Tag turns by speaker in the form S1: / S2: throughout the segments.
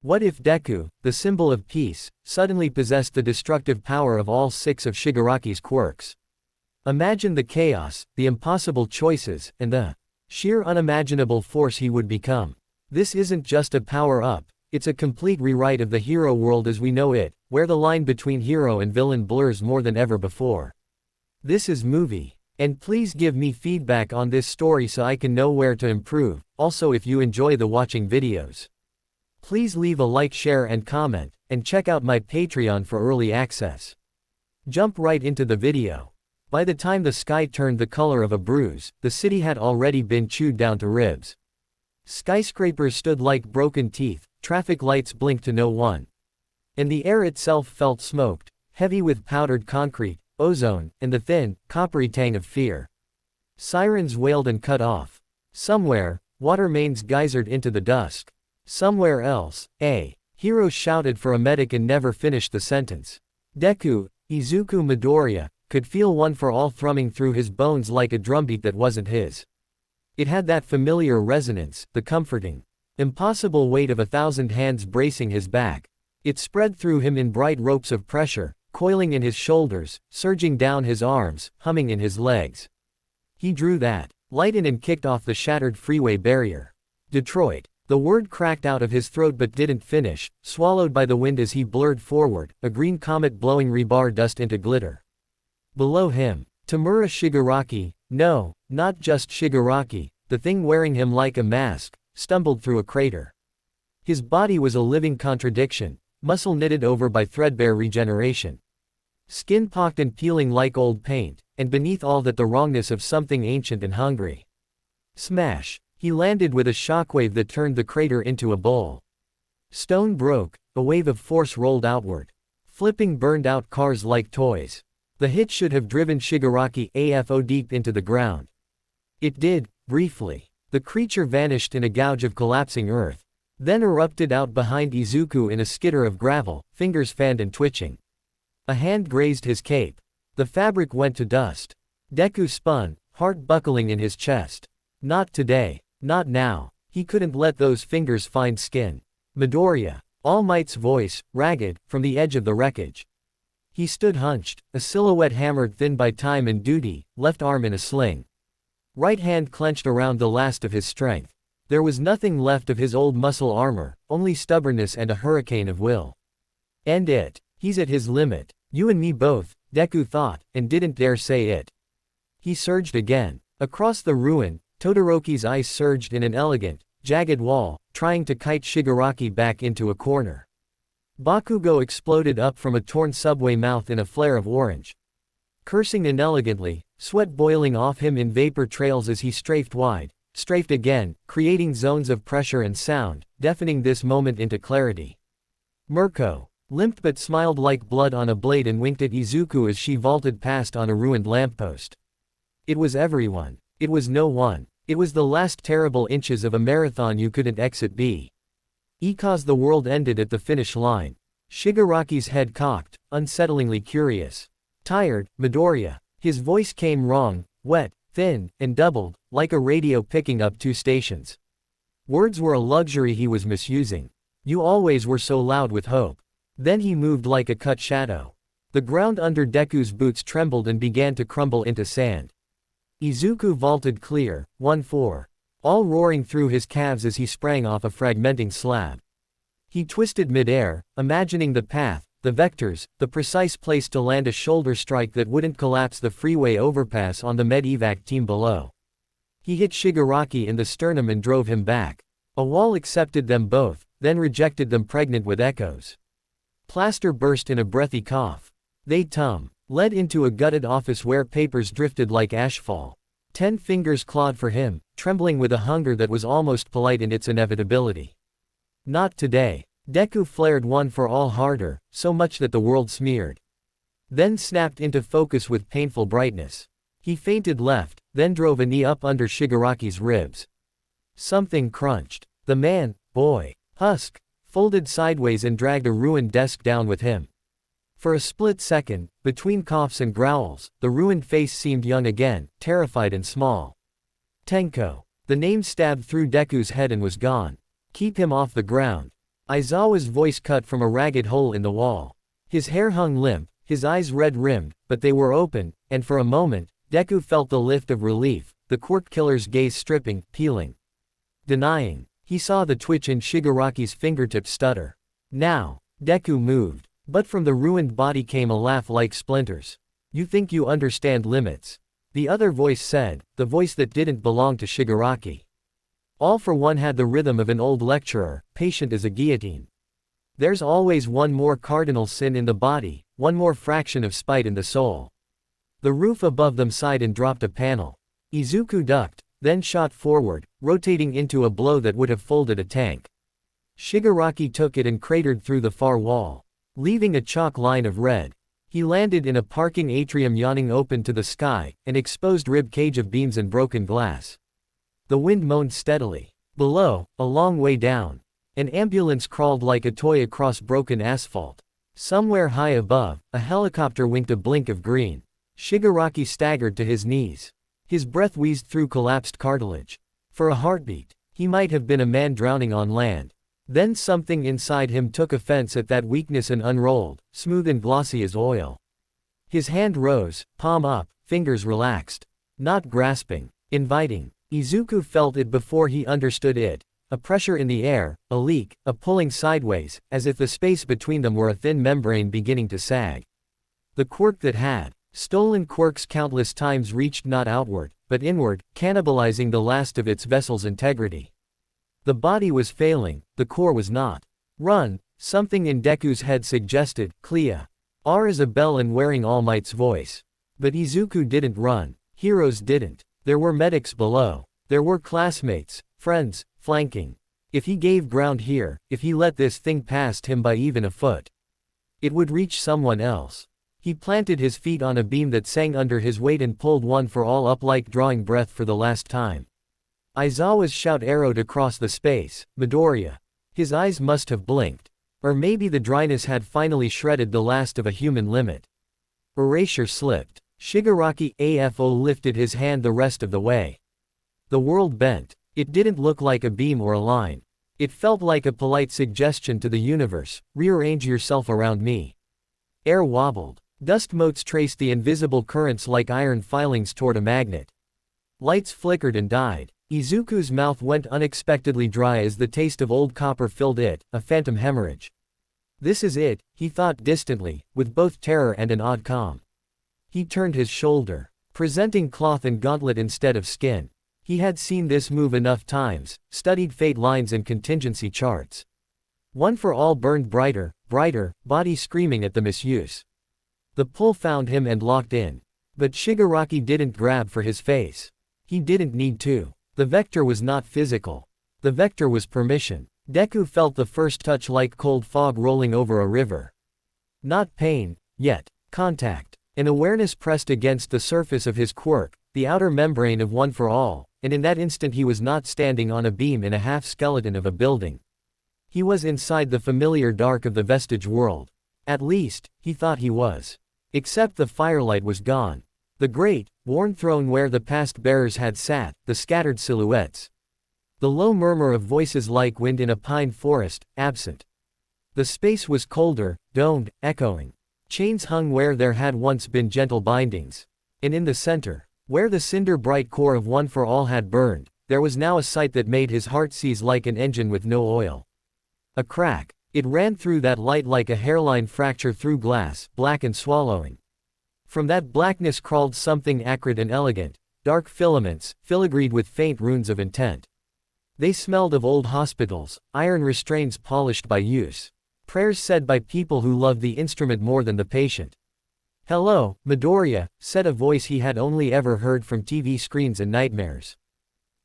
S1: What if Deku, the symbol of peace, suddenly possessed the destructive power of all 6 of Shigaraki's quirks? Imagine the chaos, the impossible choices, and the sheer unimaginable force he would become. This isn't just a power-up, it's a complete rewrite of the hero world as we know it, where the line between hero and villain blurs more than ever before. This is movie. And please give me feedback on this story so I can know where to improve. Also, if you enjoy the watching videos, please leave a like, share and comment, and check out my Patreon for early access. Jump right into the video. By the time the sky turned the color of a bruise, the city had already been chewed down to ribs. Skyscrapers stood like broken teeth, traffic lights blinked to no one. And the air itself felt smoked, heavy with powdered concrete, ozone, and the thin, coppery tang of fear. Sirens wailed and cut off. Somewhere, water mains geysered into the dusk. Somewhere else, heroes shouted for a medic and never finished the sentence. Deku, Izuku Midoriya, could feel one for all thrumming through his bones like a drumbeat that wasn't his. It had that familiar resonance, the comforting, impossible weight of 1,000 hands bracing his back. It spread through him in bright ropes of pressure, coiling in his shoulders, surging down his arms, humming in his legs. He drew that light in and kicked off the shattered freeway barrier. Detroit. The word cracked out of his throat but didn't finish, swallowed by the wind as he blurred forward, a green comet blowing rebar dust into glitter. Below him, Tamura Shigaraki, no, not just Shigaraki, the thing wearing him like a mask, stumbled through a crater. His body was a living contradiction, muscle knitted over by threadbare regeneration. Skin pocked and peeling like old paint, and beneath all that the wrongness of something ancient and hungry. Smash! He landed with a shockwave that turned the crater into a bowl. Stone broke, a wave of force rolled outward, flipping burned-out cars like toys. The hit should have driven Shigaraki AFO deep into the ground. It did, briefly. The creature vanished in a gouge of collapsing earth, then erupted out behind Izuku in a skitter of gravel, fingers fanned and twitching. A hand grazed his cape. The fabric went to dust. Deku spun, heart buckling in his chest. Not today. Not now. He couldn't let those fingers find skin. Midoriya. All Might's voice, ragged, from the edge of the wreckage. He stood hunched, a silhouette hammered thin by time and duty, left arm in a sling. Right hand clenched around the last of his strength. There was nothing left of his old muscle armor, only stubbornness and a hurricane of will. End it. He's at his limit. You and me both, Deku thought, and didn't dare say it. He surged again. Across the ruin, Todoroki's eyes surged in an elegant, jagged wall, trying to kite Shigaraki back into a corner. Bakugo exploded up from a torn subway mouth in a flare of orange. Cursing inelegantly, sweat boiling off him in vapor trails as he strafed wide, strafed again, creating zones of pressure and sound, deafening this moment into clarity. Mirko limped but smiled like blood on a blade and winked at Izuku as she vaulted past on a ruined lamppost. It was everyone. It was no one. It was the last terrible inches of a marathon you couldn't exit because the world ended at the finish line. Shigaraki's head cocked, unsettlingly curious. Tired, Midoriya. His voice came wrong, wet, thin, and doubled, like a radio picking up 2 stations. Words were a luxury he was misusing. You always were so loud with hope. Then he moved like a cut shadow. The ground under Deku's boots trembled and began to crumble into sand. Izuku vaulted clear, 1-4. All roaring through his calves as he sprang off a fragmenting slab. He twisted midair, imagining the path, the vectors, the precise place to land a shoulder strike that wouldn't collapse the freeway overpass on the medevac team below. He hit Shigaraki in the sternum and drove him back. A wall accepted them both, then rejected them pregnant with echoes. Plaster burst in a breathy cough. They led into a gutted office where papers drifted like ashfall. 10 fingers clawed for him, trembling with a hunger that was almost polite in its inevitability. Not today. Deku flared one for all harder, so much that the world smeared. Then snapped into focus with painful brightness. He feinted left, then drove a knee up under Shigaraki's ribs. Something crunched. The husk, folded sideways and dragged a ruined desk down with him. For a split second, between coughs and growls, the ruined face seemed young again, terrified and small. Tenko. The name stabbed through Deku's head and was gone. Keep him off the ground. Aizawa's voice cut from a ragged hole in the wall. His hair hung limp, his eyes red-rimmed, but they were open, and for a moment, Deku felt the lift of relief, the quirk killer's gaze stripping, peeling. Denying. He saw the twitch in Shigaraki's fingertips stutter. Now. Deku moved. But from the ruined body came a laugh like splinters. You think you understand limits. The other voice said, the voice that didn't belong to Shigaraki. All for one had the rhythm of an old lecturer, patient as a guillotine. There's always one more cardinal sin in the body, one more fraction of spite in the soul. The roof above them sighed and dropped a panel. Izuku ducked, then shot forward, rotating into a blow that would have folded a tank. Shigaraki took it and cratered through the far wall, leaving a chalk line of red. He landed in a parking atrium yawning open to the sky, an exposed rib cage of beams and broken glass. The wind moaned steadily. Below, a long way down, an ambulance crawled like a toy across broken asphalt. Somewhere high above, a helicopter winked a blink of green. Shigaraki staggered to his knees. His breath wheezed through collapsed cartilage. For a heartbeat, he might have been a man drowning on land. Then something inside him took offense at that weakness and unrolled, smooth and glossy as oil. His hand rose, palm up, fingers relaxed. Not grasping, inviting. Izuku felt it before he understood it. A pressure in the air, a leak, a pulling sideways, as if the space between them were a thin membrane beginning to sag. The quirk that had stolen quirks countless times reached not outward, but inward, cannibalizing the last of its vessel's integrity. The body was failing, the core was not. Run, something in Deku's head suggested, Clea. R is a bell and wearing All Might's voice. But Izuku didn't run. Heroes didn't. There were medics below. There were classmates, friends, flanking. If he gave ground here, if he let this thing past him by even a foot, it would reach someone else. He planted his feet on a beam that sang under his weight and pulled one for all up like drawing breath for the last time. Aizawa's shout arrowed across the space, Midoriya. His eyes must have blinked. Or maybe the dryness had finally shredded the last of a human limit. Erasure slipped. Shigaraki AFO lifted his hand the rest of the way. The world bent. It didn't look like a beam or a line. It felt like a polite suggestion to the universe, rearrange yourself around me. Air wobbled. Dust motes traced the invisible currents like iron filings toward a magnet. Lights flickered and died. Izuku's mouth went unexpectedly dry as the taste of old copper filled it, a phantom hemorrhage. This is it, he thought distantly, with both terror and an odd calm. He turned his shoulder, presenting cloth and gauntlet instead of skin. He had seen this move enough times, studied fate lines and contingency charts. One for all burned brighter, brighter, body screaming at the misuse. The pull found him and locked in. But Shigaraki didn't grab for his face. He didn't need to. The vector was not physical. The vector was permission. Deku felt the first touch like cold fog rolling over a river. Not pain, yet. Contact. An awareness pressed against the surface of his quirk, the outer membrane of One for All, and in that instant he was not standing on a beam in a half-skeleton of a building. He was inside the familiar dark of the vestige world. At least, he thought he was. Except the firelight was gone. The great, worn throne where the past bearers had sat, the scattered silhouettes. The low murmur of voices like wind in a pine forest, absent. The space was colder, domed, echoing. Chains hung where there had once been gentle bindings. And in the center, where the cinder-bright core of One for All had burned, there was now a sight that made his heart seize like an engine with no oil. A crack. It ran through that light like a hairline fracture through glass, black and swallowing. From that blackness crawled something acrid and elegant, dark filaments, filigreed with faint runes of intent. They smelled of old hospitals, iron restraints polished by use. Prayers said by people who loved the instrument more than the patient. Hello, Midoriya, said a voice he had only ever heard from TV screens and nightmares.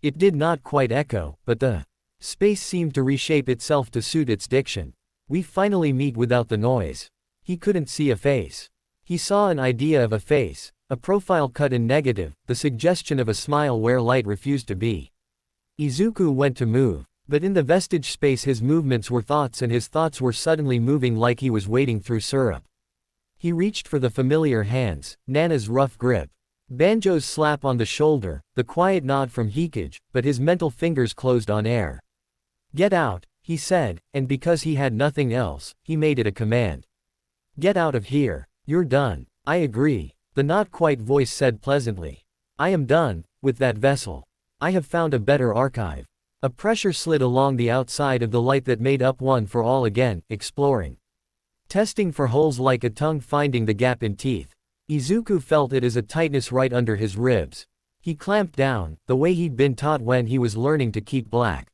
S1: It did not quite echo, but the space seemed to reshape itself to suit its diction. We finally meet without the noise. He couldn't see a face. He saw an idea of a face, a profile cut in negative, the suggestion of a smile where light refused to be. Izuku went to move, but in the vestige space his movements were thoughts and his thoughts were suddenly moving like he was wading through syrup. He reached for the familiar hands, Nana's rough grip. Banjo's slap on the shoulder, the quiet nod from Hikage, but his mental fingers closed on air. Get out, he said, and because he had nothing else, he made it a command. Get out of here. You're done. I agree, the not-quite voice said pleasantly. I am done with that vessel. I have found a better archive. A pressure slid along the outside of the light that made up one for all again, exploring. Testing for holes like a tongue finding the gap in teeth. Izuku felt it as a tightness right under his ribs. He clamped down, the way he'd been taught when he was learning to keep black.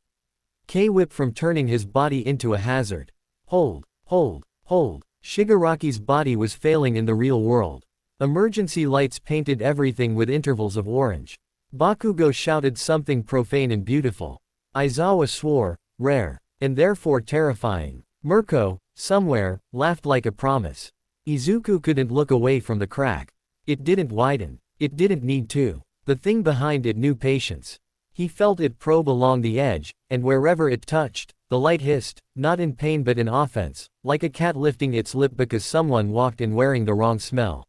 S1: K-whip from turning his body into a hazard. Hold, hold, hold. Shigaraki's body was failing in the real world. Emergency lights painted everything with intervals of orange. Bakugo shouted something profane and beautiful. Aizawa swore, rare, and therefore terrifying. Mirko, somewhere, laughed like a promise. Izuku couldn't look away from the crack. It didn't widen. It didn't need to. The thing behind it knew patience. He felt it probe along the edge, and wherever it touched, the light hissed, not in pain but in offense, like a cat lifting its lip because someone walked in wearing the wrong smell.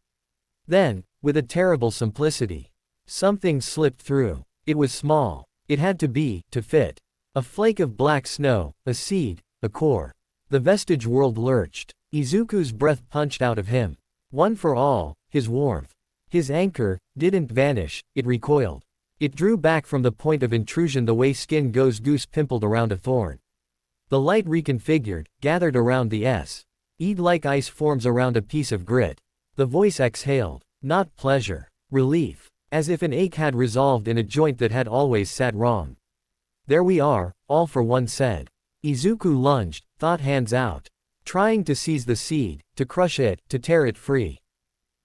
S1: Then, with a terrible simplicity, something slipped through. It was small. It had to be, to fit. A flake of black snow, a seed, a core. The vestige world lurched. Izuku's breath punched out of him. One for all, his warmth. His anchor didn't vanish, it recoiled. It drew back from the point of intrusion the way skin goes goose pimpled around a thorn. The light reconfigured, gathered around the S-ed like ice forms around a piece of grit. The voice exhaled, not pleasure, relief, as if an ache had resolved in a joint that had always sat wrong. There we are, all for one said. Izuku lunged, thought hands out. Trying to seize the seed, to crush it, to tear it free.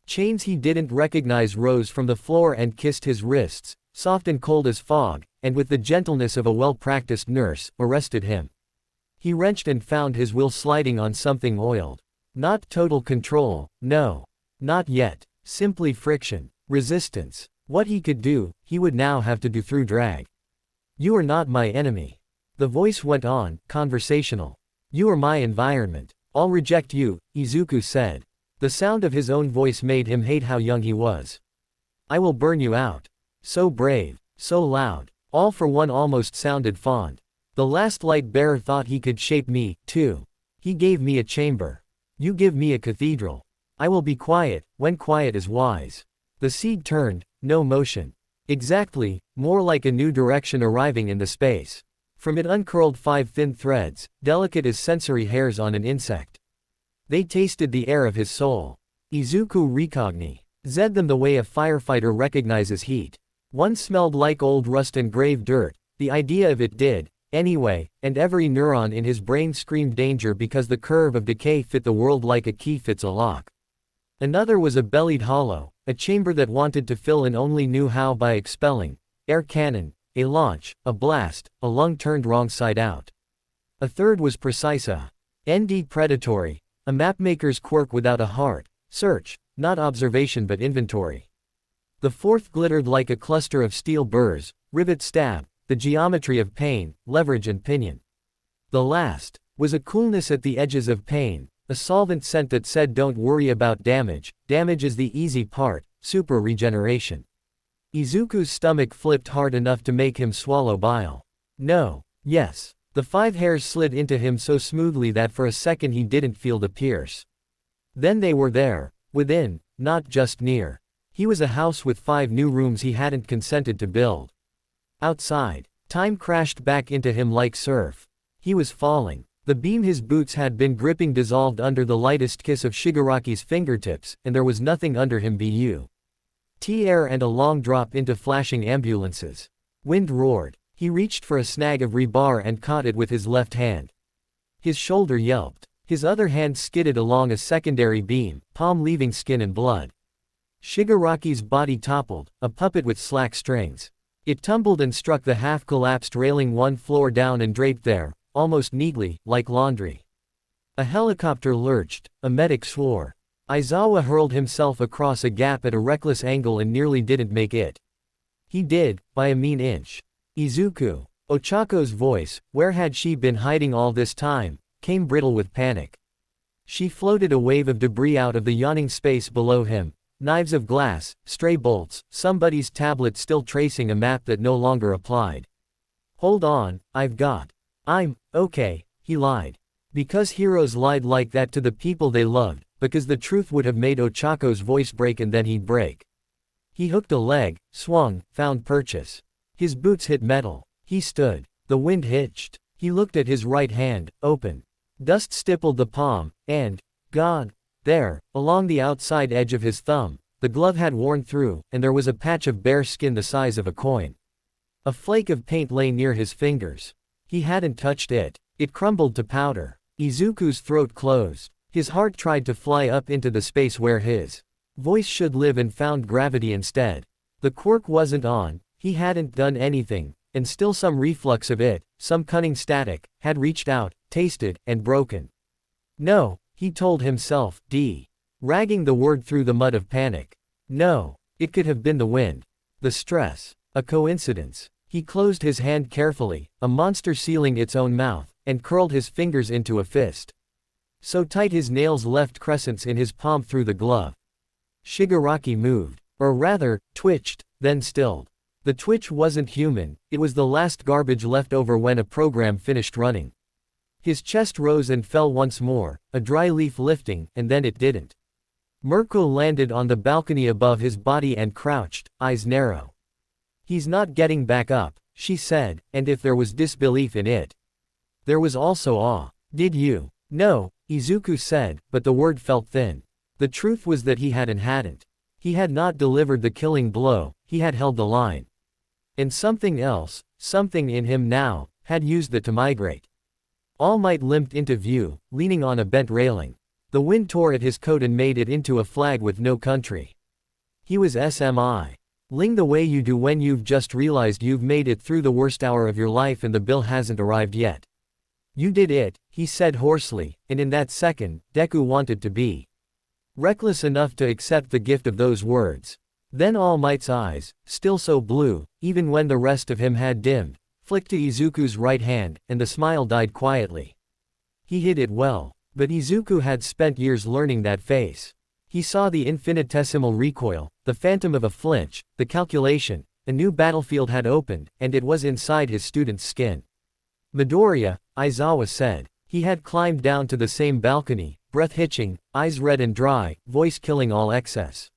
S1: Chains he didn't recognize rose from the floor and kissed his wrists, soft and cold as fog, and with the gentleness of a well-practiced nurse, arrested him. He wrenched and found his will sliding on something oiled. Not total control, no. Not yet. Simply friction. Resistance. What he could do, he would now have to do through drag. You are not my enemy. The voice went on, conversational. You are my environment. I'll reject you, Izuku said. The sound of his own voice made him hate how young he was. I will burn you out. So brave, so loud. All for one almost sounded fond. The last light bearer thought he could shape me, too. He gave me a chamber. You give me a cathedral. I will be quiet, when quiet is wise. The seed turned, no motion. Exactly, more like a new direction arriving in the space. From it uncurled 5 thin threads, delicate as sensory hairs on an insect. They tasted the air of his soul. Izuku recognized them the way a firefighter recognizes heat. One smelled like old rust and grave dirt, the idea of it did, anyway, and every neuron in his brain screamed danger because the curve of decay fit the world like a key fits a lock. Another was a bellied hollow, a chamber that wanted to fill and only knew how by expelling. Air cannon, a launch, a blast, a lung turned wrong side out. A third was precise ND predatory, a mapmaker's quirk without a heart, search, not observation but inventory. The fourth glittered like a cluster of steel burrs, rivet stab, the geometry of pain, leverage and pinion. The last was a coolness at the edges of pain, a solvent scent that said don't worry about damage, damage is the easy part, super regeneration. Izuku's stomach flipped hard enough to make him swallow bile. No. Yes. The 5 hairs slid into him so smoothly that for a second he didn't feel the pierce. Then they were there, within, not just near. He was a house with 5 new rooms he hadn't consented to build. Outside, time crashed back into him like surf. He was falling. The beam his boots had been gripping dissolved under the lightest kiss of Shigaraki's fingertips, and there was nothing under him but air and a long drop into flashing ambulances. Wind roared. He reached for a snag of rebar and caught it with his left hand. His shoulder yelped. His other hand skidded along a secondary beam, palm leaving skin and blood. Shigaraki's body toppled, a puppet with slack strings. It tumbled and struck the half-collapsed railing one floor down and draped there, almost neatly, like laundry. A helicopter lurched, a medic swore. Aizawa hurled himself across a gap at a reckless angle and nearly didn't make it. He did, by a mean inch. Izuku. Ochako's voice, where had she been hiding all this time, came brittle with panic. She floated a wave of debris out of the yawning space below him. Knives of glass, stray bolts, somebody's tablet still tracing a map that no longer applied. Hold on, I'm okay, he lied. Because heroes lied like that to the people they loved, because the truth would have made Ochako's voice break and then he'd break. He hooked a leg, swung, found purchase. His boots hit metal. He stood. The wind hitched. He looked at his right hand, open. Dust stippled the palm, and, God, there, along the outside edge of his thumb, the glove had worn through, and there was a patch of bare skin the size of a coin. A flake of paint lay near his fingers. He hadn't touched it. It crumbled to powder. Izuku's throat closed. His heart tried to fly up into the space where his voice should live and found gravity instead. The quirk wasn't on, he hadn't done anything, and still some reflux of it, some cunning static, had reached out, tasted, and broken. No, he told himself, ragging the word through the mud of panic. No, it could have been the wind. The stress. A coincidence. He closed his hand carefully, a monster sealing its own mouth, and curled his fingers into a fist. So tight his nails left crescents in his palm through the glove. Shigaraki moved. Or rather, twitched, then stilled. The twitch wasn't human, it was the last garbage left over when a program finished running. His chest rose and fell once more, a dry leaf lifting, and then it didn't. Mirko landed on the balcony above his body and crouched, eyes narrow. He's not getting back up, she said, and if there was disbelief in it, there was also awe. Did you? No, Izuku said, but the word felt thin. The truth was that he hadn't. He had not delivered the killing blow, he had held the line. And something else, something in him now, had used it to migrate. All Might limped into view, leaning on a bent railing. The wind tore at his coat and made it into a flag with no country. He was SMI. Ling the way you do when you've just realized you've made it through the worst hour of your life and the bill hasn't arrived yet. You did it, he said hoarsely, and in that second, Deku wanted to be reckless enough to accept the gift of those words. Then All Might's eyes, still so blue, even when the rest of him had dimmed, flicked to Izuku's right hand, and the smile died quietly. He hid it well, but Izuku had spent years learning that face. He saw the infinitesimal recoil, the phantom of a flinch, the calculation. A new battlefield had opened, and it was inside his student's skin. Midoriya, Aizawa said. He had climbed down to the same balcony, breath hitching, eyes red and dry, voice killing all excess.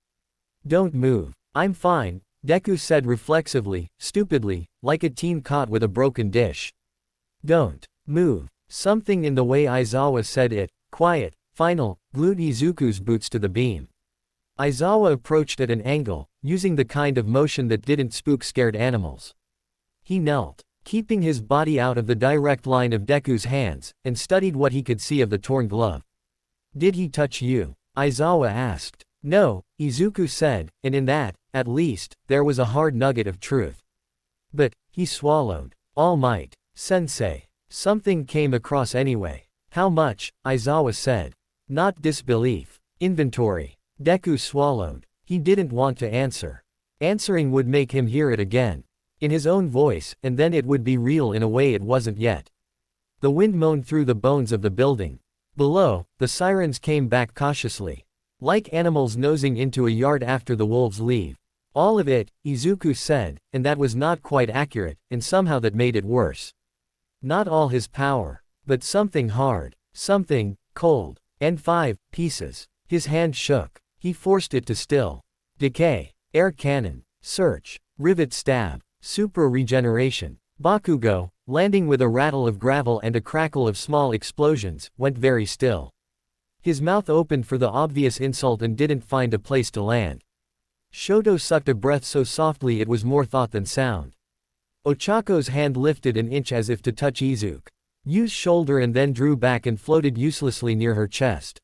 S1: Don't move. I'm fine, Deku said reflexively, stupidly, like a teen caught with a broken dish. Don't move. Something in the way Aizawa said it, quiet, final, glued Izuku's boots to the beam. Aizawa approached at an angle, using the kind of motion that didn't spook scared animals. He knelt, keeping his body out of the direct line of Deku's hands, and studied what he could see of the torn glove. Did he touch you? Aizawa asked. No, Izuku said, and in that, at least, there was a hard nugget of truth. But, he swallowed. All Might. Sensei. Something came across anyway. How much? Aizawa said. Not disbelief. Inventory. Deku swallowed. He didn't want to answer. Answering would make him hear it again. In his own voice, and then it would be real in a way it wasn't yet. The wind moaned through the bones of the building. Below, the sirens came back cautiously. Like animals nosing into a yard after the wolves leave. All of it, Izuku said, and that was not quite accurate, and somehow that made it worse. Not all his power, but something hard, something cold, and 5 pieces. His hand shook. He forced it to still. Decay, air cannon, search, rivet stab, super regeneration. Bakugo, landing with a rattle of gravel and a crackle of small explosions, went very still. His mouth opened for the obvious insult and didn't find a place to land. Shoto sucked a breath so softly it was more thought than sound. Ochako's hand lifted an inch as if to touch Izuku's shoulder and then drew back and floated uselessly near her chest.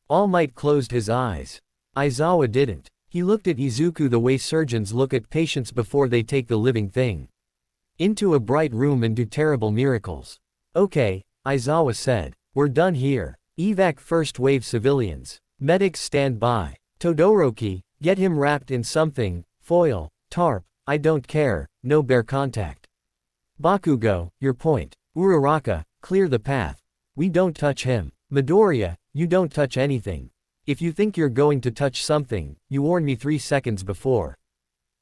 S1: All Might closed his eyes. Aizawa didn't. He looked at Izuku the way surgeons look at patients before they take the living thing into a bright room and do terrible miracles. Okay, Aizawa said. We're done here. Evac first wave civilians. Medics stand by. Todoroki, get him wrapped in something, foil, tarp, I don't care, no bare contact. Bakugo, your point. Uraraka, clear the path. We don't touch him. Midoriya, you don't touch anything. If you think you're going to touch something, you warned me 3 seconds before.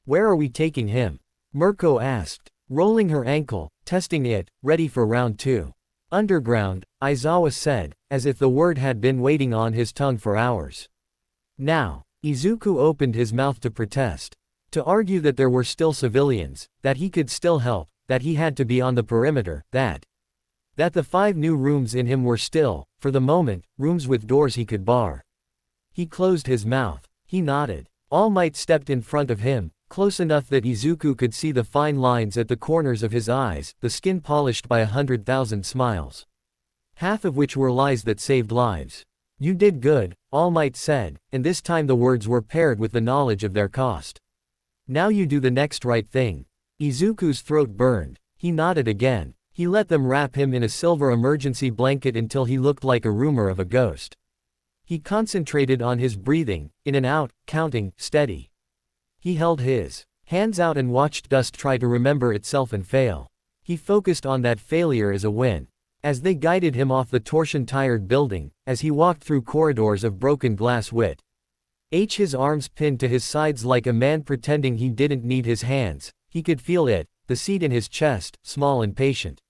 S1: Where are we taking him? Mirko asked, rolling her ankle, testing it, ready for round 2. Underground, Aizawa said, as if the word had been waiting on his tongue for hours. Now, Izuku opened his mouth to protest. To argue that there were still civilians, that he could still help, that he had to be on the perimeter, that the 5 new rooms in him were still, for the moment, rooms with doors he could bar. He closed his mouth. He nodded. All Might stepped in front of him, close enough that Izuku could see the fine lines at the corners of his eyes, the skin polished by 100,000 smiles. Half of which were lies that saved lives. You did good, All Might said, and this time the words were paired with the knowledge of their cost. Now you do the next right thing. Izuku's throat burned. He nodded again. He let them wrap him in a silver emergency blanket until he looked like a rumor of a ghost. He concentrated on his breathing, in and out, counting, steady. He held his hands out and watched dust try to remember itself and fail. He focused on that failure as a win. As they guided him off the torsion-tired building, as he walked through corridors of broken glass his arms pinned to his sides like a man pretending he didn't need his hands, he could feel it, the seed in his chest, small and patient.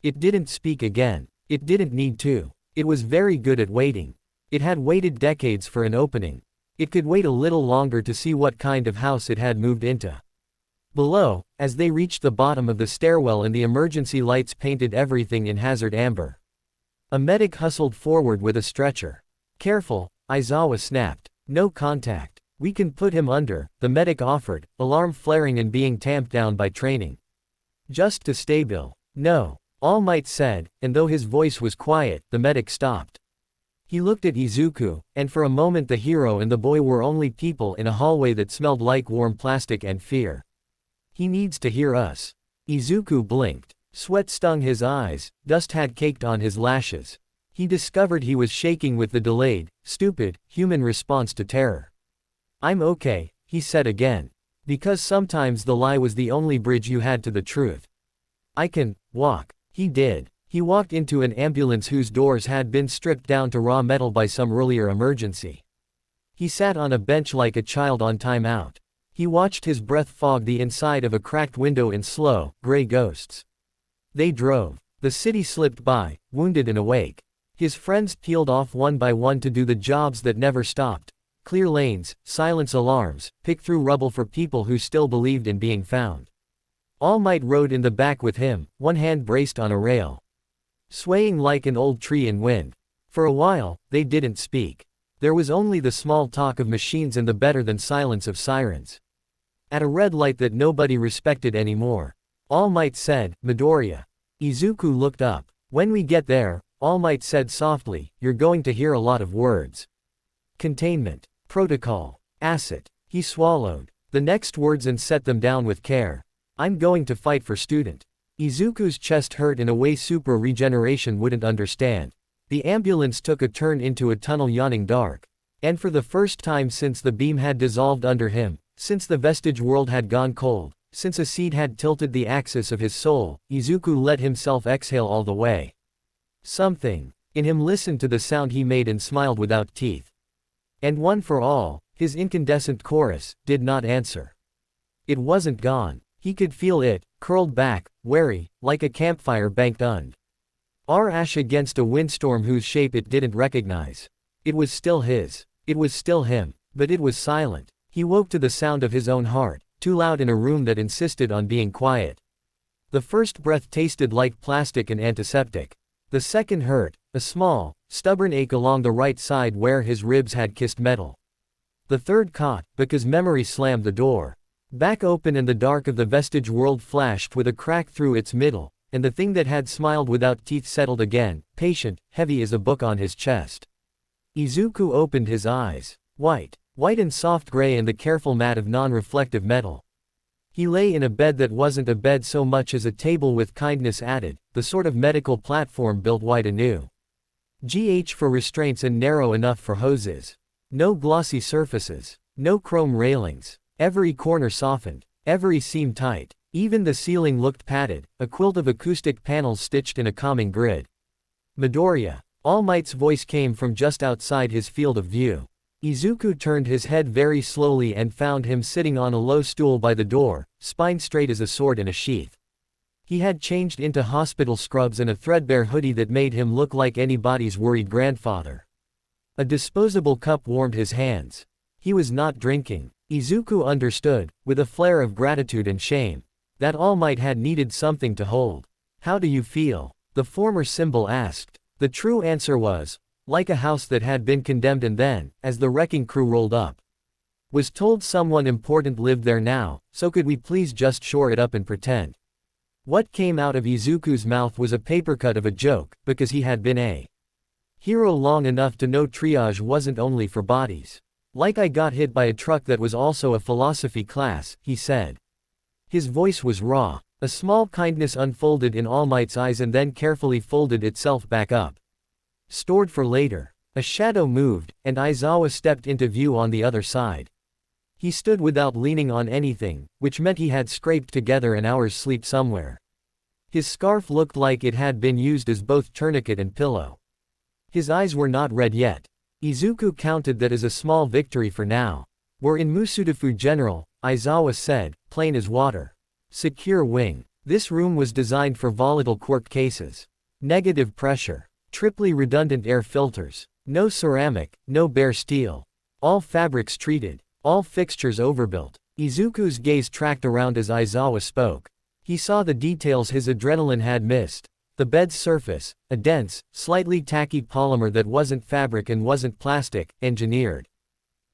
S1: It didn't speak again. It didn't need to. It was very good at waiting. It had waited decades for an opening. It could wait a little longer to see what kind of house it had moved into. Below, as they reached the bottom of the stairwell and the emergency lights painted everything in hazard amber. A medic hustled forward with a stretcher. Careful, Aizawa snapped. No contact. We can put him under, the medic offered, alarm flaring and being tamped down by training. Just to stay Bill. No, All Might said, and though his voice was quiet, the medic stopped. He looked at Izuku, and for a moment the hero and the boy were only people in a hallway that smelled like warm plastic and fear. He needs to hear us. Izuku blinked. Sweat stung his eyes, dust had caked on his lashes. He discovered he was shaking with the delayed, stupid, human response to terror. I'm okay, he said again. Because sometimes the lie was the only bridge you had to the truth. I can walk. He did. He walked into an ambulance whose doors had been stripped down to raw metal by some earlier emergency. He sat on a bench like a child on time out. He watched his breath fog the inside of a cracked window in slow, gray ghosts. They drove. The city slipped by, wounded and awake. His friends peeled off one by one to do the jobs that never stopped. Clear lanes, silence alarms, pick through rubble for people who still believed in being found. All Might rode in the back with him, one hand braced on a rail. Swaying like an old tree in wind. For a while, they didn't speak. There was only the small talk of machines and the better-than-silence of sirens. At a red light that nobody respected anymore. All Might said, Midoriya. Izuku looked up. When we get there, All Might said softly, you're going to hear a lot of words. Containment. Protocol. Acid. He swallowed the next words and set them down with care. I'm going to fight for student. Izuku's chest hurt in a way super regeneration wouldn't understand. The ambulance took a turn into a tunnel yawning dark. And for the first time since the beam had dissolved under him, since the vestige world had gone cold, since a seed had tilted the axis of his soul, Izuku let himself exhale all the way. Something in him listened to the sound he made and smiled without teeth. And one for all, his incandescent chorus, did not answer. It wasn't gone. He could feel it, curled back, wary, like a campfire banked under ash against a windstorm whose shape it didn't recognize. It was still his. It was still him. But it was silent. He woke to the sound of his own heart, too loud in a room that insisted on being quiet. The first breath tasted like plastic and antiseptic. The second hurt, a small, stubborn ache along the right side where his ribs had kissed metal. The third caught, because memory slammed the door back open and the dark of the vestige world flashed with a crack through its middle, and the thing that had smiled without teeth settled again, patient, heavy as a book on his chest. Izuku opened his eyes. White and soft gray and the careful mat of non-reflective metal. He lay in a bed that wasn't a bed so much as a table with kindness added, the sort of medical platform built wide anew. GH for restraints and narrow enough for hoses. No glossy surfaces. No chrome railings. Every corner softened. Every seam tight. Even the ceiling looked padded, a quilt of acoustic panels stitched in a calming grid. Midoriya. All Might's voice came from just outside his field of view. Izuku turned his head very slowly and found him sitting on a low stool by the door, spine straight as a sword in a sheath. He had changed into hospital scrubs and a threadbare hoodie that made him look like anybody's worried grandfather. A disposable cup warmed his hands. He was not drinking. Izuku understood, with a flare of gratitude and shame, that All Might had needed something to hold. How do you feel? The former symbol asked. The true answer was, like a house that had been condemned, and then, as the wrecking crew rolled up, was told someone important lived there now, so could we please just shore it up and pretend? What came out of Izuku's mouth was a papercut of a joke, because he had been a hero long enough to know triage wasn't only for bodies. Like I got hit by a truck that was also a philosophy class, he said. His voice was raw. A small kindness unfolded in All Might's eyes and then carefully folded itself back up. Stored for later. A shadow moved, and Aizawa stepped into view on the other side. He stood without leaning on anything, which meant he had scraped together an hour's sleep somewhere. His scarf looked like it had been used as both tourniquet and pillow. His eyes were not red yet. Izuku counted that as a small victory for now. We're in Musudafu General, Aizawa said, plain as water. Secure wing. This room was designed for volatile quirk cases. Negative pressure. Triply redundant air filters. No ceramic, no bare steel. All fabrics treated. All fixtures overbuilt. Izuku's gaze tracked around as Aizawa spoke. He saw the details his adrenaline had missed. The bed's surface, a dense, slightly tacky polymer that wasn't fabric and wasn't plastic, engineered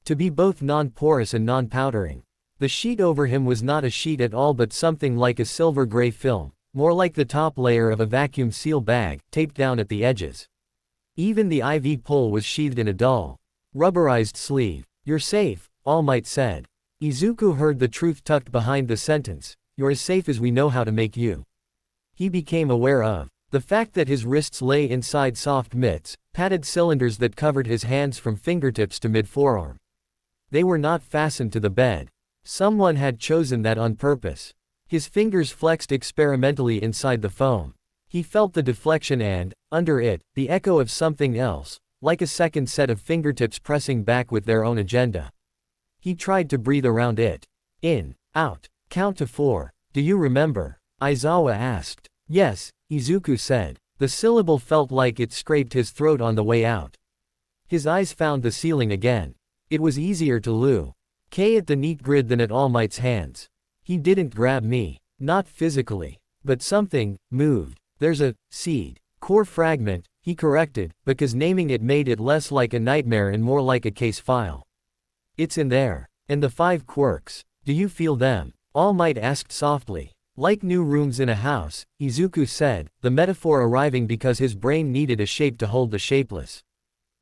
S1: to be both non-porous and non-powdering. The sheet over him was not a sheet at all but something like a silver-gray film, more like the top layer of a vacuum seal bag, taped down at the edges. Even the IV pole was sheathed in a dull, rubberized sleeve. You're safe, All Might said. Izuku heard the truth tucked behind the sentence. You're as safe as we know how to make you. He became aware of the fact that his wrists lay inside soft mitts, padded cylinders that covered his hands from fingertips to mid-forearm. They were not fastened to the bed. Someone had chosen that on purpose. His fingers flexed experimentally inside the foam. He felt the deflection and, under it, the echo of something else, like a second set of fingertips pressing back with their own agenda. He tried to breathe around it. In, out, count to 4. Do you remember? Aizawa asked. Yes, Izuku said. The syllable felt like it scraped his throat on the way out. His eyes found the ceiling again. It was easier to look at the neat grid than at All Might's hands. He didn't grab me. Not physically. But something moved. There's a seed core fragment, he corrected, because naming it made it less like a nightmare and more like a case file. It's in there. And the 5 quirks. Do you feel them? All Might asked softly. Like new rooms in a house, Izuku said, the metaphor arriving because his brain needed a shape to hold the shapeless.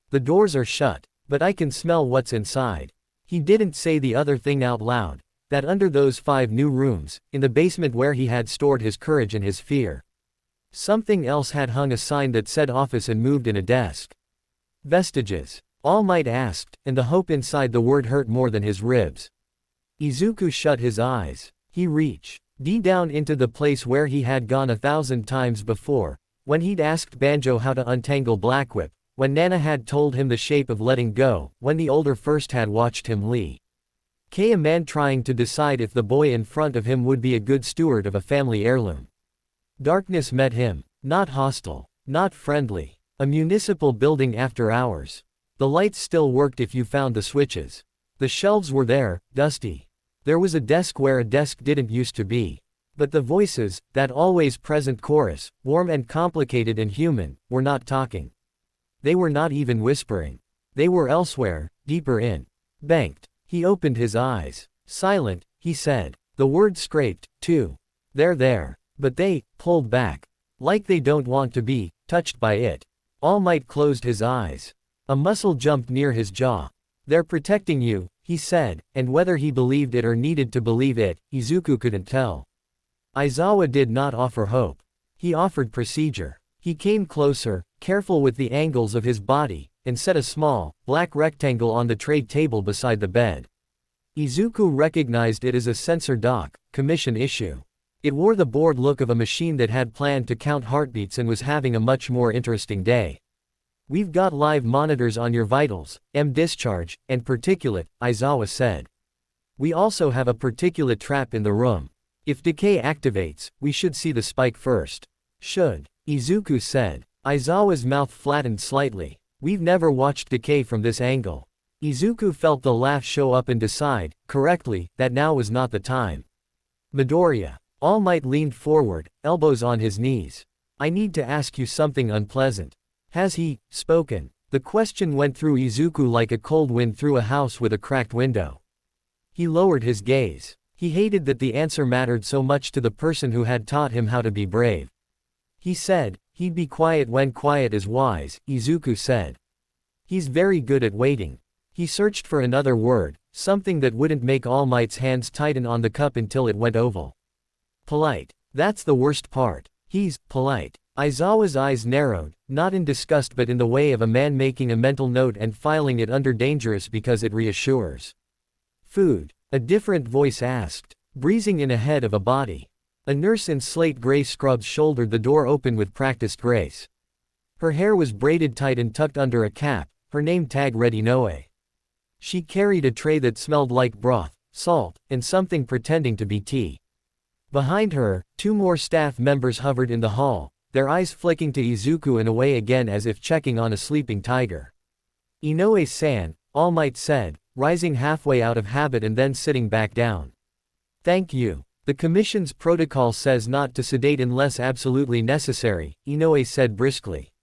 S1: The doors are shut, but I can smell what's inside. He didn't say the other thing out loud, that under those 5 new rooms, in the basement where he had stored his courage and his fear, something else had hung a sign that said office and moved in a desk. Vestiges. All Might asked, and the hope inside the word hurt more than his ribs. Izuku shut his eyes. He reached down into the place where he had gone 1,000 times before, when he'd asked Banjo how to untangle Blackwhip, when Nana had told him the shape of letting go, when the older first had watched him lead a man trying to decide if the boy in front of him would be a good steward of a family heirloom. Darkness met him. Not hostile. Not friendly. A municipal building after hours. The lights still worked if you found the switches. The shelves were there, dusty. There was a desk where a desk didn't used to be. But the voices, that always present chorus, warm and complicated and human, were not talking. They were not even whispering. They were elsewhere, deeper in. Banked. He opened his eyes. Silent, he said. The word scraped, too. They're there. But they pulled back. Like they don't want to be touched by it. All Might closed his eyes. A muscle jumped near his jaw. They're protecting you, he said, and whether he believed it or needed to believe it, Izuku couldn't tell. Aizawa did not offer hope. He offered procedure. He came closer, careful with the angles of his body, and set a small, black rectangle on the tray table beside the bed. Izuku recognized it as a sensor dock, commission issue. It wore the bored look of a machine that had planned to count heartbeats and was having a much more interesting day. We've got live monitors on your vitals, discharge, and particulate, Aizawa said. We also have a particulate trap in the room. If decay activates, we should see the spike first. Should, Izuku said. Aizawa's mouth flattened slightly. We've never watched decay from this angle. Izuku felt the laugh show up and decide, correctly, that now was not the time. Midoriya. All Might leaned forward, elbows on his knees. I need to ask you something unpleasant. Has he spoken? The question went through Izuku like a cold wind through a house with a cracked window. He lowered his gaze. He hated that the answer mattered so much to the person who had taught him how to be brave. He said, he'd be quiet when quiet is wise, Izuku said. He's very good at waiting. He searched for another word, something that wouldn't make All Might's hands tighten on the cup until it went oval. Polite. That's the worst part. He's polite. Aizawa's eyes narrowed, not in disgust but in the way of a man making a mental note and filing it under dangerous because it reassures. Food. A different voice asked, breezing in ahead of a body. A nurse in slate gray scrubs shouldered the door open with practiced grace. Her hair was braided tight and tucked under a cap, her name tag read Inoue. She carried a tray that smelled like broth, salt, and something pretending to be tea. Behind her, 2 more staff members hovered in the hall, their eyes flicking to Izuku and away again as if checking on a sleeping tiger. Inoue-san, All Might said, rising halfway out of habit and then sitting back down. Thank you. The commission's protocol says not to sedate unless absolutely necessary, Inoue said briskly.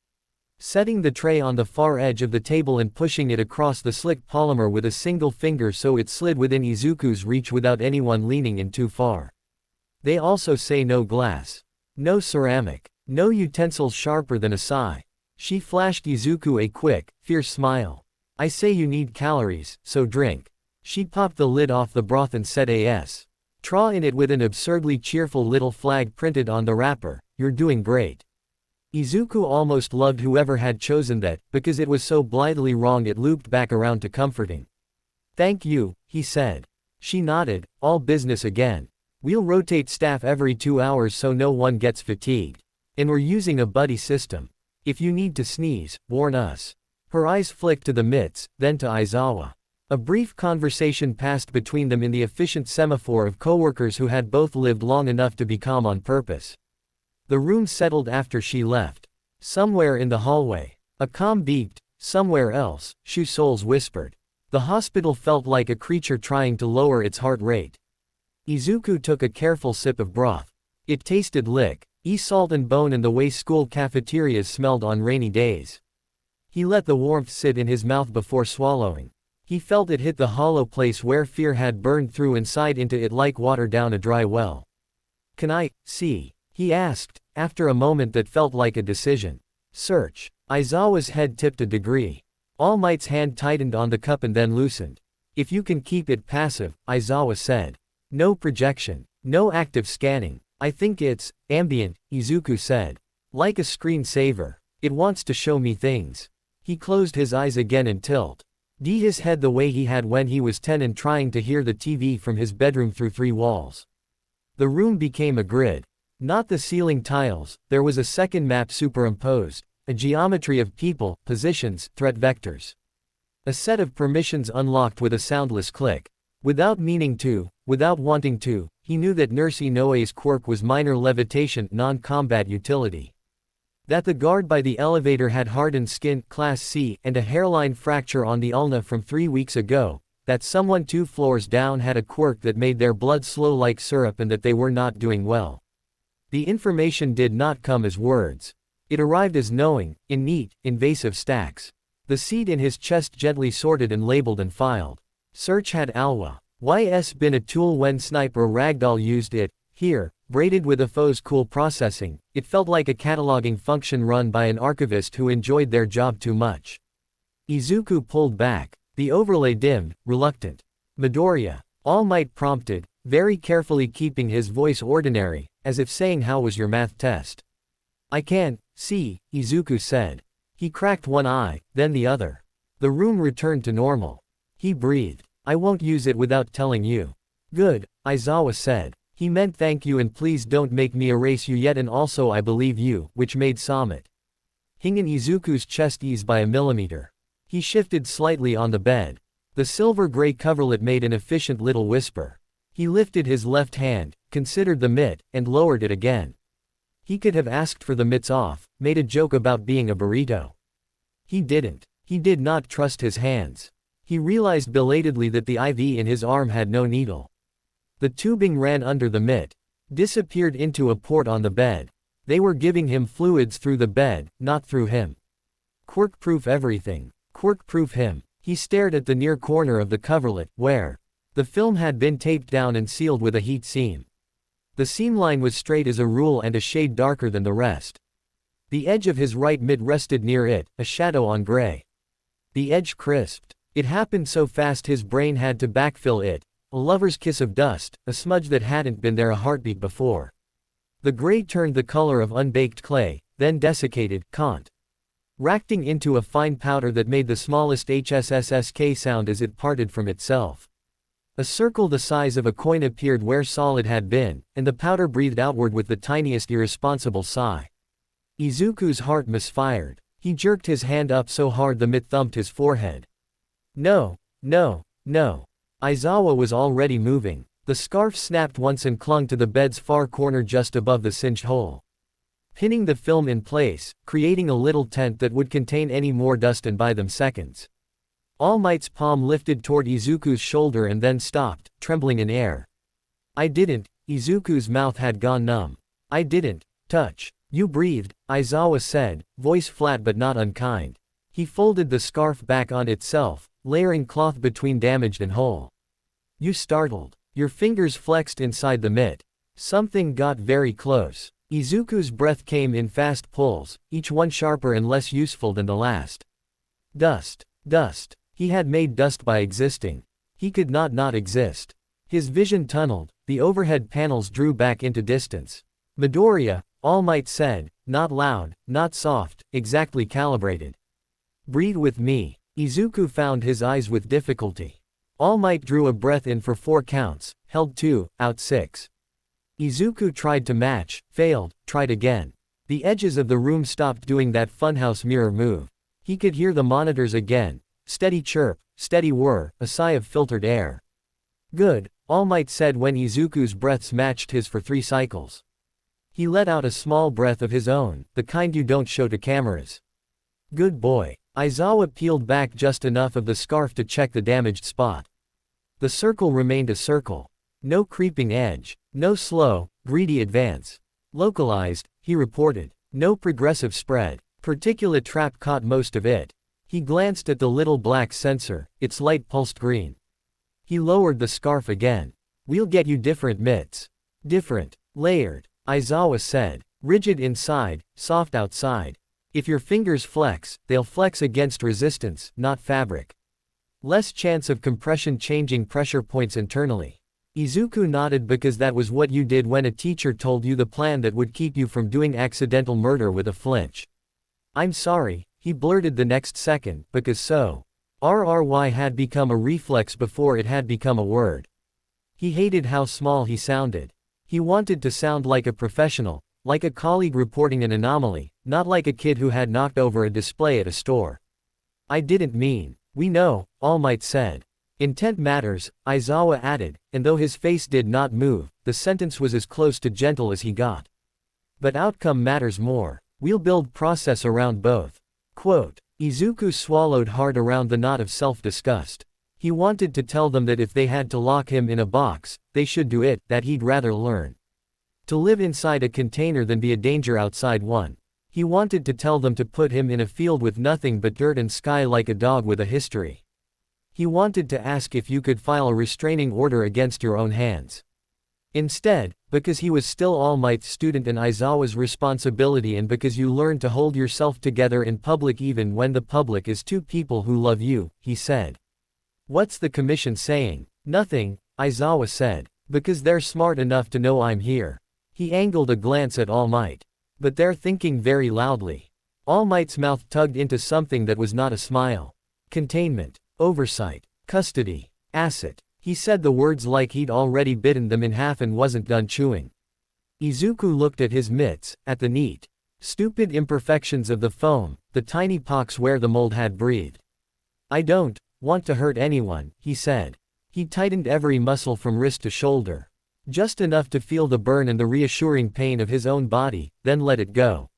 S1: Setting the tray on the far edge of the table and pushing it across the slick polymer with a single finger so it slid within Izuku's reach without anyone leaning in too far. They also say no glass. No ceramic. No utensils sharper than a sai. She flashed Izuku a quick, fierce smile. I say you need calories, so drink. She popped the lid off the broth and said as. Draw in it with an absurdly cheerful little flag printed on the wrapper, you're doing great. Izuku almost loved whoever had chosen that, because it was so blithely wrong it looped back around to comforting. Thank you, he said. She nodded, all business again. We'll rotate staff every 2 hours so no one gets fatigued. And we're using a buddy system. If you need to sneeze, warn us. Her eyes flicked to the mitts, then to Aizawa. A brief conversation passed between them in the efficient semaphore of coworkers who had both lived long enough to be calm on purpose. The room settled after she left. Somewhere in the hallway. A comm beeped. Somewhere else, Shu Souls whispered. The hospital felt like a creature trying to lower its heart rate. Izuku took a careful sip of broth. It tasted lick, salt and bone and the way school cafeterias smelled on rainy days. He let the warmth sit in his mouth before swallowing. He felt it hit the hollow place where fear had burned through inside into it like water down a dry well. Can I see? He asked, after a moment that felt like a decision. Search. Aizawa's head tipped a degree. All Might's hand tightened on the cup and then loosened. If you can keep it passive, Aizawa said. No projection. No active scanning. I think it's ambient, Izuku said. Like a screensaver. It wants to show me things. He closed his eyes again and tilt. His head the way he had when he was 10 and trying to hear the TV from his bedroom through 3 walls. The room became a grid. Not the ceiling tiles, there was a second map superimposed, a geometry of people, positions, threat vectors. A set of permissions unlocked with a soundless click. Without meaning to, without wanting to, he knew that Nurse Inoue's quirk was minor levitation, non-combat utility. That the guard by the elevator had hardened skin, class C, and a hairline fracture on the ulna from 3 weeks ago, that someone 2 floors down had a quirk that made their blood slow like syrup and that they were not doing well. The information did not come as words. It arrived as knowing, in neat, invasive stacks. The seed in his chest gently sorted and labeled and filed. Search had Alwa. YS been a tool when Sniper Ragdoll used it, here, braided with a foe's cool processing, it felt like a cataloging function run by an archivist who enjoyed their job too much. Izuku pulled back, the overlay dimmed, reluctant. Midoriya. All Might prompted, very carefully keeping his voice ordinary, as if saying how was your math test? I can't see, Izuku said. He cracked one eye, then the other. The room returned to normal. He breathed. I won't use it without telling you. Good, Aizawa said. He meant thank you and please don't make me erase you yet and also I believe you, which made Summit. Hingen Izuku's chest eased by a millimeter. He shifted slightly on the bed. The silver-gray coverlet made an efficient little whisper. He lifted his left hand, considered the mitt, and lowered it again. He could have asked for the mitts off, made a joke about being a burrito. He didn't. He did not trust his hands. He realized belatedly that the IV in his arm had no needle. The tubing ran under the mitt, disappeared into a port on the bed. They were giving him fluids through the bed, not through him. Quirk-proof everything. Quirk-proof him. He stared at the near corner of the coverlet, where the film had been taped down and sealed with a heat seam. The seam line was straight as a rule and a shade darker than the rest. The edge of his right mid rested near it, a shadow on gray. The edge crisped. It happened so fast his brain had to backfill it, a lover's kiss of dust, a smudge that hadn't been there a heartbeat before. The gray turned the color of unbaked clay, then desiccated, racking into a fine powder that made the smallest HSSSK sound as it parted from itself. A circle the size of a coin appeared where solid had been, and the powder breathed outward with the tiniest irresponsible sigh. Izuku's heart misfired. He jerked his hand up so hard the mitt thumped his forehead. No, no, no. Aizawa was already moving. The scarf snapped once and clung to the bed's far corner just above the singed hole, pinning the film in place, creating a little tent that would contain any more dust and buy them seconds. All Might's palm lifted toward Izuku's shoulder and then stopped, trembling in air. I didn't. Izuku's mouth had gone numb. I didn't touch. You breathed, Aizawa said, voice flat but not unkind. He folded the scarf back on itself, layering cloth between damaged and whole. You startled. Your fingers flexed inside the mitt. Something got very close. Izuku's breath came in fast pulls, each one sharper and less useful than the last. Dust. Dust. He had made dust by existing. He could not exist. His vision tunneled, the overhead panels drew back into distance. Midoriya, All Might said, not loud, not soft, exactly calibrated. Breathe with me. Izuku found his eyes with difficulty. All Might drew a breath in for 4 counts, held 2, out 6. Izuku tried to match, failed, tried again. The edges of the room stopped doing that funhouse mirror move. He could hear the monitors again. Steady chirp, steady whir, a sigh of filtered air. Good, All Might said when Izuku's breaths matched his for 3 cycles. He let out a small breath of his own, the kind you don't show to cameras. Good boy. Aizawa peeled back just enough of the scarf to check the damaged spot. The circle remained a circle. No creeping edge. No slow, greedy advance. Localized, he reported. No progressive spread. Particulate trap caught most of it. He glanced at the little black sensor, its light pulsed green. He lowered the scarf again. We'll get you different mitts. Different. Layered. Aizawa said. Rigid inside, soft outside. If your fingers flex, they'll flex against resistance, not fabric. Less chance of compression changing pressure points internally. Izuku nodded because that was what you did when a teacher told you the plan that would keep you from doing accidental murder with a flinch. I'm sorry, he blurted the next second, because so. RRY had become a reflex before it had become a word. He hated how small he sounded. He wanted to sound like a professional, like a colleague reporting an anomaly, not like a kid who had knocked over a display at a store. I didn't mean. We know, All Might said. Intent matters, Aizawa added, and though his face did not move, the sentence was as close to gentle as he got. But outcome matters more. We'll build process around both. Quote. Izuku swallowed hard around the knot of self-disgust. He wanted to tell them that if they had to lock him in a box, they should do it, that he'd rather learn to live inside a container than be a danger outside one. He wanted to tell them to put him in a field with nothing but dirt and sky like a dog with a history. He wanted to ask if you could file a restraining order against your own hands. Instead, because he was still All Might's student and Aizawa's responsibility, and because you learn to hold yourself together in public even when the public is 2 people who love you, he said. What's the commission saying? Nothing, Aizawa said. Because they're smart enough to know I'm here. He angled a glance at All Might. But they're thinking very loudly. All Might's mouth tugged into something that was not a smile. Containment. Oversight. Custody. Asset. He said the words like he'd already bitten them in half and wasn't done chewing. Izuku looked at his mitts, at the neat, stupid imperfections of the foam, the tiny pocks where the mold had breathed. I don't want to hurt anyone, he said. He tightened every muscle from wrist to shoulder. Just enough to feel the burn and the reassuring pain of his own body, then let it go.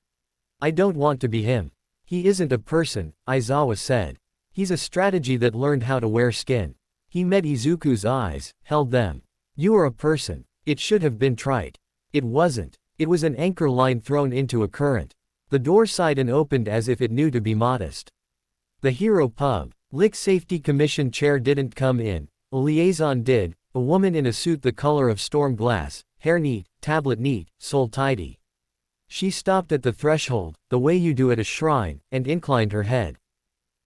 S1: I don't want to be him. He isn't a person, Aizawa said. He's a strategy that learned how to wear skin. He met Izuku's eyes, held them. You are a person. It should have been trite. It wasn't. It was an anchor line thrown into a current. The door sighed and opened as if it knew to be modest. The Hero Pub. Lick Safety Commission chair didn't come in. A liaison did, a woman in a suit the color of storm glass, hair neat, tablet neat, soul tidy. She stopped at the threshold, the way you do at a shrine, and inclined her head.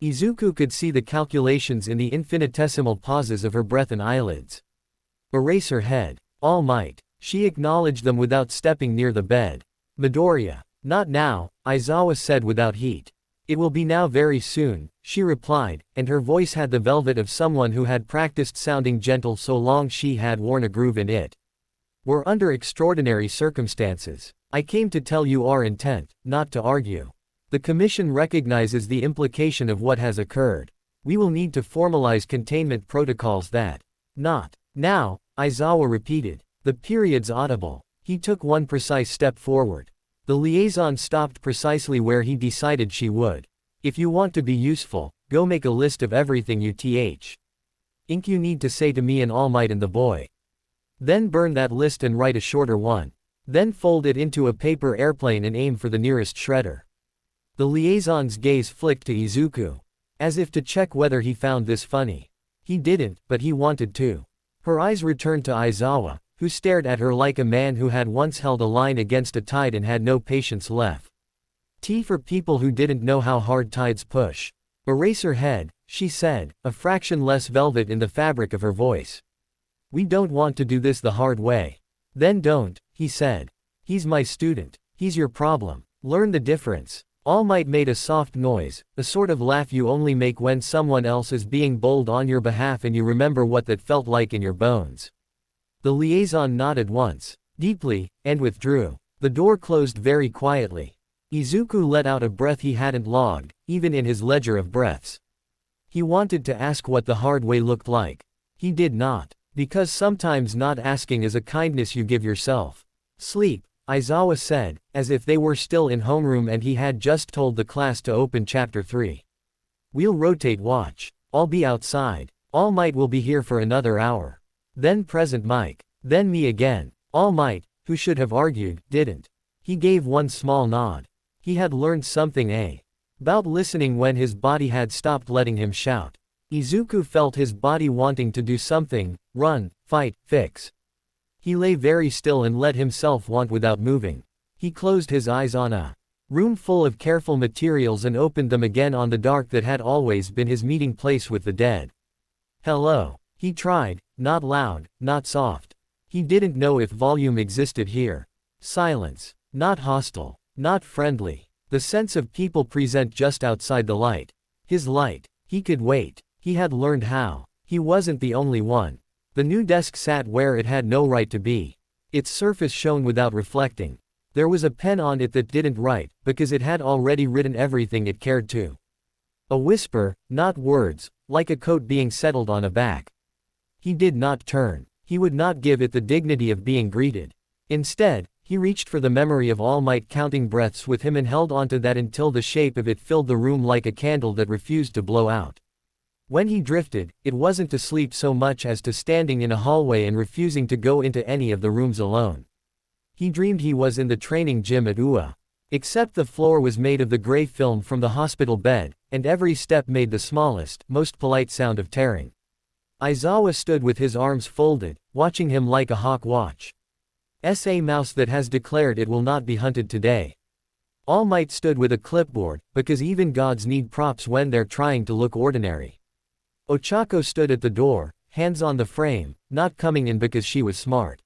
S1: Izuku could see the calculations in the infinitesimal pauses of her breath and eyelids. Erase her head. All Might. She acknowledged them without stepping near the bed. Midoriya. Not now, Aizawa said without heat. It will be now very soon, she replied, and her voice had the velvet of someone who had practiced sounding gentle so long she had worn a groove in it. We're under extraordinary circumstances. I came to tell you our intent, not to argue. The Commission recognizes the implication of what has occurred. We will need to formalize containment protocols that. Not. Now, Aizawa repeated. The period's audible. He took one precise step forward. The liaison stopped precisely where he decided she would. If you want to be useful, go make a list of everything you think you need to say to me and All Might and the boy. Then burn that list and write a shorter one. Then fold it into a paper airplane and aim for the nearest shredder. The liaison's gaze flicked to Izuku. As if to check whether he found this funny. He didn't, but he wanted to. Her eyes returned to Aizawa, who stared at her like a man who had once held a line against a tide and had no patience left. Tea for people who didn't know how hard tides push. Erase her head, she said, a fraction less velvet in the fabric of her voice. We don't want to do this the hard way. Then don't, he said. He's my student. He's your problem. Learn the difference. All Might made a soft noise, the sort of laugh you only make when someone else is being bold on your behalf and you remember what that felt like in your bones. The liaison nodded once, deeply, and withdrew. The door closed very quietly. Izuku let out a breath he hadn't logged, even in his ledger of breaths. He wanted to ask what the hard way looked like. He did not. Because sometimes not asking is a kindness you give yourself. Sleep, Aizawa said, as if they were still in homeroom and he had just told the class to open chapter 3. We'll rotate watch. I'll be outside. All Might will be here for another hour. Then Present Mike. Then me again. All Might, who should have argued, didn't. He gave one small nod. He had learned something about listening when his body had stopped letting him shout. Izuku felt his body wanting to do something, run, fight, fix. He lay very still and let himself want without moving. He closed his eyes on a room full of careful materials and opened them again on the dark that had always been his meeting place with the dead. Hello. He tried, not loud, not soft. He didn't know if volume existed here. Silence. Not hostile. Not friendly. The sense of people present just outside the light. His light. He could wait. He had learned how. He wasn't the only one. The new desk sat where it had no right to be. Its surface shone without reflecting. There was a pen on it that didn't write, because it had already written everything it cared to. A whisper, not words, like a coat being settled on a back. He did not turn. He would not give it the dignity of being greeted. Instead, he reached for the memory of All Might counting breaths with him and held onto that until the shape of it filled the room like a candle that refused to blow out. When he drifted, it wasn't to sleep so much as to standing in a hallway and refusing to go into any of the rooms alone. He dreamed he was in the training gym at UA. Except the floor was made of the gray film from the hospital bed, and every step made the smallest, most polite sound of tearing. Aizawa stood with his arms folded, watching him like a hawk watch. A mouse that has declared it will not be hunted today. All Might stood with a clipboard, because even gods need props when they're trying to look ordinary. Ochako stood at the door, hands on the frame, not coming in because she was smart.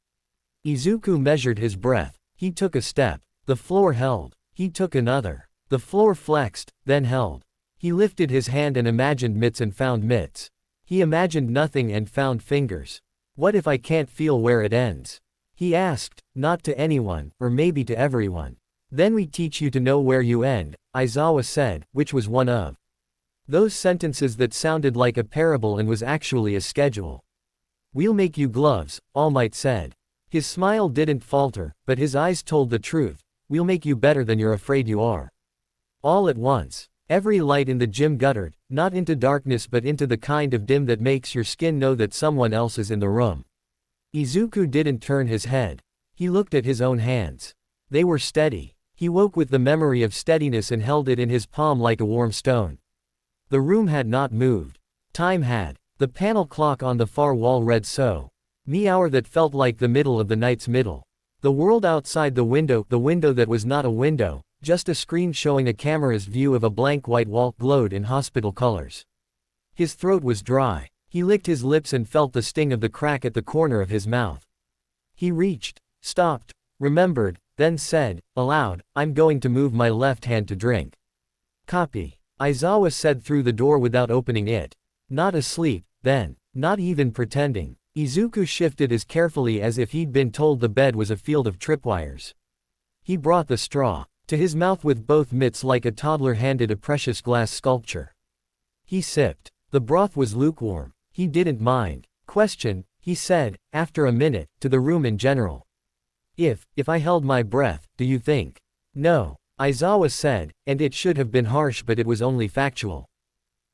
S1: Izuku measured his breath. He took a step. The floor held. He took another. The floor flexed, then held. He lifted his hand and imagined mitts and found mitts. He imagined nothing and found fingers. What if I can't feel where it ends? He asked, not to anyone, or maybe to everyone. Then we teach you to know where you end, Aizawa said, which was one of those sentences that sounded like a parable and was actually a schedule. We'll make you gloves, All Might said. His smile didn't falter, but his eyes told the truth. We'll make you better than you're afraid you are. All at once, every light in the gym guttered, not into darkness but into the kind of dim that makes your skin know that someone else is in the room. Izuku didn't turn his head. He looked at his own hands. They were steady. He woke with the memory of steadiness and held it in his palm like a warm stone. The room had not moved. Time had. The panel clock on the far wall read so. Me hour that felt like the middle of the night's middle. The world outside the window that was not a window, just a screen showing a camera's view of a blank white wall, glowed in hospital colors. His throat was dry. He licked his lips and felt the sting of the crack at the corner of his mouth. He reached, stopped, remembered, then said, aloud, I'm going to move my left hand to drink. Copy. Aizawa said through the door without opening it. Not asleep, then. Not even pretending. Izuku shifted as carefully as if he'd been told the bed was a field of tripwires. He brought the straw to his mouth with both mitts like a toddler handed a precious glass sculpture. He sipped. The broth was lukewarm. He didn't mind. Question, he said, after a minute, to the room in general. If I held my breath, do you think? No. Aizawa said, and it should have been harsh but it was only factual.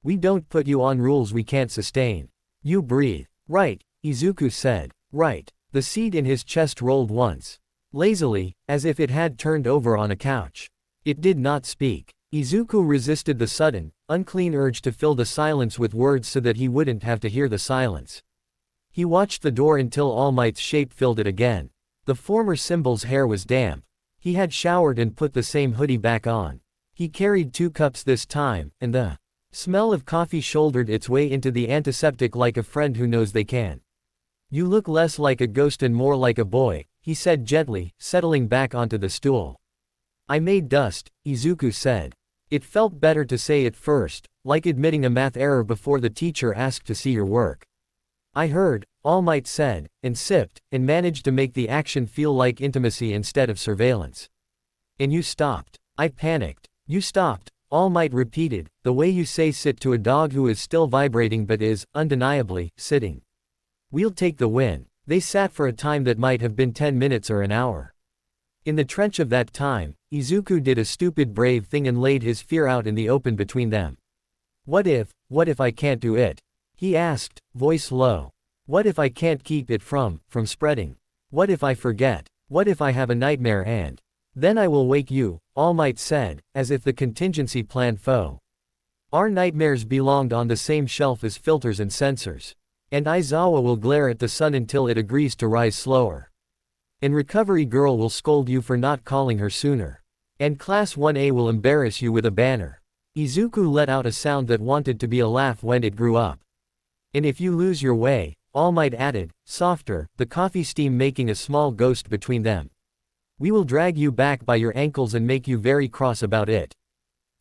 S1: We don't put you on rules we can't sustain. You breathe. Right, Izuku said. Right. The seat in his chest rolled once. Lazily, as if it had turned over on a couch. It did not speak. Izuku resisted the sudden, unclean urge to fill the silence with words so that he wouldn't have to hear the silence. He watched the door until All Might's shape filled it again. The former symbol's hair was damp. He had showered and put the same hoodie back on. He carried 2 cups this time, and the smell of coffee shouldered its way into the antiseptic like a friend who knows they can. You look less like a ghost and more like a boy, he said gently, settling back onto the stool. I made dust, Izuku said. It felt better to say it first, like admitting a math error before the teacher asked to see your work. I heard, All Might said, and sipped, and managed to make the action feel like intimacy instead of surveillance. And you stopped. I panicked. You stopped, All Might repeated, the way you say sit to a dog who is still vibrating but is, undeniably, sitting. We'll take the win. They sat for a time that might have been 10 minutes or an hour. In the trench of that time, Izuku did a stupid brave thing and laid his fear out in the open between them. What if I can't do it? He asked, voice low. What if I can't keep it from spreading? What if I forget? What if I have a nightmare and then I will wake you, All Might said, as if the contingency plan foe. Our nightmares belonged on the same shelf as filters and sensors. And Aizawa will glare at the sun until it agrees to rise slower. And Recovery Girl will scold you for not calling her sooner. And Class 1A will embarrass you with a banner. Izuku let out a sound that wanted to be a laugh when it grew up. And if you lose your way, All Might added, softer, the coffee steam making a small ghost between them. We will drag you back by your ankles and make you very cross about it.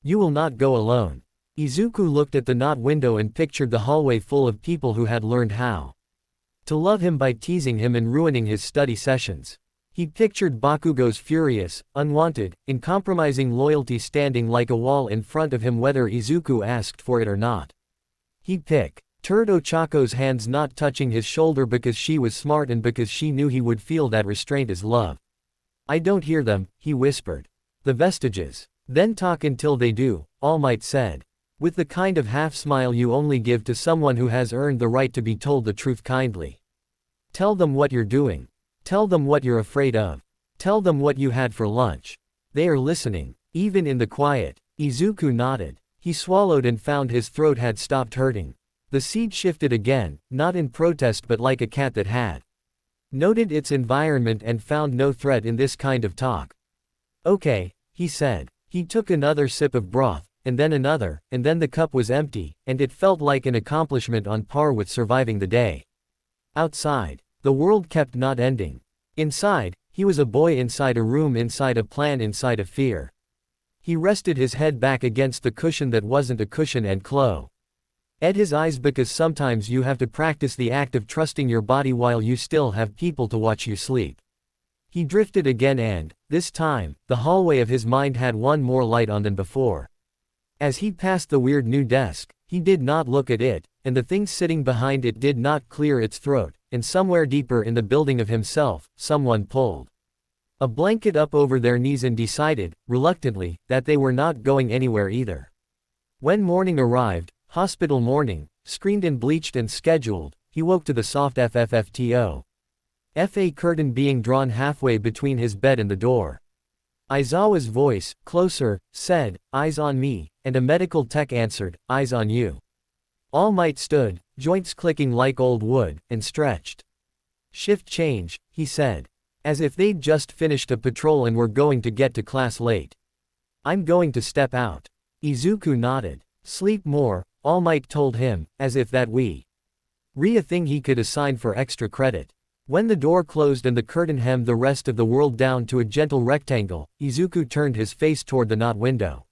S1: You will not go alone. Izuku looked at the knot window and pictured the hallway full of people who had learned how to love him by teasing him and ruining his study sessions. He pictured Bakugo's furious, unwanted, uncompromising loyalty standing like a wall in front of him whether Izuku asked for it or not. He'd pick Turd Ochako's hands not touching his shoulder because she was smart and because she knew he would feel that restraint as love. I don't hear them, he whispered. The vestiges. Then talk until they do, All Might said. With the kind of half-smile you only give to someone who has earned the right to be told the truth kindly. Tell them what you're doing. Tell them what you're afraid of. Tell them what you had for lunch. They are listening, even in the quiet. Izuku nodded. He swallowed and found his throat had stopped hurting. The seed shifted again, not in protest but like a cat that had noted its environment and found no threat in this kind of talk. Okay, he said. He took another sip of broth, and then another, and then the cup was empty, and it felt like an accomplishment on par with surviving the day. Outside, the world kept not ending. Inside, he was a boy inside a room inside a plan inside a fear. He rested his head back against the cushion that wasn't a cushion and closed his eyes because sometimes you have to practice the act of trusting your body while you still have people to watch you sleep. He drifted again and, this time, the hallway of his mind had one more light on than before. As he passed the weird new desk, he did not look at it, and the thing sitting behind it did not clear its throat, and somewhere deeper in the building of himself, someone pulled a blanket up over their knees and decided, reluctantly, that they were not going anywhere either. When morning arrived, hospital morning, screened and bleached and scheduled, he woke to the soft FFFTO. FA curtain being drawn halfway between his bed and the door. Aizawa's voice, closer, said, "Eyes on me," and a medical tech answered, "Eyes on you." All Might stood, joints clicking like old wood, and stretched. "Shift change," he said. As if they'd just finished a patrol and were going to get to class late. "I'm going to step out." Izuku nodded. "Sleep more," All Might told him, as if that were a thing he could assign for extra credit. When the door closed and the curtain hemmed the rest of the world down to a gentle rectangle, Izuku turned his face toward the not window.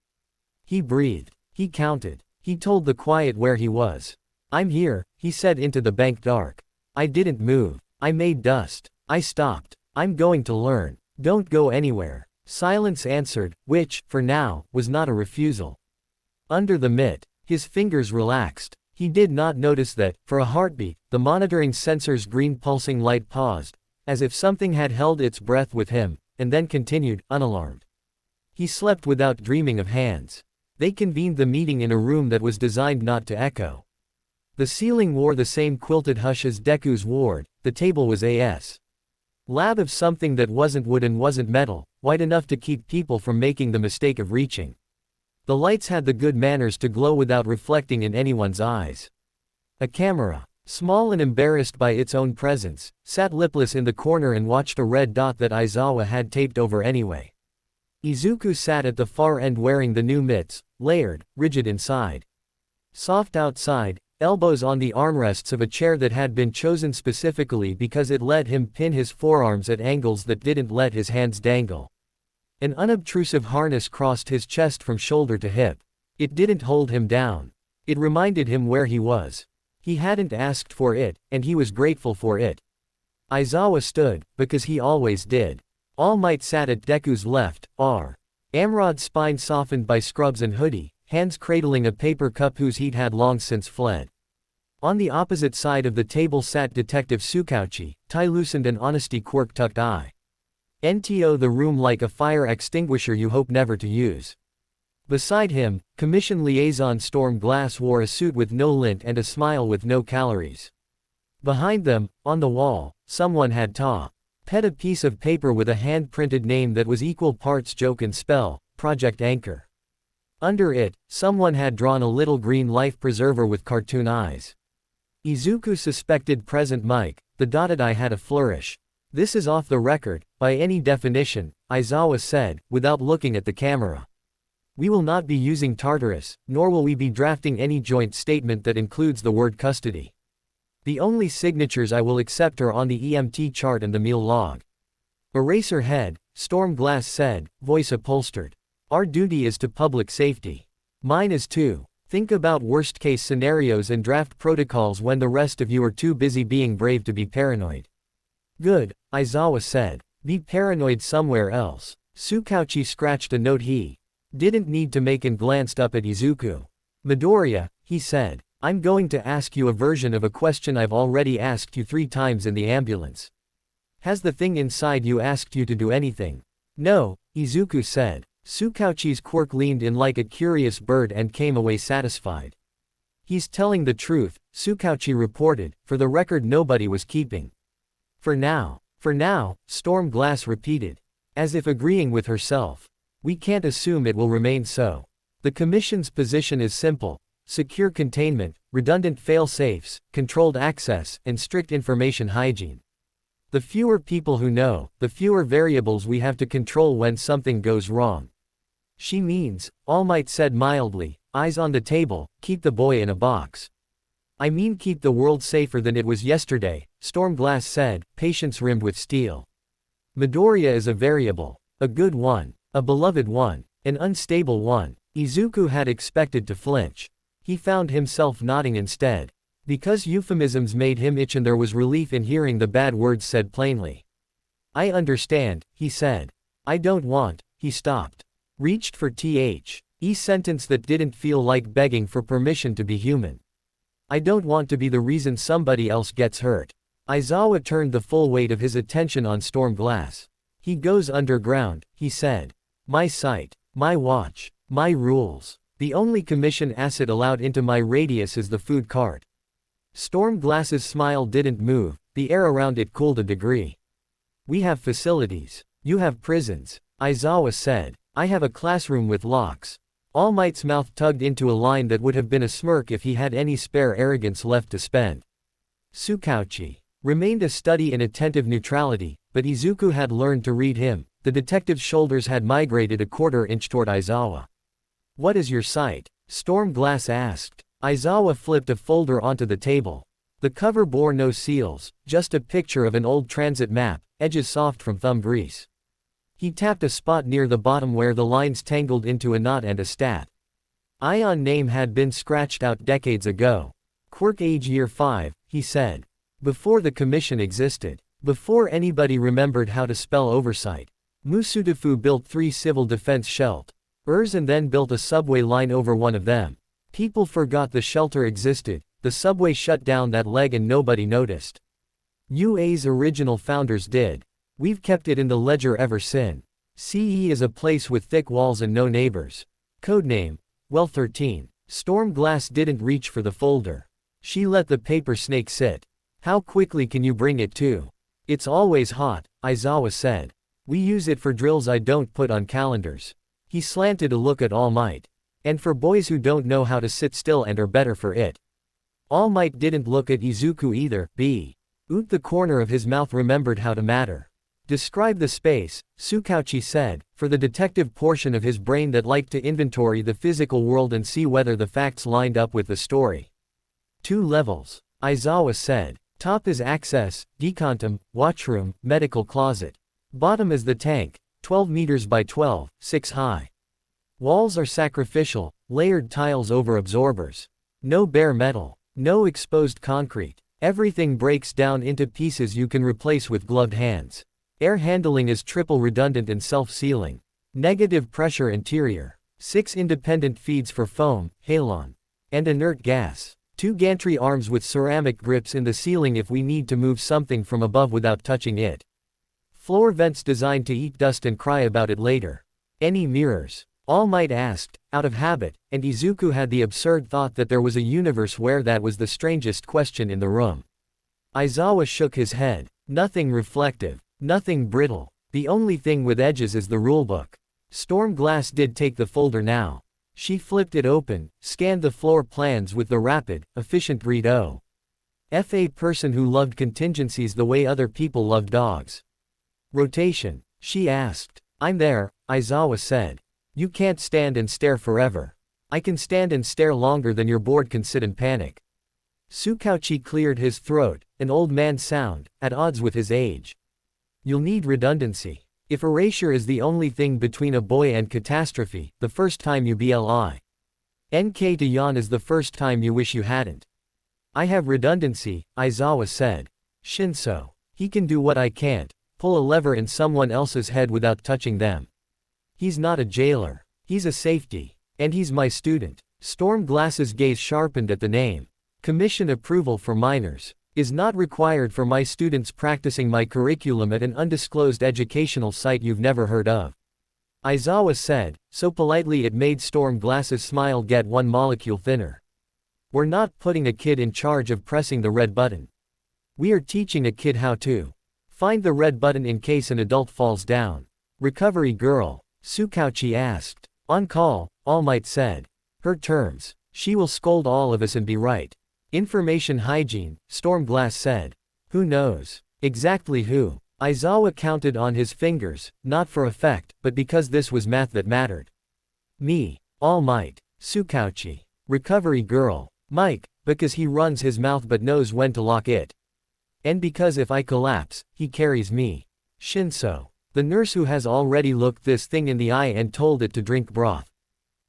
S1: He breathed. He counted. He told the quiet where he was. "I'm here," he said into the bank dark. "I didn't move. I made dust. I stopped. I'm going to learn. Don't go anywhere." Silence answered, which, for now, was not a refusal. Under the mitt, his fingers relaxed. He did not notice that, for a heartbeat, the monitoring sensor's green pulsing light paused, as if something had held its breath with him, and then continued, unalarmed. He slept without dreaming of hands. They convened the meeting in a room that was designed not to echo. The ceiling wore the same quilted hush as Deku's ward, the table was a lab of something that wasn't wood and wasn't metal, white enough to keep people from making the mistake of reaching. The lights had the good manners to glow without reflecting in anyone's eyes. A camera, small and embarrassed by its own presence, sat lipless in the corner and watched a red dot that Aizawa had taped over anyway. Izuku sat at the far end wearing the new mitts, layered, rigid inside. Soft outside, elbows on the armrests of a chair that had been chosen specifically because it let him pin his forearms at angles that didn't let his hands dangle. An unobtrusive harness crossed his chest from shoulder to hip. It didn't hold him down. It reminded him where he was. He hadn't asked for it, and he was grateful for it. Aizawa stood, because he always did. All Might sat at Deku's left, Amrod's spine softened by scrubs and hoodie, hands cradling a paper cup whose heat had long since fled. On the opposite side of the table sat Detective Tsukauchi, tie loosened and honesty quirk tucked eye. NTO the room like a fire extinguisher you hope never to use. Beside him, Commission Liaison Storm Glass wore a suit with no lint and a smile with no calories. Behind them, on the wall, someone had pet a piece of paper with a hand-printed name that was equal parts joke and spell, Project Anchor. Under it, someone had drawn a little green life preserver with cartoon eyes. Izuku suspected Present Mike, the dotted eye had a flourish. "This is off the record, by any definition," Aizawa said, without looking at the camera. "We will not be using Tartarus, nor will we be drafting any joint statement that includes the word custody. The only signatures I will accept are on the EMT chart and the meal log." "Eraser head," Storm Glass said, voice upholstered. "Our duty is to public safety. Mine is too. Think about worst-case scenarios and draft protocols when the rest of you are too busy being brave to be paranoid." "Good," Aizawa said. "Be paranoid somewhere else." Tsukauchi scratched a note he didn't need to make and glanced up at Izuku. "Midoriya," he said, "I'm going to ask you a version of a question I've already asked you 3 times in the ambulance. Has the thing inside you asked you to do anything?" "No," Izuku said. Tsukauchi's quirk leaned in like a curious bird and came away satisfied. "He's telling the truth," Tsukauchi reported, "for the record nobody was keeping." For now, Storm Glass repeated, as if agreeing with herself. "We can't assume it will remain so. The Commission's position is simple: secure containment, redundant fail-safes, controlled access, and strict information hygiene. The fewer people who know, the fewer variables we have to control when something goes wrong." "She means," All Might said mildly, eyes on the table, "keep the boy in a box." "I mean keep the world safer than it was yesterday," Storm Glass said, patience rimmed with steel. "Midoriya is a variable. A good one. A beloved one. An unstable one." Izuku had expected to flinch. He found himself nodding instead. Because euphemisms made him itch and there was relief in hearing the bad words said plainly. "I understand," he said. "I don't want," he stopped. Reached for sentence that didn't feel like begging for permission to be human. I don't want to be the reason somebody else gets hurt. Aizawa turned the full weight of his attention on Storm Glass. He goes underground, he said. My site, my watch, my rules. The only commission asset allowed into my radius is the food cart. Storm Glass's smile didn't move, the air around it cooled a degree. We have facilities. You have prisons, Aizawa said. I have a classroom with locks. All Might's mouth tugged into a line that would have been a smirk if he had any spare arrogance left to spend. Tsukauchi remained a study in attentive neutrality, but Izuku had learned to read him. The detective's shoulders had migrated a quarter-inch toward Aizawa. What is your site? Storm Glass asked. Aizawa flipped a folder onto the table. The cover bore no seals, just a picture of an old transit map, edges soft from thumb grease. He tapped a spot near the bottom where the lines tangled into a knot and a stat. Ion name had been scratched out decades ago. Quirk age year 5, he said. Before the commission existed. Before anybody remembered how to spell oversight. Musudafu built 3 civil defense shelters and then built a subway line over one of them. People forgot the shelter existed, the subway shut down that leg and nobody noticed. UA's original founders did. We've kept it in the ledger ever since. CE is a place with thick walls and no neighbors. Codename, well 13. Storm Glass didn't reach for the folder. She let the paper snake sit. How quickly can you bring it to? It's always hot, Aizawa said. We use it for drills I don't put on calendars. He slanted a look at All Might. And for boys who don't know how to sit still and are better for it. All Might didn't look at Izuku either. The corner of his mouth remembered how to matter. Describe the space, Tsukauchi said, for the detective portion of his brain that liked to inventory the physical world and see whether the facts lined up with the story. 2 levels, Aizawa said. Top is access, decontum, watchroom, medical closet. Bottom is the tank, 12 meters by 12, 6 high. Walls are sacrificial, layered tiles over absorbers. No bare metal. No exposed concrete. Everything breaks down into pieces you can replace with gloved hands. Air handling is triple redundant and self-sealing. Negative pressure interior. 6 independent feeds for foam, halon, and inert gas. 2 gantry arms with ceramic grips in the ceiling if we need to move something from above without touching it. Floor vents designed to eat dust and cry about it later. Any mirrors? All Might asked, out of habit, and Izuku had the absurd thought that there was a universe where that was the strangest question in the room. Aizawa shook his head. Nothing reflective. Nothing brittle. The only thing with edges is the rulebook. Storm Glass did take the folder now. She flipped it open, scanned the floor plans with the rapid, efficient read O. F. A person who loved contingencies the way other people loved dogs. Rotation, she asked. I'm there, Aizawa said. You can't stand and stare forever. I can stand and stare longer than your board can sit and panic. Tsukauchi cleared his throat, an old man sound, at odds with his age. You'll need redundancy. If erasure is the only thing between a boy and catastrophe, the first time you NK to yawn is the first time you wish you hadn't. I have redundancy, Aizawa said. Shinso. He can do what I can't, pull a lever in someone else's head without touching them. He's not a jailer. He's a safety. And he's my student. Storm Glass's gaze sharpened at the name. Commission approval for minors is not required for my students practicing my curriculum at an undisclosed educational site you've never heard of. Aizawa said, so politely it made Storm Glass's smile get 1 molecule thinner. We're not putting a kid in charge of pressing the red button. We are teaching a kid how to find the red button in case an adult falls down. Recovery girl, Tsukauchi asked. On call, All Might said. Her terms. She will scold all of us and be right. Information hygiene, Storm Glass said. Who knows? Exactly who? Aizawa counted on his fingers, not for effect, but because this was math that mattered. Me. All Might. Tsukauchi. Recovery girl. Mike, because he runs his mouth but knows when to lock it. And because if I collapse, he carries me. Shinso. The nurse who has already looked this thing in the eye and told it to drink broth.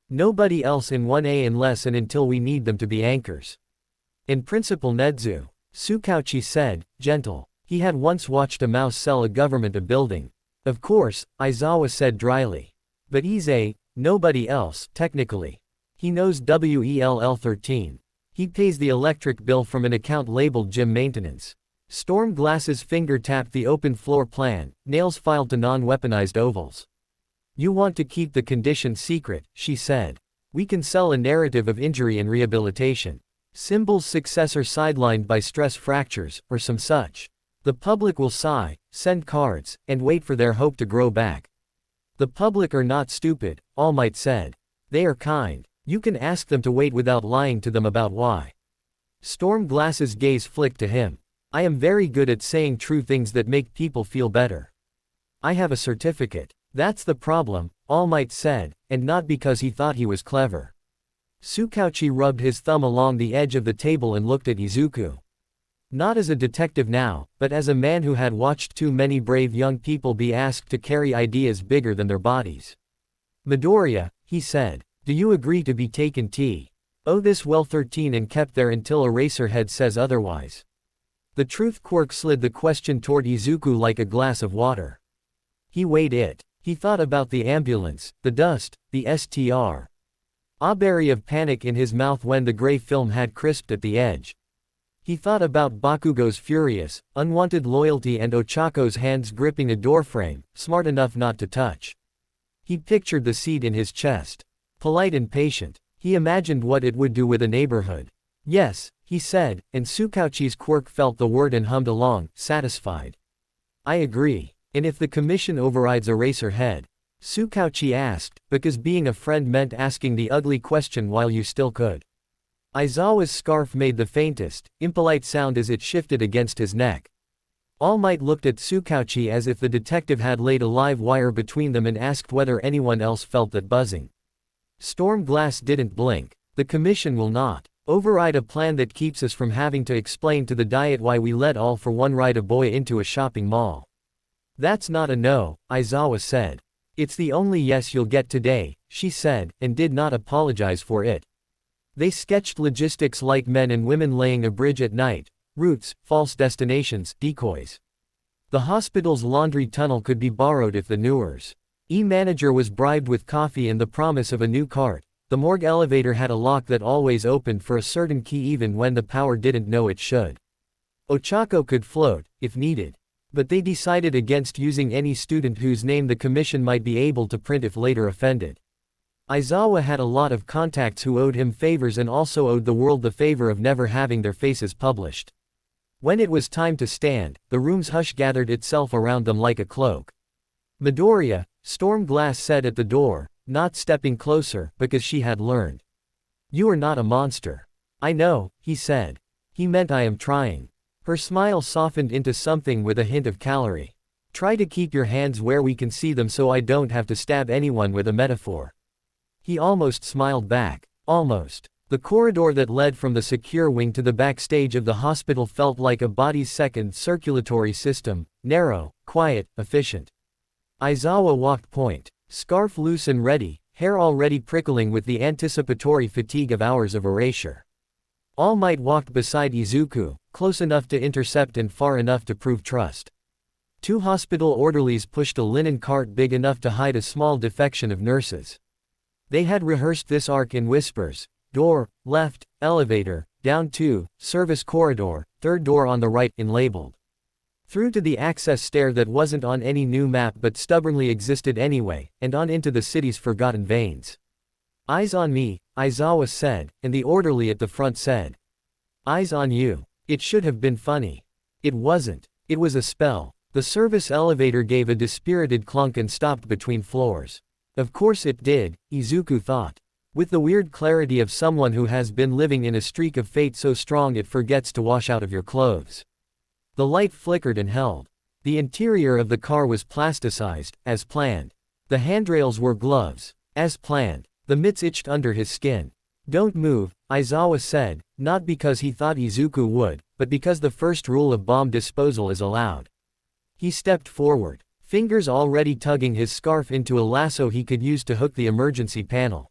S1: Nobody else in 1A unless and until we need them to be anchors. In Principal Nedzu, Tsukauchi said, gentle. He had once watched a mouse sell a government a building. Of course, Aizawa said dryly. But he's nobody else, technically. He knows WELL 13. He pays the electric bill from an account labeled gym maintenance. Stormglass's finger tapped the open floor plan, nails filed to non-weaponized ovals. You want to keep the condition secret, she said. We can sell a narrative of injury and rehabilitation. Symbol's successor sidelined by stress fractures, or some such. The public will sigh, send cards, and wait for their hope to grow back. The public are not stupid, All Might said. They are kind. You can ask them to wait without lying to them about why. Stormglass's gaze flicked to him. I am very good at saying true things that make people feel better. I have a certificate. That's the problem, All Might said, and not because he thought he was clever. Tsukauchi rubbed his thumb along the edge of the table and looked at Izuku. Not as a detective now, but as a man who had watched too many brave young people be asked to carry ideas bigger than their bodies. Midoriya, he said, do you agree to be taken T? Oh, this well 13 and kept there until Eraserhead says otherwise. The truth quirk slid the question toward Izuku like a glass of water. He weighed it. He thought about the ambulance, the dust, the STR. A berry of panic in his mouth when the gray film had crisped at the edge. He thought about Bakugo's furious, unwanted loyalty and Ochako's hands gripping a doorframe, smart enough not to touch. He pictured the seed in his chest. Polite and patient. He imagined what it would do with a neighborhood. Yes, he said, and Tsukauchi's quirk felt the word and hummed along, satisfied. I agree. And if the commission overrides Eraserhead? Tsukauchi asked, because being a friend meant asking the ugly question while you still could. Aizawa's scarf made the faintest, impolite sound as it shifted against his neck. All Might looked at Tsukauchi as if the detective had laid a live wire between them and asked whether anyone else felt that buzzing. Stormglass didn't blink. The commission will not override a plan that keeps us from having to explain to the Diet why we let All for One ride a boy into a shopping mall. That's not a no, Aizawa said. It's the only yes you'll get today, she said, and did not apologize for it. They sketched logistics like men and women laying a bridge at night, routes, false destinations, decoys. The hospital's laundry tunnel could be borrowed if the Newers' manager was bribed with coffee and the promise of a new cart. The morgue elevator had a lock that always opened for a certain key even when the power didn't know it should. Ochako could float, if needed. But they decided against using any student whose name the commission might be able to print if later offended. Aizawa had a lot of contacts who owed him favors and also owed the world the favor of never having their faces published. When it was time to stand, the room's hush gathered itself around them like a cloak. Midoriya, Stormglass said at the door, not stepping closer, because she had learned. You are not a monster. I know, he said. He meant I am trying. Her smile softened into something with a hint of calorie. Try to keep your hands where we can see them so I don't have to stab anyone with a metaphor. He almost smiled back. Almost. The corridor that led from the secure wing to the backstage of the hospital felt like a body's second circulatory system, narrow, quiet, efficient. Aizawa walked point, scarf loose and ready, hair already prickling with the anticipatory fatigue of hours of erasure. All Might walked beside Izuku, close enough to intercept and far enough to prove trust. Two hospital orderlies pushed a linen cart big enough to hide a small defection of nurses. They had rehearsed this arc in whispers. Door, left, elevator, down 2, service corridor, third door on the right, in labeled. Through to the access stair that wasn't on any new map but stubbornly existed anyway, and on into the city's forgotten veins. Eyes on me, Aizawa said, and the orderly at the front said. Eyes on you. It should have been funny. It wasn't. It was a spell. The service elevator gave a dispirited clunk and stopped between floors. Of course it did, Izuku thought. With the weird clarity of someone who has been living in a streak of fate so strong it forgets to wash out of your clothes. The light flickered and held. The interior of the car was plasticized, as planned. The handrails were gloves, as planned. The mitts itched under his skin. Don't move, Aizawa said, not because he thought Izuku would, but because the first rule of bomb disposal is allowed. He stepped forward, fingers already tugging his scarf into a lasso he could use to hook the emergency panel.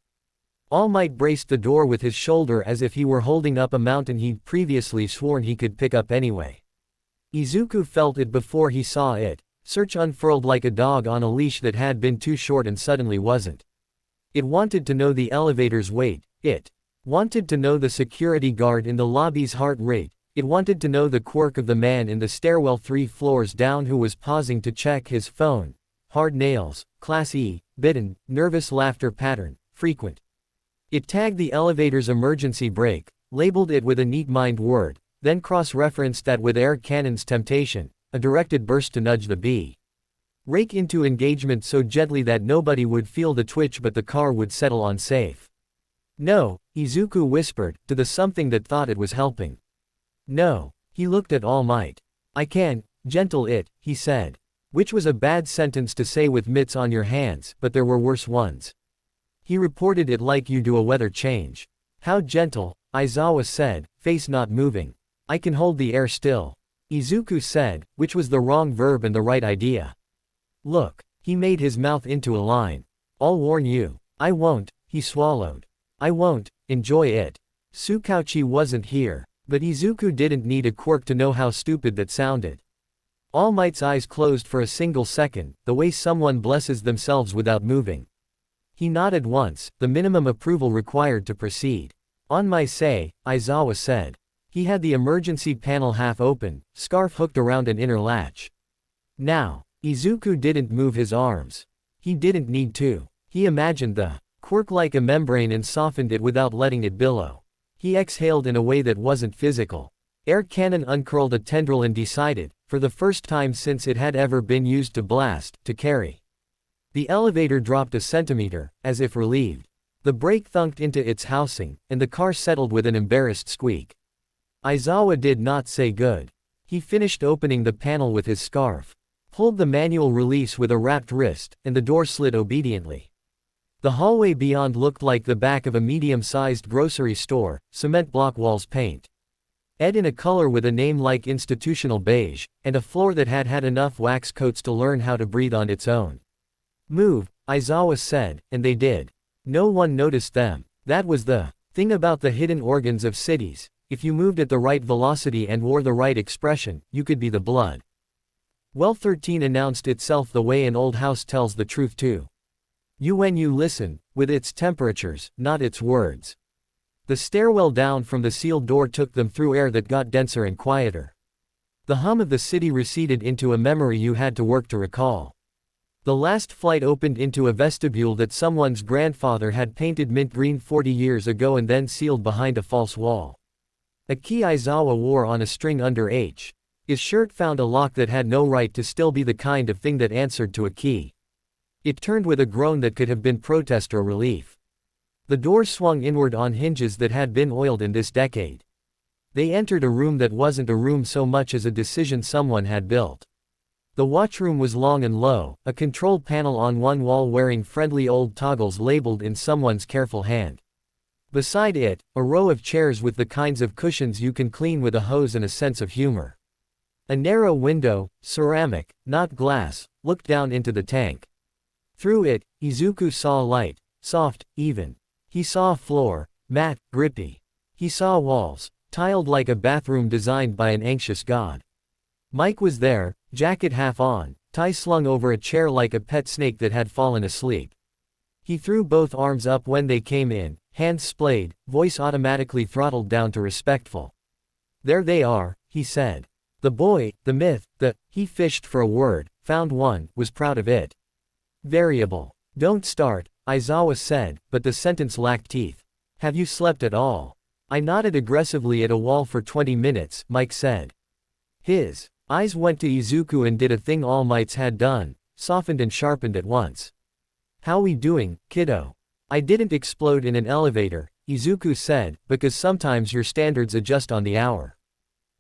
S1: All Might braced the door with his shoulder as if he were holding up a mountain he'd previously sworn he could pick up anyway. Izuku felt it before he saw it, search unfurled like a dog on a leash that had been too short and suddenly wasn't. It wanted to know the elevator's weight, it Wanted to know the security guard in the lobby's heart rate. It wanted to know the quirk of the man in the stairwell 3 floors down who was pausing to check his phone. Hard nails, class E, bitten, nervous laughter pattern, frequent. It tagged the elevator's emergency brake, labeled it with a neat mind word, then cross-referenced that with air cannon's temptation, a directed burst to nudge the B. Rake into engagement so gently that nobody would feel the twitch but the car would settle on safe. No, Izuku whispered, to the something that thought it was helping. No, he looked at All Might. I can, gentle it, he said. Which was a bad sentence to say with mitts on your hands, but there were worse ones. He reported it like you do a weather change. How gentle, Aizawa said, face not moving. I can hold the air still. Izuku said, which was the wrong verb and the right idea. Look, he made his mouth into a line. I'll warn you. I won't, he swallowed. I won't, enjoy it. Tsukauchi wasn't here, but Izuku didn't need a quirk to know how stupid that sounded. All Might's eyes closed for a single second, the way someone blesses themselves without moving. He nodded once, the minimum approval required to proceed. On my say, Aizawa said. He had the emergency panel half open, scarf hooked around an inner latch. Now, Izuku didn't move his arms. He didn't need to. He imagined the quirk like a membrane and softened it without letting it billow. He exhaled in a way that wasn't physical. Air cannon uncurled a tendril and decided, for the first time since it had ever been used to blast, to carry. The elevator dropped a centimeter, as if relieved. The brake thunked into its housing, and the car settled with an embarrassed squeak. Aizawa did not say good. He finished opening the panel with his scarf, pulled the manual release with a wrapped wrist, and the door slid obediently. The hallway beyond looked like the back of a medium-sized grocery store, cement block walls paint. Ed in a color with a name like institutional beige, and a floor that had had enough wax coats to learn how to breathe on its own. Move, Aizawa said, and they did. No one noticed them. That was the thing about the hidden organs of cities. If you moved at the right velocity and wore the right expression, you could be the blood. Well, 13 announced itself the way an old house tells the truth too. You when you listen, with its temperatures, not its words. The stairwell down from the sealed door took them through air that got denser and quieter. The hum of the city receded into a memory you had to work to recall. The last flight opened into a vestibule that someone's grandfather had painted mint green 40 years ago and then sealed behind a false wall. A key Aizawa wore on a string under his shirt found a lock that had no right to still be the kind of thing that answered to a key. It turned with a groan that could have been protest or relief. The door swung inward on hinges that had been oiled in this decade. They entered a room that wasn't a room so much as a decision someone had built. The watchroom was long and low, a control panel on one wall wearing friendly old toggles labeled in someone's careful hand. Beside it, a row of chairs with the kinds of cushions you can clean with a hose and a sense of humor. A narrow window, ceramic, not glass, looked down into the tank. Through it, Izuku saw light, soft, even. He saw a floor, matte, grippy. He saw walls, tiled like a bathroom designed by an anxious god. Mike was there, jacket half on, tie slung over a chair like a pet snake that had fallen asleep. He threw both arms up when they came in, hands splayed, voice automatically throttled down to respectful. There they are, he said. The boy, the myth, he fished for a word, found one, was proud of it. Variable. Don't start, Aizawa said, but the sentence lacked teeth. Have you slept at all? I nodded aggressively at a wall for 20 minutes, Mike said. His eyes went to Izuku and did a thing All Mights had done, softened and sharpened at once. How we doing, kiddo? I didn't explode in an elevator, Izuku said, because sometimes your standards adjust on the hour.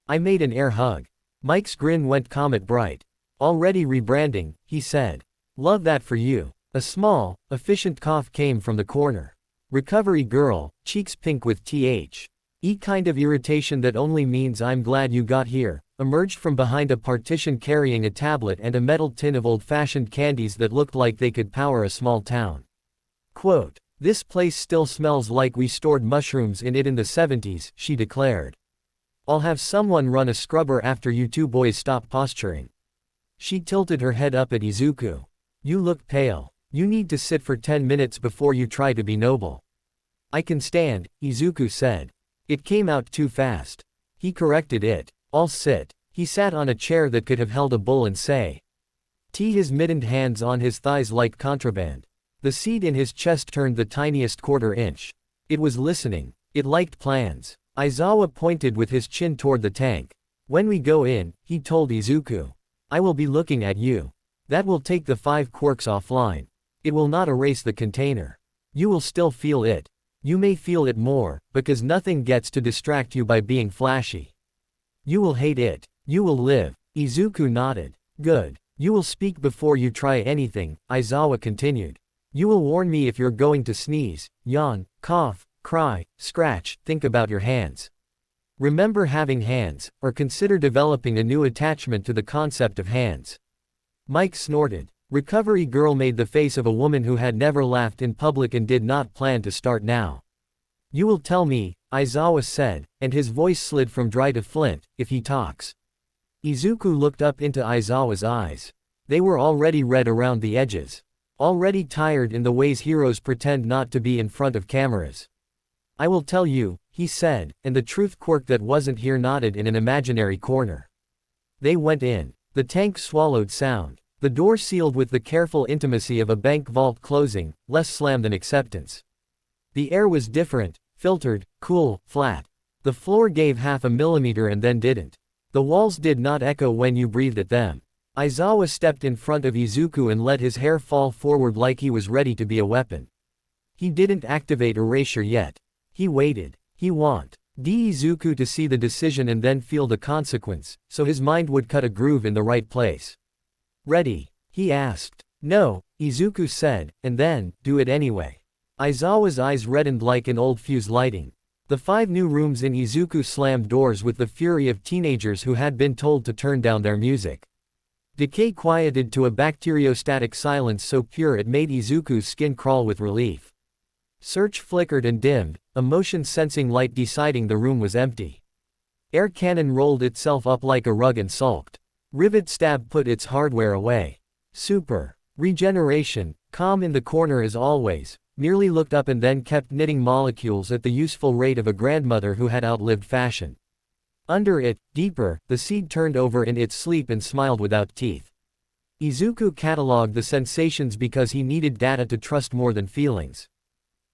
S1: I made an air hug. Mike's grin went comet bright. Already rebranding, he said. Love that for you. A small, efficient cough came from the corner. Recovery girl, cheeks pink with kind of irritation that only means I'm glad you got here, emerged from behind a partition carrying a tablet and a metal tin of old-fashioned candies that looked like they could power a small town. Quote, this place still smells like we stored mushrooms in it in the 70s, she declared. I'll have someone run a scrubber after you two boys stop posturing. She tilted her head up at Izuku. You look pale. You need to sit for 10 minutes before you try to be noble. I can stand, Izuku said. It came out too fast. He corrected it. I'll sit. He sat on a chair that could have held a bull and say. His mittened hands on his thighs like contraband. The seed in his chest turned the tiniest quarter-inch. It was listening. It liked plans. Aizawa pointed with his chin toward the tank. When we go in, he told Izuku. I will be looking at you. That will take the 5 quirks offline. It will not erase the container. You will still feel it. You may feel it more, because nothing gets to distract you by being flashy. You will hate it. You will live. Izuku nodded. Good. You will speak before you try anything, Aizawa continued. You will warn me if you're going to sneeze, yawn, cough, cry, scratch, think about your hands. Remember having hands, or consider developing a new attachment to the concept of hands. Mike snorted. Recovery Girl made the face of a woman who had never laughed in public and did not plan to start now. You will tell me, Aizawa said, and his voice slid from dry to flint, if he talks. Izuku looked up into Aizawa's eyes. They were already red around the edges. Already tired in the ways heroes pretend not to be in front of cameras. I will tell you, he said, and the truth quirk that wasn't here nodded in an imaginary corner. They went in. The tank swallowed sound. The door sealed with the careful intimacy of a bank vault closing, less slam than acceptance. The air was different, filtered, cool, flat. The floor gave half a millimeter and then didn't. The walls did not echo when you breathed at them. Aizawa stepped in front of Izuku and let his hair fall forward like he was ready to be a weapon. He didn't activate erasure yet. He waited. He wanted Izuku to see the decision and then feel the consequence, so his mind would cut a groove in the right place. Ready? He asked. No, Izuku said, and then, do it anyway. Aizawa's eyes reddened like an old fuse lighting. The 5 new rooms in Izuku slammed doors with the fury of teenagers who had been told to turn down their music. Decay quieted to a bacteriostatic silence so pure it made Izuku's skin crawl with relief. Search flickered and dimmed, a motion-sensing light deciding the room was empty. Air cannon rolled itself up like a rug and sulked. Rivet stab put its hardware away. Super. Regeneration, calm in the corner as always, merely looked up and then kept knitting molecules at the useful rate of a grandmother who had outlived fashion. Under it, deeper, the seed turned over in its sleep and smiled without teeth. Izuku catalogued the sensations because he needed data to trust more than feelings.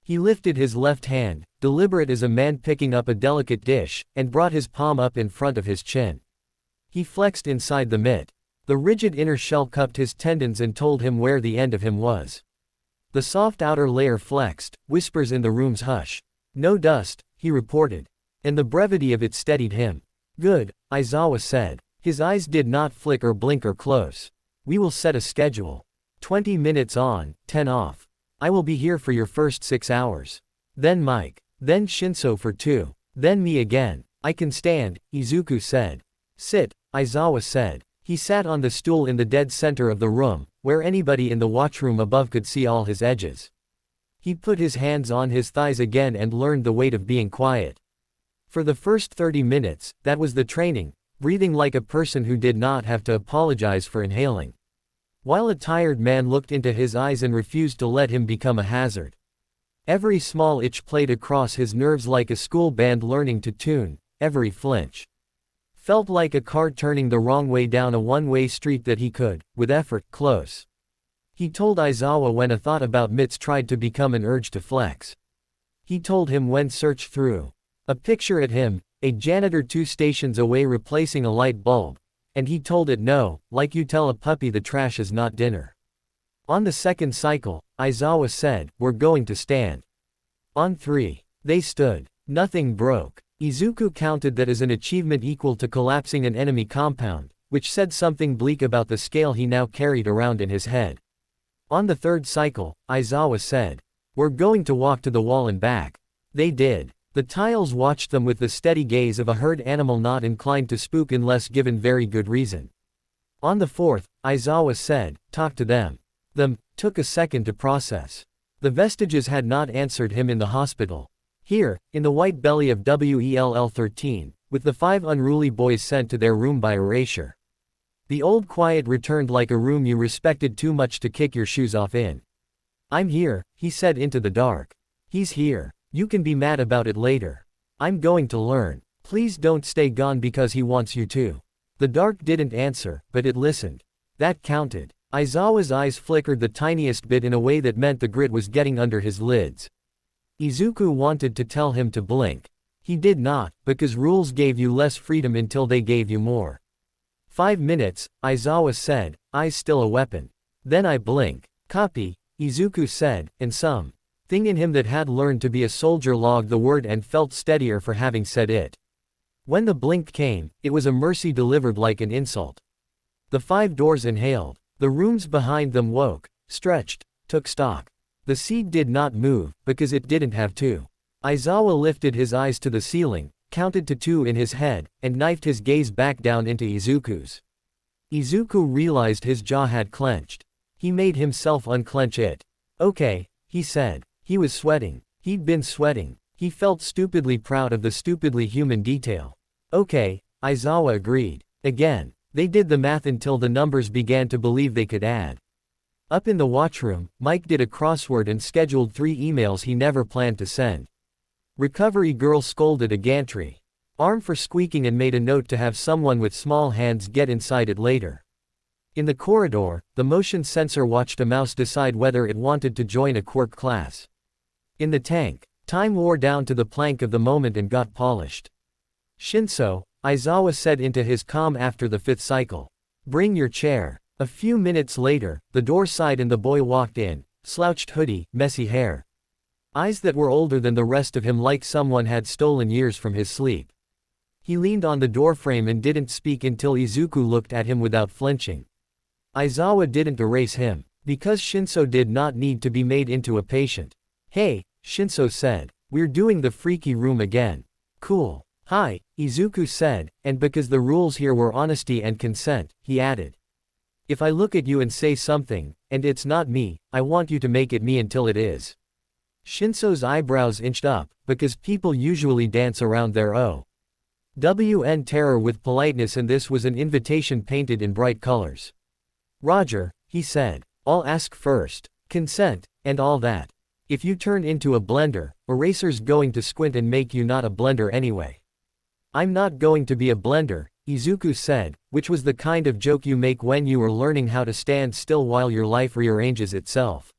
S1: He lifted his left hand, deliberate as a man picking up a delicate dish, and brought his palm up in front of his chin. He flexed inside the mitt. The rigid inner shell cupped his tendons and told him where the end of him was. The soft outer layer flexed, whispers in the room's hush. No dust, he reported. And the brevity of it steadied him. Good, Aizawa said. His eyes did not flick or blink or close. We will set a schedule. 20 minutes on, 10 off. I will be here for your first 6 hours. Then Mike. Then Shinso for 2. Then me again. I can stand, Izuku said. Sit, Aizawa said. He sat on the stool in the dead center of the room, where anybody in the watchroom above could see all his edges. He put his hands on his thighs again and learned the weight of being quiet. For the first 30 minutes, that was the training, breathing like a person who did not have to apologize for inhaling. While a tired man looked into his eyes and refused to let him become a hazard. Every small itch played across his nerves like a school band learning to tune, every flinch felt like a car turning the wrong way down a one-way street that he could, with effort, close. He told Aizawa when a thought about mitts tried to become an urge to flex. He told him when search through a picture at him, a janitor 2 stations away replacing a light bulb, and he told it no, like you tell a puppy the trash is not dinner. On the second cycle, Aizawa said, we're going to stand. On 3. They stood. Nothing broke. Izuku counted that as an achievement equal to collapsing an enemy compound, which said something bleak about the scale he now carried around in his head. On the 3rd cycle, Aizawa said, we're going to walk to the wall and back. They did. The tiles watched them with the steady gaze of a herd animal not inclined to spook unless given very good reason. On the 4th, Aizawa said, talk to them. Them took a second to process. The vestiges had not answered him in the hospital. Here, in the white belly of WELL-13, with the 5 unruly boys sent to their room by erasure. The old quiet returned like a room you respected too much to kick your shoes off in. I'm here, he said into the dark. He's here. You can be mad about it later. I'm going to learn. Please don't stay gone because he wants you to. The dark didn't answer, but it listened. That counted. Aizawa's eyes flickered the tiniest bit in a way that meant the grit was getting under his lids. Izuku wanted to tell him to blink. He did not, because rules gave you less freedom until they gave you more. 5 minutes, Aizawa said, eyes still a weapon. Then I blink. Copy, Izuku said, and some thing in him that had learned to be a soldier logged the word and felt steadier for having said it. When the blink came, it was a mercy delivered like an insult. The 5 doors inhaled. The rooms behind them woke, stretched, took stock. The seed did not move, because it didn't have to. Aizawa lifted his eyes to the ceiling, counted to 2 in his head, and knifed his gaze back down into Izuku's. Izuku realized his jaw had clenched. He made himself unclench it. Okay, he said. He was sweating. He'd been sweating. He felt stupidly proud of the stupidly human detail. Okay, Aizawa agreed. Again. They did the math until the numbers began to believe they could add. Up in the watchroom, Mike did a crossword and scheduled 3 emails he never planned to send. Recovery girl scolded a gantry arm for squeaking and made a note to have someone with small hands get inside it later. In the corridor, the motion sensor watched a mouse decide whether it wanted to join a quirk class. In the tank, time wore down to the plank of the moment and got polished. Shinso, Aizawa said into his comm after the 5th cycle. Bring your chair. A few minutes later, the door sighed and the boy walked in, slouched hoodie, messy hair. Eyes that were older than the rest of him like someone had stolen years from his sleep. He leaned on the doorframe and didn't speak until Izuku looked at him without flinching. Aizawa didn't erase him, because Shinso did not need to be made into a patient. Hey, Shinso said. We're doing the freaky room again. Cool. Hi, Izuku said, and because the rules here were honesty and consent, he added. If I look at you and say something, and it's not me, I want you to make it me until it is. Shinso's eyebrows inched up, because people usually dance around their O.W.N. terror with politeness, and this was an invitation painted in bright colors. Roger, he said. I'll ask first. Consent, and all that. If you turn into a blender, Eraser's going to squint and make you not a blender anyway. I'm not going to be a blender, Izuku said, which was the kind of joke you make when you are learning how to stand still while your life rearranges itself.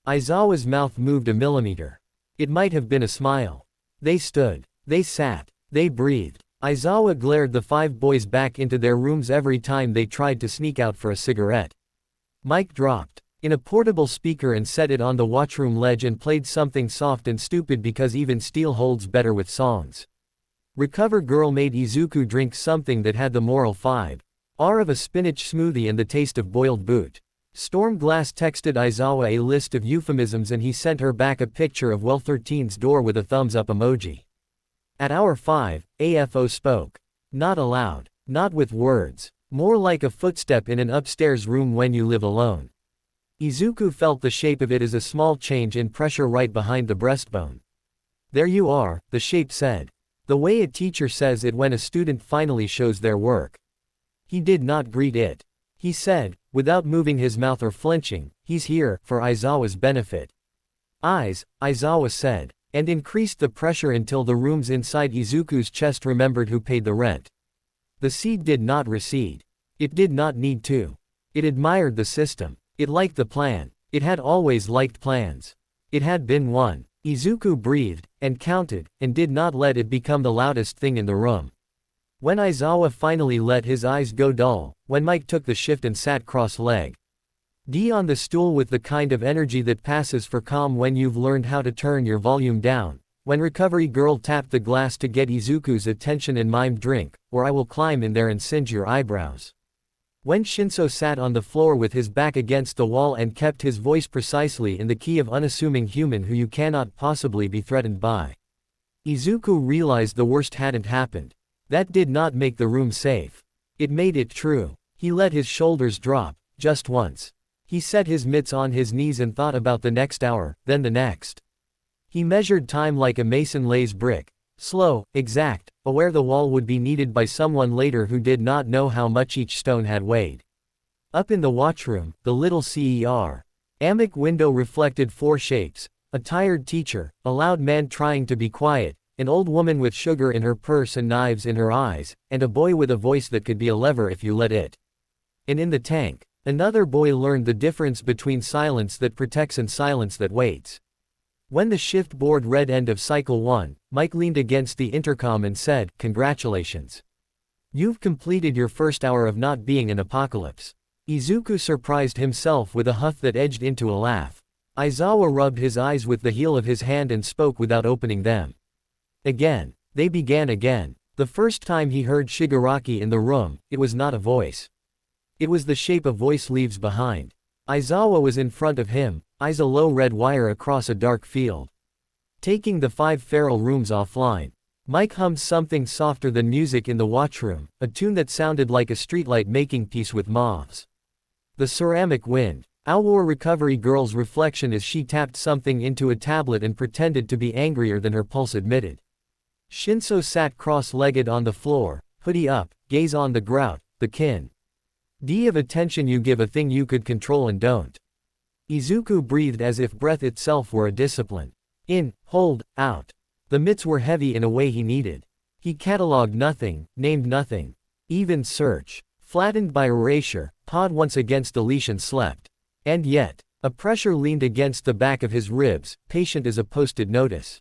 S1: Aizawa's mouth moved a millimeter. It might have been a smile. They stood. They sat. They breathed. Aizawa glared the 5 boys back into their rooms every time they tried to sneak out for a cigarette. Mike dropped in a portable speaker and set it on the watchroom ledge and played something soft and stupid because even steel holds better with songs. Recover Girl made Izuku drink something that had the moral fibre of a spinach smoothie and the taste of boiled boot. Storm Glass texted Aizawa a list of euphemisms and he sent her back a picture of Well 13's door with a thumbs up emoji. At hour 5, AFO spoke. Not aloud. Not with words. More like a footstep in an upstairs room when you live alone. Izuku felt the shape of it as a small change in pressure right behind the breastbone. There you are, the shape said. The way a teacher says it when a student finally shows their work. He did not greet it. He said, without moving his mouth or flinching, he's here, for Aizawa's benefit. Eyes, Aizawa said, and increased the pressure until the rooms inside Izuku's chest remembered who paid the rent. The seed did not recede. It did not need to. It admired the system. It liked the plan. It had always liked plans. It had been one. Izuku breathed, and counted, and did not let it become the loudest thing in the room. When Aizawa finally let his eyes go dull, when Mike took the shift and sat cross-legged on the stool with the kind of energy that passes for calm when you've learned how to turn your volume down, when Recovery Girl tapped the glass to get Izuku's attention and mimed drink, or I will climb in there and singe your eyebrows. When Shinso sat on the floor with his back against the wall and kept his voice precisely in the key of unassuming human who you cannot possibly be threatened by. Izuku realized the worst hadn't happened. That did not make the room safe. It made it true. He let his shoulders drop, just once. He set his mitts on his knees and thought about the next hour, then the next. He measured time like a mason lays brick. Slow, exact, aware the wall would be needed by someone later who did not know how much each stone had weighed. Up in the watchroom, the little CER. Amic window reflected 4 shapes, a tired teacher, a loud man trying to be quiet, an old woman with sugar in her purse and knives in her eyes, and a boy with a voice that could be a lever if you let it. And in the tank, another boy learned the difference between silence that protects and silence that waits. When the shift board read end of cycle 1, Mike leaned against the intercom and said, "Congratulations. You've completed your first hour of not being an apocalypse." Izuku surprised himself with a huff that edged into a laugh. Aizawa rubbed his eyes with the heel of his hand and spoke without opening them. Again. They began again. The first time he heard Shigaraki in the room, it was not a voice. It was the shape a voice leaves behind. Aizawa was in front of him, eyes a low red wire across a dark field. Taking the 5 feral rooms offline. Mike hummed something softer than music in the watchroom, a tune that sounded like a streetlight making peace with moths. The ceramic wind. Our recovery girl's reflection as she tapped something into a tablet and pretended to be angrier than her pulse admitted. Shinso sat cross-legged on the floor, hoodie up, gaze on the grout, the kin. D of attention you give a thing you could control and don't. Izuku breathed as if breath itself were a discipline. In, hold, out. The mitts were heavy in a way he needed. He catalogued nothing, named nothing. Even search. Flattened by erasure, Pod once against deletion slept. And yet, a pressure leaned against the back of his ribs, patient as a posted notice.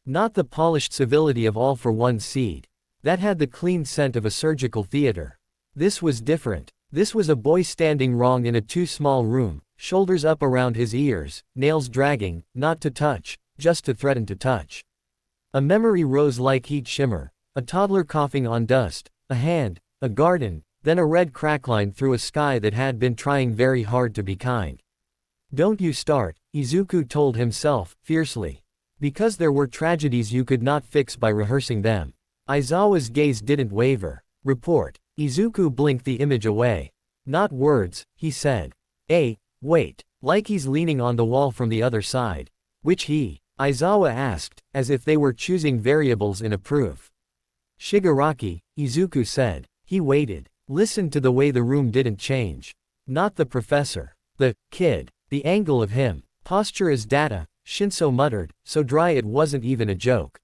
S1: Not the polished civility of all for one seed. That had the clean scent of a surgical theater. This was different. This was a boy standing wrong in a too small room, shoulders up around his ears, nails dragging, not to touch, just to threaten to touch. A memory rose like heat shimmer, a toddler coughing on dust, a hand, a garden, then a red crackline through a sky that had been trying very hard to be kind. Don't you start, Izuku told himself, fiercely. Because there were tragedies you could not fix by rehearsing them. Aizawa's gaze didn't waver. Report. Izuku blinked the image away. Not words, he said. Wait. Like he's leaning on the wall from the other side. Which he? Aizawa asked, as if they were choosing variables in a proof. Shigaraki, Izuku said. He waited. Listened to the way the room didn't change. Not the professor. The kid. The angle of him. Posture as data. Shinso muttered, so dry it wasn't even a joke.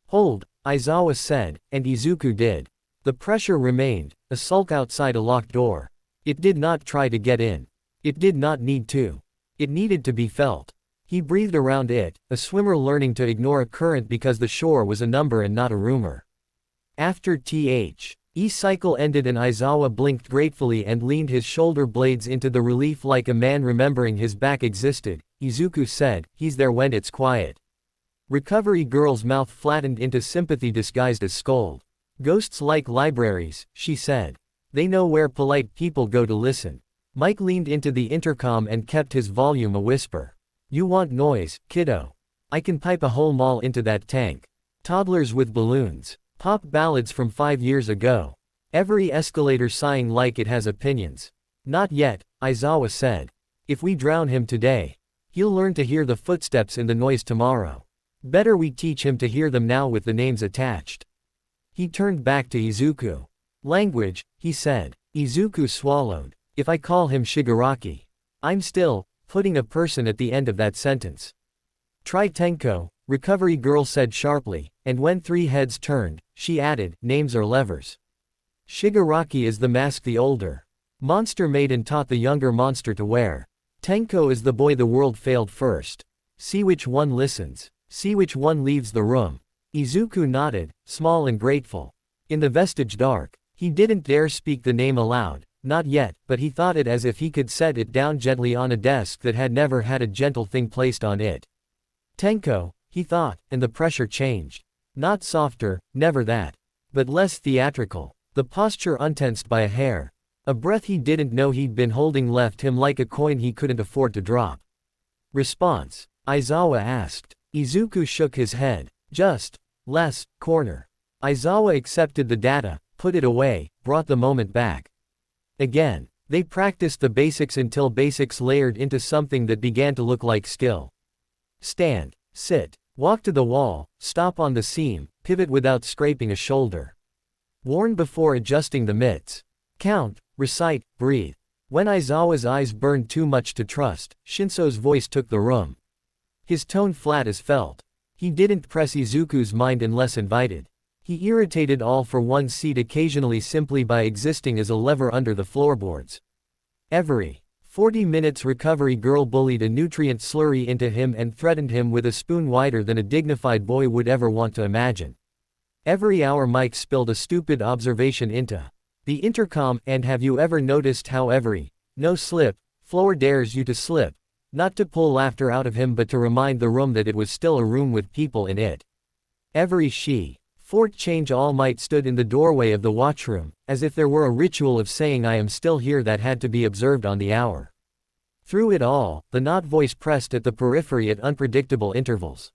S1: Hold, Aizawa said, and Izuku did. The pressure remained, a sulk outside a locked door. It did not try to get in. It did not need to. It needed to be felt. He breathed around it, a swimmer learning to ignore a current because the shore was a number and not a rumor. After E-cycle ended and Aizawa blinked gratefully and leaned his shoulder blades into the relief like a man remembering his back existed. Izuku said, he's there when it's quiet. Recovery girl's mouth flattened into sympathy disguised as scold. Ghosts like libraries, she said. They know where polite people go to listen. Mike leaned into the intercom and kept his volume a whisper. You want noise, kiddo? I can pipe a whole mall into that tank. Toddlers with balloons. Pop ballads from 5 years ago. Every escalator sighing like it has opinions. Not yet, Aizawa said. If we drown him today, he'll learn to hear the footsteps in the noise tomorrow. Better we teach him to hear them now with the names attached. He turned back to Izuku. Language, he said. Izuku swallowed. If I call him Shigaraki, I'm still putting a person at the end of that sentence. Try Tenko, recovery girl said sharply, and when 3 heads turned, she added, names are levers. Shigaraki is the mask the older monster made and taught the younger monster to wear. Tenko is the boy the world failed first. See which one listens. See which one leaves the room. Izuku nodded, small and grateful. In the vestige dark, he didn't dare speak the name aloud, not yet, but he thought it as if he could set it down gently on a desk that had never had a gentle thing placed on it. Tenko, he thought, and the pressure changed. Not softer, never that. But less theatrical. The posture untensed by a hair. A breath he didn't know he'd been holding left him like a coin he couldn't afford to drop. Response? Aizawa asked. Izuku shook his head. Just less corner. Aizawa accepted the data, put it away, brought the moment back. Again, they practiced the basics until basics layered into something that began to look like skill. Stand, sit, walk to the wall, stop on the seam, pivot without scraping a shoulder. Warn before adjusting the mitts. Count, recite, breathe. When Aizawa's eyes burned too much to trust, Shinso's voice took the room. His tone flat as felt. He didn't press Izuku's mind unless invited. He irritated all for one seat occasionally simply by existing as a lever under the floorboards. Every 40 minutes recovery girl bullied a nutrient slurry into him and threatened him with a spoon wider than a dignified boy would ever want to imagine. Every hour Mike spilled a stupid observation into the intercom, and have you ever noticed how every no slip floor dares you to slip, not to pull laughter out of him but to remind the room that it was still a room with people in it. Every Fort change All Might stood in the doorway of the watchroom, as if there were a ritual of saying I am still here that had to be observed on the hour. Through it all, the not voice pressed at the periphery at unpredictable intervals.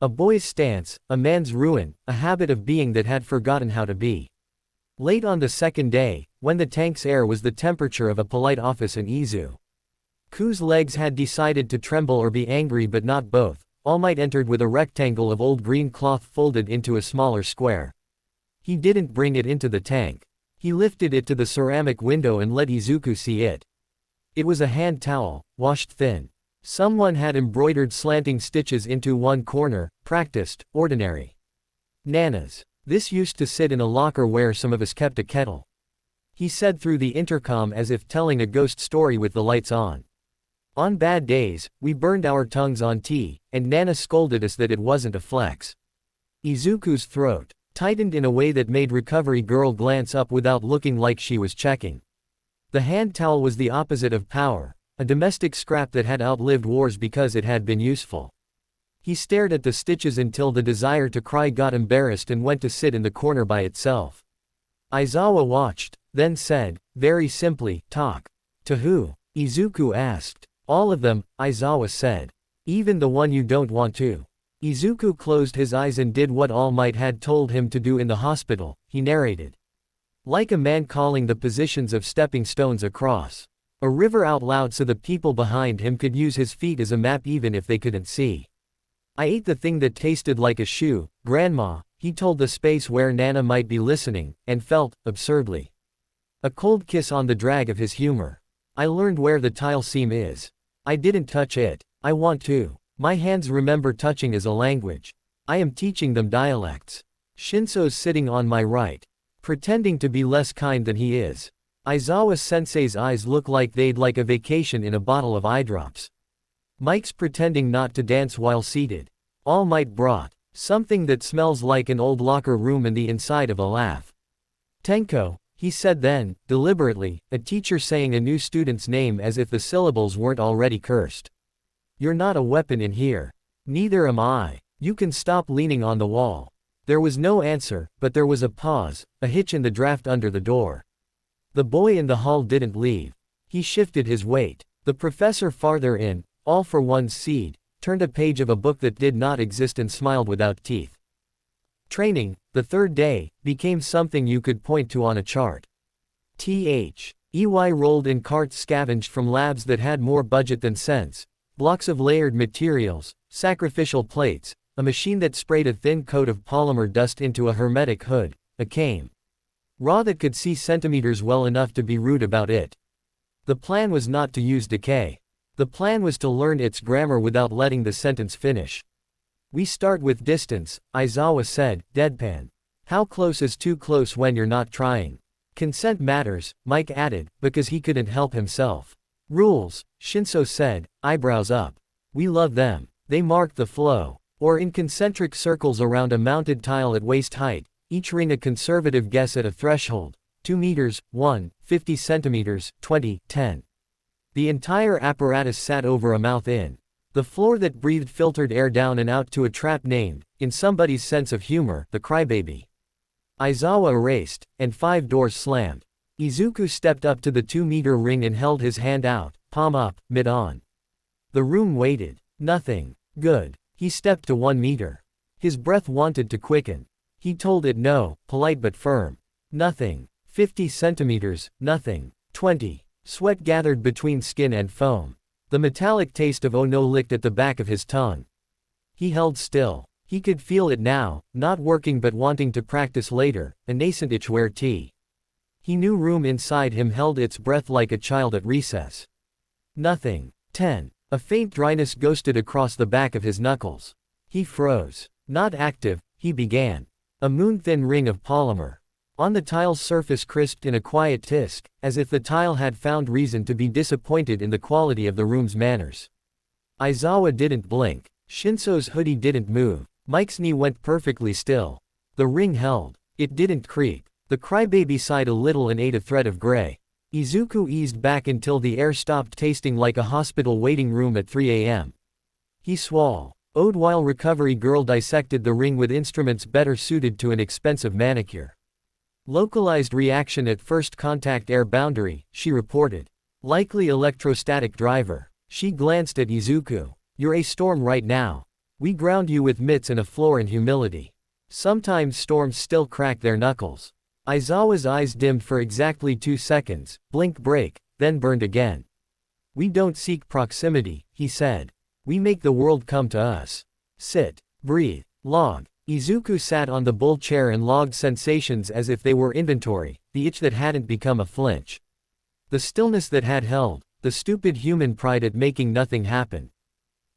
S1: A boy's stance, a man's ruin, a habit of being that had forgotten how to be. Late on the second day, when the tank's air was the temperature of a polite office in Izuku's legs had decided to tremble or be angry but not both, All Might entered with a rectangle of old green cloth folded into a smaller square. He didn't bring it into the tank. He lifted it to the ceramic window and let Izuku see it. It was a hand towel, washed thin. Someone had embroidered slanting stitches into one corner, practiced, ordinary. Nana's. This used to sit in a locker where some of us kept a kettle. He said through the intercom as if telling a ghost story with the lights on. On bad days, we burned our tongues on tea, and Nana scolded us that it wasn't a flex. Izuku's throat tightened in a way that made recovery girl glance up without looking like she was checking. The hand towel was the opposite of power, a domestic scrap that had outlived wars because it had been useful. He stared at the stitches until the desire to cry got embarrassed and went to sit in the corner by itself. Aizawa watched, then said, very simply, talk. To who? Izuku asked. All of them, Aizawa said. Even the one you don't want to. Izuku closed his eyes and did what All Might had told him to do in the hospital, he narrated. Like a man calling the positions of stepping stones across a river out loud so the people behind him could use his feet as a map even if they couldn't see. I ate the thing that tasted like a shoe, Grandma, he told the space where Nana might be listening, and felt, absurdly, a cold kiss on the drag of his humor. I learned where the tile seam is. I didn't touch it. I want to. My hands remember touching as a language. I am teaching them dialects. Shinso's sitting on my right, pretending to be less kind than he is. Aizawa-sensei's eyes look like they'd like a vacation in a bottle of eye drops. Mike's pretending not to dance while seated. All Might brought something that smells like an old locker room and the inside of a laugh. Tenko, he said then, deliberately, a teacher saying a new student's name as if the syllables weren't already cursed. You're not a weapon in here. Neither am I. You can stop leaning on the wall. There was no answer, but there was a pause, a hitch in the draft under the door. The boy in the hall didn't leave. He shifted his weight. The professor farther in, all for one's seed, turned a page of a book that did not exist and smiled without teeth. Training, the third day, became something you could point to on a chart. EY rolled in carts scavenged from labs that had more budget than sense, blocks of layered materials, sacrificial plates, a machine that sprayed a thin coat of polymer dust into a hermetic hood, a cane raw that could see centimeters well enough to be rude about it. The plan was not to use decay. The plan was to learn its grammar without letting the sentence finish. We start with distance, Aizawa said, deadpan. How close is too close when you're not trying? Consent matters, Mike added, because he couldn't help himself. Rules, Shinso said, eyebrows up. We love them. They mark the flow. Or in concentric circles around a mounted tile at waist height, each ring a conservative guess at a threshold. 2 meters, 1, 50 centimeters, 20, 10. The entire apparatus sat over a mouth in. The floor that breathed filtered air down and out to a trap named, in somebody's sense of humor, the crybaby. Aizawa erased, and 5 doors slammed. Izuku stepped up to the 2-meter ring and held his hand out, palm up, mid-on. The room waited. Nothing. Good. He stepped to 1 meter. His breath wanted to quicken. He told it no, polite but firm. Nothing. 50 centimeters, nothing. 20. Sweat gathered between skin and foam. The metallic taste of Ono licked at the back of his tongue. He held still. He could feel it now, not working but wanting to practice later, a nascent itch where tea. He knew room inside him held its breath like a child at recess. Nothing. 10. A faint dryness ghosted across the back of his knuckles. He froze. Not active, he began. A moon-thin ring of polymer. On the tile's surface crisped in a quiet tisk, as if the tile had found reason to be disappointed in the quality of the room's manners. Aizawa didn't blink. Shinso's hoodie didn't move. Mike's knee went perfectly still. The ring held. It didn't creak. The crybaby sighed a little and ate a thread of gray. Izuku eased back until the air stopped tasting like a hospital waiting room at 3 a.m. He swallowed while recovery girl dissected the ring with instruments better suited to an expensive manicure. Localized reaction at first contact air boundary, she reported. Likely electrostatic driver. She glanced at Izuku. You're a storm right now. We ground you with mitts and a floor in humility. Sometimes storms still crack their knuckles. Aizawa's eyes dimmed for exactly 2 seconds, blink break, then burned again. We don't seek proximity, he said. We make the world come to us. Sit. Breathe. Log. Izuku sat on the bull chair and logged sensations as if they were inventory, the itch that hadn't become a flinch. The stillness that had held, the stupid human pride at making nothing happen.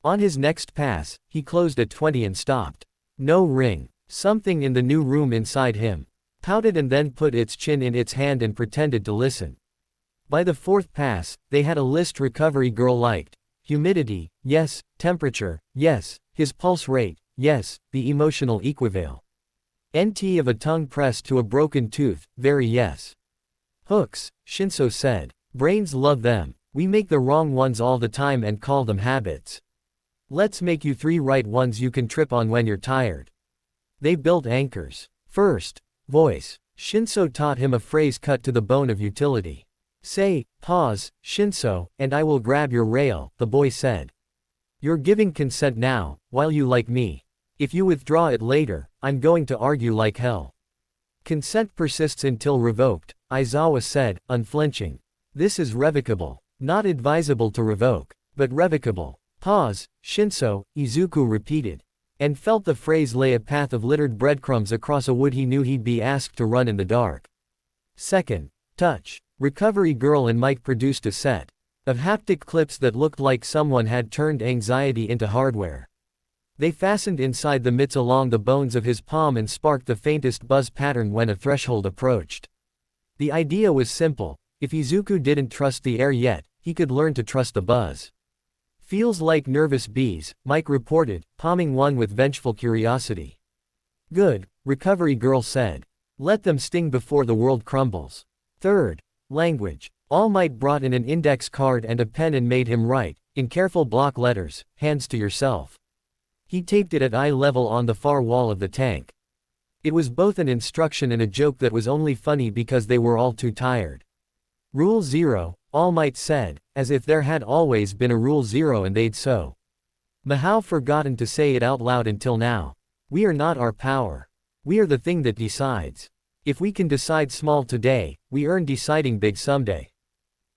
S1: On his next pass, he closed at 20 and stopped. No ring. Something in the new room inside him pouted and then put its chin in its hand and pretended to listen. By the 4th pass, they had a list recovery girl liked. Humidity, yes. Temperature, yes. His pulse rate, yes. The emotional equivalent. NT of a tongue pressed to a broken tooth, very yes. Hooks, Shinso said. Brains love them. We make the wrong ones all the time and call them habits. Let's make you 3 right ones you can trip on when you're tired. They built anchors. First, voice. Shinso taught him a phrase cut to the bone of utility. Say, pause, Shinso, and I will grab your rail, the boy said. You're giving consent now, while you like me. If you withdraw it later, I'm going to argue like hell. Consent persists until revoked, Aizawa said, unflinching. This is revocable. Not advisable to revoke, but revocable. Pause, Shinso, Izuku repeated. And felt the phrase lay a path of littered breadcrumbs across a wood he knew he'd be asked to run in the dark. Second, touch. Recovery girl and Mike produced a set of haptic clips that looked like someone had turned anxiety into hardware. They fastened inside the mitts along the bones of his palm and sparked the faintest buzz pattern when a threshold approached. The idea was simple. If Izuku didn't trust the air yet, he could learn to trust the buzz. Feels like nervous bees, Mike reported, palming one with vengeful curiosity. Good, recovery girl said. Let them sting before the world crumbles. Third, language. All Might brought in an index card and a pen and made him write, in careful block letters, hands to yourself. He taped it at eye level on the far wall of the tank. It was both an instruction and a joke that was only funny because they were all too tired. Rule 0, All Might said, as if there had always been a Rule 0 and they'd so Mahao forgotten to say it out loud until now. We are not our power. We are the thing that decides. If we can decide small today, we earn deciding big someday.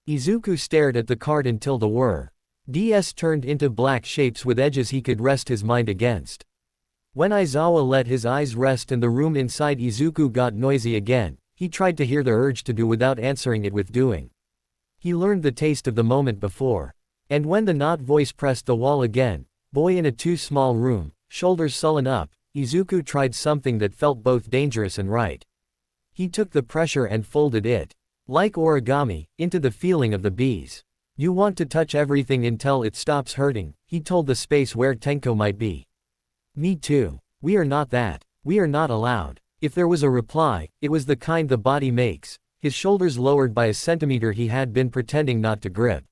S1: Izuku stared at the card until the whir. DS turned into black shapes with edges he could rest his mind against. When Aizawa let his eyes rest and the room inside Izuku got noisy again, he tried to hear the urge to do without answering it with doing. He learned the taste of the moment before. And when the not voice pressed the wall again, boy in a too small room, shoulders sullen up, Izuku tried something that felt both dangerous and right. He took the pressure and folded it, like origami, into the feeling of the bees. You want to touch everything until it stops hurting, he told the space where Tenko might be. Me too. We are not that. We are not allowed. If there was a reply, it was the kind the body makes. His shoulders lowered by a centimeter he had been pretending not to grip.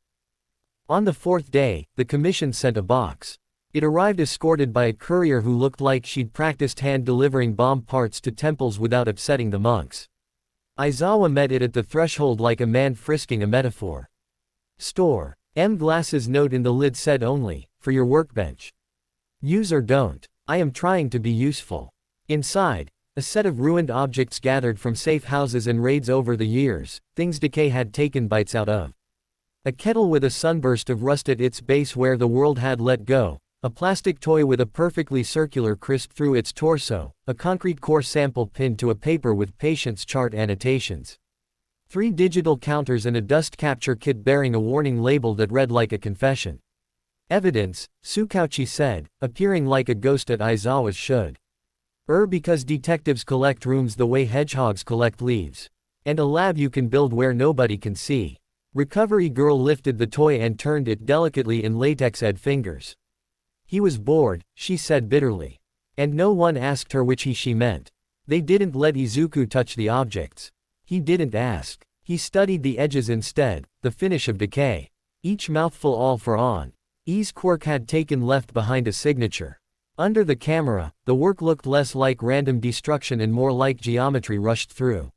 S1: On the 4th day, the commission sent a box. It arrived escorted by a courier who looked like she'd practiced hand-delivering bomb parts to temples without upsetting the monks. Aizawa met it at the threshold like a man frisking a metaphor. Store. Glasses note in the lid said only, for your workbench. Use or don't. I am trying to be useful. Inside, a set of ruined objects gathered from safe houses and raids over the years, things decay had taken bites out of. A kettle with a sunburst of rust at its base where the world had let go. A plastic toy with a perfectly circular crisp through its torso, a concrete core sample pinned to a paper with patient's chart annotations. 3 digital counters and a dust capture kit bearing a warning label that read like a confession. Evidence, Tsukauchi said, appearing like a ghost at Aizawa's should. Because detectives collect rooms the way hedgehogs collect leaves. And a lab you can build where nobody can see. Recovery girl lifted the toy and turned it delicately in latex-ed fingers. He was bored, she said bitterly. And no one asked her which she meant. They didn't let Izuku touch the objects. He didn't ask. He studied the edges instead, the finish of decay. Each mouthful all for on. E's quirk had taken left behind a signature. Under the camera, the work looked less like random destruction and more like geometry rushed through.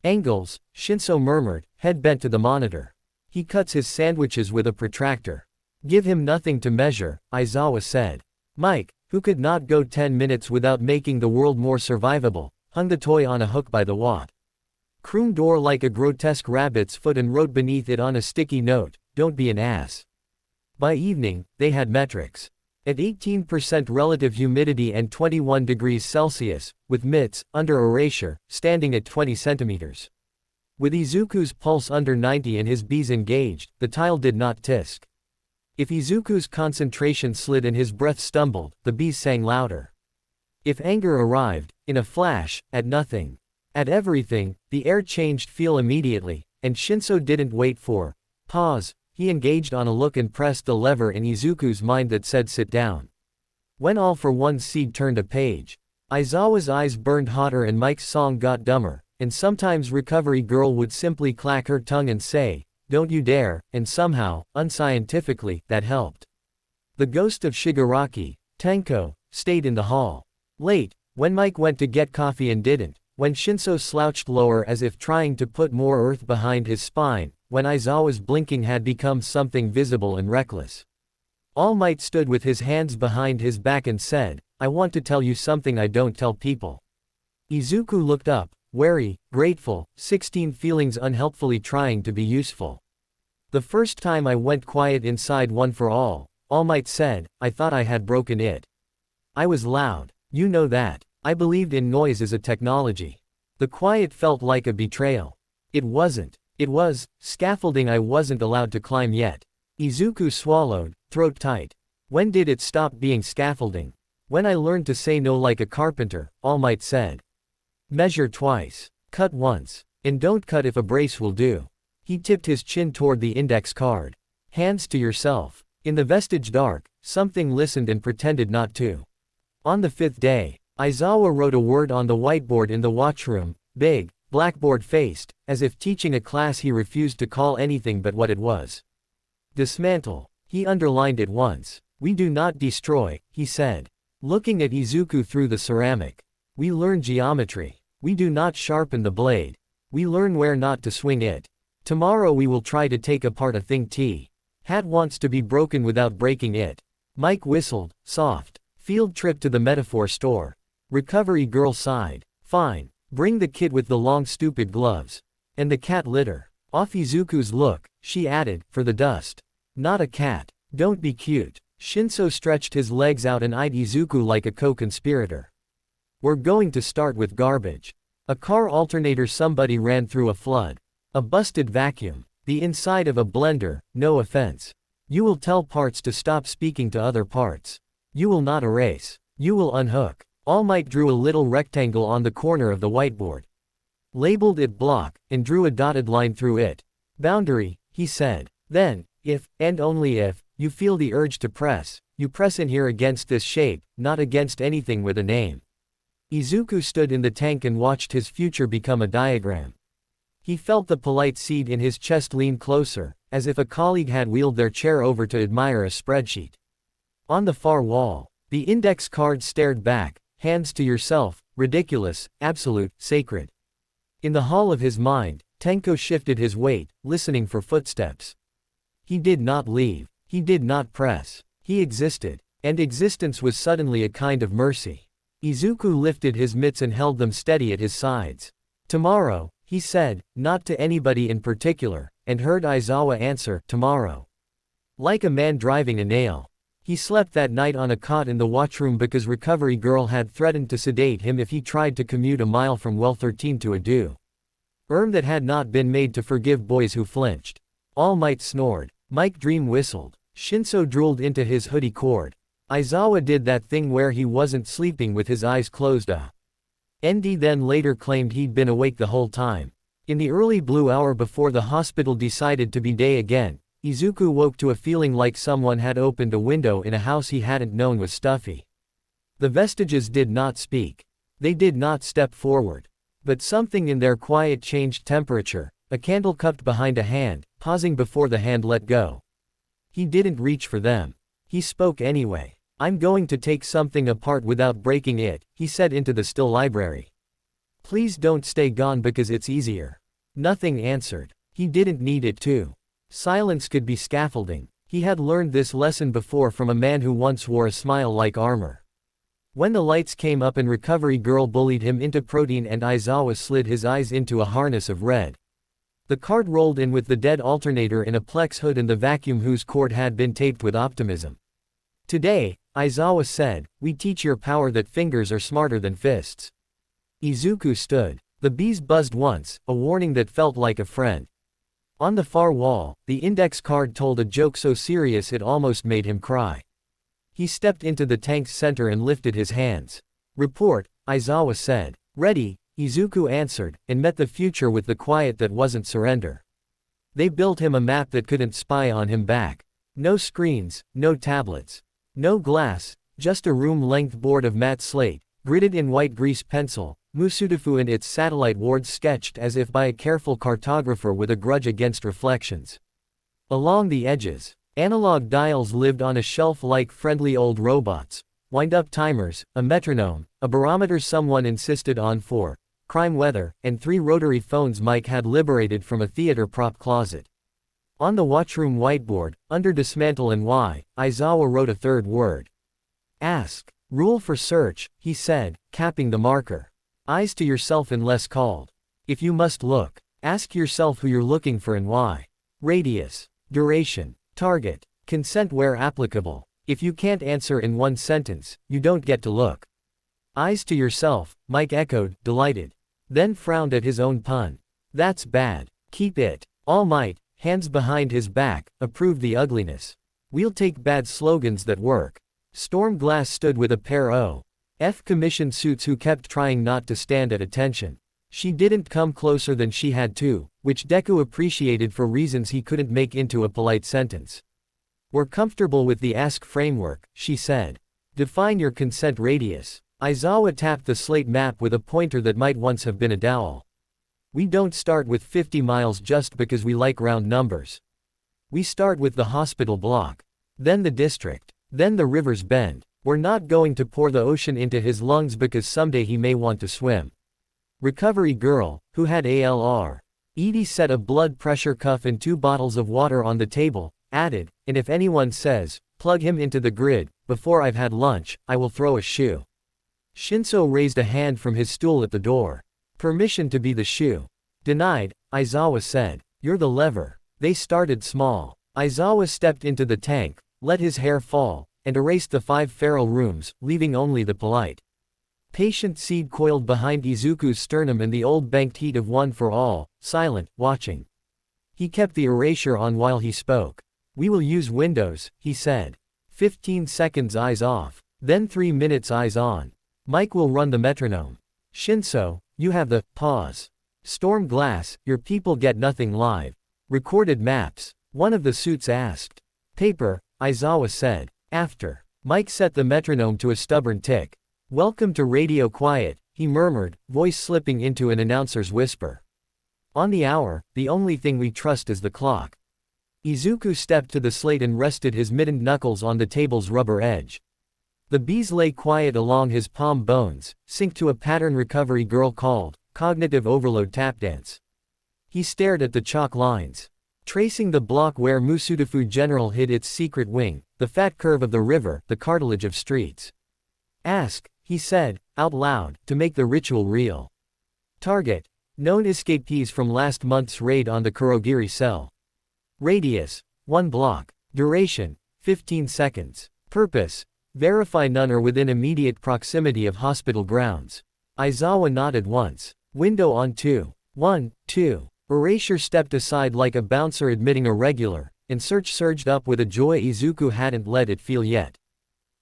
S1: Angles, Shinso murmured, head bent to the monitor. He cuts his sandwiches with a protractor. Give him nothing to measure, Aizawa said. Mike, who could not go 10 minutes without making the world more survivable, hung the toy on a hook by the watt. Crooned door like a grotesque rabbit's foot and wrote beneath it on a sticky note, don't be an ass. By evening, they had metrics. At 18% relative humidity and 21 degrees Celsius, with mitts, under erasure, standing at 20 centimeters. With Izuku's pulse under 90 and his bees engaged, the tile did not tisk. If Izuku's concentration slid and his breath stumbled, the bees sang louder. If anger arrived, in a flash, at nothing. At everything, the air changed feel immediately, and Shinso didn't wait for pause. He engaged on a look and pressed the lever in Izuku's mind that said sit down. When all for one seed turned a page, Aizawa's eyes burned hotter and Mike's song got dumber, and sometimes Recovery Girl would simply clack her tongue and say, don't you dare, and somehow, unscientifically, that helped. The ghost of Shigaraki, Tenko, stayed in the hall. Late, when Mike went to get coffee and didn't, when Shinso slouched lower as if trying to put more earth behind his spine, when Aizawa's blinking had become something visible and reckless. All Might stood with his hands behind his back and said, I want to tell you something I don't tell people. Izuku looked up, wary, grateful, 16 feelings unhelpfully trying to be useful. The first time I went quiet inside One for All Might said, I thought I had broken it. I was loud. You know that. I believed in noise as a technology. The quiet felt like a betrayal. It wasn't. It was scaffolding I wasn't allowed to climb yet. Izuku swallowed, throat tight. When did it stop being scaffolding? When I learned to say no like a carpenter, All Might said. Measure twice. Cut once. And don't cut if a brace will do. He tipped his chin toward the index card. Hands to yourself. In the vestige dark, something listened and pretended not to. On the 5th day, Aizawa wrote a word on the whiteboard in the watchroom, big, blackboard-faced, as if teaching a class he refused to call anything but what it was. Dismantle. He underlined it once. We do not destroy, he said. Looking at Izuku through the ceramic. We learn geometry. We do not sharpen the blade. We learn where not to swing it. Tomorrow we will try to take apart a thing Hat wants to be broken without breaking it. Mike whistled, soft. Field trip to the metaphor store. Recovery Girl sighed. Fine. Bring the kid with the long stupid gloves. And the cat litter. Off Izuku's look, she added, for the dust. Not a cat. Don't be cute. Shinso stretched his legs out and eyed Izuku like a co-conspirator. We're going to start with garbage. A car alternator somebody ran through a flood. A busted vacuum. The inside of a blender, no offense. You will tell parts to stop speaking to other parts. You will not erase. You will unhook. All Might drew a little rectangle on the corner of the whiteboard. Labeled it block, and drew a dotted line through it. Boundary, he said. Then, if, and only if, you feel the urge to press, you press in here against this shape, not against anything with a name. Izuku stood in the tank and watched his future become a diagram. He felt the polite seed in his chest lean closer, as if a colleague had wheeled their chair over to admire a spreadsheet. On the far wall, the index card stared back, hands to yourself, ridiculous, absolute, sacred. In the hall of his mind, Tenko shifted his weight, listening for footsteps. He did not leave. He did not press. He existed. And existence was suddenly a kind of mercy. Izuku lifted his mitts and held them steady at his sides. Tomorrow, he said, not to anybody in particular, and heard Aizawa answer, tomorrow. Like a man driving a nail. He slept that night on a cot in the watchroom because Recovery Girl had threatened to sedate him if he tried to commute a mile from Well 13 to Adu. That had not been made to forgive boys who flinched. All Might snored. Mike Dream whistled. Shinso drooled into his hoodie cord. Aizawa did that thing where he wasn't sleeping with his eyes closed. ND then later claimed he'd been awake the whole time. In the early blue hour before the hospital decided to be day again, Izuku woke to a feeling like someone had opened a window in a house he hadn't known was stuffy. The vestiges did not speak. They did not step forward. But something in their quiet changed temperature, a candle cupped behind a hand, pausing before the hand let go. He didn't reach for them. He spoke anyway. "I'm going to take something apart without breaking it," he said into the still library. "Please don't stay gone because it's easier." Nothing answered. He didn't need it to. Silence could be scaffolding. He had learned this lesson before from a man who once wore a smile like armor. When the lights came up and Recovery Girl bullied him into protein and Aizawa slid his eyes into a harness of red. The cart rolled in with the dead alternator in a Plex hood and the vacuum whose cord had been taped with optimism. "Today," Aizawa said, "we teach your power that fingers are smarter than fists." Izuku stood. The bees buzzed once, a warning that felt like a friend. On the far wall, the index card told a joke so serious it almost made him cry. He stepped into the tank's center and lifted his hands. "Report," Aizawa said. "Ready," Izuku answered, and met the future with the quiet that wasn't surrender. They built him a map that couldn't spy on him back. No screens, no tablets. No glass, just a room-length board of matte slate, gridded in white grease pencil, Musudafu and its satellite wards sketched as if by a careful cartographer with a grudge against reflections. Along the edges, analog dials lived on a shelf like friendly old robots, wind-up timers, a metronome, a barometer someone insisted on for crime weather, and 3 rotary phones Mike had liberated from a theater prop closet. On the watchroom whiteboard, under dismantle and why, Aizawa wrote a third word. "Ask. Rule for search," he said, capping the marker. "Eyes to yourself unless called. If you must look, ask yourself who you're looking for and why. Radius. Duration. Target. Consent where applicable. If you can't answer in one sentence, you don't get to look." "Eyes to yourself," Mike echoed, delighted. Then frowned at his own pun. "That's bad. Keep it." All Might, hands behind his back, approved the ugliness. "We'll take bad slogans that work." Storm Glass stood with a pair of commission suits who kept trying not to stand at attention. She didn't come closer than she had to, which Deku appreciated for reasons he couldn't make into a polite sentence. "We're comfortable with the ask framework," she said. "Define your consent radius." Aizawa tapped the slate map with a pointer that might once have been a dowel. "We don't start with 50 miles just because we like round numbers. We start with the hospital block. Then the district. Then the river's bend. We're not going to pour the ocean into his lungs because someday he may want to swim." Recovery Girl, who had ALR. Edie set a blood pressure cuff and 2 bottles of water on the table, added, "And if anyone says, plug him into the grid, before I've had lunch, I will throw a shoe." Shinso raised a hand from his stool at the door. "Permission to be the shoe." "Denied," Aizawa said. "You're the lever." They started small. Aizawa stepped into the tank, let his hair fall, and erased the 5 feral rooms, leaving only the polite. Patient seed coiled behind Izuku's sternum in the old banked heat of one for all, silent, watching. He kept the erasure on while he spoke. "We will use Windows," he said. 15 seconds eyes off. Then 3 minutes eyes on. "Mike will run the metronome. Shinso, you have the pause. Storm Glass, your people get nothing live. Recorded maps." One of the suits asked. "Paper," Aizawa said. After. Mike set the metronome to a stubborn tick. "Welcome to Radio Quiet," he murmured, voice slipping into an announcer's whisper. "On the hour, the only thing we trust is the clock." Izuku stepped to the slate and rested his mittened knuckles on the table's rubber edge. The bees lay quiet along his palm bones, synced to a pattern Recovery Girl called Cognitive Overload Tap Dance. He stared at the chalk lines. Tracing the block where Musudafu General hid its secret wing, the fat curve of the river, the cartilage of streets. "Ask," he said, out loud, to make the ritual real. Target. Known escapees from last month's raid on the Kurogiri cell. Radius. 1 block. Duration. 15 seconds. Purpose. Verify none are within immediate proximity of hospital grounds. Aizawa nodded once. Window on 2. 1, 2. Erasure stepped aside like a bouncer admitting a regular, and Search surged up with a joy Izuku hadn't let it feel yet.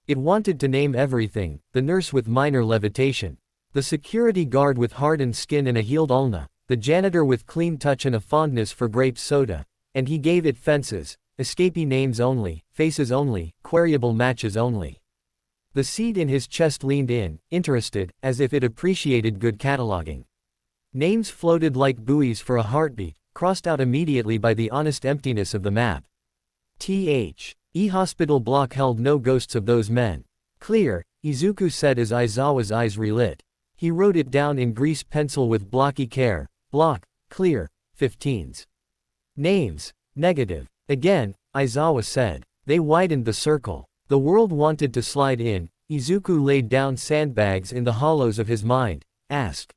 S1: It wanted to name everything: the nurse with minor levitation, the security guard with hardened skin and a healed ulna, the janitor with clean touch and a fondness for grape soda, and he gave it fences, escapee names only, faces only, queryable matches only. The seed in his chest leaned in, interested, as if it appreciated good cataloging. Names floated like buoys for a heartbeat, crossed out immediately by the honest emptiness of the map. The hospital block held no ghosts of those men. Clear, Izuku said as Aizawa's eyes relit. He wrote it down in grease pencil with blocky care. Block, clear, 15s. Names, negative. Again, Aizawa said. They widened the circle. The world wanted to slide in. Izuku laid down sandbags in the hollows of his mind. Ask.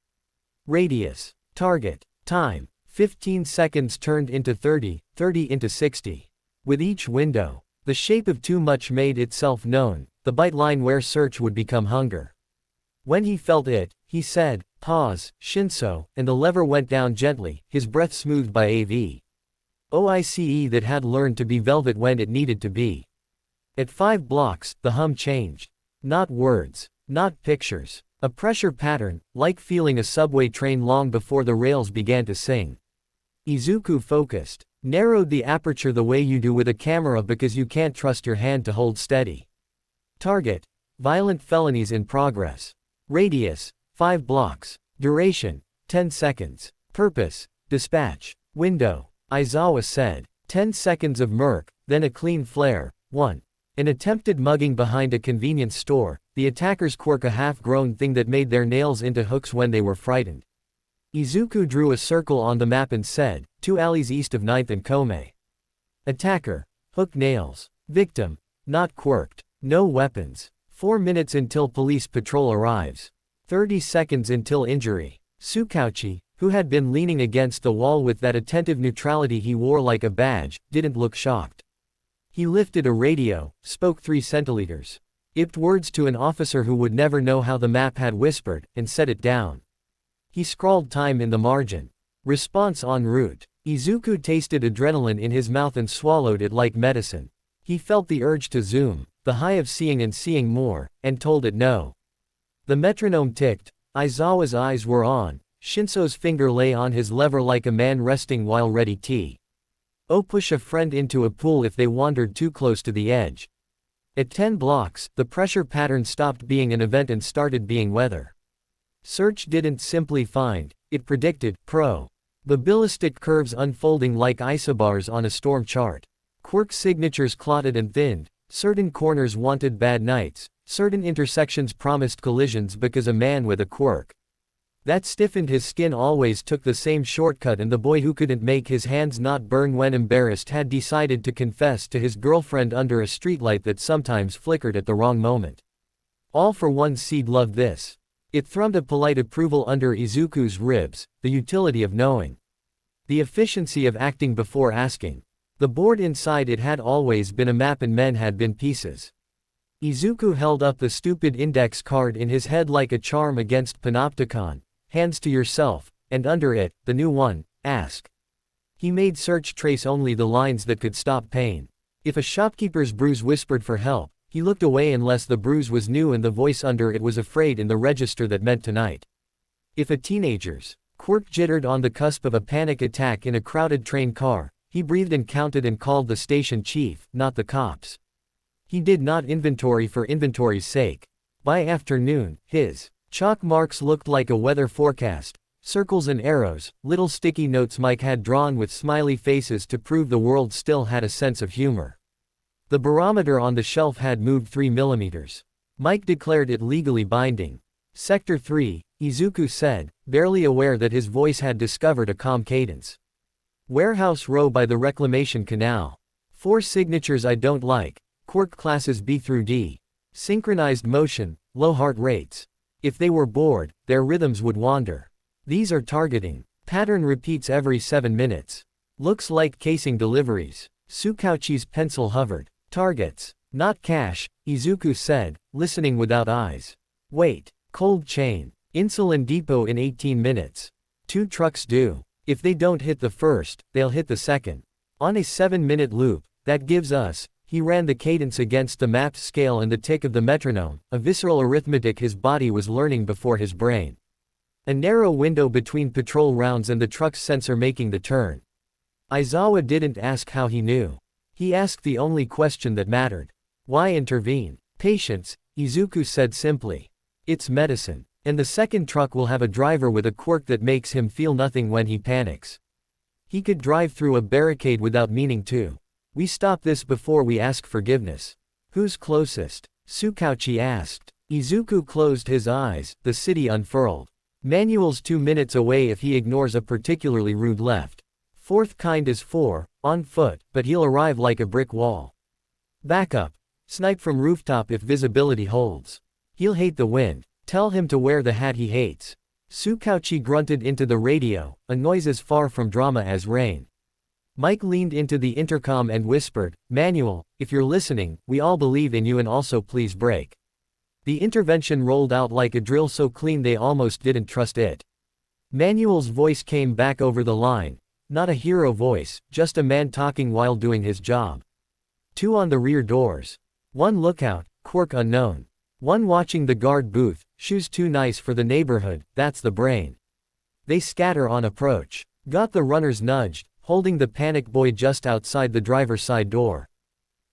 S1: Radius. Target. Time. 15 seconds turned into 30, 30 into 60. With each window, the shape of too much made itself known, the bite line where search would become hunger. When he felt it, he said, pause, Shinso, and the lever went down gently, his breath smoothed by AV. OICE that had learned to be velvet when it needed to be. At 5 blocks, the hum changed. Not words, not pictures. A pressure pattern, like feeling a subway train long before the rails began to sing. Izuku focused, narrowed the aperture the way you do with a camera because you can't trust your hand to hold steady. Target: violent felonies in progress. Radius: 5 blocks. Duration: 10 seconds. Purpose: dispatch. Window: Aizawa said. 10 seconds of murk, then a clean flare. 1. An attempted mugging behind a convenience store, the attackers quirk a half-grown thing that made their nails into hooks when they were frightened. Izuku drew a circle on the map and said, 2 alleys east of 9th and Kome. Attacker: hook nails. Victim: not quirked. No weapons. 4 minutes until police patrol arrives. 30 seconds until injury. Tsukauchi, who had been leaning against the wall with that attentive neutrality he wore like a badge, didn't look shocked. He lifted a radio, spoke 3 centiliters. Ipped words to an officer who would never know how the map had whispered, and set it down. He scrawled time in the margin. Response en route. Izuku tasted adrenaline in his mouth and swallowed it like medicine. He felt the urge to zoom, the high of seeing and seeing more, and told it no. The metronome ticked. Aizawa's eyes were on. Shinso's finger lay on his lever like a man resting while ready to push a friend into a pool if they wandered too close to the edge. At 10 blocks, the pressure pattern stopped being an event and started being weather. Search didn't simply find, it predicted, probabilistic curves unfolding like isobars on a storm chart. Quirk signatures clotted and thinned, certain corners wanted bad nights, certain intersections promised collisions because a man with a quirk that stiffened his skin always took the same shortcut, and the boy who couldn't make his hands not burn when embarrassed had decided to confess to his girlfriend under a streetlight that sometimes flickered at the wrong moment. All for one seed loved this. It thrummed a polite approval under Izuku's ribs, the utility of knowing. The efficiency of acting before asking. The board inside it had always been a map and men had been pieces. Izuku held up the stupid index card in his head like a charm against panopticon. Hands to yourself, and under it, the new one, ask. He made search trace only the lines that could stop pain. If a shopkeeper's bruise whispered for help, he looked away unless the bruise was new and the voice under it was afraid in the register that meant tonight. If a teenager's quirk jittered on the cusp of a panic attack in a crowded train car, he breathed and counted and called the station chief, not the cops. He did not inventory for inventory's sake. By afternoon, his chalk marks looked like a weather forecast, circles and arrows, little sticky notes Mike had drawn with smiley faces to prove the world still had a sense of humor. The barometer on the shelf had moved 3 millimeters. Mike declared it legally binding. Sector 3, Izuku said, barely aware that his voice had discovered a calm cadence. Warehouse row by the reclamation canal. 4 signatures I don't like. Quirk classes B through D. Synchronized motion, low heart rates. If they were bored, their rhythms would wander. These are targeting. Pattern repeats every 7 minutes. Looks like casing deliveries. Tsukauchi's pencil hovered. Targets. Not cash, Izuku said, listening without eyes. Wait. Cold chain. Insulin depot in 18 minutes. 2 trucks due. If they don't hit the first, they'll hit the second. On a 7-minute loop, that gives us, he ran the cadence against the mapped scale and the tick of the metronome, a visceral arithmetic his body was learning before his brain. A narrow window between patrol rounds and the truck's sensor making the turn. Aizawa didn't ask how he knew. He asked the only question that mattered. Why intervene? Patience, Izuku said simply. It's medicine. And the second truck will have a driver with a quirk that makes him feel nothing when he panics. He could drive through a barricade without meaning to. We stop this before we ask forgiveness. Who's closest? Tsukauchi asked. Izuku closed his eyes, the city unfurled. Manuel's 2 minutes away if he ignores a particularly rude left. Fourth kind is 4, on foot, but he'll arrive like a brick wall. Back up. Snipe from rooftop if visibility holds. He'll hate the wind. Tell him to wear the hat he hates. Tsukauchi grunted into the radio, a noise as far from drama as rain. Mike leaned into the intercom and whispered, Manuel, if you're listening, we all believe in you and also please break. The intervention rolled out like a drill so clean they almost didn't trust it. Manuel's voice came back over the line. Not a hero voice, just a man talking while doing his job. 2 on the rear doors. 1 lookout, quirk unknown. 1 watching the guard booth, shoes too nice for the neighborhood, that's the brain. They scatter on approach. Got the runners nudged, holding the panic boy just outside the driver's side door.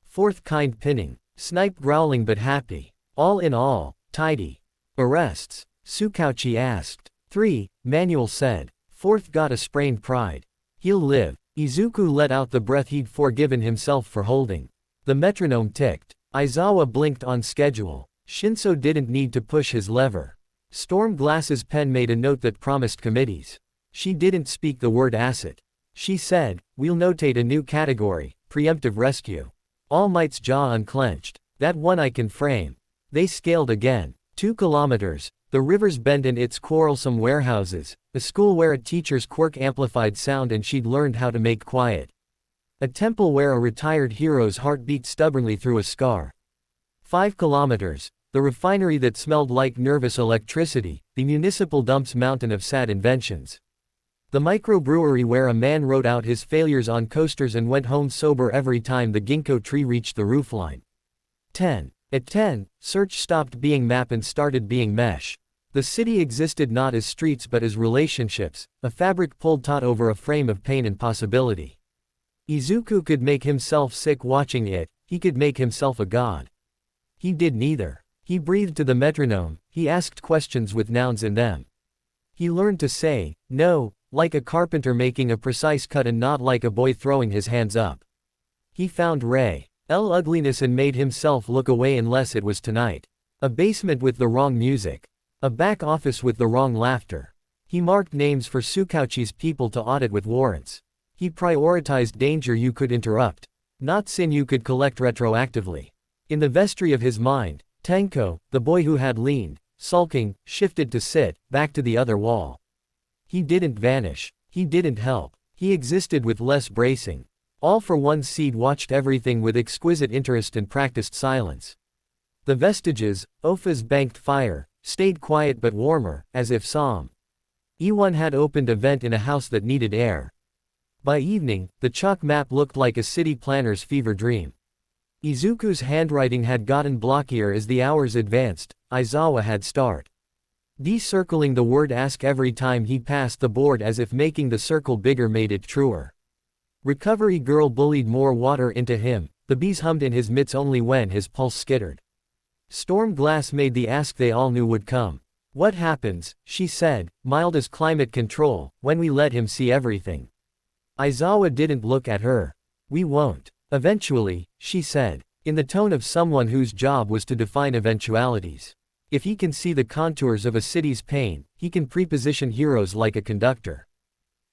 S1: Fourth kind pinning. Snipe growling but happy. All in all, tidy. Arrests? Tsukauchi asked. 3, Manuel said. Fourth got a sprained pride. He'll live. Izuku let out the breath he'd forgiven himself for holding. The metronome ticked. Aizawa blinked on schedule. Shinso didn't need to push his lever. Storm Glass's pen made a note that promised committees. She didn't speak the word asset. She said, we'll notate a new category, preemptive rescue. All Might's jaw unclenched. That one I can frame. They scaled again. 2 kilometers, the river's bend and its quarrelsome warehouses, a school where a teacher's quirk amplified sound and she'd learned how to make quiet. A temple where a retired hero's heart beat stubbornly through a scar. 5 kilometers, the refinery that smelled like nervous electricity, the municipal dump's mountain of sad inventions. The microbrewery where a man wrote out his failures on coasters and went home sober every time the ginkgo tree reached the roofline. 10. At 10, search stopped being map and started being mesh. The city existed not as streets but as relationships, a fabric pulled taut over a frame of pain and possibility. Izuku could make himself sick watching it, he could make himself a god. He did neither. He breathed to the metronome, he asked questions with nouns in them. He learned to say, no, like a carpenter making a precise cut and not like a boy throwing his hands up. He found Ray. L ugliness and made himself look away unless it was tonight. A basement with the wrong music. A back office with the wrong laughter. He marked names for Tsukauchi's people to audit with warrants. He prioritized danger you could interrupt, not sin you could collect retroactively. In the vestry of his mind, Tenko, the boy who had leaned, sulking, shifted to sit, back to the other wall. He didn't vanish. He didn't help. He existed with less bracing. All for one seed watched everything with exquisite interest and practiced silence. The vestiges, Ofa's banked fire, stayed quiet but warmer, as if Psalm E1 had opened a vent in a house that needed air. By evening, the chalk map looked like a city planner's fever dream. Izuku's handwriting had gotten blockier as the hours advanced. Aizawa had start de-circling the word ask every time he passed the board as if making the circle bigger made it truer. Recovery girl bullied more water into him, the bees hummed in his mitts only when his pulse skittered. Storm Glass made the ask they all knew would come. What happens, she said, mild as climate control, when we let him see everything? Aizawa didn't look at her. We won't. Eventually, she said, in the tone of someone whose job was to define eventualities. If he can see the contours of a city's pain, he can preposition heroes like a conductor.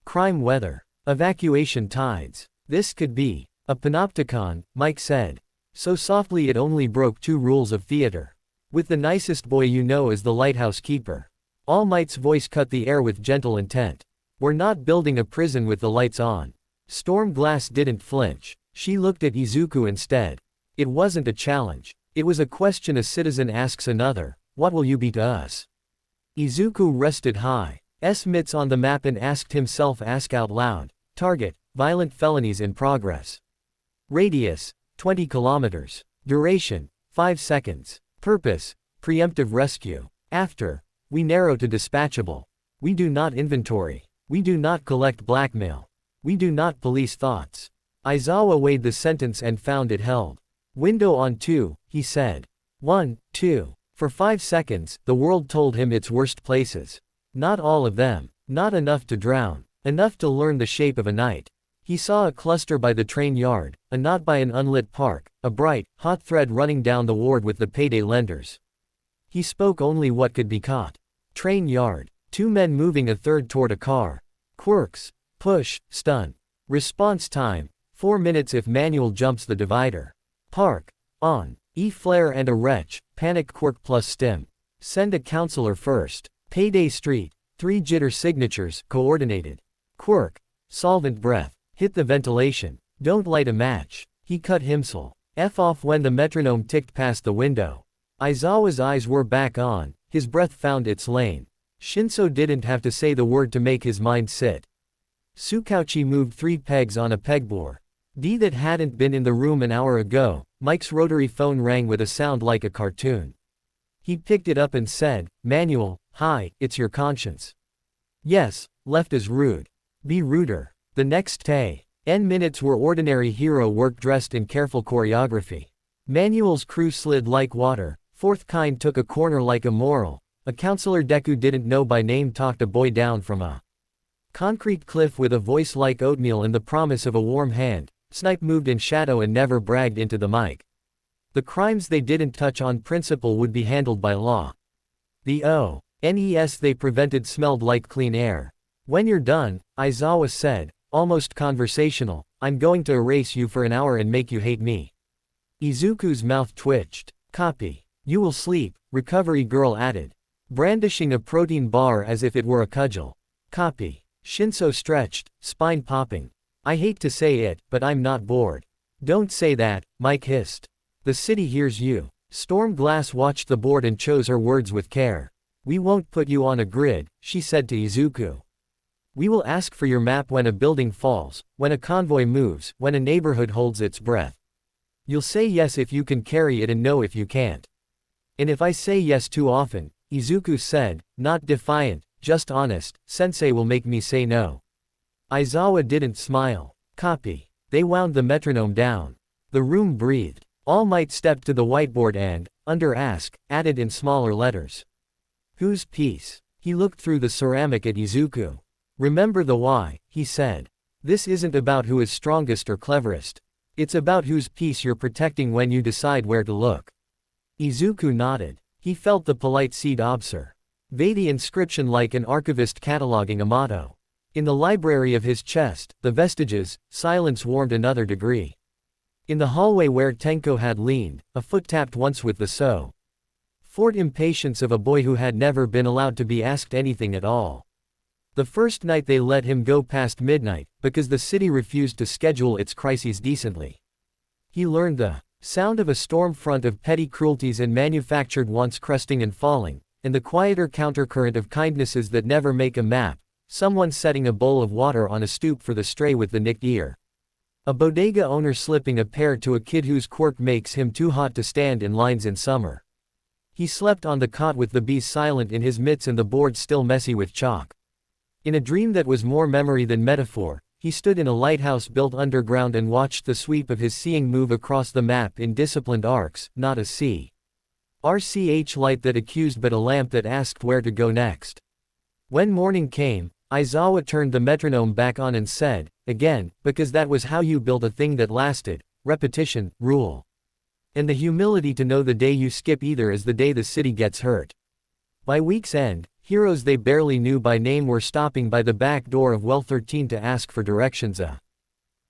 S1: Crime weather. Evacuation tides. This could be a panopticon, Mike said. So softly it only broke 2 rules of theater. With the nicest boy you know as the lighthouse keeper. All Might's voice cut the air with gentle intent. We're not building a prison with the lights on. Storm Glass didn't flinch. She looked at Izuku instead. It wasn't a challenge. It was a question a citizen asks another. What will you be to us? Izuku rested high. S mitts on the map and asked himself out loud. Target, violent felonies in progress. Radius, 20 kilometers. Duration, 5 seconds. Purpose, preemptive rescue. After, we narrow to dispatchable. We do not inventory. We do not collect blackmail. We do not police thoughts. Aizawa weighed the sentence and found it held. Window on 2, he said. 1, 2. For 5 seconds, the world told him its worst places. Not all of them. Not enough to drown. Enough to learn the shape of a night. He saw a cluster by the train yard, a knot by an unlit park, a bright, hot thread running down the ward with the payday lenders. He spoke only what could be caught. Train yard. 2 men moving a third toward a car. Quirks. Push, stun. Response time. 4 minutes if manual jumps the divider. Park. On. E-flare and a wretch, panic quirk plus stim. Send a counselor first. Payday street. 3 jitter signatures, coordinated. Quirk. Solvent breath. Hit the ventilation. Don't light a match. He cut himself. F off when the metronome ticked past the window. Aizawa's eyes were back on, his breath found its lane. Shinso didn't have to say the word to make his mind sit. Tsukauchi moved 3 pegs on a pegboard. That hadn't been in the room an hour ago. Mike's rotary phone rang with a sound like a cartoon. He picked it up and said, "Manual, hi, it's your conscience." "Yes, left is rude. Be ruder." The next 10 minutes were ordinary hero work dressed in careful choreography. Manual's crew slid like water, fourth kind took a corner like a moral. A counselor Deku didn't know by name talked a boy down from a concrete cliff with a voice like oatmeal and the promise of a warm hand. Snipe moved in shadow and never bragged into the mic. The crimes they didn't touch on principle would be handled by law. The ONES they prevented smelled like clean air. "When you're done," Aizawa said, almost conversational, "I'm going to erase you for an hour and make you hate me." Izuku's mouth twitched. "Copy. You will sleep," recovery girl added, brandishing a protein bar as if it were a cudgel. "Copy." Shinso stretched, spine popping. "I hate to say it, but I'm not bored." "Don't say that," Mike hissed. "The city hears you." Storm Glass watched the board and chose her words with care. "We won't put you on a grid," she said to Izuku. "We will ask for your map when a building falls, when a convoy moves, when a neighborhood holds its breath. You'll say yes if you can carry it and no if you can't." "And if I say yes too often," Izuku said, not defiant, just honest, Sensei will make me say no. Aizawa didn't smile. "Copy." They wound the metronome down. The room breathed. All Might stepped to the whiteboard and, under ask, added in smaller letters. "Whose piece?" He looked through the ceramic at Izuku. "Remember the why," he said. "This isn't about who is strongest or cleverest. It's about whose piece you're protecting when you decide where to look." Izuku nodded. He felt the polite seed obser. The inscription like an archivist cataloging a motto. In the library of his chest, the vestiges, silence warmed another degree. In the hallway where Tenko had leaned, a foot tapped once with the fort impatience of a boy who had never been allowed to be asked anything at all. The first night they let him go past midnight, because the city refused to schedule its crises decently. He learned the sound of a storm front of petty cruelties and manufactured wants cresting and falling, and the quieter countercurrent of kindnesses that never make a map. Someone setting a bowl of water on a stoop for the stray with the nicked ear. A bodega owner slipping a pear to a kid whose quirk makes him too hot to stand in lines in summer. He slept on the cot with the bees silent in his mitts and the board still messy with chalk. In a dream that was more memory than metaphor, he stood in a lighthouse built underground and watched the sweep of his seeing move across the map in disciplined arcs, not a RCH light that accused but a lamp that asked where to go next. When morning came, Aizawa turned the metronome back on and said, "Again, because that was how you built a thing that lasted. Repetition, rule. And the humility to know the day you skip either is the day the city gets hurt." By week's end, heroes they barely knew by name were stopping by the back door of Well 13 to ask for directions,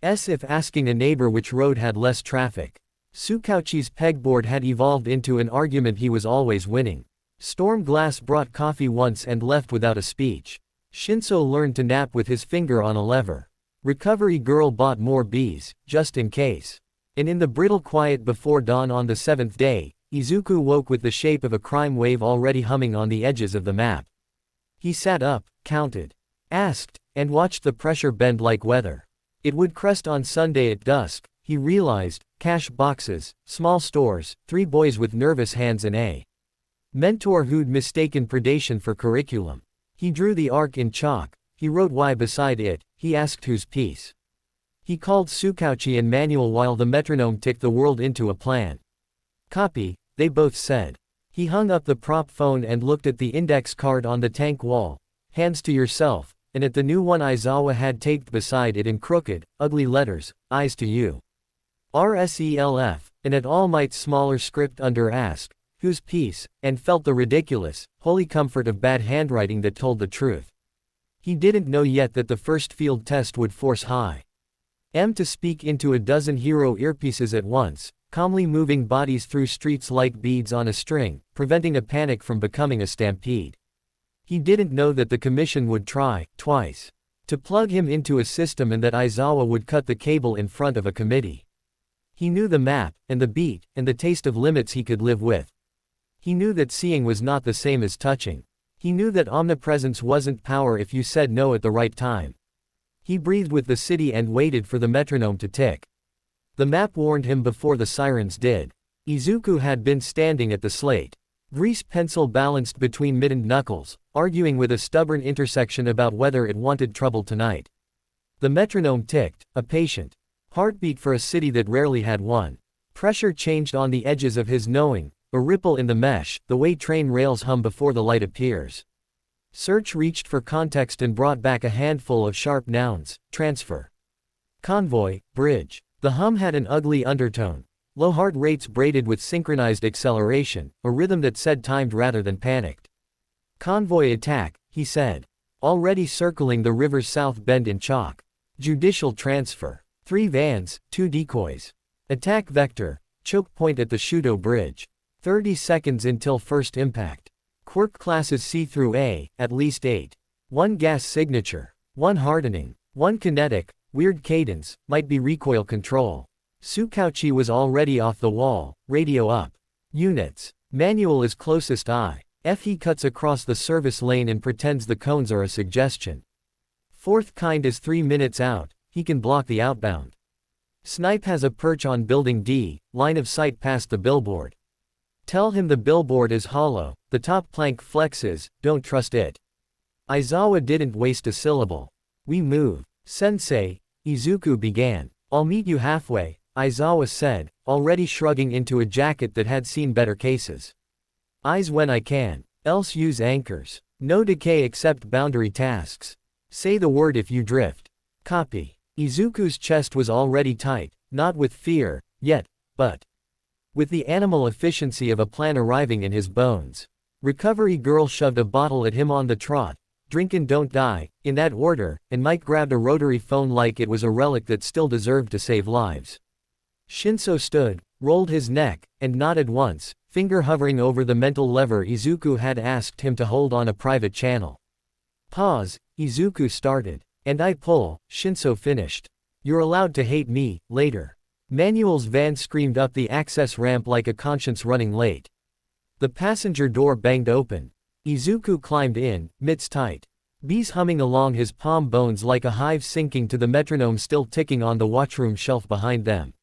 S1: as if asking a neighbor which road had less traffic. Tsukauchi's pegboard had evolved into an argument he was always winning. Storm Glass brought coffee once and left without a speech. Shinso learned to nap with his finger on a lever. Recovery girl bought more bees, just in case. And in the brittle quiet before dawn on the 7th day, Izuku woke with the shape of a crime wave already humming on the edges of the map. He sat up, counted, asked, and watched the pressure bend like weather. It would crest on Sunday at dusk, he realized, cash boxes, small stores, 3 boys with nervous hands and a mentor who'd mistaken predation for curriculum. He drew the arc in chalk, he wrote Y beside it, he asked whose piece. He called Tsukauchi and Manuel while the metronome ticked the world into a plan. Copy, they both said. He hung up the prop phone and looked at the index card on the tank wall. Hands to yourself, and at the new one Aizawa had taped beside it in crooked, ugly letters, eyes to you. RSELF, and at all might smaller script under ask, whose piece, and felt the ridiculous, holy comfort of bad handwriting that told the truth. He didn't know yet that the first field test would force high M to speak into a dozen hero earpieces at once, calmly moving bodies through streets like beads on a string, preventing a panic from becoming a stampede. He didn't know that the commission would try, twice, to plug him into a system and that Aizawa would cut the cable in front of a committee. He knew the map, and the beat, and the taste of limits he could live with. He knew that seeing was not the same as touching. He knew that omnipresence wasn't power if you said no at the right time. He breathed with the city and waited for the metronome to tick. The map warned him before the sirens did. Izuku had been standing at the slate. Grease pencil balanced between mittened knuckles, arguing with a stubborn intersection about whether it wanted trouble tonight. The metronome ticked, a patient heartbeat for a city that rarely had one. Pressure changed on the edges of his knowing, a ripple in the mesh, the way train rails hum before the light appears. Search reached for context and brought back a handful of sharp nouns: transfer, convoy, bridge. The hum had an ugly undertone. Low heart rates braided with synchronized acceleration, a rhythm that said timed rather than panicked. Convoy attack, he said. Already circling the river's south bend in chalk. Judicial transfer. 3 vans, 2 decoys. Attack vector, choke point at the Shudo Bridge. 30 seconds until first impact. Quirk classes C through A, at least 8. 1 gas signature. 1 hardening. 1 kinetic, weird cadence, might be recoil control. Tsukauchi was already off the wall, radio up. Units. Manual is closest I. F. He cuts across the service lane and pretends the cones are a suggestion. 4th kind is 3 minutes out, he can block the outbound. Snipe has a perch on building D, line of sight past the billboard. Tell him the billboard is hollow, the top plank flexes, don't trust it. Aizawa didn't waste a syllable. We move. Sensei, Izuku began. I'll meet you halfway, Aizawa said, already shrugging into a jacket that had seen better cases. Eyes when I can. Else use anchors. No decay except boundary tasks. Say the word if you drift. Copy. Izuku's chest was already tight, not with fear, yet, but with the animal efficiency of a plan arriving in his bones. Recovery girl shoved a bottle at him on the trot. Drink and don't die, in that order, and Mike grabbed a rotary phone like it was a relic that still deserved to save lives. Shinso stood, rolled his neck, and nodded once, finger hovering over the mental lever Izuku had asked him to hold on a private channel. Pause, Izuku started. And I pull, Shinso finished. You're allowed to hate me, later. Manuel's van screamed up the access ramp like a conscience running late. The passenger door banged open. Izuku climbed in, mitts tight. Bees humming along his palm bones like a hive sinking to the metronome still ticking on the watchroom shelf behind them.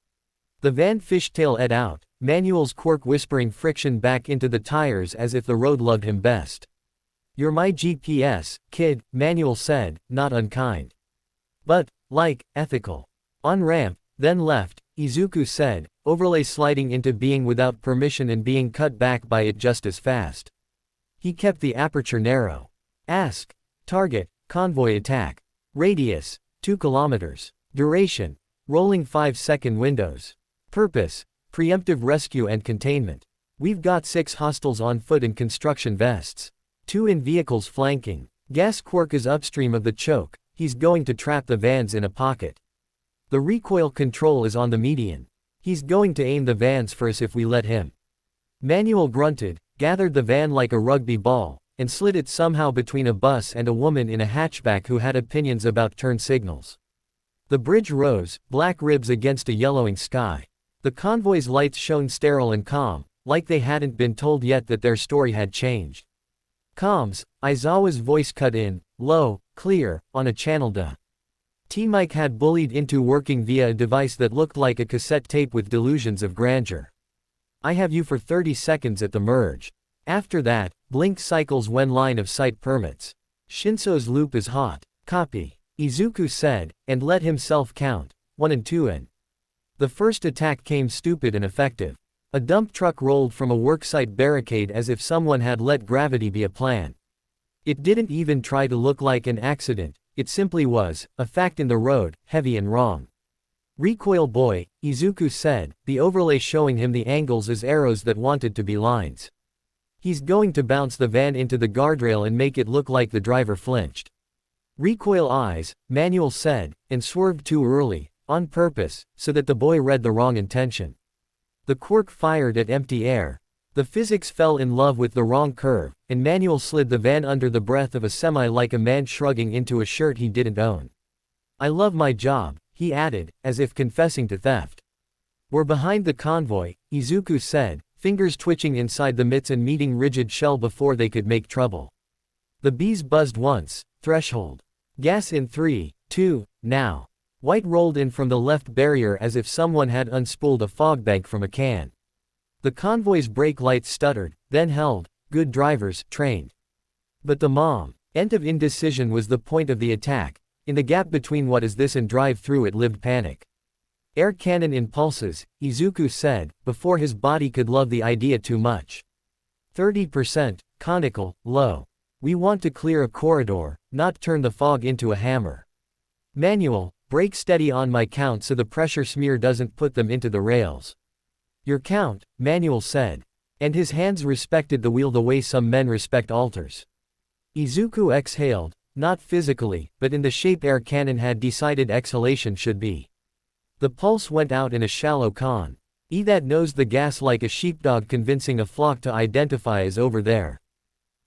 S1: The van fishtail out, Manuel's quirk whispering friction back into the tires as if the road loved him best. You're my GPS, kid, Manuel said, not unkind. But, like, ethical. On ramp, then left, Izuku said, overlay sliding into being without permission and being cut back by it just as fast. He kept the aperture narrow. Ask. Target, convoy attack. Radius, 2 kilometers. Duration, rolling 5-second windows. Purpose, preemptive rescue and containment. We've got 6 hostiles on foot in construction vests. 2 in vehicles flanking. Gas quirk is upstream of the choke, he's going to trap the vans in a pocket. The recoil control is on the median. He's going to aim the vans for us if we let him. Manuel grunted, gathered the van like a rugby ball, and slid it somehow between a bus and a woman in a hatchback who had opinions about turn signals. The bridge rose, black ribs against a yellowing sky. The convoy's lights shone sterile and calm, like they hadn't been told yet that their story had changed. Comms, Aizawa's voice cut in, low, clear, on a channel. T-Mike had bullied into working via a device that looked like a cassette tape with delusions of grandeur. I have you for 30 seconds at the merge. After that, blink cycles when line of sight permits. Shinso's loop is hot. Copy. Izuku said, and let himself count. 1 and 2 in. The first attack came stupid and effective. A dump truck rolled from a worksite barricade as if someone had let gravity be a plan. It didn't even try to look like an accident, it simply was, a fact in the road, heavy and wrong. Recoil boy, Izuku said, the overlay showing him the angles as arrows that wanted to be lines. He's going to bounce the van into the guardrail and make it look like the driver flinched. Recoil eyes, Manuel said, and swerved too early, on purpose, so that the boy read the wrong intention. The quirk fired at empty air. The physics fell in love with the wrong curve, and Manuel slid the van under the breath of a semi like a man shrugging into a shirt he didn't own. I love my job, he added, as if confessing to theft. We're behind the convoy, Izuku said, fingers twitching inside the mitts and meeting rigid shell before they could make trouble. The bees buzzed once, threshold. Gas in 3, 2, now. White rolled in from the left barrier as if someone had unspooled a fog bank from a can. The convoy's brake lights stuttered, then held, good drivers, trained. But the end of indecision was the point of the attack. In the gap between what is this and drive through it lived panic. Air cannon in pulses, Izuku said, before his body could love the idea too much. 30%, conical, low. We want to clear a corridor, not turn the fog into a hammer. Manual, brake steady on my count so the pressure smear doesn't put them into the rails. Your count, Manuel said. And his hands respected the wheel the way some men respect altars. Izuku exhaled, not physically, but in the shape air cannon had decided exhalation should be. The pulse went out in a shallow con. That nosed the gas like a sheepdog convincing a flock to identify as over there.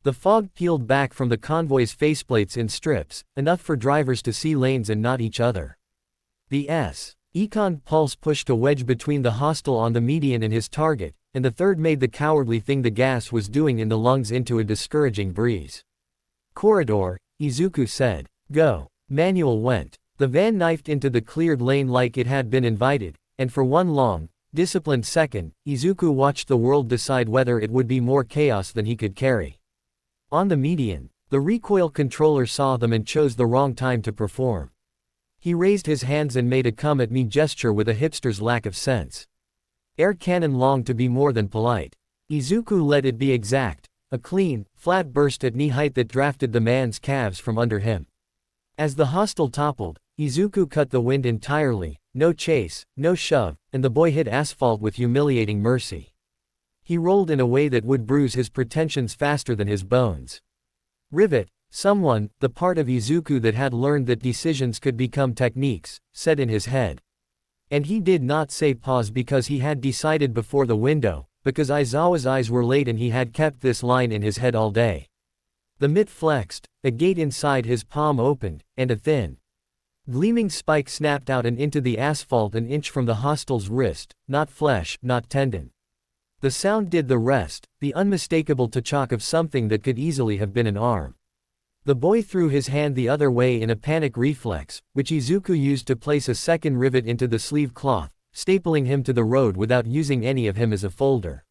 S1: The fog peeled back from the convoy's faceplates in strips, enough for drivers to see lanes and not each other. The Econ pulse pushed a wedge between the hostile on the median and his target, and the third made the cowardly thing the gas was doing in the lungs into a discouraging breeze. Corridor, Izuku said. Go. Manuel went. The van knifed into the cleared lane like it had been invited, and for one long, disciplined second, Izuku watched the world decide whether it would be more chaos than he could carry. On the median, the recoil controller saw them and chose the wrong time to perform. He raised his hands and made a come-at-me gesture with a hipster's lack of sense. Air cannon longed to be more than polite. Izuku let it be exact, a clean, flat burst at knee height that drafted the man's calves from under him. As the hostile toppled, Izuku cut the wind entirely, no chase, no shove, and the boy hit asphalt with humiliating mercy. He rolled in a way that would bruise his pretensions faster than his bones. Rivet, someone, the part of Izuku that had learned that decisions could become techniques, said in his head. And he did not say pause because he had decided before the window, because Aizawa's eyes were late and he had kept this line in his head all day. The mitt flexed, a gate inside his palm opened, and a thin, gleaming spike snapped out and into the asphalt an inch from the hostile's wrist, not flesh, not tendon. The sound did the rest, the unmistakable tachak of something that could easily have been an arm. The boy threw his hand the other way in a panic reflex, which Izuku used to place a second rivet into the sleeve cloth, stapling him to the road without using any of him as a folder.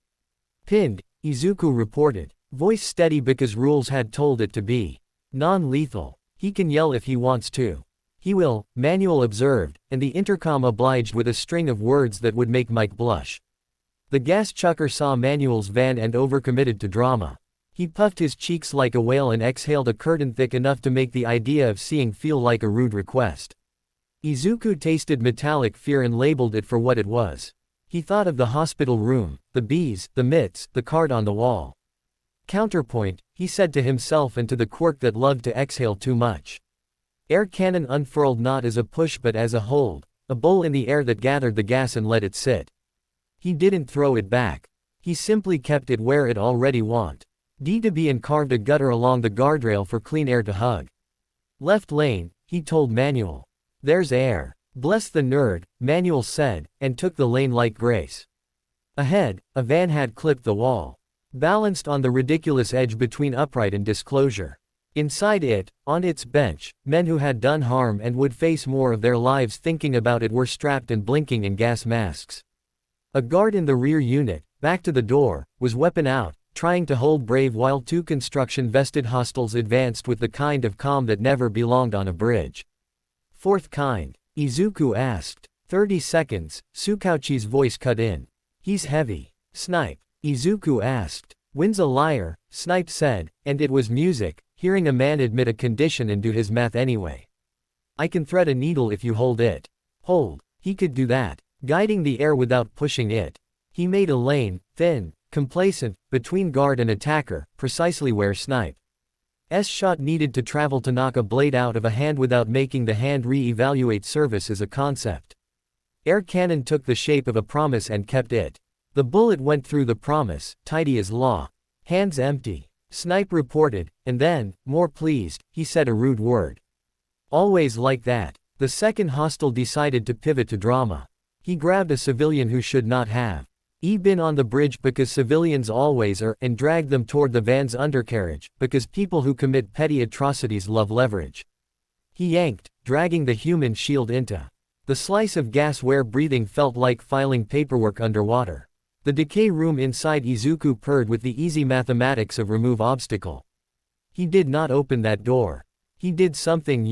S1: Pinned, Izuku reported, voice steady because rules had told it to be. Non-lethal. He can yell if he wants to. He will, Manuel observed, and the intercom obliged with a string of words that would make Mike blush. The gas chucker saw Manuel's van and overcommitted to drama. He puffed his cheeks like a whale and exhaled a curtain thick enough to make the idea of seeing feel like a rude request. Izuku tasted metallic fear and labeled it for what it was. He thought of the hospital room, the bees, the mitts, the card on the wall. Counterpoint, he said to himself and to the quirk that loved to exhale too much. Air cannon unfurled not as a push but as a hold, a bowl in the air that gathered the gas and let it sit. He didn't throw it back. He simply kept it where it already went. D2B and carved a gutter along the guardrail for clean air to hug. Left lane, he told Manuel. There's air. Bless the nerd, Manuel said, and took the lane like grace. Ahead, a van had clipped the wall. Balanced on the ridiculous edge between upright and disclosure. Inside it, on its bench, men who had done harm and would face more of their lives thinking about it were strapped and blinking in gas masks. A guard in the rear unit, back to the door, was weapon out, trying to hold brave while two construction-vested hostiles advanced with the kind of calm that never belonged on a bridge. Fourth kind? Izuku asked. 30 seconds, Tsukauchi's voice cut in. He's heavy. Snipe. Izuku asked. When's a liar? Snipe said, and it was music, hearing a man admit a condition and do his math anyway. I can thread a needle if you hold it. Hold. He could do that, guiding the air without pushing it. He made a lane, thin, complacent, between guard and attacker, precisely where Snipe's shot needed to travel to knock a blade out of a hand without making the hand re-evaluate service as a concept. Air cannon took the shape of a promise and kept it. The bullet went through the promise, tidy as law. Hands empty. Snipe reported, and then, more pleased, he said a rude word. Always like that. The second hostile decided to pivot to drama. He grabbed a civilian who should not have been on the bridge because civilians always are and dragged them toward the van's undercarriage because people who commit petty atrocities love leverage. He yanked, dragging the human shield into the slice of gas where breathing felt like filing paperwork underwater. The decay room inside Izuku purred with the easy mathematics of remove obstacle. He did not open that door. He did something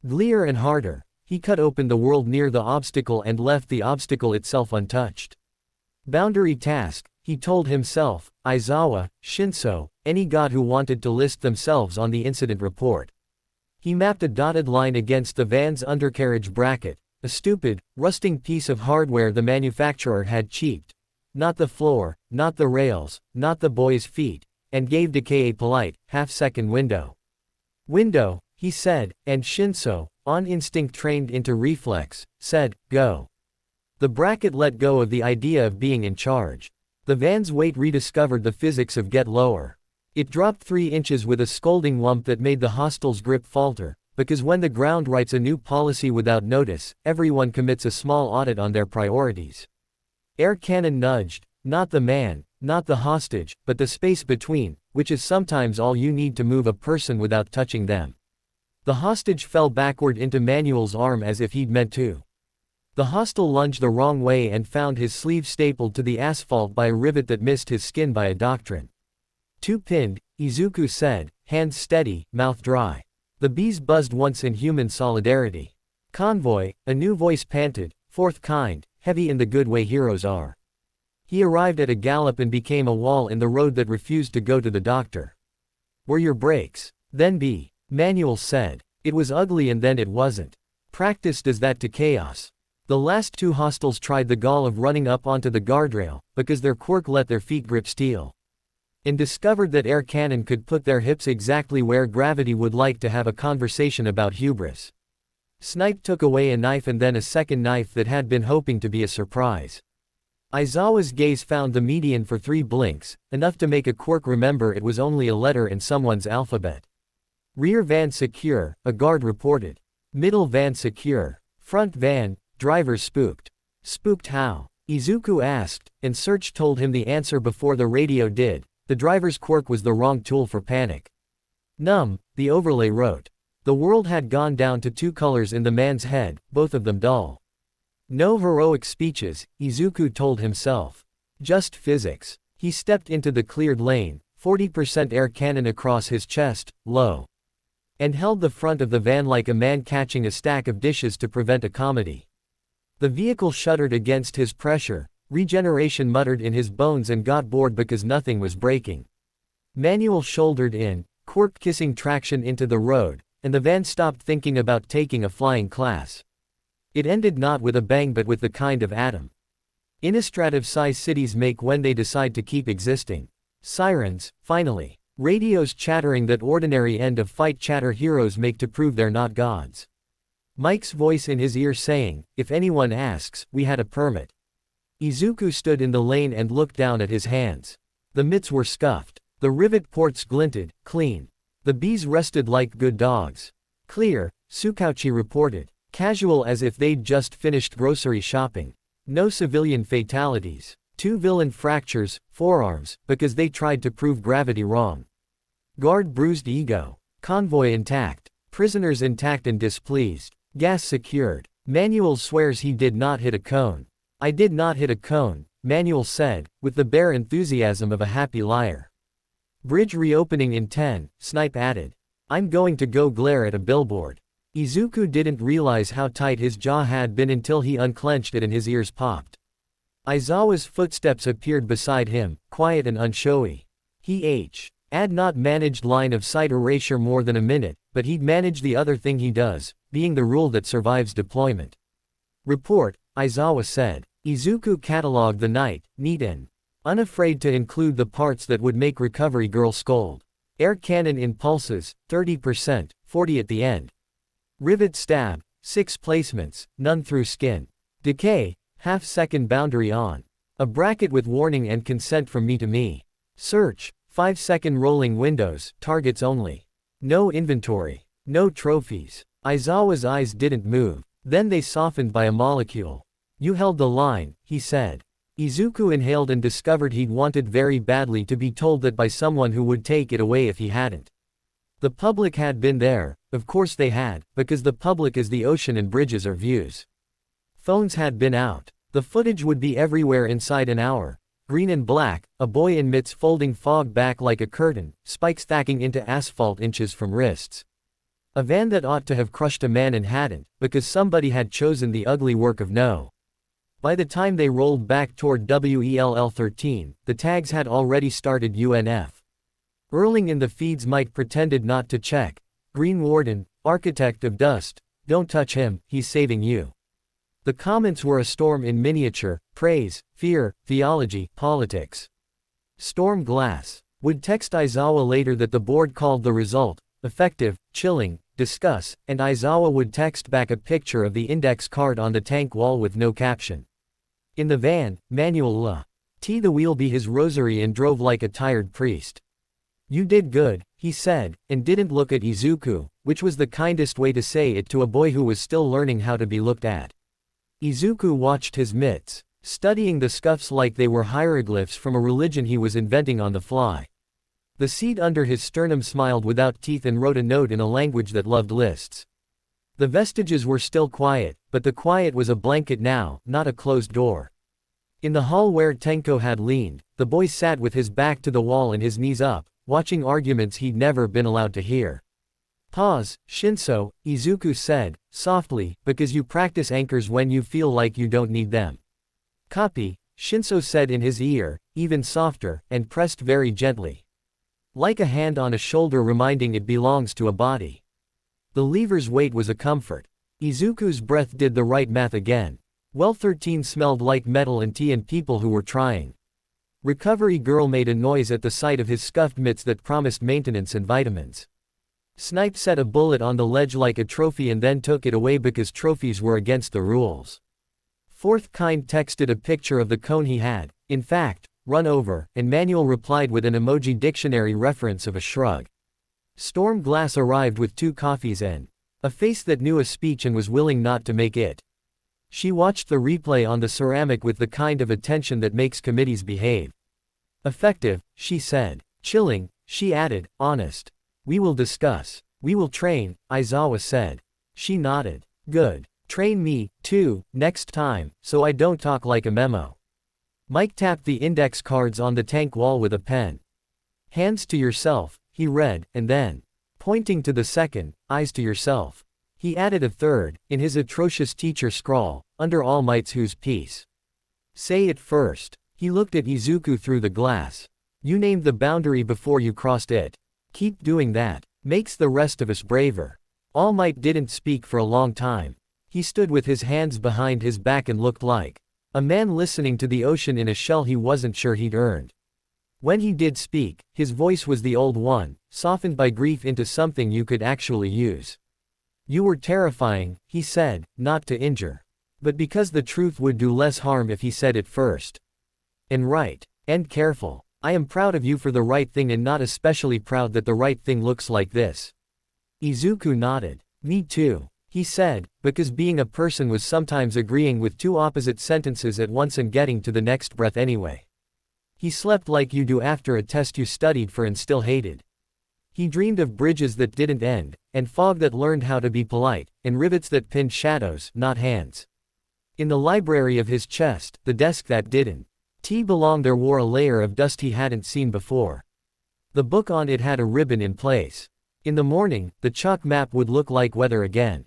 S1: uglier and harder. He cut open the world near the obstacle and left the obstacle itself untouched. Boundary task, he told himself, Aizawa, Shinso, any god who wanted to list themselves on the incident report. He mapped a dotted line against the van's undercarriage bracket, a stupid, rusting piece of hardware the manufacturer had cheaped. Not the floor, not the rails, not the boy's feet, and gave Decay a polite, half-second window. Window, he said, and Shinso, on instinct trained into reflex, said, go. The bracket let go of the idea of being in charge. The van's weight rediscovered the physics of get lower. It dropped 3 inches with a scolding lump that made the hostile's grip falter, because when the ground writes a new policy without notice, everyone commits a small audit on their priorities. Air cannon nudged, not the man, not the hostage, but the space between, which is sometimes all you need to move a person without touching them. The hostage fell backward into Manuel's arm as if he'd meant to. The hostile lunged the wrong way and found his sleeve stapled to the asphalt by a rivet that missed his skin by a doctrine. Two pinned, Izuku said, hands steady, mouth dry. The bees buzzed once in human solidarity. Convoy, a new voice panted, fourth kind, heavy in the good way heroes are. He arrived at a gallop and became a wall in the road that refused to go to the doctor. Were your brakes? Then be. Manuel said. It was ugly and then it wasn't. Practice does that to chaos. The last two hostiles tried the gall of running up onto the guardrail, because their quirk let their feet grip steel. And discovered that air cannon could put their hips exactly where gravity would like to have a conversation about hubris. Snipe took away a knife and then a second knife that had been hoping to be a surprise. Aizawa's gaze found the median for 3 blinks, enough to make a quirk remember it was only a letter in someone's alphabet. Rear van secure, a guard reported. Middle van secure. Front van, driver spooked. Spooked how? Izuku asked, and Search told him the answer before the radio did. The driver's quirk was the wrong tool for panic. Numb, the overlay wrote. The world had gone down to 2 colors in the man's head, both of them dull. No heroic speeches, Izuku told himself. Just physics. He stepped into the cleared lane, 40% air cannon across his chest, low. And held the front of the van like a man catching a stack of dishes to prevent a comedy. The vehicle shuddered against his pressure, regeneration muttered in his bones and got bored because nothing was braking. Manuel shouldered in, quirk kissing traction into the road, and the van stopped thinking about taking a flying class. It ended not with a bang but with the kind of atom illustrative-size cities make when they decide to keep existing. Sirens, finally. Radios chattering that ordinary end-of-fight chatter heroes make to prove they're not gods. Mike's voice in his ear saying, if anyone asks, we had a permit. Izuku stood in the lane and looked down at his hands. The mitts were scuffed. The rivet ports glinted, clean. The bees rested like good dogs. Clear, Tsukauchi reported. Casual as if they'd just finished grocery shopping. No civilian fatalities. 2 villain fractures, forearms, because they tried to prove gravity wrong. Guard bruised ego. Convoy intact. Prisoners intact and displeased. Gas secured. Manuel swears he did not hit a cone. I did not hit a cone, Manuel said, with the bare enthusiasm of a happy liar. Bridge reopening in 10, Snipe added. I'm going to go glare at a billboard. Izuku didn't realize how tight his jaw had been until he unclenched it and his ears popped. Aizawa's footsteps appeared beside him, quiet and unshowy. Had not managed line of sight erasure more than a minute, but he'd managed the other thing he does, being the rule that survives deployment. Report, Aizawa said. Izuku catalogued the night, neat and unafraid to include the parts that would make Recovery Girl scold. Air cannon in pulses, 30%, 40 at the end. Rivet stab, 6 placements, none through skin. Decay, half-second boundary on. A bracket with warning and consent from me to me. Search, 5-second rolling windows, targets only. No inventory. No trophies. Aizawa's eyes didn't move. Then they softened by a molecule. You held the line, he said. Izuku inhaled and discovered he'd wanted very badly to be told that by someone who would take it away if he hadn't. The public had been there, of course they had, because the public is the ocean and bridges are views. Phones had been out. The footage would be everywhere inside an hour. Green and black, a boy in mitts folding fog back like a curtain, spikes thacking into asphalt inches from wrists. A van that ought to have crushed a man and hadn't, because somebody had chosen the ugly work of no. By the time they rolled back toward WELL-13, the tags had already started UNF. Erling in the feeds might pretended not to check. Green Warden, architect of dust, don't touch him, he's saving you. The comments were a storm in miniature, praise, fear, theology, politics. Storm glass. Would text Aizawa later that the board called the result effective, chilling, discuss, and Aizawa would text back a picture of the index card on the tank wall with no caption. In the van, Manuel let the wheel be his rosary and drove like a tired priest. You did good, he said, and didn't look at Izuku, which was the kindest way to say it to a boy who was still learning how to be looked at. Izuku watched his mitts, studying the scuffs like they were hieroglyphs from a religion he was inventing on the fly. The seat under his sternum smiled without teeth and wrote a note in a language that loved lists. The vestiges were still quiet, but the quiet was a blanket now, not a closed door. In the hall where Tenko had leaned, the boy sat with his back to the wall and his knees up, watching arguments he'd never been allowed to hear. Pause, Shinso, Izuku said, softly, because you practice anchors when you feel like you don't need them. Copy, Shinso said in his ear, even softer, and pressed very gently. Like a hand on a shoulder reminding it belongs to a body. The lever's weight was a comfort. Izuku's breath did the right math again. Well, 13 smelled like metal and tea and people who were trying. Recovery Girl made a noise at the sight of his scuffed mitts that promised maintenance and vitamins. Snipe set a bullet on the ledge like a trophy and then took it away because trophies were against the rules. Fourth Kind texted a picture of the cone he had, in fact, run over, and Manuel replied with an emoji dictionary reference of a shrug. Storm Glass arrived with 2 coffees and a face that knew a speech and was willing not to make it. She watched the replay on the ceramic with the kind of attention that makes committees behave. Effective, she said. Chilling, she added, honest. We will discuss. We will train, Aizawa said. She nodded. Good. Train me, too, next time, so I don't talk like a memo. Mike tapped the index cards on the tank wall with a pen. Hands to yourself, he read, and then, pointing to the second, eyes to yourself. He added a third, in his atrocious teacher scrawl, under All Might's whose peace. Say it first. He looked at Izuku through the glass. You named the boundary before you crossed it. Keep doing that. Makes the rest of us braver. All Might didn't speak for a long time. He stood with his hands behind his back and looked like a man listening to the ocean in a shell he wasn't sure he'd earned. When he did speak, his voice was the old one, softened by grief into something you could actually use. You were terrifying, he said, not to injure. But because the truth would do less harm if he said it first. And right. And careful. I am proud of you for the right thing and not especially proud that the right thing looks like this. Izuku nodded. Me too, he said, because being a person was sometimes agreeing with 2 opposite sentences at once and getting to the next breath anyway. He slept like you do after a test you studied for and still hated. He dreamed of bridges that didn't end, and fog that learned how to be polite, and rivets that pinned shadows, not hands. In the library of his chest, the desk that didn't belong there wore a layer of dust he hadn't seen before. The book on it had a ribbon in place. In the morning, the chalk map would look like weather again.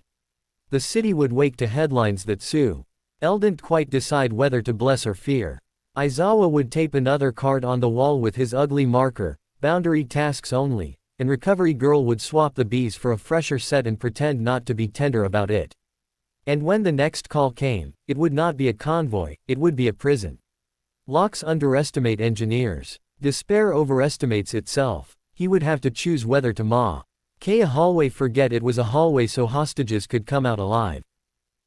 S1: The city would wake to headlines that Sue didn't quite decide whether to bless or fear. Aizawa would tape another card on the wall with his ugly marker, boundary tasks only, and Recovery Girl would swap the bees for a fresher set and pretend not to be tender about it. And when the next call came, it would not be a convoy, it would be a prison. Locks underestimate engineers. Despair overestimates itself. He would have to choose whether to a hallway forget it was a hallway so hostages could come out alive.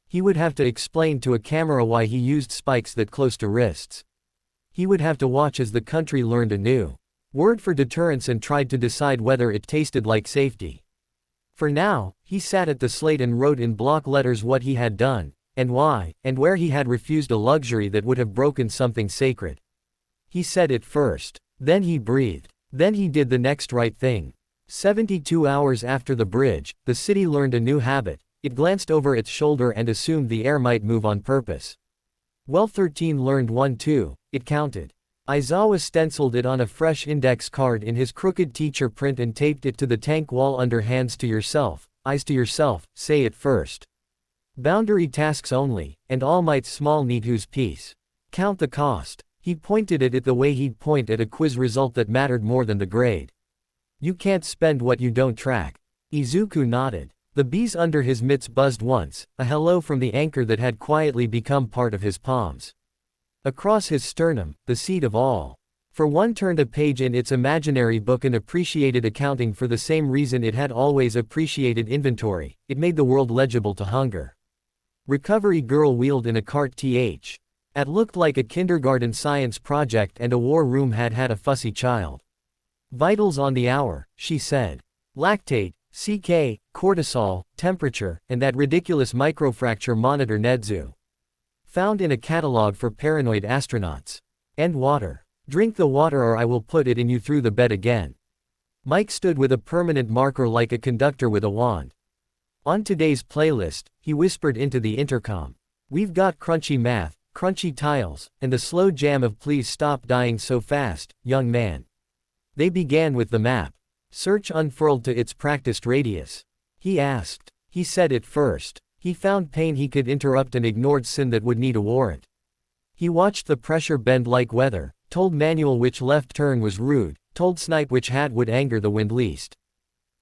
S1: He would have to explain to a camera why he used spikes that close to wrists. He would have to watch as the country learned a new word for deterrence and tried to decide whether it tasted like safety. For now, he sat at the slate and wrote in block letters what he had done, and why, and where he had refused a luxury that would have broken something sacred. He said it first. Then he breathed. Then he did the next right thing. 72 hours after the bridge, the city learned a new habit. It glanced over its shoulder and assumed the air might move on purpose. Well, 13 learned one too, it counted. Aizawa stenciled it on a fresh index card in his crooked teacher print and taped it to the tank wall under hands to yourself, eyes to yourself, say it first. Boundary tasks only, and All Might's small need whose piece. Count the cost. He pointed at it the way he'd point at a quiz result that mattered more than the grade. You can't spend what you don't track. Izuku nodded. The bees under his mitts buzzed once, a hello from the anchor that had quietly become part of his palms. Across his sternum, the seat of all. For one turned a page in its imaginary book and appreciated accounting for the same reason it had always appreciated inventory, it made the world legible to hunger. Recovery Girl wheeled in a cart It looked like a kindergarten science project and a war room had had a fussy child. Vitals on the hour, she said. Lactate, CK, cortisol, temperature, and that ridiculous microfracture monitor Nedzu. Found in a catalog for paranoid astronauts. And water. Drink the water or I will put it in you through the bed again. Mike stood with a permanent marker like a conductor with a wand. On today's playlist, he whispered into the intercom. We've got crunchy math, crunchy tiles, and the slow jam of please stop dying so fast, young man. They began with the map. Search unfurled to its practiced radius. He asked. He said it first. He found pain he could interrupt and ignored sin that would need a warrant. He watched the pressure bend like weather, told Manuel which left turn was rude, told Snipe which hat would anger the wind least.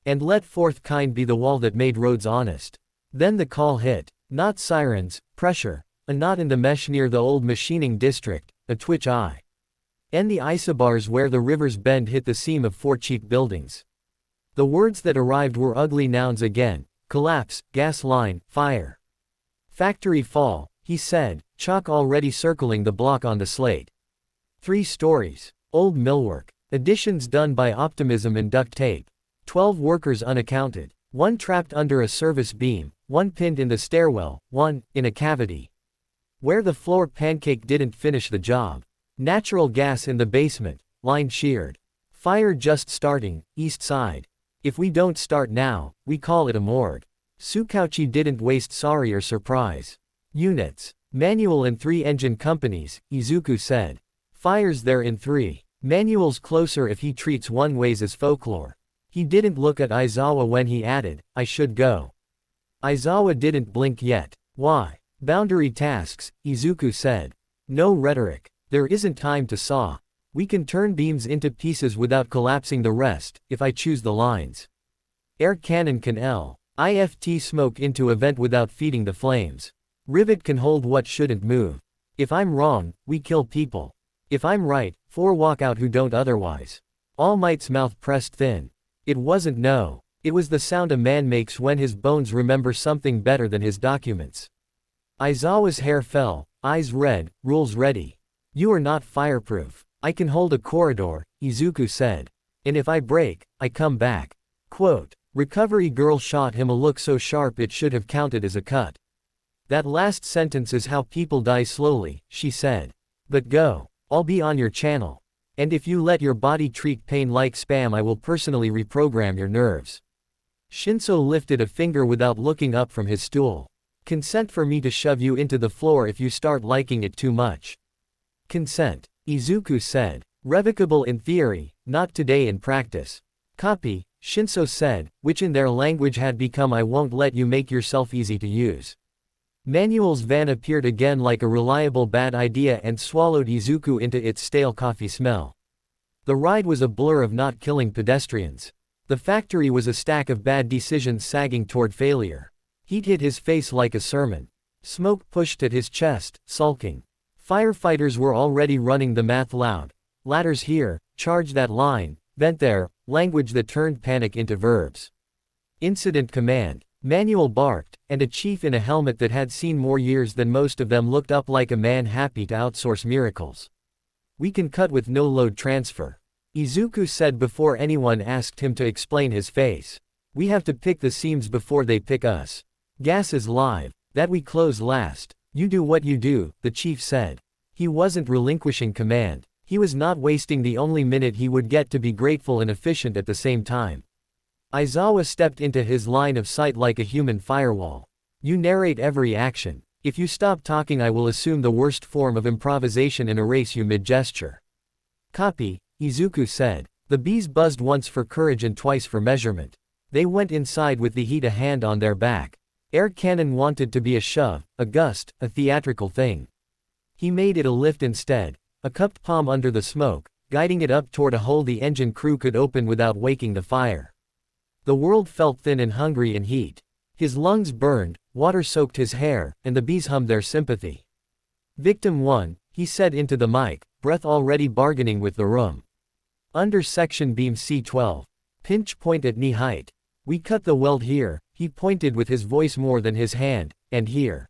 S1: And let fourth kind be the wall that made roads honest. Then the call hit. Not sirens, pressure. A knot in the mesh near the old machining district, a twitch eye. And the isobars where the river's bend hit the seam of 4 cheap buildings. The words that arrived were ugly nouns again. Collapse, gas line, fire. Factory fall, he said, chalk already circling the block on the slate. 3 stories. Old millwork. Additions done by optimism and duct tape. 12 workers unaccounted. 1 trapped under a service beam, 1 pinned in the stairwell, 1 in a cavity. Where the floor pancake didn't finish the job. Natural gas in the basement, line sheared. Fire just starting, east side. If we don't start now, we call it a morgue. Tsukauchi didn't waste sorry or surprise. Units. Manual and 3 engine companies, Izuku said. Fires there in 3. Manual's closer if he treats one ways as folklore. He didn't look at Aizawa when he added, I should go. Aizawa didn't blink yet. Why? Boundary tasks, Izuku said. No rhetoric. There isn't time to saw. We can turn beams into pieces without collapsing the rest, if I choose the lines. Air cannon can lift smoke into a vent without feeding the flames. Rivet can hold what shouldn't move. If I'm wrong, we kill people. If I'm right, 4 walk out who don't otherwise. All Might's mouth pressed thin. It wasn't no. It was the sound a man makes when his bones remember something better than his documents. Aizawa's hair fell, eyes red, rules ready. You are not fireproof. I can hold a corridor, Izuku said. And if I break, I come back. Quote. Recovery Girl shot him a look so sharp it should have counted as a cut. That last sentence is how people die slowly, she said. But go. I'll be on your channel. And if you let your body treat pain like spam, I will personally reprogram your nerves. Shinso lifted a finger without looking up from his stool. Consent for me to shove you into the floor if you start liking it too much. Consent, Izuku said. Revocable in theory, not today in practice. Copy, Shinso said, which in their language had become I won't let you make yourself easy to use. Manuel's van appeared again like a reliable bad idea and swallowed Izuku into its stale coffee smell. The ride was a blur of not killing pedestrians. The factory was a stack of bad decisions sagging toward failure. Heat hit his face like a sermon. Smoke pushed at his chest, sulking. Firefighters were already running the math loud. Ladders here, charge that line, vent there, language that turned panic into verbs. Incident command. Manuel barked, and a chief in a helmet that had seen more years than most of them looked up like a man happy to outsource miracles. We can cut with no load transfer. Izuku said before anyone asked him to explain his face. We have to pick the seams before they pick us. Gas is live, that we close last. You do what you do, the chief said. He wasn't relinquishing command. He was not wasting the only minute he would get to be grateful and efficient at the same time. Aizawa stepped into his line of sight like a human firewall. You narrate every action. If you stop talking, I will assume the worst form of improvisation and erase you mid-gesture. Copy, Izuku said. The bees buzzed once for courage and twice for measurement. They went inside with the heat a hand on their back. Air cannon wanted to be a shove, a gust, a theatrical thing. He made it a lift instead, a cupped palm under the smoke, guiding it up toward a hole the engine crew could open without waking the fire. The world felt thin and hungry in heat. His lungs burned, water soaked his hair, and the bees hummed their sympathy. Victim 1, he said into the mic, breath already bargaining with the room. Under section beam C12. Pinch point at knee height. We cut the weld here, he pointed with his voice more than his hand, and here.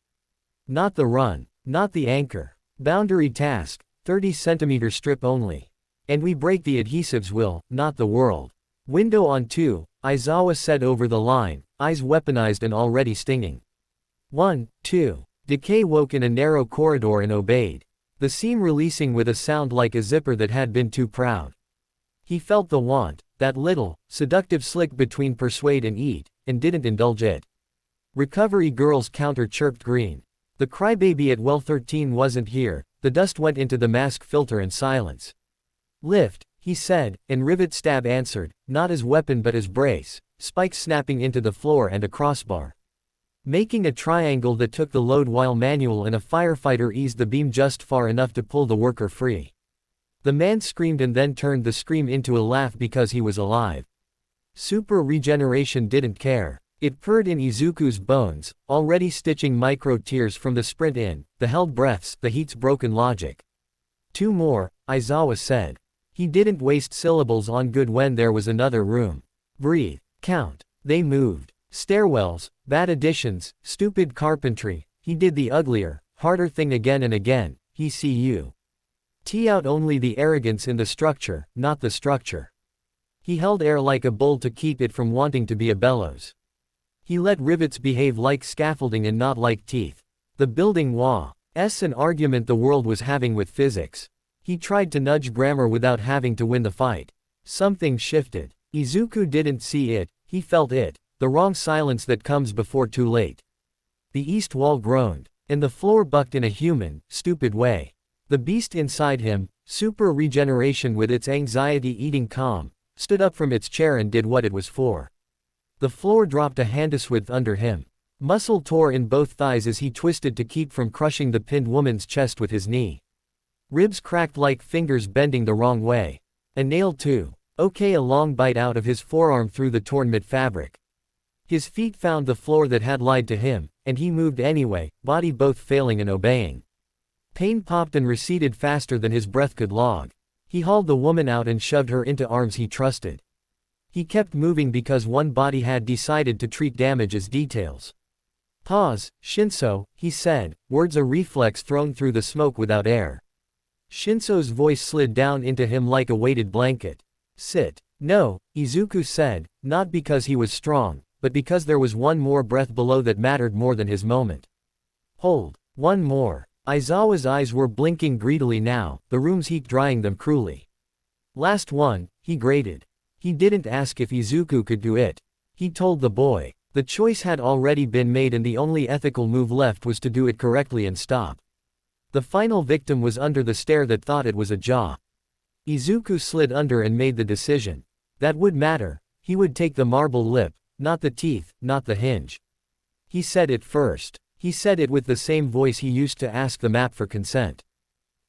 S1: Not the run, not the anchor. Boundary task, 30 centimeter strip only. And we break the adhesives will, not the world. Window on 2, Aizawa said over the line, eyes weaponized and already stinging. 1, 2. Decay woke in a narrow corridor and obeyed. The seam releasing with a sound like a zipper that had been too proud. He felt the want, that little, seductive slick between persuade and eat, and didn't indulge it. Recovery girl's counter chirped green. The crybaby at well 13 wasn't here, the dust went into the mask filter and silence. Lift, he said, and rivet stab answered, not as weapon but as brace, spikes snapping into the floor and a crossbar. Making a triangle that took the load while Manuel and a firefighter eased the beam just far enough to pull the worker free. The man screamed and then turned the scream into a laugh because he was alive. Super regeneration didn't care. It purred in Izuku's bones, already stitching micro tears from the sprint in, the held breaths, the heat's broken logic. 2 more, Aizawa said. He didn't waste syllables on good when there was another room. Breathe. Count. They moved. Stairwells, bad additions, stupid carpentry. He did the uglier, harder thing again and again. He see you. Tee out only the arrogance in the structure, not the structure. He held air like a bull to keep it from wanting to be a bellows. He let rivets behave like scaffolding and not like teeth. The building was an argument the world was having with physics. He tried to nudge grammar without having to win the fight. Something shifted. Izuku didn't see it, he felt it, the wrong silence that comes before too late. The east wall groaned, and the floor bucked in a human, stupid way. The beast inside him, super regeneration with its anxiety-eating calm, stood up from its chair and did what it was for. The floor dropped a handeswidth under him. Muscle tore in both thighs as he twisted to keep from crushing the pinned woman's chest with his knee. Ribs cracked like fingers bending the wrong way. A nail too. Okay, a long bite out of his forearm through the torn mid-fabric. His feet found the floor that had lied to him, and he moved anyway, body both failing and obeying. Pain popped and receded faster than his breath could log. He hauled the woman out and shoved her into arms he trusted. He kept moving because one body had decided to treat damage as details. Pause, Shinso, he said, words a reflex thrown through the smoke without air. Shinso's voice slid down into him like a weighted blanket. Sit. No, Izuku said, not because he was strong, but because there was one more breath below that mattered more than his moment. Hold. One more. Aizawa's eyes were blinking greedily now, the room's heat drying them cruelly. Last one, he grated. He didn't ask if Izuku could do it. He told the boy. The choice had already been made and the only ethical move left was to do it correctly and stop. The final victim was under the stair that thought it was a jaw. Izuku slid under and made the decision. That would matter. He would take the marble lip, not the teeth, not the hinge. He said it first. He said it with the same voice he used to ask the map for consent.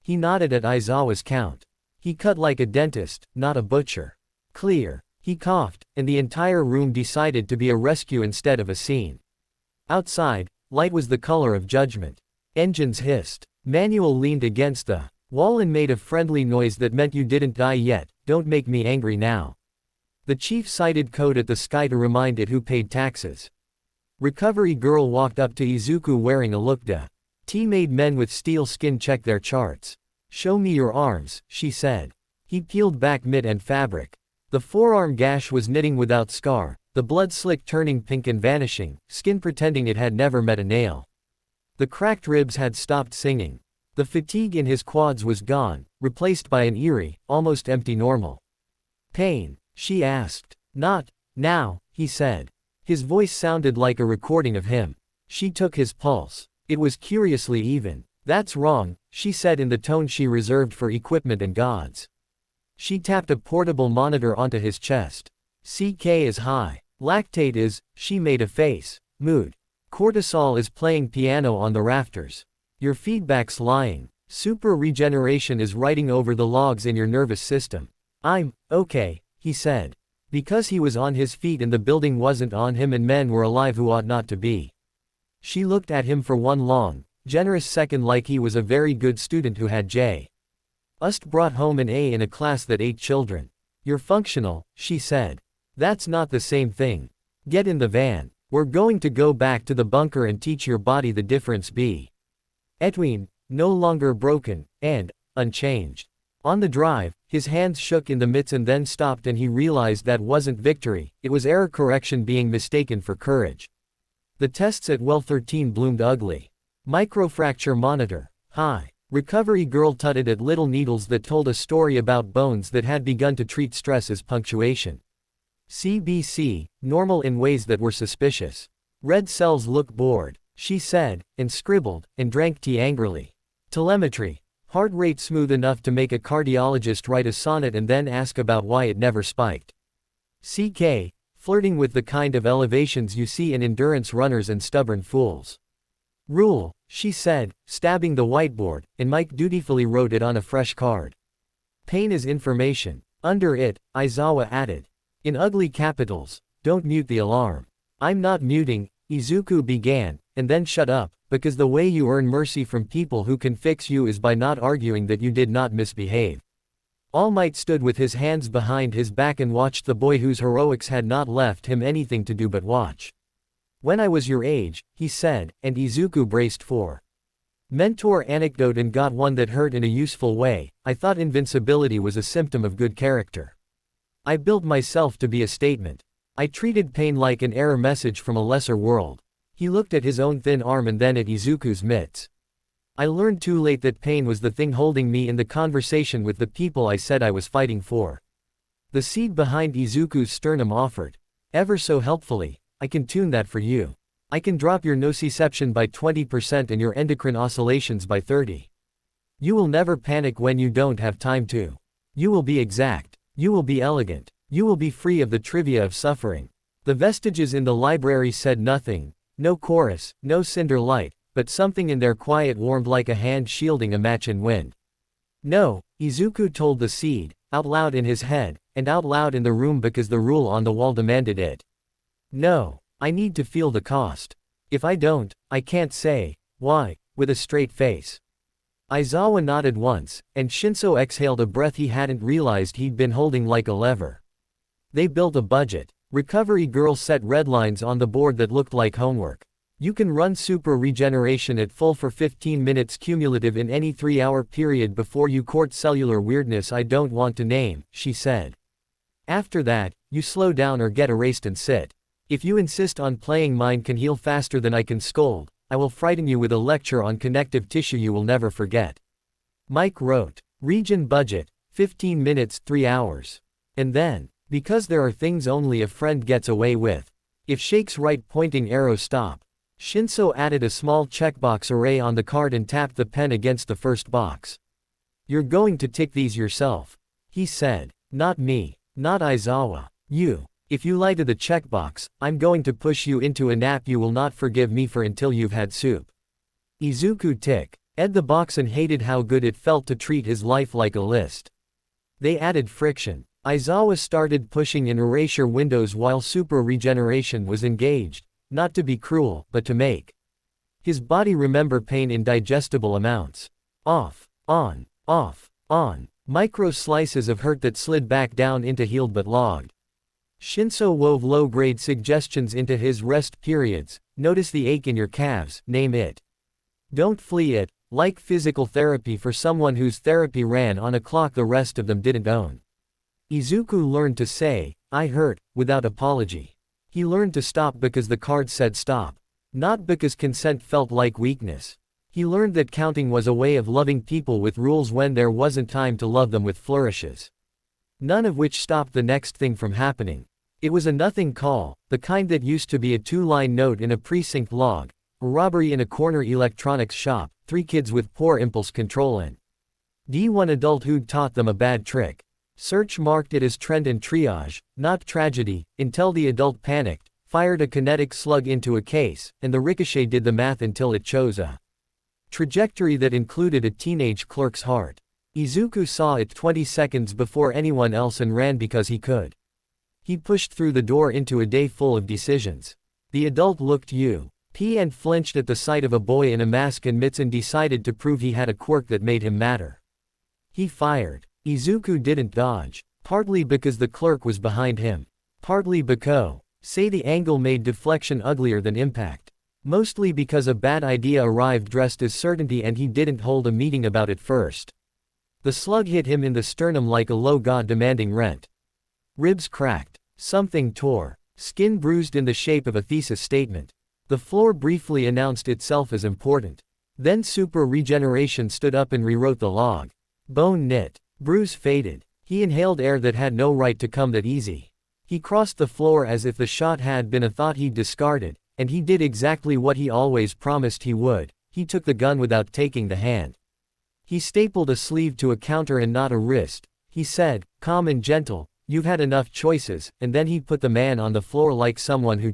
S1: He nodded at Aizawa's count. He cut like a dentist, not a butcher. Clear. He coughed, and the entire room decided to be a rescue instead of a scene. Outside, light was the color of judgment. Engines hissed. Manuel leaned against the wall and made a friendly noise that meant you didn't die yet, don't make me angry now. The chief sighted code at the sky to remind it who paid taxes. Recovery girl walked up to Izuku wearing a look-da. T-made men with steel skin check their charts. Show me your arms, she said. He peeled back mid and fabric. The forearm gash was knitting without scar, the blood slick turning pink and vanishing, skin pretending it had never met a nail. The cracked ribs had stopped singing. The fatigue in his quads was gone, replaced by an eerie, almost empty normal. Pain? She asked. Not now, he said. His voice sounded like a recording of him. She took his pulse. It was curiously even. That's wrong, she said in the tone she reserved for equipment and gods. She tapped a portable monitor onto his chest. CK is high. Lactate is, she made a face. Mood. Cortisol is playing piano on the rafters. Your feedback's lying. Super regeneration is writing over the logs in your nervous system. I'm okay, he said. Because he was on his feet and the building wasn't on him and men were alive who ought not to be. She looked at him for one long, generous second like he was a very good student who had just brought home an A in a class that ate children. You're functional, she said. That's not the same thing. Get in the van. We're going to go back to the bunker and teach your body the difference between no longer broken and unchanged. On the drive, his hands shook in the mitts and then stopped and he realized that wasn't victory, it was error correction being mistaken for courage. The tests at Well 13 bloomed ugly. Microfracture monitor. High. Recovery girl tutted at little needles that told a story about bones that had begun to treat stress as punctuation. CBC, normal in ways that were suspicious. Red cells look bored, she said, and scribbled, and drank tea angrily. Telemetry. Heart rate smooth enough to make a cardiologist write a sonnet and then ask about why it never spiked. CK, flirting with the kind of elevations you see in endurance runners and stubborn fools. Rule, she said, stabbing the whiteboard, and Mike dutifully wrote it on a fresh card. Pain is information. Under it, Aizawa added. In ugly capitals, don't mute the alarm. I'm not muting, Izuku began, and then shut up, because the way you earn mercy from people who can fix you is by not arguing that you did not misbehave. All Might stood with his hands behind his back and watched the boy whose heroics had not left him anything to do but watch. When I was your age, he said, and Izuku braced for mentor anecdote and got one that hurt in a useful way. I thought invincibility was a symptom of good character. I built myself to be a statement. I treated pain like an error message from a lesser world. He looked at his own thin arm and then at Izuku's mitts. I learned too late that pain was the thing holding me in the conversation with the people I said I was fighting for. The seed behind Izuku's sternum offered. Ever so helpfully, I can tune that for you. I can drop your nociception by 20% and your endocrine oscillations by 30%. You will never panic when you don't have time to. You will be exact. You will be elegant. You will be free of the trivia of suffering. The vestiges in the library said nothing, no chorus, no cinder light, but something in their quiet warmed like a hand shielding a match in wind. No, Izuku told the seed, out loud in his head, and out loud in the room because the rule on the wall demanded it. No, I need to feel the cost. If I don't, I can't say, why, with a straight face. Aizawa nodded once, and Shinso exhaled a breath he hadn't realized he'd been holding like a lever. They built a budget. Recovery girl set red lines on the board that looked like homework. You can run super regeneration at full for 15 minutes cumulative in any 3-hour period before you court cellular weirdness I don't want to name, she said. After that, you slow down or get erased and sit. If you insist on playing mine can heal faster than I can scold, I will frighten you with a lecture on connective tissue you will never forget. Mike wrote. Region budget, 15 minutes, 3 hours. And then, because there are things only a friend gets away with. If shakes right pointing arrow stop. Shinso added a small checkbox array on the card and tapped the pen against the first box. You're going to tick these yourself. He said. Not me. Not Aizawa. You. If you lie to the checkbox, I'm going to push you into a nap you will not forgive me for until you've had soup. Izuku tick. Ed the box and hated how good it felt to treat his life like a list. They added friction. Aizawa started pushing in erasure windows while super regeneration was engaged, not to be cruel, but to make his body remember pain in digestible amounts. Off, on, micro slices of hurt that slid back down into healed but logged. Shinso wove low-grade suggestions into his rest periods. Notice the ache in your calves, name it. Don't flee it, like physical therapy for someone whose therapy ran on a clock the rest of them didn't own. Izuku learned to say, I hurt, without apology. He learned to stop because the card said stop. Not because consent felt like weakness. He learned that counting was a way of loving people with rules when there wasn't time to love them with flourishes. None of which stopped the next thing from happening. It was a nothing call, the kind that used to be a 2-line note in a precinct log, a robbery in a corner electronics shop, 3 kids with poor impulse control and one adult who'd taught them a bad trick. Search marked it as trend and triage, not tragedy, until the adult panicked, fired a kinetic slug into a case, and the ricochet did the math until it chose a trajectory that included a teenage clerk's heart. Izuku saw it 20 seconds before anyone else and ran because he could. He pushed through the door into a day full of decisions. The adult looked U.P. and flinched at the sight of a boy in a mask and mitts and decided to prove he had a quirk that made him matter. He fired. Izuku didn't dodge, partly because the clerk was behind him. Partly because, say the angle made deflection uglier than impact. Mostly because a bad idea arrived dressed as certainty and he didn't hold a meeting about it first. The slug hit him in the sternum like a low god demanding rent. Ribs cracked. Something tore. Skin bruised in the shape of a thesis statement. The floor briefly announced itself as important. Then super regeneration stood up and rewrote the log. Bone knit. Bruise faded. He inhaled air that had no right to come that easy. He crossed the floor as if the shot had been a thought he'd discarded, and he did exactly what he always promised he would. He took the gun without taking the hand. He stapled a sleeve to a counter and not a wrist. He said, calm and gentle, you've had enough choices, and then he put the man on the floor like someone who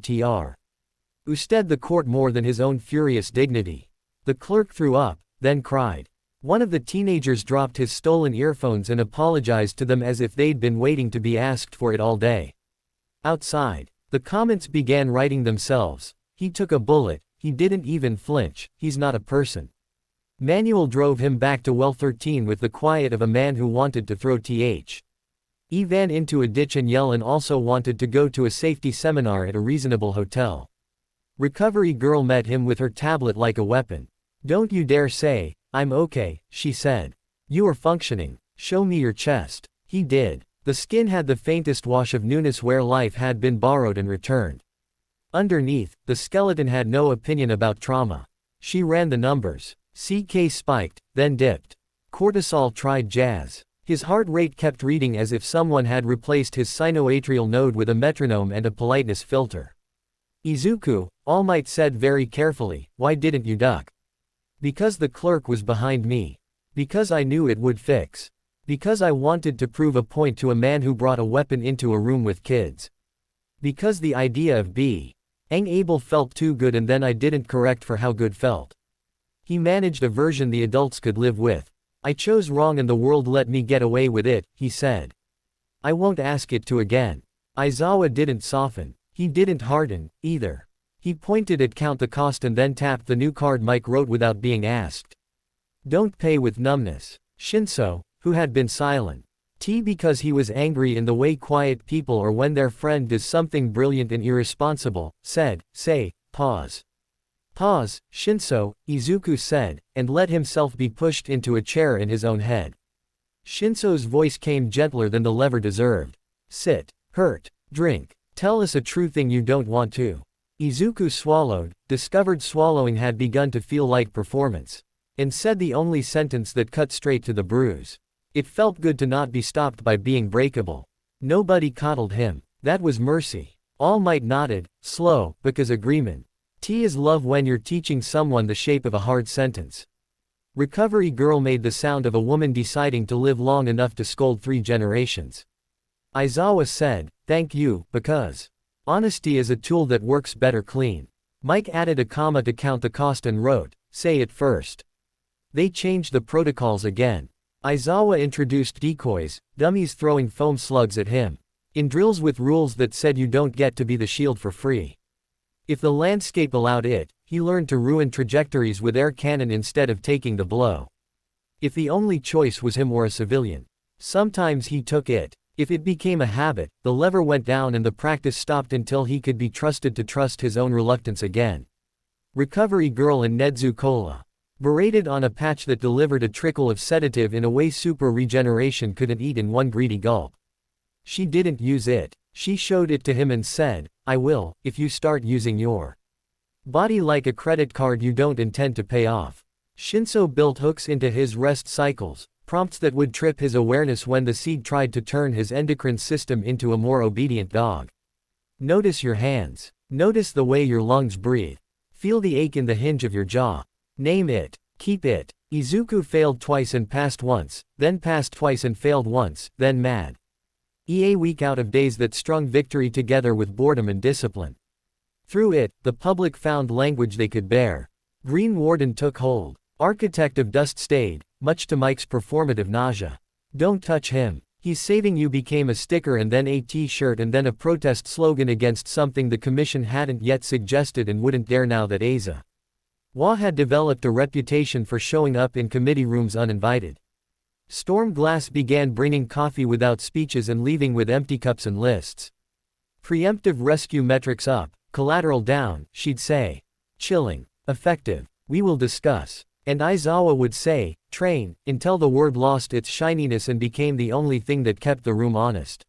S1: usted the court more than his own furious dignity. The clerk threw up, then cried. One of the teenagers dropped his stolen earphones and apologized to them as if they'd been waiting to be asked for it all day. Outside, the comments began writing themselves. He took a bullet, he didn't even flinch, he's not a person. Manual drove him back to well 13 with the quiet of a man who wanted to throw th. He ran into a ditch and yell and also wanted to go to a safety seminar at a reasonable hotel. Recovery girl met him with her tablet like a weapon. Don't you dare say, I'm okay, she said. You are functioning. Show me your chest. He did. The skin had the faintest wash of newness where life had been borrowed and returned. Underneath, the skeleton had no opinion about trauma. She ran the numbers. CK spiked, then dipped. Cortisol tried jazz. His heart rate kept reading as if someone had replaced his sinoatrial node with a metronome and a politeness filter. Izuku, All Might said very carefully, why didn't you duck? Because the clerk was behind me. Because I knew it would fix. Because I wanted to prove a point to a man who brought a weapon into a room with kids. Because the idea of being able felt too good and then I didn't correct for how good felt. He managed a version the adults could live with. I chose wrong and the world let me get away with it, he said. I won't ask it to again. Aizawa didn't soften. He didn't harden, either. He pointed at Count the Cost and then tapped the new card Mike wrote without being asked. Don't pay with numbness. Shinso, who had been silent. Because he was angry in the way quiet people or when their friend does something brilliant and irresponsible, said, say, pause. Pause, Shinso, Izuku said, and let himself be pushed into a chair in his own head. Shinso's voice came gentler than the lever deserved. Sit, hurt, drink, tell us a true thing you don't want to. Izuku swallowed, discovered swallowing had begun to feel like performance, and said the only sentence that cut straight to the bruise. It felt good to not be stopped by being breakable. Nobody coddled him. That was mercy. All Might nodded, slow, because agreement. T is love when you're teaching someone the shape of a hard sentence. Recovery Girl made the sound of a woman deciding to live long enough to scold 3 generations. Aizawa said, thank you, because honesty is a tool that works better clean. Mike added a comma to count the cost and wrote, say it first. They changed the protocols again. Aizawa introduced decoys, dummies throwing foam slugs at him. In drills with rules that said you don't get to be the shield for free. If the landscape allowed it, he learned to ruin trajectories with air cannon instead of taking the blow. If the only choice was him or a civilian, sometimes he took it. If it became a habit, the lever went down and the practice stopped until he could be trusted to trust his own reluctance again. Recovery Girl and Nedzu Cola. Berated on a patch that delivered a trickle of sedative in a way super regeneration couldn't eat in one greedy gulp. She didn't use it. She showed it to him and said, I will, if you start using your body like a credit card you don't intend to pay off. Shinso built hooks into his rest cycles, prompts that would trip his awareness when the seed tried to turn his endocrine system into a more obedient dog. Notice your hands. Notice the way your lungs breathe. Feel the ache in the hinge of your jaw. Name it. Keep it. Izuku failed twice and passed once, then passed twice and failed once, then mad. A week out of days that strung victory together with boredom and discipline. Through it, the public found language they could bear. Green Warden took hold. Architect of Dust stayed, much to Mike's performative nausea. Don't touch him. He's saving you became a sticker and then a t-shirt and then a protest slogan against something the commission hadn't yet suggested and wouldn't dare now that Aizawa had developed a reputation for showing up in committee rooms uninvited. Storm Glass began bringing coffee without speeches and leaving with empty cups and lists. Preemptive rescue metrics up, collateral down, she'd say. Chilling. Effective. We will discuss. And Aizawa would say, train, until the word lost its shininess and became the only thing that kept the room honest.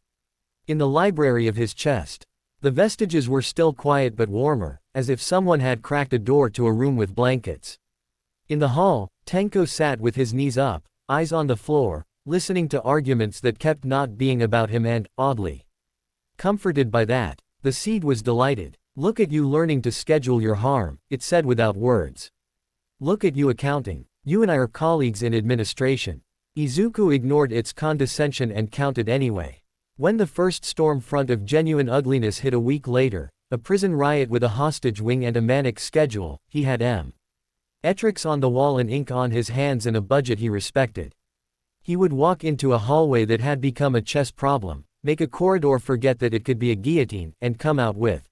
S1: In the library of his chest, the vestiges were still quiet but warmer, as if someone had cracked a door to a room with blankets. In the hall, Tenko sat with his knees up, eyes on the floor, listening to arguments that kept not being about him and, oddly, comforted by that. The seed was delighted. Look at you learning to schedule your harm, it said without words. Look at you accounting. You and I are colleagues in administration. Izuku ignored its condescension and counted anyway. When the first storm front of genuine ugliness hit a week later, a prison riot with a hostage wing and a manic schedule, he had Etrix on the wall and ink on his hands and a budget he respected. He would walk into a hallway that had become a chess problem, make a corridor forget that it could be a guillotine, and come out with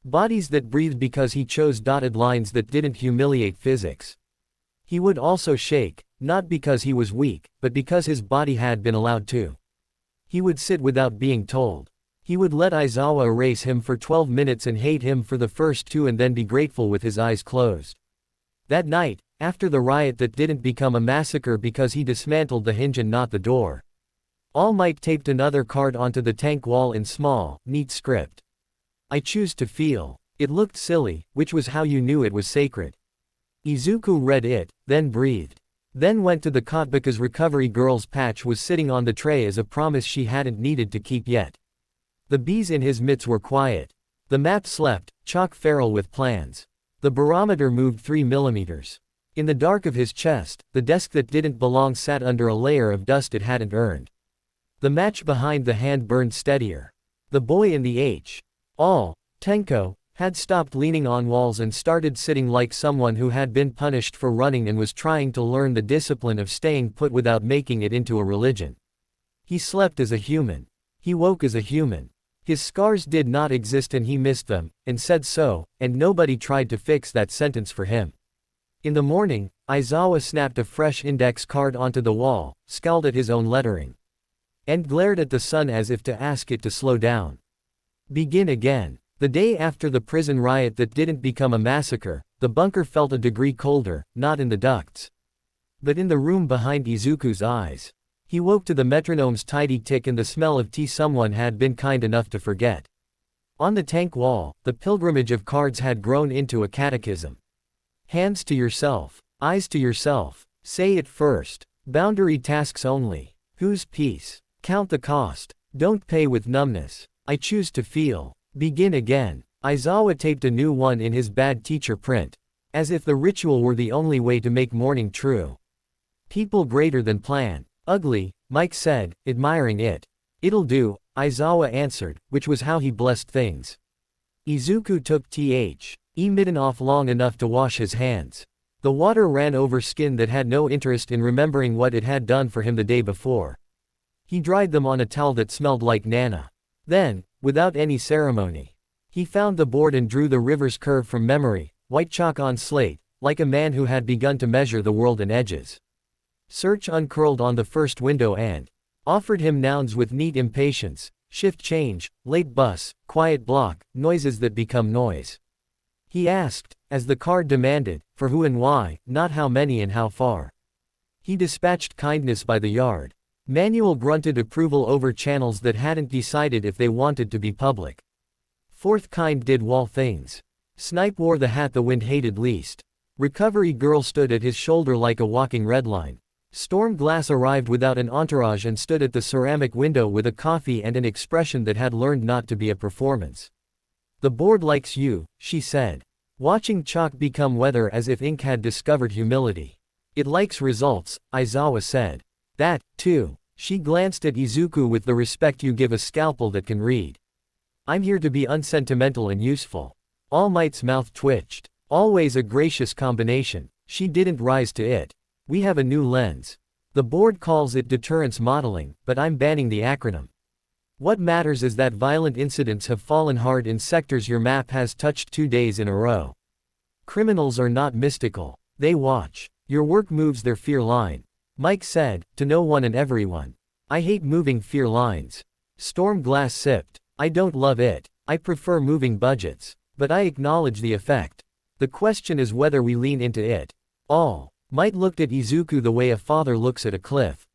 S1: bodies that breathed because he chose dotted lines that didn't humiliate physics. He would also shake, not because he was weak, but because his body had been allowed to. He would sit without being told. He would let Aizawa erase him for 12 minutes and hate him for the first 2 and then be grateful with his eyes closed. That night, after the riot that didn't become a massacre because he dismantled the hinge and not the door, All Might taped another card onto the tank wall in small, neat script. I choose to feel. It looked silly, which was how you knew it was sacred. Izuku read it, then breathed. Then went to the cot because Recovery Girl's patch was sitting on the tray as a promise she hadn't needed to keep yet. The bees in his mitts were quiet. The map slept, chock feral with plans. The barometer moved 3 millimeters. In the dark of his chest, the desk that didn't belong sat under a layer of dust it hadn't earned. The match behind the hand burned steadier. The boy in the Tenko, had stopped leaning on walls and started sitting like someone who had been punished for running and was trying to learn the discipline of staying put without making it into a religion. He slept as a human. He woke as a human. His scars did not exist and he missed them, and said so, and nobody tried to fix that sentence for him. In the morning, Aizawa snapped a fresh index card onto the wall, scowled at his own lettering, and glared at the sun as if to ask it to slow down. Begin again. The day after the prison riot that didn't become a massacre, the bunker felt a degree colder, not in the ducts, but in the room behind Izuku's eyes. He woke to the metronome's tidy tick and the smell of tea someone had been kind enough to forget. On the tank wall, the pilgrimage of cards had grown into a catechism. Hands to yourself. Eyes to yourself. Say it first. Boundary tasks only. Whose peace? Count the cost. Don't pay with numbness. I choose to feel. Begin again. Aizawa taped a new one in his bad teacher print. As if the ritual were the only way to make mourning true. People greater than plan. Ugly, Mike said, admiring it. It'll do, Aizawa answered, which was how he blessed things. Izuku took Midden off long enough to wash his hands. The water ran over skin that had no interest in remembering what it had done for him the day before. He dried them on a towel that smelled like Nana. Then, without any ceremony, he found the board and drew the river's curve from memory, white chalk on slate, like a man who had begun to measure the world in edges. Search uncurled on the first window and offered him nouns with neat impatience: shift change, late bus, quiet block, noises that become noise. He asked, as the card demanded, for who and why, not how many and how far. He dispatched kindness by the yard. Manuel grunted approval over channels that hadn't decided if they wanted to be public. Fourth kind did wall things. Snipe wore the hat the wind hated least. Recovery girl stood at his shoulder like a walking redline. Storm Glass arrived without an entourage and stood at the ceramic window with a coffee and an expression that had learned not to be a performance. The board likes you, she said. Watching chalk become weather as if ink had discovered humility. It likes results, Aizawa said. That, too. She glanced at Izuku with the respect you give a scalpel that can read. I'm here to be unsentimental and useful. All Might's mouth twitched. Always a gracious combination. She didn't rise to it. We have a new lens. The board calls it deterrence modeling, but I'm banning the acronym. What matters is that violent incidents have fallen hard in sectors your map has touched 2 days in a row. Criminals are not mystical. They watch. Your work moves their fear line. Mike said, to no one and everyone. I hate moving fear lines. Storm Glass sipped. I don't love it. I prefer moving budgets. But I acknowledge the effect. The question is whether we lean into it. All. Might looked at Izuku the way a father looks at a cliff.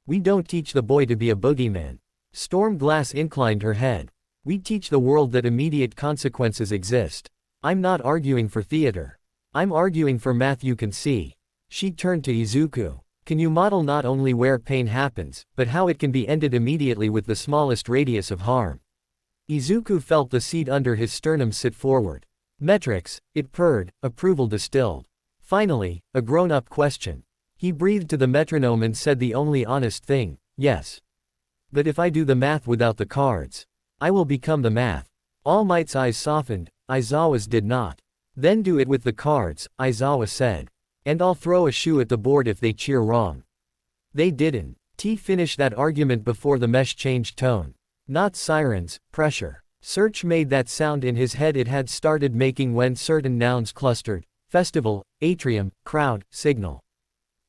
S1: We don't teach the boy to be a boogeyman. Storm Glass inclined her head. We teach the world that immediate consequences exist. I'm not arguing for theater. I'm arguing for math you can see. She turned to Izuku. Can you model not only where pain happens, but how it can be ended immediately with the smallest radius of harm? Izuku felt the seat under his sternum sit forward. Metrics, it purred, approval distilled. Finally, a grown-up question. He breathed to the metronome and said the only honest thing, yes. But if I do the math without the cards, I will become the math. All Might's eyes softened, Aizawa's did not. Then do it with the cards, Aizawa said. And I'll throw a shoe at the board if they cheer wrong. They didn't. T finished that argument before the mesh changed tone. Not sirens, pressure. Search made that sound in his head it had started making when certain nouns clustered. Festival, atrium, crowd, signal.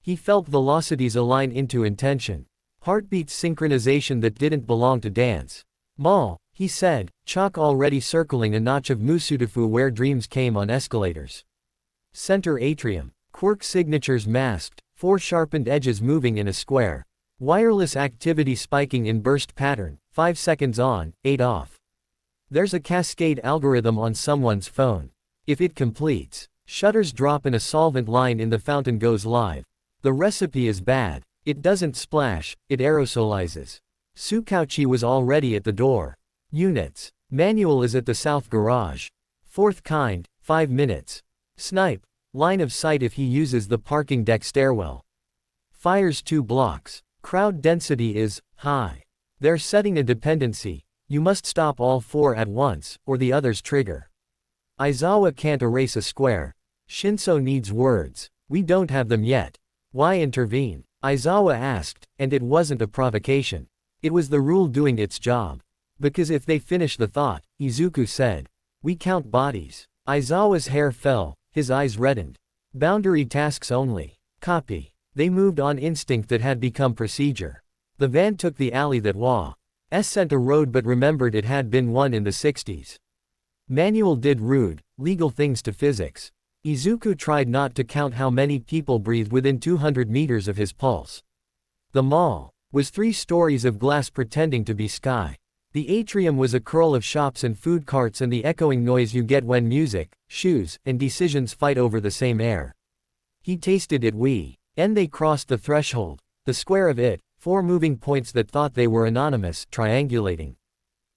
S1: He felt velocities align into intention. Heartbeats synchronization that didn't belong to dance. Mall, he said, chalk already circling a notch of Musutafu where dreams came on escalators. Center atrium. Quirk signatures masked, 4 sharpened edges moving in a square. Wireless activity spiking in burst pattern, 5 seconds on, 8 off. There's a cascade algorithm on someone's phone. If it completes, shutters drop and a solvent line in the fountain goes live. The recipe is bad. It doesn't splash, it aerosolizes. Tsukauchi was already at the door. Units. Manual is at the south garage. Fourth kind, 5 minutes. Snipe. Line of sight if he uses the parking deck stairwell. Fires 2 blocks. Crowd density is high. They're setting a dependency. You must stop all 4 at once, or the others trigger. Aizawa can't erase a square. Shinso needs words. We don't have them yet. Why intervene? Aizawa asked, and it wasn't a provocation. It was the rule doing its job. Because if they finish the thought, Izuku said. We count bodies. Aizawa's hair fell, his eyes reddened. Boundary tasks only. Copy. They moved on instinct that had become procedure. The van took the alley that sent a road but remembered it had been one in the 60s. Manual did rude, legal things to physics. Izuku tried not to count how many people breathed within 200 meters of his pulse. The mall was 3 stories of glass pretending to be sky. The atrium was a curl of shops and food carts and the echoing noise you get when music, shoes, and decisions fight over the same air. He tasted it and they crossed the threshold. The square of it, 4 moving points that thought they were anonymous, triangulating.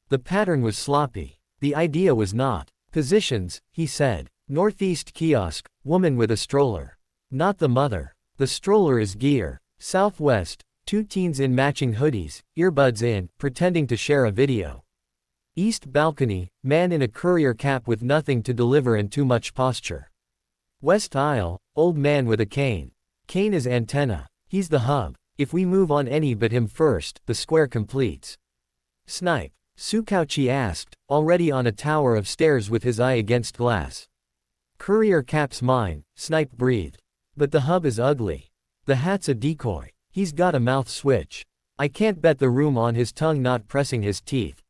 S1: The pattern was sloppy. The idea was not. Positions, he said. Northeast kiosk, woman with a stroller. Not the mother. The stroller is gear. Southwest, 2 teens in matching hoodies, earbuds in, pretending to share a video. East balcony, man in a courier cap with nothing to deliver and too much posture. West aisle, old man with a cane. Cane is antenna. He's the hub. If we move on any but him first, the square completes. Snipe. Sukauchi asked, already on a tower of stairs with his eye against glass. Courier cap's mine, Snipe breathed. But the hub is ugly. The hat's a decoy. He's got a mouth switch. I can't bet the room on his tongue not pressing his teeth.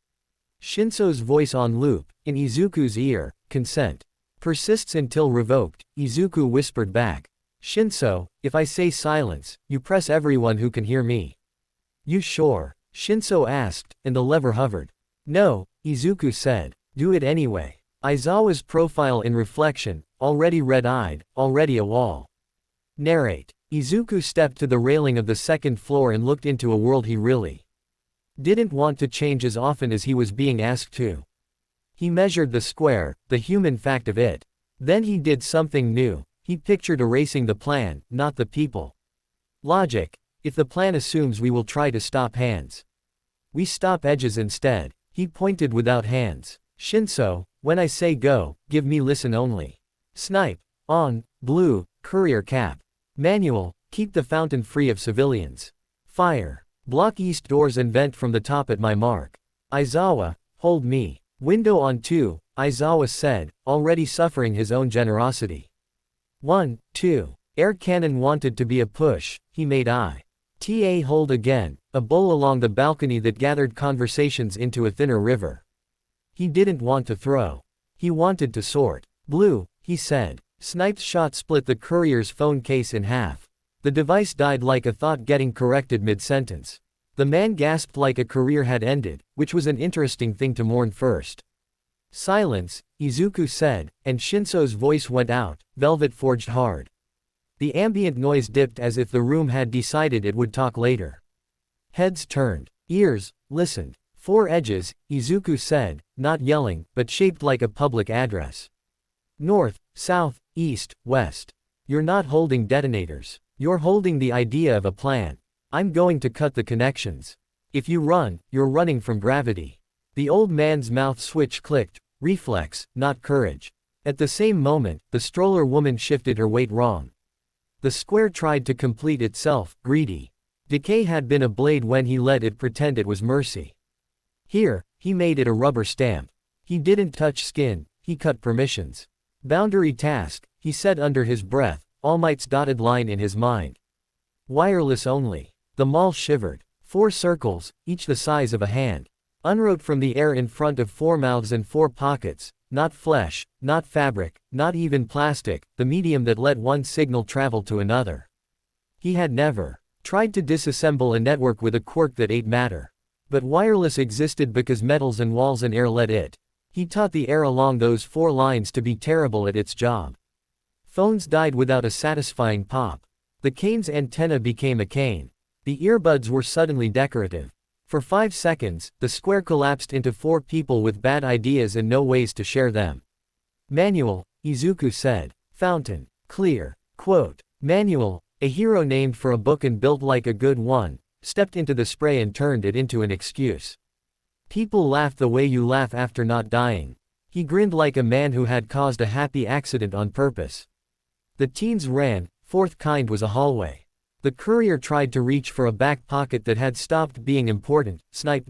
S1: Shinso's voice on loop, in Izuku's ear, consent. Persists until revoked, Izuku whispered back. Shinso, if I say silence, you press everyone who can hear me. You sure? Shinso asked, and the lever hovered. No, Izuku said. Do it anyway. Aizawa's profile in reflection, already red-eyed, already a wall. Narrate. Izuku stepped to the railing of the second floor and looked into a world he really didn't want to change as often as he was being asked to. He measured the square, the human fact of it. Then he did something new. He pictured erasing the plan, not the people. Logic. If the plan assumes we will try to stop hands, we stop edges instead. He pointed without hands. Shinso, when I say go, give me listen only. Snipe. On, blue, courier cap. Manual, keep the fountain free of civilians. Fire. Block east doors and vent from the top at my mark. Aizawa, hold me. Window on 2, Aizawa said, already suffering his own generosity. 1, 2. Air cannon wanted to be a push, he made Ta hold again, a bowl along the balcony that gathered conversations into a thinner river. He didn't want to throw. He wanted to sort. Blue, he said. Snipe's shot split the courier's phone case in half. The device died like a thought getting corrected mid-sentence. The man gasped like a career had ended, which was an interesting thing to mourn first. Silence, Izuku said, and Shinso's voice went out, velvet forged hard. The ambient noise dipped as if the room had decided it would talk later. Heads turned. Ears listened. 4 edges, Izuku said, not yelling, but shaped like a public address. North, south, east, west. You're not holding detonators. You're holding the idea of a plan. I'm going to cut the connections. If you run, you're running from gravity. The old man's mouth switch clicked, reflex, not courage. At the same moment, the stroller woman shifted her weight wrong. The square tried to complete itself, greedy. Decay had been a blade when he let it pretend it was mercy. Here, he made it a rubber stamp. He didn't touch skin, he cut permissions. Boundary task, he said under his breath, All Might's dotted line in his mind. Wireless only. The mall shivered. 4 circles, each the size of a hand. Unwrote from the air in front of 4 mouths and 4 pockets, not flesh, not fabric, not even plastic, the medium that let one signal travel to another. He had never tried to disassemble a network with a quirk that ate matter. But wireless existed because metals and walls and air let it. He taught the air along those 4 lines to be terrible at its job. Phones died without a satisfying pop. The cane's antenna became a cane. The earbuds were suddenly decorative. For 5 seconds, the square collapsed into 4 people with bad ideas and no ways to share them. Manual, Izuku said. Fountain. Clear. Quote. Manual, a hero named for a book and built like a good one, stepped into the spray and turned it into an excuse. People laugh the way you laugh after not dying. He grinned like a man who had caused a happy accident on purpose. The teens ran, 4th kind was a hallway. The courier tried to reach for a back pocket that had stopped being important, Snipe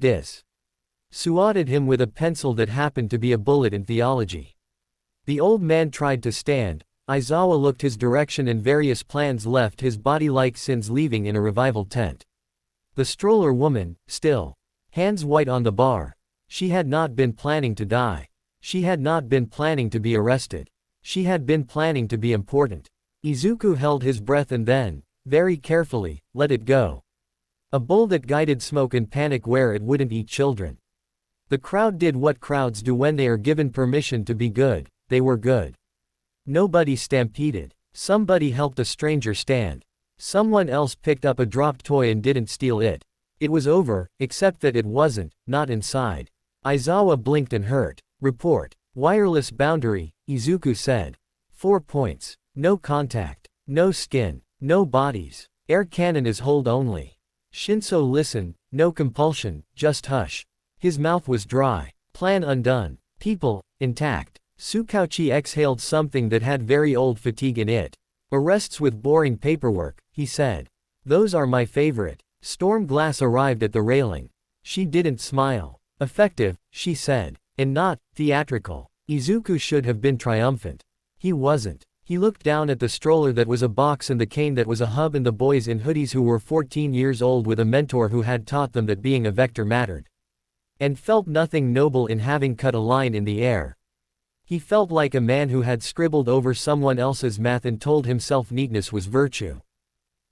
S1: swatted him with a pencil that happened to be a bullet in theology. The old man tried to stand, Aizawa looked his direction and various plans left his body like sins leaving in a revival tent. The stroller woman, still. Hands white on the bar. She had not been planning to die. She had not been planning to be arrested. She had been planning to be important. Izuku held his breath and then, very carefully, let it go. A bowl that guided smoke and panic where it wouldn't eat children. The crowd did what crowds do when they are given permission to be good, they were good. Nobody stampeded. Somebody helped a stranger stand. Someone else picked up a dropped toy and didn't steal it. It was over, except that it wasn't, not inside. Aizawa blinked and hurt. Report. Wireless boundary, Izuku said. 4 points. No contact. No skin. No bodies. Air cannon is hold only. Shinso listened, no compulsion, just hush. His mouth was dry. Plan undone. People, intact. Tsukauchi exhaled something that had very old fatigue in it. Arrests with boring paperwork, he said. Those are my favorite. Storm Glass arrived at the railing. She didn't smile. Effective, she said. And not theatrical. Izuku should have been triumphant. He wasn't. He looked down at the stroller that was a box and the cane that was a hub and the boys in hoodies who were 14 years old with a mentor who had taught them that being a vector mattered. And felt nothing noble in having cut a line in the air. He felt like a man who had scribbled over someone else's math and told himself neatness was virtue.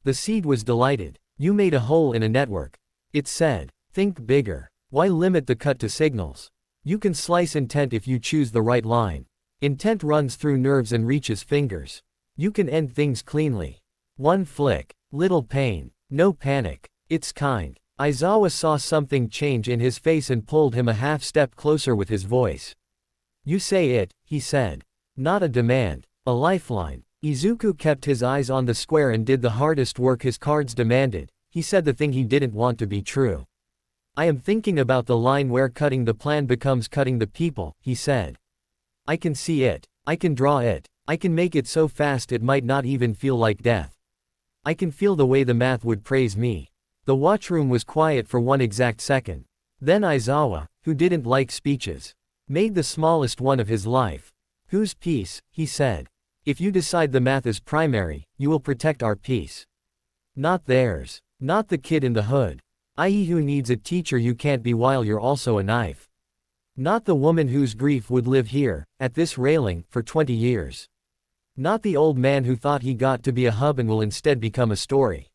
S1: The seed was delighted. You made a hole in a network. It said. Think bigger. Why limit the cut to signals? You can slice intent if you choose the right line. Intent runs through nerves and reaches fingers. You can end things cleanly. One flick. Little pain. No panic. It's kind. Aizawa saw something change in his face and pulled him a half step closer with his voice. You say it, he said. Not a demand. A lifeline. Izuku kept his eyes on the square and did the hardest work his cards demanded. He said the thing he didn't want to be true. I am thinking about the line where cutting the plan becomes cutting the people, he said. I can see it. I can draw it. I can make it so fast it might not even feel like death. I can feel the way the math would praise me. The watchroom was quiet for one exact second. Then Aizawa, who didn't like speeches, made the smallest one of his life. Whose peace, he said. If you decide the math is primary, you will protect our peace. Not theirs. Not the kid in the hood. I.e. who needs a teacher you can't be while you're also a knife. Not the woman whose grief would live here, at this railing, for 20 years. Not the old man who thought he got to be a hub and will instead become a story.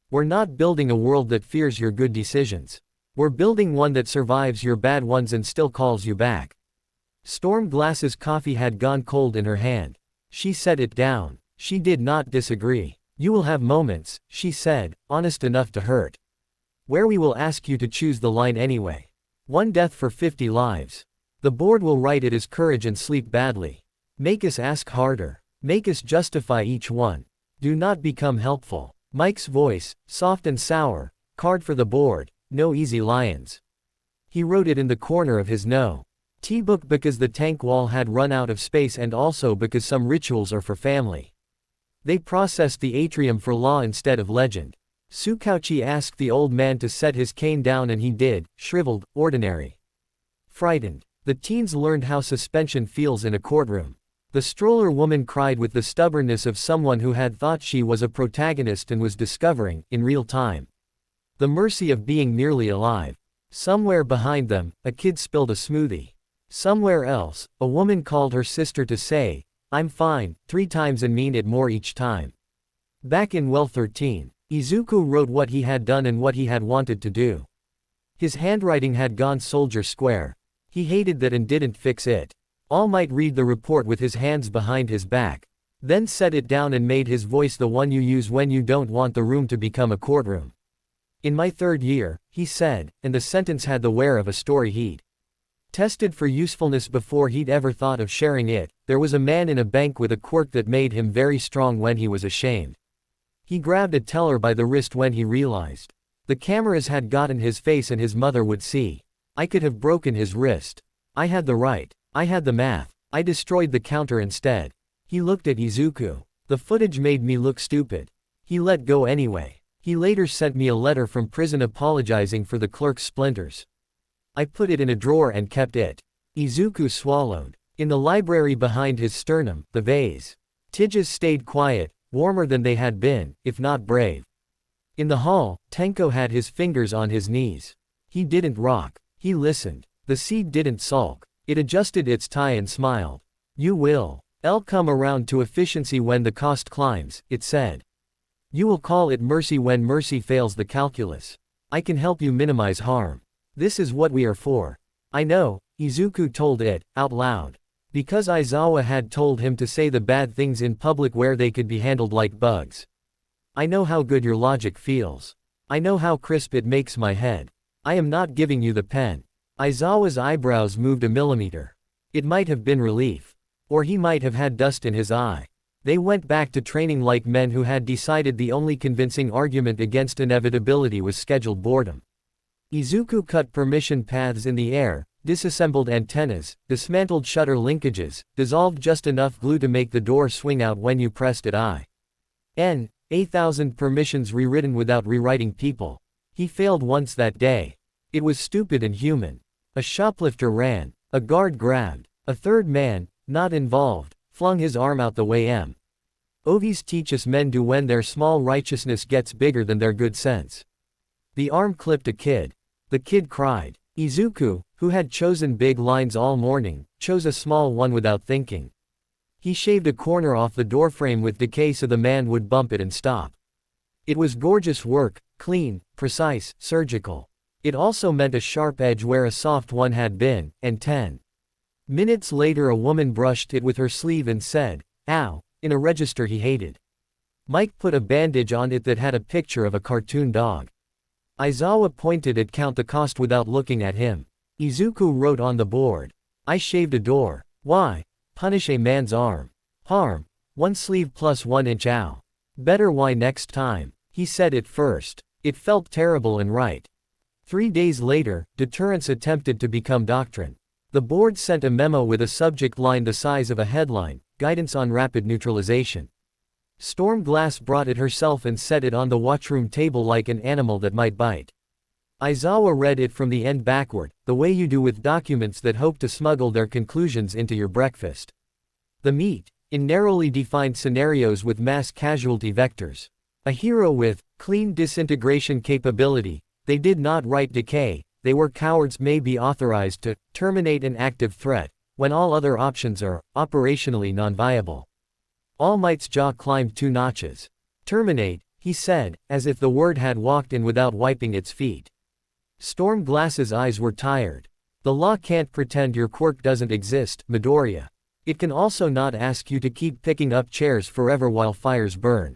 S1: We're not building a world that fears your good decisions. We're building one that survives your bad ones and still calls you back. Storm Glass's coffee had gone cold in her hand. She set it down. She did not disagree. You will have moments, she said, honest enough to hurt. Where we will ask you to choose the line anyway. 1 death for 50 lives. The board will write it as courage and sleep badly. Make us ask harder. Make us justify each one. Do not become helpful. Mike's voice, soft and sour, card for the board, no easy lions. He wrote it in the corner of his T-book because the tank wall had run out of space and also because some rituals are for family. They processed the atrium for law instead of legend. Tsukauchi asked the old man to set his cane down and he did, shriveled, ordinary. Frightened. The teens learned how suspension feels in a courtroom. The stroller woman cried with the stubbornness of someone who had thought she was a protagonist and was discovering, in real time, the mercy of being nearly alive. Somewhere behind them, a kid spilled a smoothie. Somewhere else, a woman called her sister to say, I'm fine, 3 times and mean it more each time. Back in Well 13, Izuku wrote what he had done and what he had wanted to do. His handwriting had gone soldier square. He hated that and didn't fix it. All Might read the report with his hands behind his back. Then set it down and made his voice the one you use when you don't want the room to become a courtroom. In my 3rd year, he said, and the sentence had the wear of a story he'd tested for usefulness before he'd ever thought of sharing it. There was a man in a bank with a quirk that made him very strong when he was ashamed. He grabbed a teller by the wrist when he realized the cameras had gotten his face and his mother would see. I could have broken his wrist. I had the right. I had the math. I destroyed the counter instead. He looked at Izuku. The footage made me look stupid. He let go anyway. He later sent me a letter from prison apologizing for the clerk's splinters. I put it in a drawer and kept it. Izuku swallowed. In the library behind his sternum, the vase. Tidges stayed quiet, warmer than they had been, if not brave. In the hall, Tenko had his fingers on his knees. He didn't rock. He listened. The seed didn't sulk. It adjusted its tie and smiled. You will. I'll come around to efficiency when the cost climbs, it said. You will call it mercy when mercy fails the calculus. I can help you minimize harm. This is what we are for. I know, Izuku told it, out loud. Because Aizawa had told him to say the bad things in public where they could be handled like bugs. I know how good your logic feels. I know how crisp it makes my head. I am not giving you the pen. Aizawa's eyebrows moved a millimeter. It might have been relief. Or he might have had dust in his eye. They went back to training like men who had decided the only convincing argument against inevitability was scheduled boredom. Izuku cut permission paths in the air, disassembled antennas, dismantled shutter linkages, dissolved just enough glue to make the door swing out when you pressed it. A thousand permissions rewritten without rewriting people. He failed once that day. It was stupid and human. A shoplifter ran. A guard grabbed. A third man, not involved, flung his arm out the way. Ovis teach us men do when their small righteousness gets bigger than their good sense. The arm clipped a kid. The kid cried. Izuku, who had chosen big lines all morning, chose a small one without thinking. He shaved a corner off the doorframe with decay so the man would bump it and stop. It was gorgeous work, clean, precise, surgical. It also meant a sharp edge where a soft one had been, and 10 minutes later a woman brushed it with her sleeve and said, "Ow," in a register he hated. Mike put a bandage on it that had a picture of a cartoon dog. Aizawa pointed at Count the Cost without looking at him. Izuku wrote on the board. I shaved a door. Why? Punish a man's arm. Harm. 1 sleeve plus 1 inch. Ow. Better why next time. He said it first. It felt terrible and right. 3 days later, deterrence attempted to become doctrine. The board sent a memo with a subject line the size of a headline, guidance on rapid neutralization. Storm Glass brought it herself and set it on the watchroom table like an animal that might bite. Aizawa read it from the end backward, the way you do with documents that hope to smuggle their conclusions into your breakfast. The meat, in narrowly defined scenarios with mass casualty vectors. A hero with clean disintegration capability. They did not write decay, they were cowards may be authorized to terminate an active threat, when all other options are operationally non-viable. All Might's jaw climbed 2 notches. Terminate, he said, as if the word had walked in without wiping its feet. Storm Glass's eyes were tired. The law can't pretend your quirk doesn't exist, Midoriya. It can also not ask you to keep picking up chairs forever while fires burn.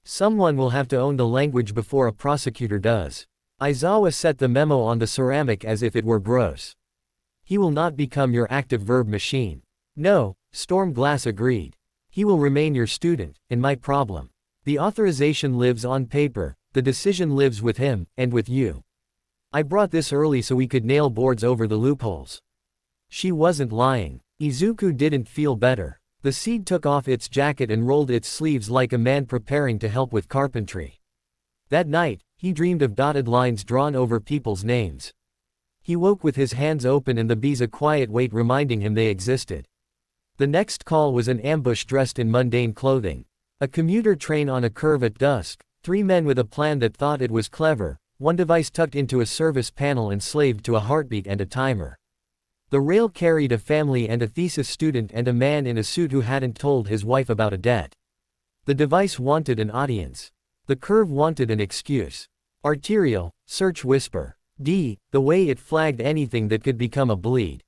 S1: Someone will have to own the language before a prosecutor does. Aizawa set the memo on the ceramic as if it were gross. He will not become your active verb machine. No, Storm Glass agreed. He will remain your student, and my problem. The authorization lives on paper, the decision lives with him, and with you. I brought this early so we could nail boards over the loopholes. She wasn't lying. Izuku didn't feel better. The seed took off its jacket and rolled its sleeves like a man preparing to help with carpentry. That night, he dreamed of dotted lines drawn over people's names. He woke with his hands open and the bees a quiet weight reminding him they existed. The next call was an ambush dressed in mundane clothing. A commuter train on a curve at dusk, 3 men with a plan that thought it was clever, 1 device tucked into a service panel enslaved to a heartbeat and a timer. The rail carried a family and a thesis student and a man in a suit who hadn't told his wife about a debt. The device wanted an audience. The curve wanted an excuse. Arterial, search whisper. D, the way it flagged anything that could become a bleed.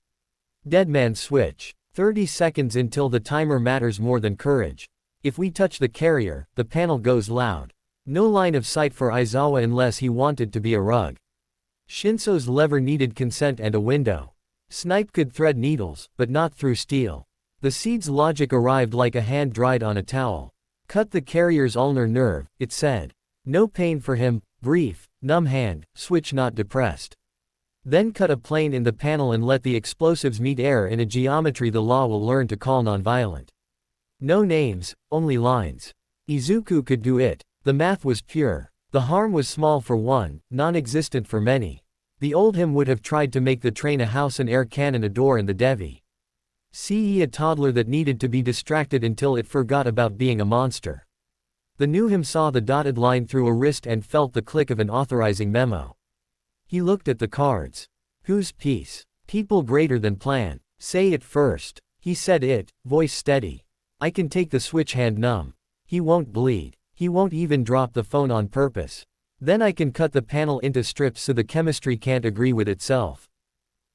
S1: Deadman switch. 30 seconds until the timer matters more than courage. If we touch the carrier, the panel goes loud. No line of sight for Aizawa unless he wanted to be a rug. Shinso's lever needed consent and a window. Snipe could thread needles, but not through steel. The seed's logic arrived like a hand dried on a towel. Cut the carrier's ulnar nerve, it said. No pain for him, brief, numb hand, switch not depressed. Then cut a plane in the panel and let the explosives meet air in a geometry the law will learn to call nonviolent. No names, only lines. Izuku could do it. The math was pure. The harm was small for one, non-existent for many. The old him would have tried to make the train a house, an air cannon a door, and the Devi. See a toddler that needed to be distracted until it forgot about being a monster. The new him saw the dotted line through a wrist and felt the click of an authorizing memo. He looked at the cards. Whose piece? People greater than plan. Say it first. He said it, voice steady. I can take the switch, hand numb. He won't bleed. He won't even drop the phone on purpose. Then I can cut the panel into strips so the chemistry can't agree with itself.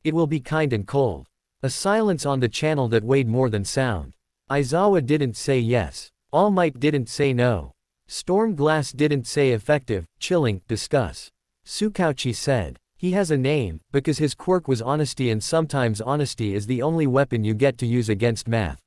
S1: It will be kind and cold. A silence on the channel that weighed more than sound. Aizawa didn't say yes. All Might didn't say no. Storm Glass didn't say effective, chilling, discuss. Tsukauchi said. He has a name, because his quirk was honesty, and sometimes honesty is the only weapon you get to use against math.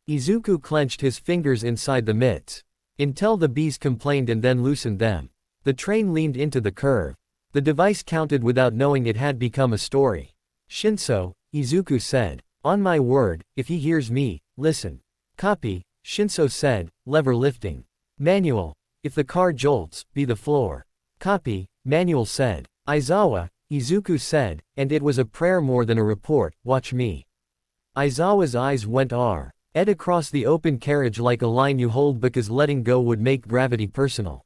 S1: Izuku clenched his fingers inside the mitts. Until the bees complained and then loosened them. The train leaned into the curve. The device counted without knowing it had become a story. Shinso, Izuku said. On my word, if he hears me, listen. Copy, Shinso said, lever lifting. Manual. If the car jolts, be the floor. Copy, Manual said. Aizawa, Izuku said, and it was a prayer more than a report, watch me. Aizawa's eyes went ed across the open carriage like a line you hold because letting go would make gravity personal.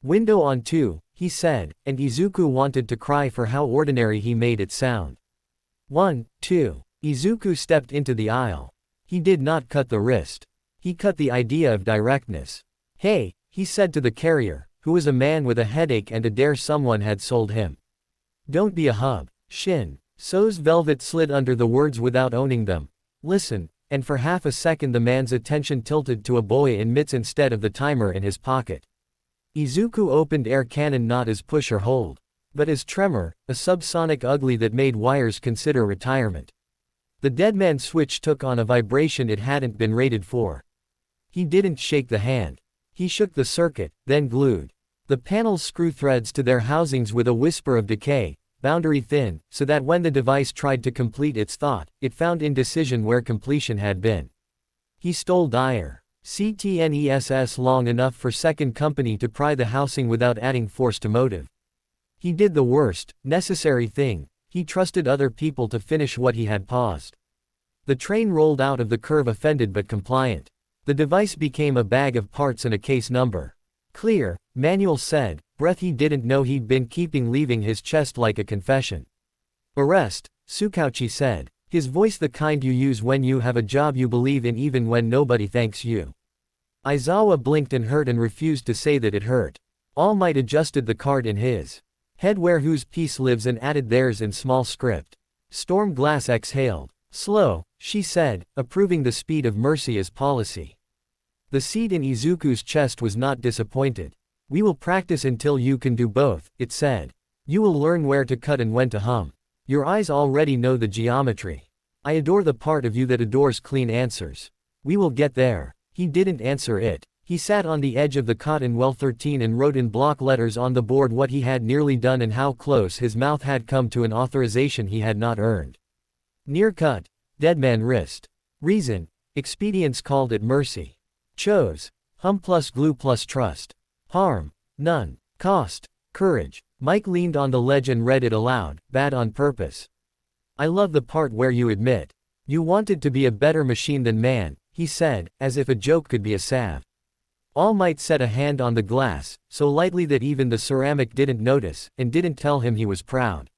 S1: Window on 2, he said, and Izuku wanted to cry for how ordinary he made it sound. 1, 2. Izuku stepped into the aisle. He did not cut the wrist. He cut the idea of directness. Hey, he said to the carrier, who was a man with a headache and a dare someone had sold him. Don't be a hub. Shin. So's velvet slid under the words without owning them. Listen, and for half a second the man's attention tilted to a boy in mitts instead of the timer in his pocket. Izuku opened air cannon not as push or hold, but as tremor, a subsonic ugly that made wires consider retirement. The dead man's switch took on a vibration it hadn't been rated for. He didn't shake the hand. He shook the circuit, then glued the panel's screw threads to their housings with a whisper of decay, boundary thin, so that when the device tried to complete its thought, it found indecision where completion had been. He stole dire CTNESS long enough for second company to pry the housing without adding force to motive. He did the worst, necessary thing. He trusted other people to finish what he had paused. The train rolled out of the curve offended but compliant. The device became a bag of parts and a case number. Clear, Manual said, breath he didn't know he'd been keeping leaving his chest like a confession. Arrest, Tsukauchi said, his voice the kind you use when you have a job you believe in even when nobody thanks you. Aizawa blinked and hurt and refused to say that it hurt. All Might adjusted the card in his head where whose piece lives and added theirs in small script. Storm Glass exhaled. Slow, she said, approving the speed of mercy as policy. The seed in Izuku's chest was not disappointed. We will practice until you can do both, it said. You will learn where to cut and when to hum. Your eyes already know the geometry. I adore the part of you that adores clean answers. We will get there. He didn't answer it. He sat on the edge of the cotton well 13 and wrote in block letters on the board what he had nearly done and how close his mouth had come to an authorization he had not earned. Near cut. Dead man wrist. Reason. Expedience called it mercy. Chose. Hum plus glue plus trust. Harm. None. Cost. Courage. Mike leaned on the ledge and read it aloud, bad on purpose. I love the part where you admit. You wanted to be a better machine than man, he said, as if a joke could be a salve. All Might set a hand on the glass, so lightly that even the ceramic didn't notice, and didn't tell him he was proud.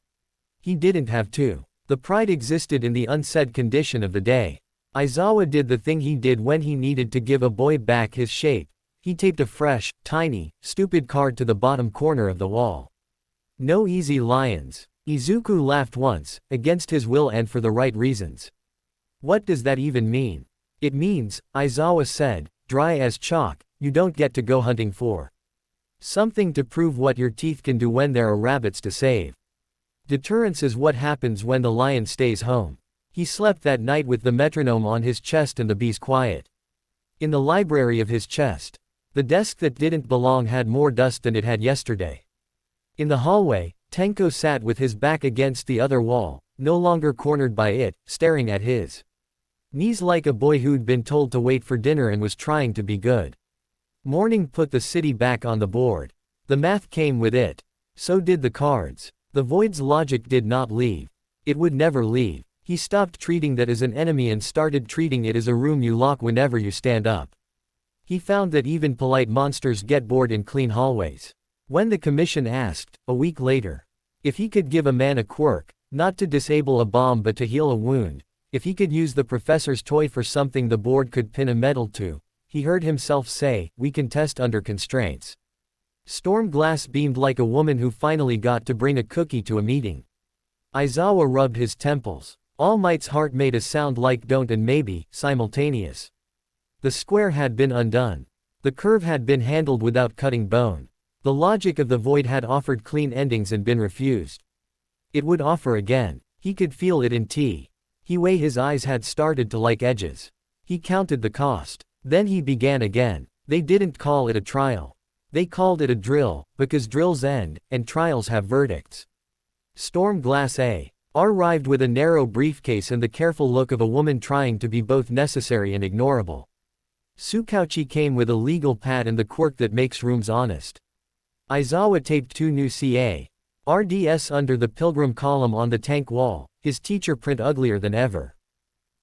S1: He didn't have to. The pride existed in the unsaid condition of the day. Aizawa did the thing he did when he needed to give a boy back his shape. He taped a fresh, tiny, stupid card to the bottom corner of the wall. No easy lions. Izuku laughed once, against his will and for the right reasons. What does that even mean? It means, Aizawa said, dry as chalk, you don't get to go hunting for something to prove what your teeth can do when there are rabbits to save. Deterrence is what happens when the lion stays home. He slept that night with the metronome on his chest and the bees quiet. In the library of his chest. The desk that didn't belong had more dust than it had yesterday. In the hallway, Tenko sat with his back against the other wall, no longer cornered by it, staring at his knees like a boy who'd been told to wait for dinner and was trying to be good. Morning put the city back on the board. The math came with it. So did the cards. The void's logic did not leave. It would never leave. He stopped treating that as an enemy and started treating it as a room you lock whenever you stand up. He found that even polite monsters get bored in clean hallways. When the commission asked, a week later, if he could give a man a quirk, not to disable a bomb but to heal a wound, if he could use the professor's toy for something the board could pin a medal to, he heard himself say, we can test under constraints. Storm Glass beamed like a woman who finally got to bring a cookie to a meeting. Aizawa rubbed his temples. All Might's heart made a sound like don't and maybe, simultaneous. The square had been undone. The curve had been handled without cutting bone. The logic of the void had offered clean endings and been refused. It would offer again. He could feel it in Way his eyes had started to like edges. He counted the cost. Then he began again. They didn't call it a trial. They called it a drill, because drills end, and trials have verdicts. Storm Glass A. Arrived with a narrow briefcase and the careful look of a woman trying to be both necessary and ignorable. Tsukauchi came with a legal pad and the quirk that makes rooms honest. Aizawa taped 2 new RDS under the pilgrim column on the tank wall, his teacher print uglier than ever.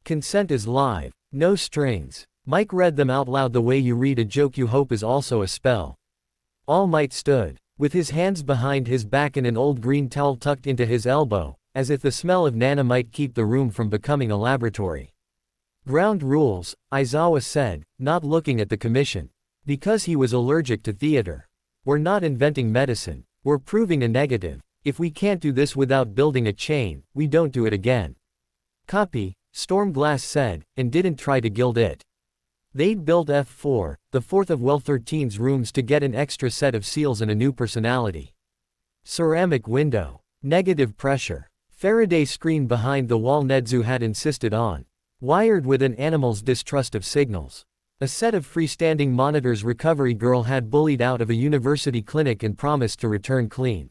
S1: Consent is live. No strings. Mike read them out loud the way you read a joke you hope is also a spell. All Might stood, with his hands behind his back and an old green towel tucked into his elbow, as if the smell of Nana might keep the room from becoming a laboratory. Ground rules, Aizawa said, not looking at the commission. Because he was allergic to theater. We're not inventing medicine. We're proving a negative. If we can't do this without building a chain, we don't do it again. Copy, Stormglass said, and didn't try to gild it. They'd build F4, the fourth of Well 13's rooms to get an extra set of seals and a new personality. Ceramic window. Negative pressure. Faraday screen behind the wall Nedzu had insisted on. Wired with an animal's distrust of signals. A set of freestanding monitors Recovery Girl had bullied out of a university clinic and promised to return clean.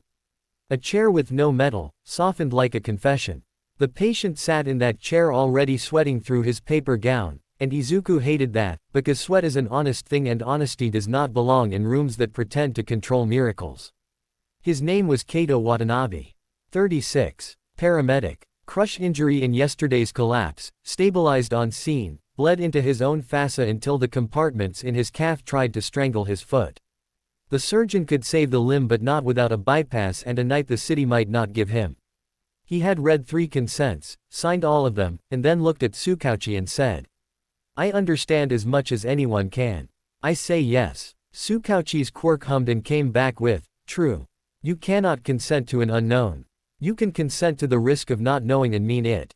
S1: A chair with no metal, softened like a confession. The patient sat in that chair already sweating through his paper gown, and Izuku hated that, because sweat is an honest thing and honesty does not belong in rooms that pretend to control miracles. His name was Kato Watanabe. 36. Paramedic. Crush injury in yesterday's collapse, stabilized on scene, bled into his own fascia until the compartments in his calf tried to strangle his foot. The surgeon could save the limb but not without a bypass and a night the city might not give him. He had read 3 consents, signed all of them, and then looked at Tsukauchi and said, I understand as much as anyone can. I say yes. Tsukauchi's quirk hummed and came back with, true. You cannot consent to an unknown. You can consent to the risk of not knowing and mean it.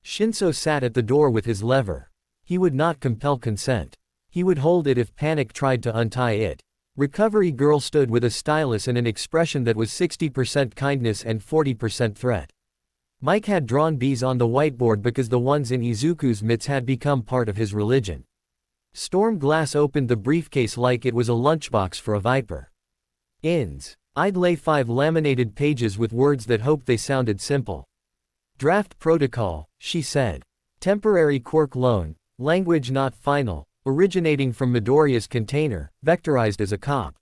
S1: Shinso sat at the door with his lever. He would not compel consent. He would hold it if panic tried to untie it. Recovery Girl stood with a stylus and an expression that was 60% kindness and 40% threat. Mike had drawn bees on the whiteboard because the ones in Izuku's mitts had become part of his religion. Storm Glass opened the briefcase like it was a lunchbox for a viper. Ins. I'd lay 5 laminated pages with words that hoped they sounded simple. Draft protocol, she said. Temporary quirk loan, language not final, originating from Midoriya's container, vectorized as a cop.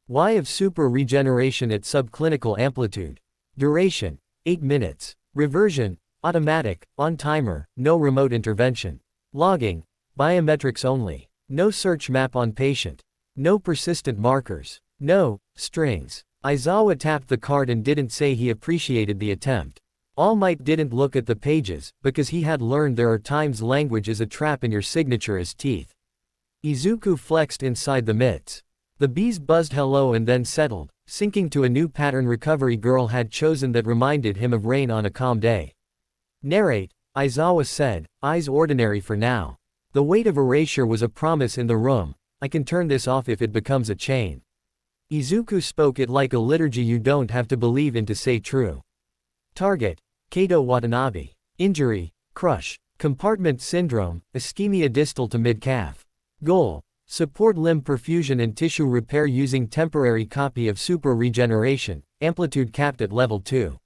S1: Y of super regeneration at subclinical amplitude. Duration, 8 minutes. Reversion, automatic, on timer, no remote intervention. Logging, biometrics only. No search map on patient. No persistent markers. No strings. Aizawa tapped the card and didn't say he appreciated the attempt. All Might didn't look at the pages, because he had learned there are times language is a trap and your signature is teeth. Izuku flexed inside the mitts. The bees buzzed hello and then settled, sinking to a new pattern Recovery Girl had chosen that reminded him of rain on a calm day. Narrate, Aizawa said, eyes ordinary for now. The weight of erasure was a promise in the room, I can turn this off if it becomes a chain. Izuku spoke it like a liturgy you don't have to believe in to say true. Target, Kato Watanabe. Injury, crush, compartment syndrome, ischemia distal to mid-calf. Goal, support limb perfusion and tissue repair using temporary copy of super regeneration, amplitude capped at level 2.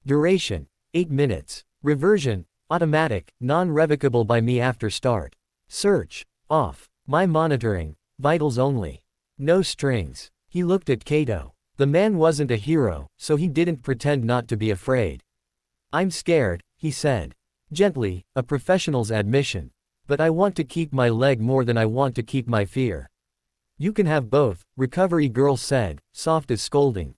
S1: Duration, 8 minutes. Reversion, automatic, non-revocable by me after start. Search, off. My monitoring, vitals only. No strings. He looked at Kato. The man wasn't a hero, so he didn't pretend not to be afraid. I'm scared, he said. Gently, a professional's admission. But I want to keep my leg more than I want to keep my fear. You can have both, Recovery Girl said, soft as scolding.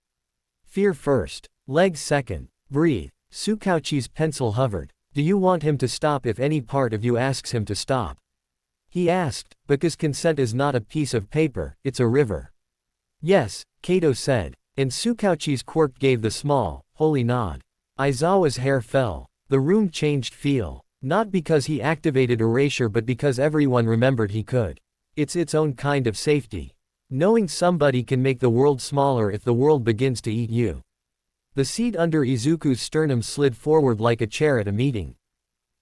S1: Fear first. Leg second. Breathe. Tsukauchi's pencil hovered. Do you want him to stop if any part of you asks him to stop? He asked, because consent is not a piece of paper, it's a river. Yes, Kato said, and Tsukauchi's quirk gave the small, holy nod. Aizawa's hair fell. The room changed feel. Not because he activated erasure but because everyone remembered he could. It's its own kind of safety. Knowing somebody can make the world smaller if the world begins to eat you. The seat under Izuku's sternum slid forward like a chair at a meeting.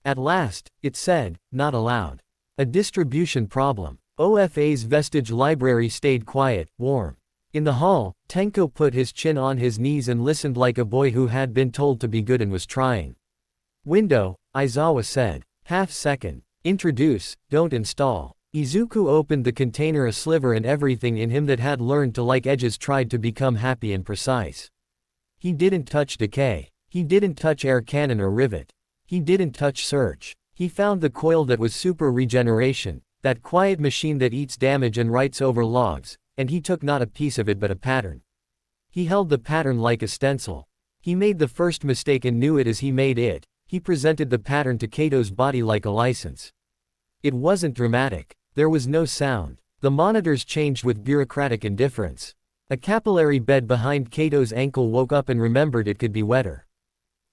S1: At last, it said, not aloud. A distribution problem. OFA's vestige library stayed quiet, warm. In the hall, Tenko put his chin on his knees and listened like a boy who had been told to be good and was trying. Window, Aizawa said. Half second. Introduce, don't install. Izuku opened the container. A sliver and everything in him that had learned to like edges tried to become happy and precise. He didn't touch decay. He didn't touch air cannon or rivet. He didn't touch search. He found the coil that was super regeneration, that quiet machine that eats damage and writes over logs, and he took not a piece of it but a pattern. He held the pattern like a stencil. He made the first mistake and knew it as he made it. He presented the pattern to Kato's body like a license. It wasn't dramatic. There was no sound. The monitors changed with bureaucratic indifference. A capillary bed behind Kato's ankle woke up and remembered it could be wetter.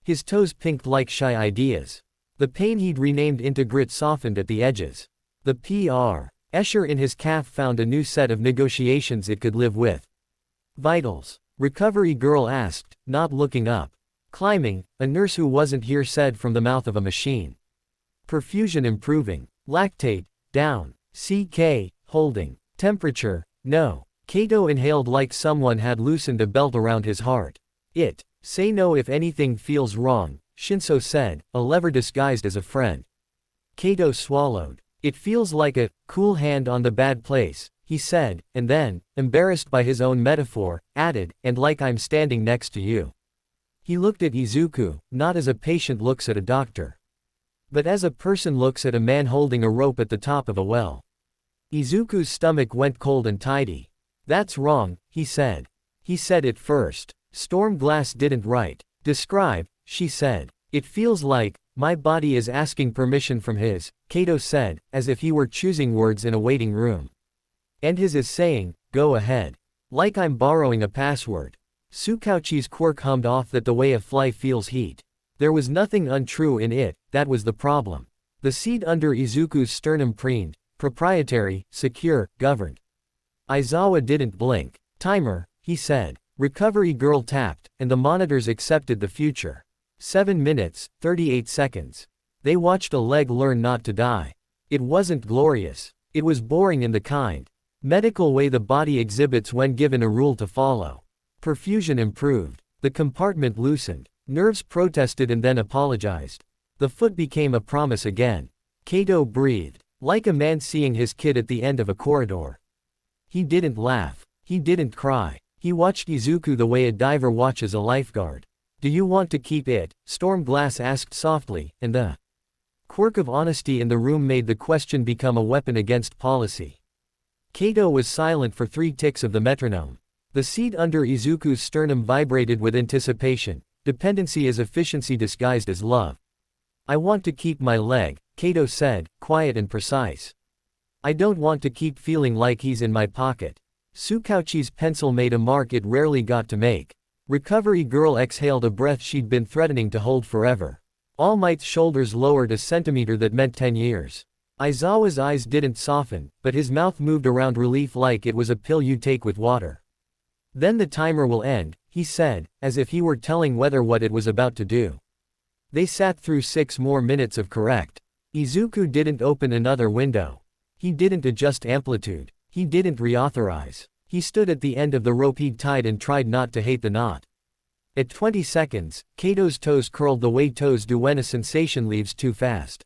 S1: His toes pinked like shy ideas. The pain he'd renamed into grit softened at the edges. The PR. Escher in his calf found a new set of negotiations it could live with. Vitals. Recovery girl asked, not looking up. Climbing, a nurse who wasn't here said from the mouth of a machine. Perfusion improving. Lactate, down. CK, holding. Temperature, no. Kato inhaled like someone had loosened a belt around his heart. Say no if anything feels wrong, Shinso said, a lever disguised as a friend. Kato swallowed. It feels like a cool hand on the bad place, he said, and then, embarrassed by his own metaphor, added, and like I'm standing next to you. He looked at Izuku, not as a patient looks at a doctor, but as a person looks at a man holding a rope at the top of a well. Izuku's stomach went cold and tidy. That's wrong, he said. He said it first. Storm Glass didn't write. Describe, she said. It feels like, my body is asking permission from his, Kato said, as if he were choosing words in a waiting room. And his is saying, go ahead. Like I'm borrowing a password. Tsukauchi's quirk hummed off that the way a fly feels heat. There was nothing untrue in it, that was the problem. The seat under Izuku's sternum preened, proprietary, secure, governed. Aizawa didn't blink. Timer, he said. Recovery girl tapped, and the monitors accepted the future. 7 minutes, 38 seconds. They watched a leg learn not to die. It wasn't glorious. It was boring in the kind medical way the body exhibits when given a rule to follow. Perfusion improved. The compartment loosened. Nerves protested and then apologized. The foot became a promise again. Kato breathed, like a man seeing his kid at the end of a corridor. He didn't laugh. He didn't cry. He watched Izuku the way a diver watches a lifeguard. Do you want to keep it? Storm Glass asked softly, and the quirk of honesty in the room made the question become a weapon against policy. Kato was silent for 3 ticks of the metronome. The seat under Izuku's sternum vibrated with anticipation. Dependency is efficiency disguised as love. I want to keep my leg, Kato said, quiet and precise. I don't want to keep feeling like he's in my pocket. Tsukauchi's pencil made a mark it rarely got to make. Recovery girl exhaled a breath she'd been threatening to hold forever. All Might's shoulders lowered a centimeter that meant 10 years. Aizawa's eyes didn't soften, but his mouth moved around relief like it was a pill you take with water. Then the timer will end, he said, as if he were telling weather what it was about to do. They sat through 6 more minutes of correct. Izuku didn't open another window. He didn't adjust amplitude. He didn't reauthorize. He stood at the end of the rope he'd tied and tried not to hate the knot. At 20 seconds, Kato's toes curled the way toes do when a sensation leaves too fast.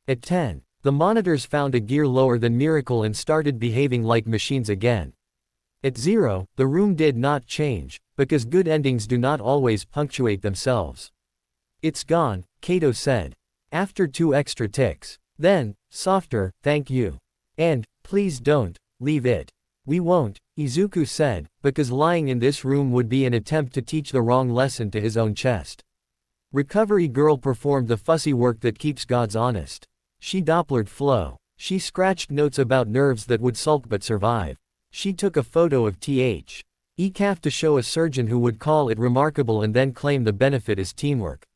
S1: At 10, the monitors found a gear lower than Miracle and started behaving like machines again. At 0, the room did not change, because good endings do not always punctuate themselves. It's gone, Kato said. After 2 extra ticks. Then, softer, thank you. And, please don't, leave it. We won't, Izuku said, because lying in this room would be an attempt to teach the wrong lesson to his own chest. Recovery girl performed the fussy work that keeps gods honest. She Dopplered flow. She scratched notes about nerves that would sulk but survive. She took a photo of ECAF to show a surgeon who would call it remarkable and then claim the benefit is teamwork.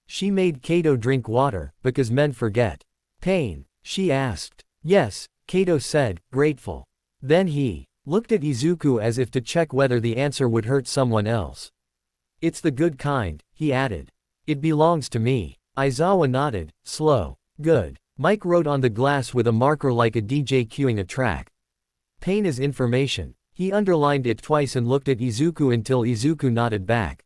S1: She made Kato drink water, because men forget. Pain? She asked. Yes, Kato said, grateful. Then he looked at Izuku as if to check whether the answer would hurt someone else. It's the good kind, he added. It belongs to me. Aizawa nodded, slow. Good. Mike wrote on the glass with a marker like a DJ cueing a track. Pain is information. He underlined it twice and looked at Izuku until Izuku nodded back.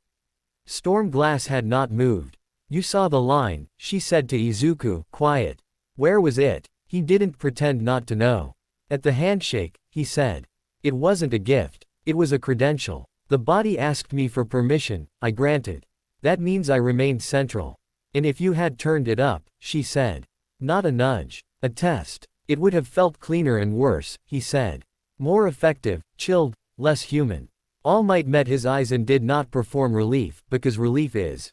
S1: Storm Glass had not moved. You saw the line, she said to Izuku, quiet. Where was it? He didn't pretend not to know. At the handshake, he said. It wasn't a gift. It was a credential. The body asked me for permission, I granted. That means I remained central. And if you had turned it up, she said. Not a nudge. A test. It would have felt cleaner and worse, he said. More effective, chilled, less human. All Might met his eyes and did not perform relief, because relief is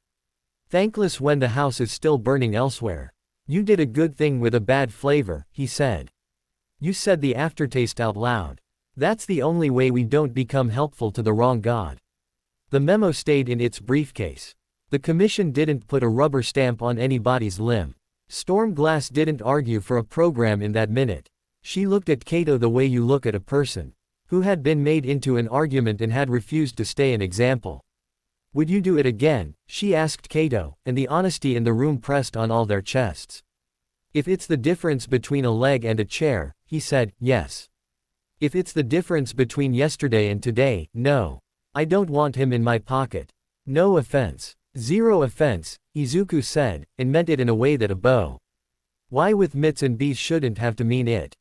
S1: thankless when the house is still burning elsewhere. You did a good thing with a bad flavor, he said. You said the aftertaste out loud. That's the only way we don't become helpful to the wrong god. The memo stayed in its briefcase. The commission didn't put a rubber stamp on anybody's limb. Storm Glass didn't argue for a program in that minute. She looked at Kato the way you look at a person who had been made into an argument and had refused to stay an example. Would you do it again? She asked Kato, and the honesty in the room pressed on all their chests. If it's the difference between a leg and a chair, he said, yes. If it's the difference between yesterday and today, no. I don't want him in my pocket. No offense. Zero offense, Izuku said, and meant it in a way that a bow. Why with mitts and bees shouldn't have to mean it.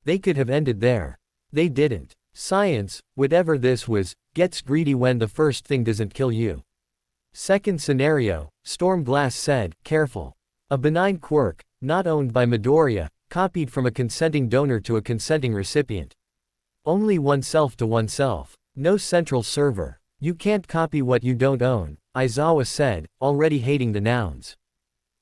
S1: They could have ended there. They didn't. Science, whatever this was, gets greedy when the first thing doesn't kill you. Second scenario, Storm Glass said, careful. A benign quirk, not owned by Midoriya, copied from a consenting donor to a consenting recipient. Only oneself to oneself. No central server. You can't copy what you don't own, Aizawa said, already hating the nouns.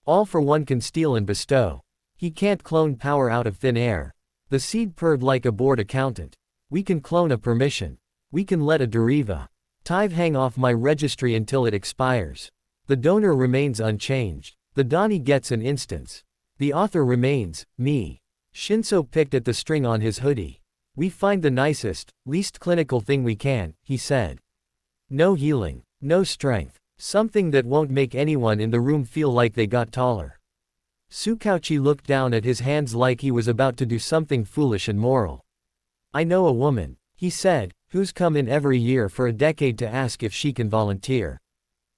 S1: All for one can steal and bestow. He can't clone power out of thin air. The seed purred like a bored accountant. We can clone a permission. We can let a deriva Tive hang off my registry until it expires. The donor remains unchanged. The Donnie gets an instance. The author remains, me. Shinso picked at the string on his hoodie. We find the nicest, least clinical thing we can, he said. No healing. No strength. Something that won't make anyone in the room feel like they got taller. Tsukauchi looked down at his hands like he was about to do something foolish and moral. I know a woman, he said, who's come in every year for a decade to ask if she can volunteer.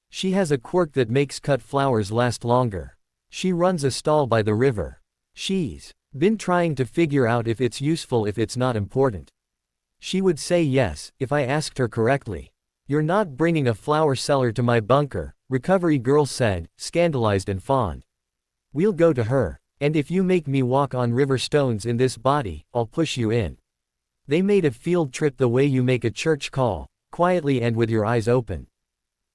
S1: She has a quirk that makes cut flowers last longer. She runs a stall by the river. She's been trying to figure out if it's useful if it's not important. She would say yes, if I asked her correctly. You're not bringing a flower seller to my bunker, Recovery Girl said, scandalized and fond. We'll go to her. And if you make me walk on river stones in this body, I'll push you in. They made a field trip the way you make a church call, quietly and with your eyes open.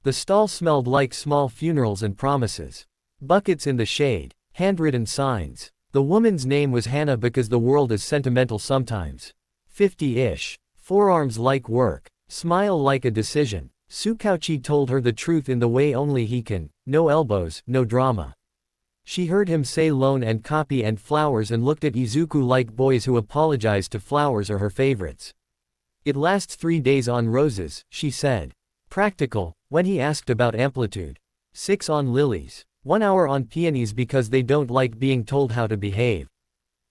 S1: The stall smelled like small funerals and promises. Buckets in the shade. Handwritten signs. The woman's name was Hannah because the world is sentimental sometimes. 50-ish. Forearms like work. Smile like a decision. Tsukauchi told her the truth in the way only he can. No elbows, no drama. She heard him say loan and copy and flowers and looked at Izuku like boys who apologize to flowers are her favorites. It lasts 3 days on roses, she said. Practical, when he asked about amplitude. 6 on lilies. 1 hour on peonies because they don't like being told how to behave.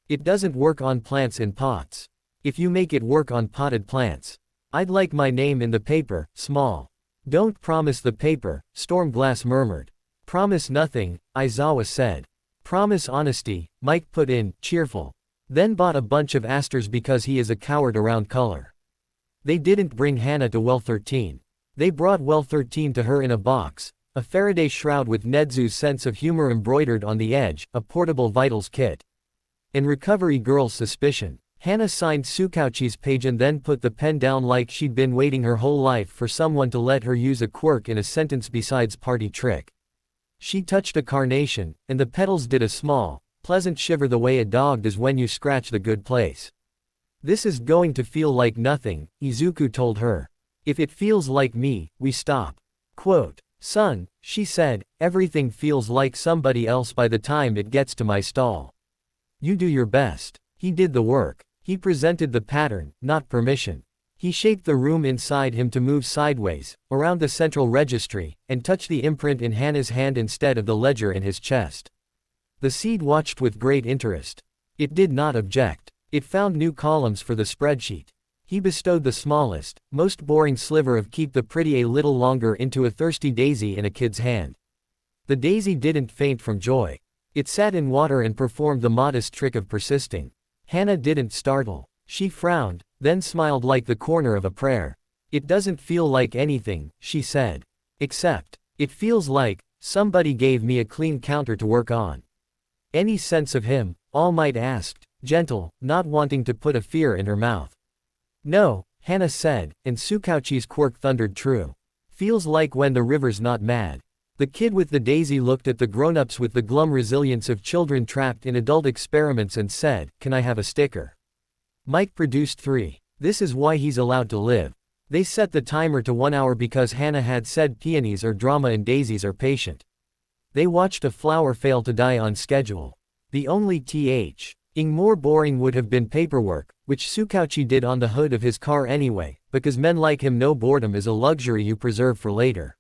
S1: It doesn't work on plants in pots. If you make it work on potted plants. I'd like my name in the paper, small. Don't promise the paper, Storm Glass murmured. Promise nothing, Aizawa said. Promise honesty, Mike put in, cheerful. Then bought a bunch of asters because he is a coward around color. They didn't bring Hannah to well 13. They brought well 13 to her in a box, a Faraday shroud with Nedzu's sense of humor embroidered on the edge, a portable vitals kit. And Recovery Girl's suspicion. Hannah signed Tsukauchi's page and then put the pen down like she'd been waiting her whole life for someone to let her use a quirk in a sentence besides party trick. She touched a carnation, and the petals did a small, pleasant shiver the way a dog does when you scratch the good place. This is going to feel like nothing, Izuku told her. If it feels like me, we stop. Quote, son, she said, everything feels like somebody else by the time it gets to my stall. You do your best. He did the work. He presented the pattern, not permission. He shaped the room inside him to move sideways, around the central registry, and touch the imprint in Hannah's hand instead of the ledger in his chest. The seed watched with great interest. It did not object. It found new columns for the spreadsheet. He bestowed the smallest, most boring sliver of keep the pretty a little longer into a thirsty daisy in a kid's hand. The daisy didn't faint from joy. It sat in water and performed the modest trick of persisting. Hannah didn't startle. She frowned, then smiled like the corner of a prayer. It doesn't feel like anything, she said. Except, it feels like, somebody gave me a clean counter to work on. Any sense of him? All Might asked, gentle, not wanting to put a fear in her mouth. No, Hannah said, and Tsukauchi's quirk thundered true. Feels like when the river's not mad. The kid with the daisy looked at the grown-ups with the glum resilience of children trapped in adult experiments and said, "Can I have a sticker?" Mike produced 3. This is why he's allowed to live. They set the timer to 1 hour because Hannah had said peonies are drama and daisies are patient. They watched a flower fail to die on schedule. The only ing more boring would have been paperwork, which Tsukauchi did on the hood of his car anyway, because men like him know boredom is a luxury you preserve for later.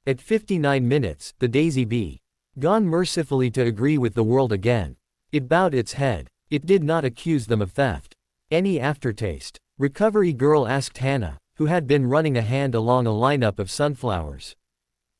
S1: At 59 minutes, the daisy bee gone mercifully to agree with the world again. It bowed its head. It did not accuse them of theft. Any aftertaste? Recovery girl asked Hannah, who had been running a hand along a lineup of sunflowers.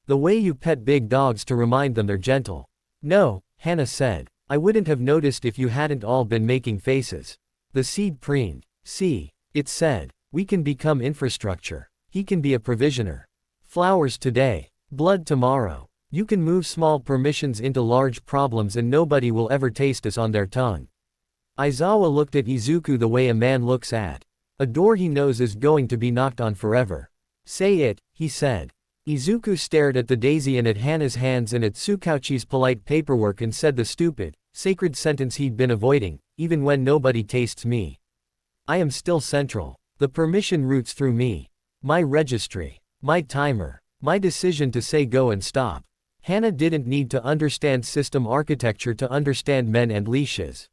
S1: The way you pet big dogs to remind them they're gentle. No, Hannah said. I wouldn't have noticed if you hadn't all been making faces. The seed preened. See, it said, we can become infrastructure. He can be a provisioner. Flowers today, blood tomorrow. You can move small permissions into large problems and nobody will ever taste us on their tongue. Aizawa looked at Izuku the way a man looks at a door he knows is going to be knocked on forever. Say it, he said. Izuku stared at the daisy and at Hannah's hands and at Tsukauchi's polite paperwork and said the stupid, sacred sentence he'd been avoiding, even when nobody tastes me. I am still central. The permission routes through me. My registry. My timer. My decision to say go and stop. Hannah didn't need to understand system architecture to understand men and leashes.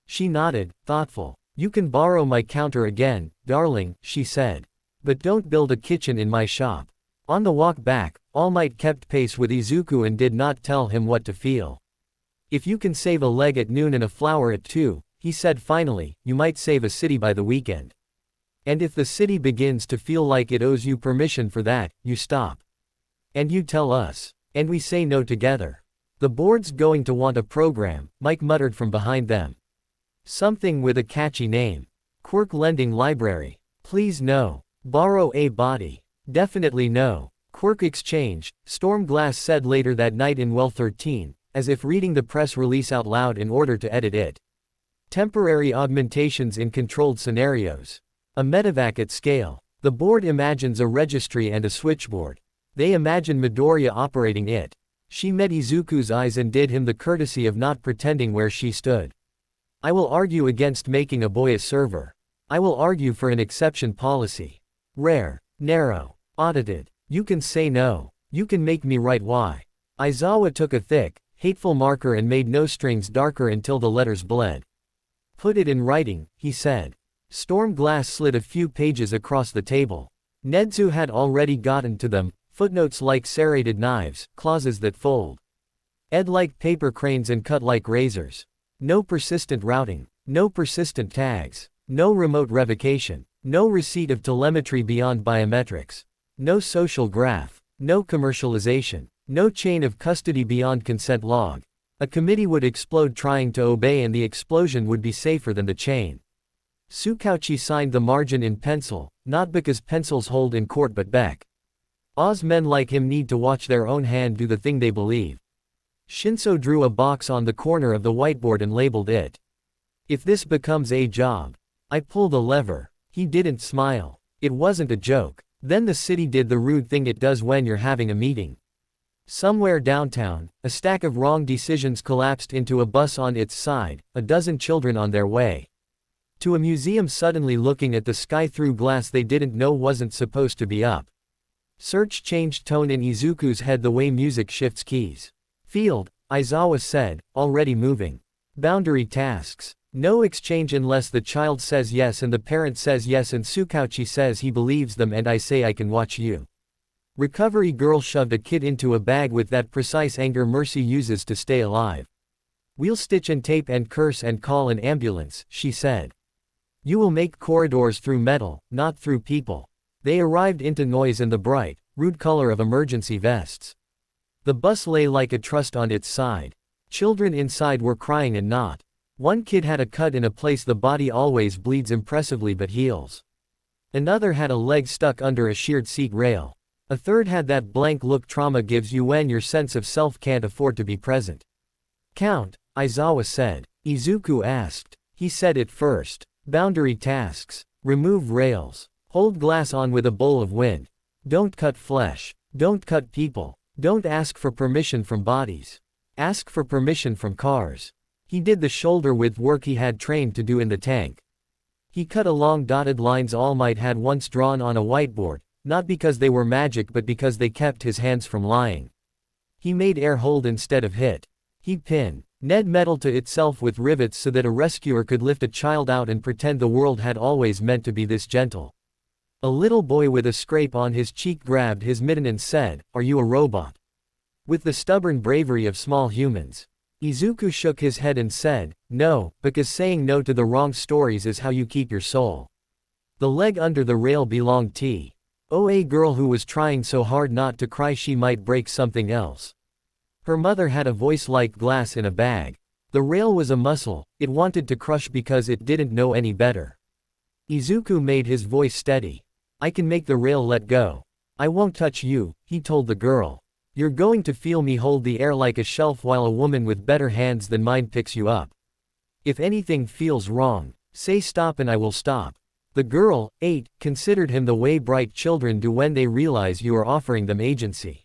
S1: She nodded, thoughtful. You can borrow my counter again, darling, she said. But don't build a kitchen in my shop. On the walk back, All Might kept pace with Izuku and did not tell him what to feel. If you can save a leg at noon and a flower at 2, he said finally, you might save a city by the weekend. And if the city begins to feel like it owes you permission for that, you stop. And you tell us. And we say no together. The board's going to want a program, Mike muttered from behind them. Something with a catchy name. Quirk Lending Library. Please no. Borrow a body. Definitely no. Quirk Exchange, Stormglass said later that night in Well 13, as if reading the press release out loud in order to edit it. Temporary augmentations in controlled scenarios. A medevac at scale. The board imagines a registry and a switchboard. They imagine Midoriya operating it. She met Izuku's eyes and did him the courtesy of not pretending where she stood. I will argue against making a boy a server. I will argue for an exception policy. Rare, narrow, audited. You can say no. You can make me write why. Aizawa took a thick, hateful marker and made no strings darker until the letters bled. Put it in writing, he said. Stormglass slid a few pages across the table. Nedzu had already gotten to them, footnotes like serrated knives, clauses that fold. Ed like paper cranes and cut like razors. No persistent routing. No persistent tags. No remote revocation. No receipt of telemetry beyond biometrics. No social graph. No commercialization. No chain of custody beyond consent log. A committee would explode trying to obey and the explosion would be safer than the chain. Tsukauchi signed the margin in pencil, not because pencils hold in court but Beck. Oz men like him need to watch their own hand do the thing they believe. Shinso drew a box on the corner of the whiteboard and labeled it. If this becomes a job, I pull the lever. He didn't smile. It wasn't a joke. Then the city did the rude thing it does when you're having a meeting. Somewhere downtown, a stack of wrong decisions collapsed into a bus on its side, a dozen children on their way to a museum suddenly looking at the sky through glass they didn't know wasn't supposed to be up. Search changed tone in Izuku's head the way music shifts keys. Field, Aizawa said, already moving. Boundary tasks. No exchange unless the child says yes and the parent says yes and Tsukauchi says he believes them and I say I can watch you. Recovery girl shoved a kid into a bag with that precise anger Mercy uses to stay alive. We'll stitch and tape and curse and call an ambulance, she said. You will make corridors through metal, not through people. They arrived into noise and the bright, rude color of emergency vests. The bus lay like a trust on its side. Children inside were crying and not. One kid had a cut in a place the body always bleeds impressively but heals. Another had a leg stuck under a sheared seat rail. A third had that blank look trauma gives you when your sense of self can't afford to be present. Count, Aizawa said. Izuku asked. He said it first. Boundary tasks. Remove rails. Hold glass on with a bowl of wind. Don't cut flesh. Don't cut people. Don't ask for permission from bodies. Ask for permission from cars. He did the shoulder-width work he had trained to do in the tank. He cut along dotted lines All Might had once drawn on a whiteboard, not because they were magic but because they kept his hands from lying. He made air hold instead of hit. He pinned metal to itself with rivets so that a rescuer could lift a child out and pretend the world had always meant to be this gentle. A little boy with a scrape on his cheek grabbed his mitten and said, "Are you a robot?" With the stubborn bravery of small humans. Izuku shook his head and said, "No, because saying no to the wrong stories is how you keep your soul." The leg under the rail belonged to a girl who was trying so hard not to cry she might break something else. Her mother had a voice like glass in a bag. The rail was a muscle, it wanted to crush because it didn't know any better. Izuku made his voice steady. "I can make the rail let go. I won't touch you," he told the girl. "You're going to feel me hold the air like a shelf while a woman with better hands than mine picks you up. If anything feels wrong, say stop and I will stop." The girl, 8, considered him the way bright children do when they realize you are offering them agency.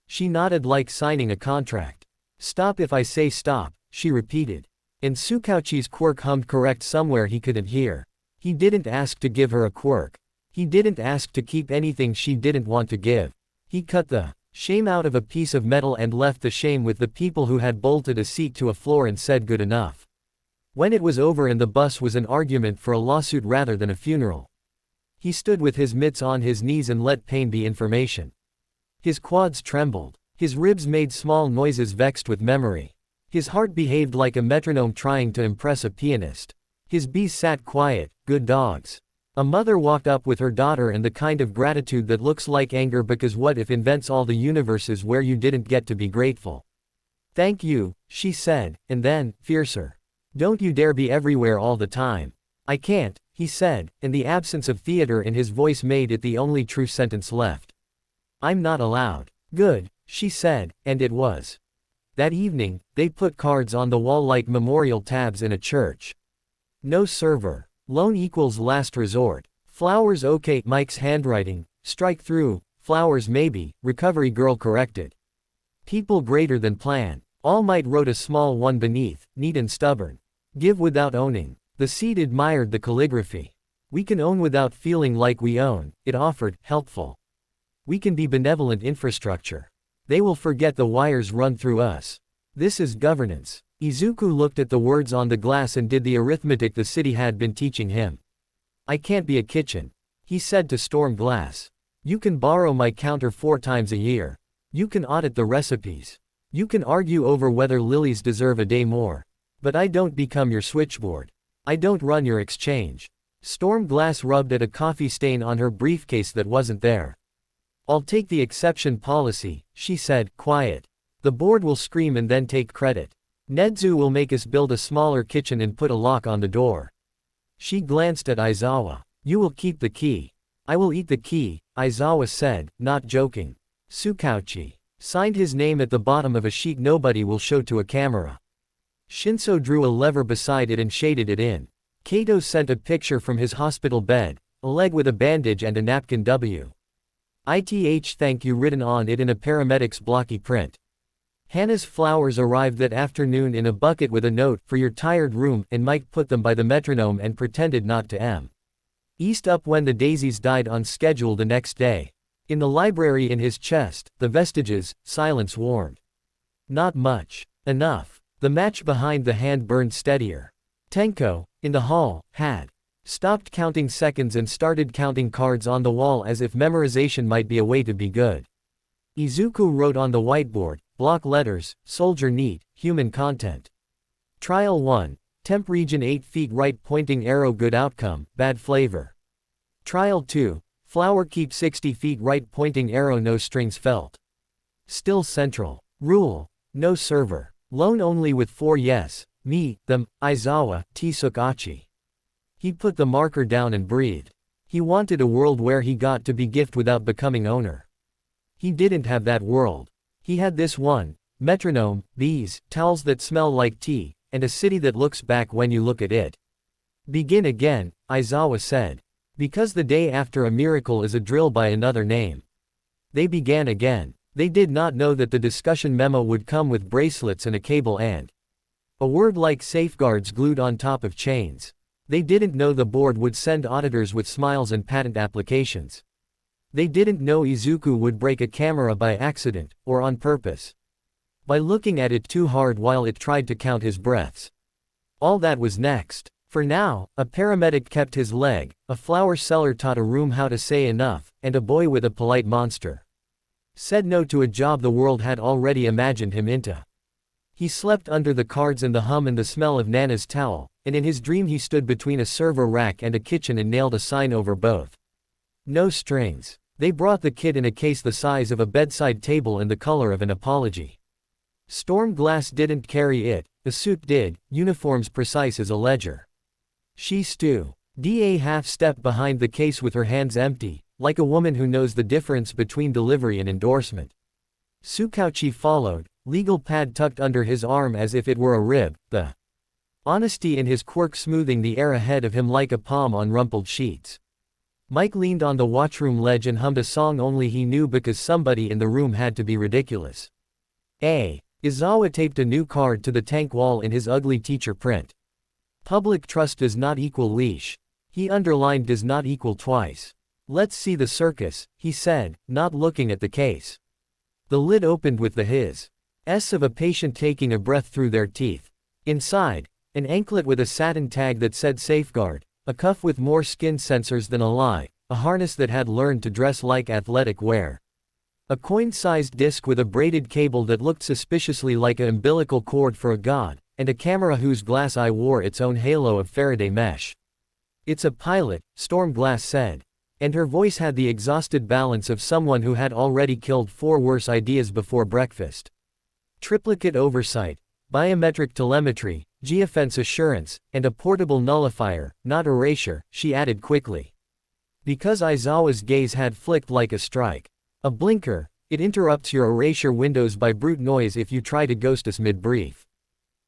S1: She nodded like signing a contract. "Stop if I say stop," she repeated. And Tsukauchi's quirk hummed correct somewhere he couldn't hear. He didn't ask to give her a quirk. He didn't ask to keep anything she didn't want to give. He cut the shame out of a piece of metal and left the shame with the people who had bolted a seat to a floor and said good enough. When it was over and the bus was an argument for a lawsuit rather than a funeral. He stood with his mitts on his knees and let pain be information. His quads trembled. His ribs made small noises vexed with memory. His heart behaved like a metronome trying to impress a pianist. His bees sat quiet, good dogs. A mother walked up with her daughter and the kind of gratitude that looks like anger because what if invents all the universes where you didn't get to be grateful. "Thank you," she said, and then, fiercer. "Don't you dare be everywhere all the time." "I can't," he said, and the absence of theater in his voice made it the only true sentence left. "I'm not allowed." "Good," she said, and it was. That evening, they put cards on the wall like memorial tabs in a church. No server. Loan equals last resort. Flowers okay. Mike's handwriting. Strike through. Flowers maybe. Recovery girl corrected. People greater than plan. All Might wrote a small one beneath, neat and stubborn. Give without owning. The seed admired the calligraphy. We can own without feeling like we own, it offered, helpful. We can be benevolent infrastructure. They will forget the wires run through us. This is governance. Izuku looked at the words on the glass and did the arithmetic the city had been teaching him. "I can't be a kitchen," he said to Storm Glass. "You can borrow my counter 4 times a year. You can audit the recipes. You can argue over whether lilies deserve a day more. But I don't become your switchboard. I don't run your exchange." Storm Glass rubbed at a coffee stain on her briefcase that wasn't there. "I'll take the exception policy," she said, quiet. "The board will scream and then take credit. Nedzu will make us build a smaller kitchen and put a lock on the door." She glanced at Aizawa. "You will keep the key." "I will eat the key," Aizawa said, not joking. Tsukauchi signed his name at the bottom of a sheet nobody will show to a camera. Shinso drew a lever beside it and shaded it in. Kato sent a picture from his hospital bed, a leg with a bandage and a napkin "ITH thank you" written on it in a paramedic's blocky print. Hannah's flowers arrived that afternoon in a bucket with a note, "For your tired room," and Mike put them by the metronome and pretended not to east up when the daisies died on schedule the next day. In the library in his chest, the vestiges, silence warmed. Not much. Enough. The match behind the hand burned steadier. Tenko, in the hall, had stopped counting seconds and started counting cards on the wall as if memorization might be a way to be good. Izuku wrote on the whiteboard, block letters, soldier neat, human content. Trial 1. Temp region 8 feet right pointing arrow good outcome, bad flavor. Trial 2. Flower keep 60 feet right pointing arrow no strings felt. Still central. Rule. No server. Loan only with 4 yes, me, them, Aizawa, Tsukachi. He put the marker down and breathed. He wanted a world where he got to be gift without becoming owner. He didn't have that world. He had this one: metronome, bees, towels that smell like tea, and a city that looks back when you look at it. Begin again, Aizawa said. Because the day after a miracle is a drill by another name. They began again. They did not know that the discussion memo would come with bracelets and a cable and a word like safeguards glued on top of chains. They didn't know the board would send auditors with smiles and patent applications. They didn't know Izuku would break a camera by accident, or on purpose. By looking at it too hard while it tried to count his breaths. All that was next. For now, a paramedic kept his leg, a flower seller taught a room how to say enough, and a boy with a polite monster said no to a job the world had already imagined him into. He slept under the cards and the hum and the smell of Nana's towel, and in his dream he stood between a server rack and a kitchen and nailed a sign over both. No strings. They brought the kid in a case the size of a bedside table and the color of an apology. Storm glass didn't carry it, the suit did, uniforms precise as a ledger. She Da half-stepped behind the case with her hands empty, like a woman who knows the difference between delivery and endorsement. Tsukauchi followed, legal pad tucked under his arm as if it were a rib, the honesty in his quirk smoothing the air ahead of him like a palm on rumpled sheets. Mike leaned on the watchroom ledge and hummed a song only he knew because somebody in the room had to be ridiculous. Izawa taped a new card to the tank wall in his ugly teacher print. Public trust does not equal leash. He underlined does not equal twice. Let's see the circus, he said, not looking at the case. The lid opened with the hiss of a patient taking a breath through their teeth. Inside, an anklet with a satin tag that said safeguard, a cuff with more skin sensors than a lie, a harness that had learned to dress like athletic wear. A coin-sized disc with a braided cable that looked suspiciously like an umbilical cord for a god, and a camera whose glass eye wore its own halo of Faraday mesh. It's a pilot, Storm Glass said. And her voice had the exhausted balance of someone who had already killed 4 worse ideas before breakfast. Triplicate oversight, biometric telemetry, geofence assurance, and a portable nullifier, not erasure, she added quickly. Because Aizawa's gaze had flicked like a strike. A blinker, it interrupts your erasure windows by brute noise if you try to ghost us mid-brief.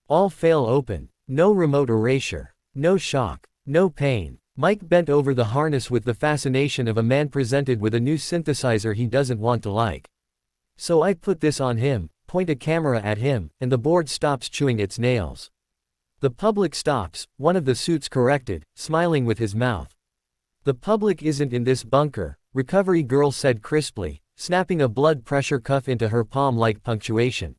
S1: All fail open. No remote erasure. No shock. No pain. Mike bent over the harness with the fascination of a man presented with a new synthesizer he doesn't want to like. So I put this on him, point a camera at him, and the board stops chewing its nails. The public stops, one of the suits corrected, smiling with his mouth. The public isn't in this bunker, recovery girl said crisply, snapping a blood pressure cuff into her palm like punctuation.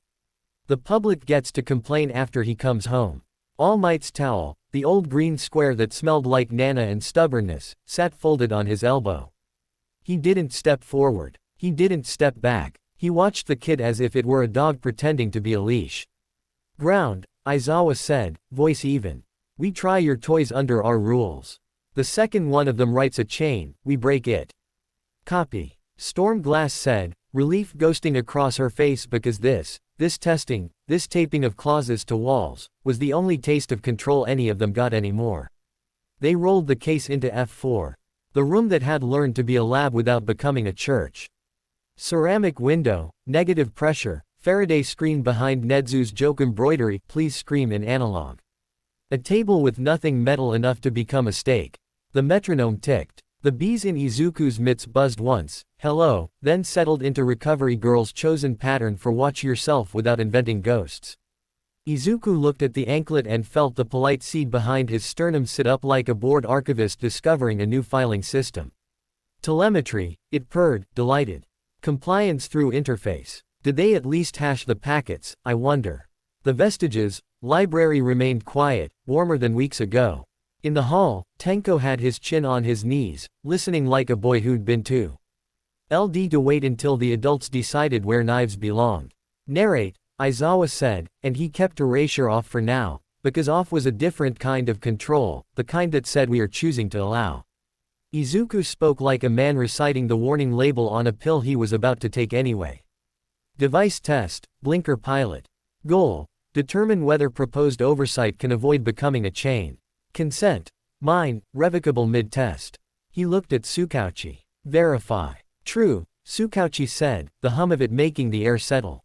S1: The public gets to complain after he comes home. All Might's towel, the old green square that smelled like Nana and stubbornness, sat folded on his elbow. He didn't step forward. He didn't step back. He watched the kid as if it were a dog pretending to be a leash. Ground, Aizawa said, voice even. We try your toys under our rules. The second one of them writes a chain, we break it. Copy. Storm Glass said, relief ghosting across her face because this testing, this taping of clauses to walls, was the only taste of control any of them got anymore. They rolled the case into F4. The room that had learned to be a lab without becoming a church. Ceramic window, negative pressure, Faraday screen behind Nedzu's joke embroidery, please scream in analog. A table with nothing metal enough to become a stake. The metronome ticked. The bees in Izuku's mitts buzzed once, hello, then settled into recovery girl's chosen pattern for watch yourself without inventing ghosts. Izuku looked at the anklet and felt the polite seed behind his sternum sit up like a bored archivist discovering a new filing system. Telemetry, it purred, delighted. Compliance through interface. Did they at least hash the packets, I wonder? The vestiges, Library remained quiet, warmer than weeks ago. In the hall, Tenko had his chin on his knees, listening like a boy who'd been too LD to wait until the adults decided where knives belonged. Narrate, Aizawa said, and he kept erasure off for now, because off was a different kind of control, the kind that said we are choosing to allow. Izuku spoke like a man reciting the warning label on a pill he was about to take anyway. Device test, blinker pilot. Goal, determine whether proposed oversight can avoid becoming a chain. Consent, mine, revocable mid-test. He looked at Tsukauchi. Verify. True, Tsukauchi said, the hum of it making the air settle.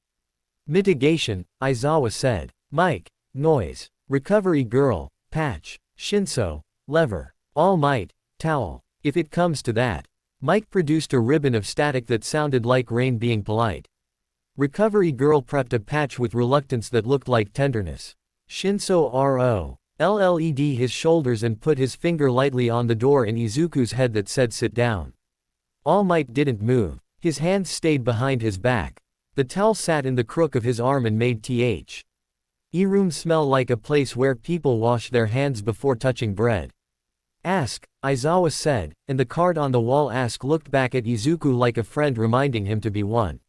S1: Mitigation, Aizawa said. Mic, noise. Recovery girl, patch. Shinso, lever. All Might, towel. If it comes to that. Mike produced a ribbon of static that sounded like rain being polite. Recovery girl prepped a patch with reluctance that looked like tenderness. Shinso LLED his shoulders and put his finger lightly on the door in Izuku's head that said sit down. All Might didn't move. His hands stayed behind his back. The towel sat in the crook of his arm and made room smell like a place where people wash their hands before touching bread. Ask, Aizawa said, and the card on the wall Ask looked back at Izuku like a friend reminding him to be one.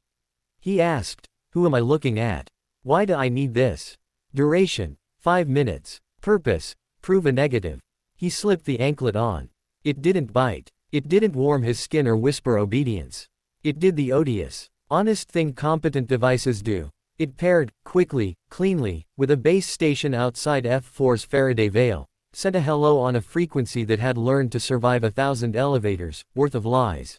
S1: He asked, who am I looking at? Why do I need this? Duration, 5 minutes. Purpose, prove a negative. He slipped the anklet on. It didn't bite. It didn't warm his skin or whisper obedience. It did the odious, honest thing competent devices do. It paired, quickly, cleanly, with a base station outside F4's Faraday Veil, sent a hello on a frequency that had learned to survive 1,000 elevators, worth of lies.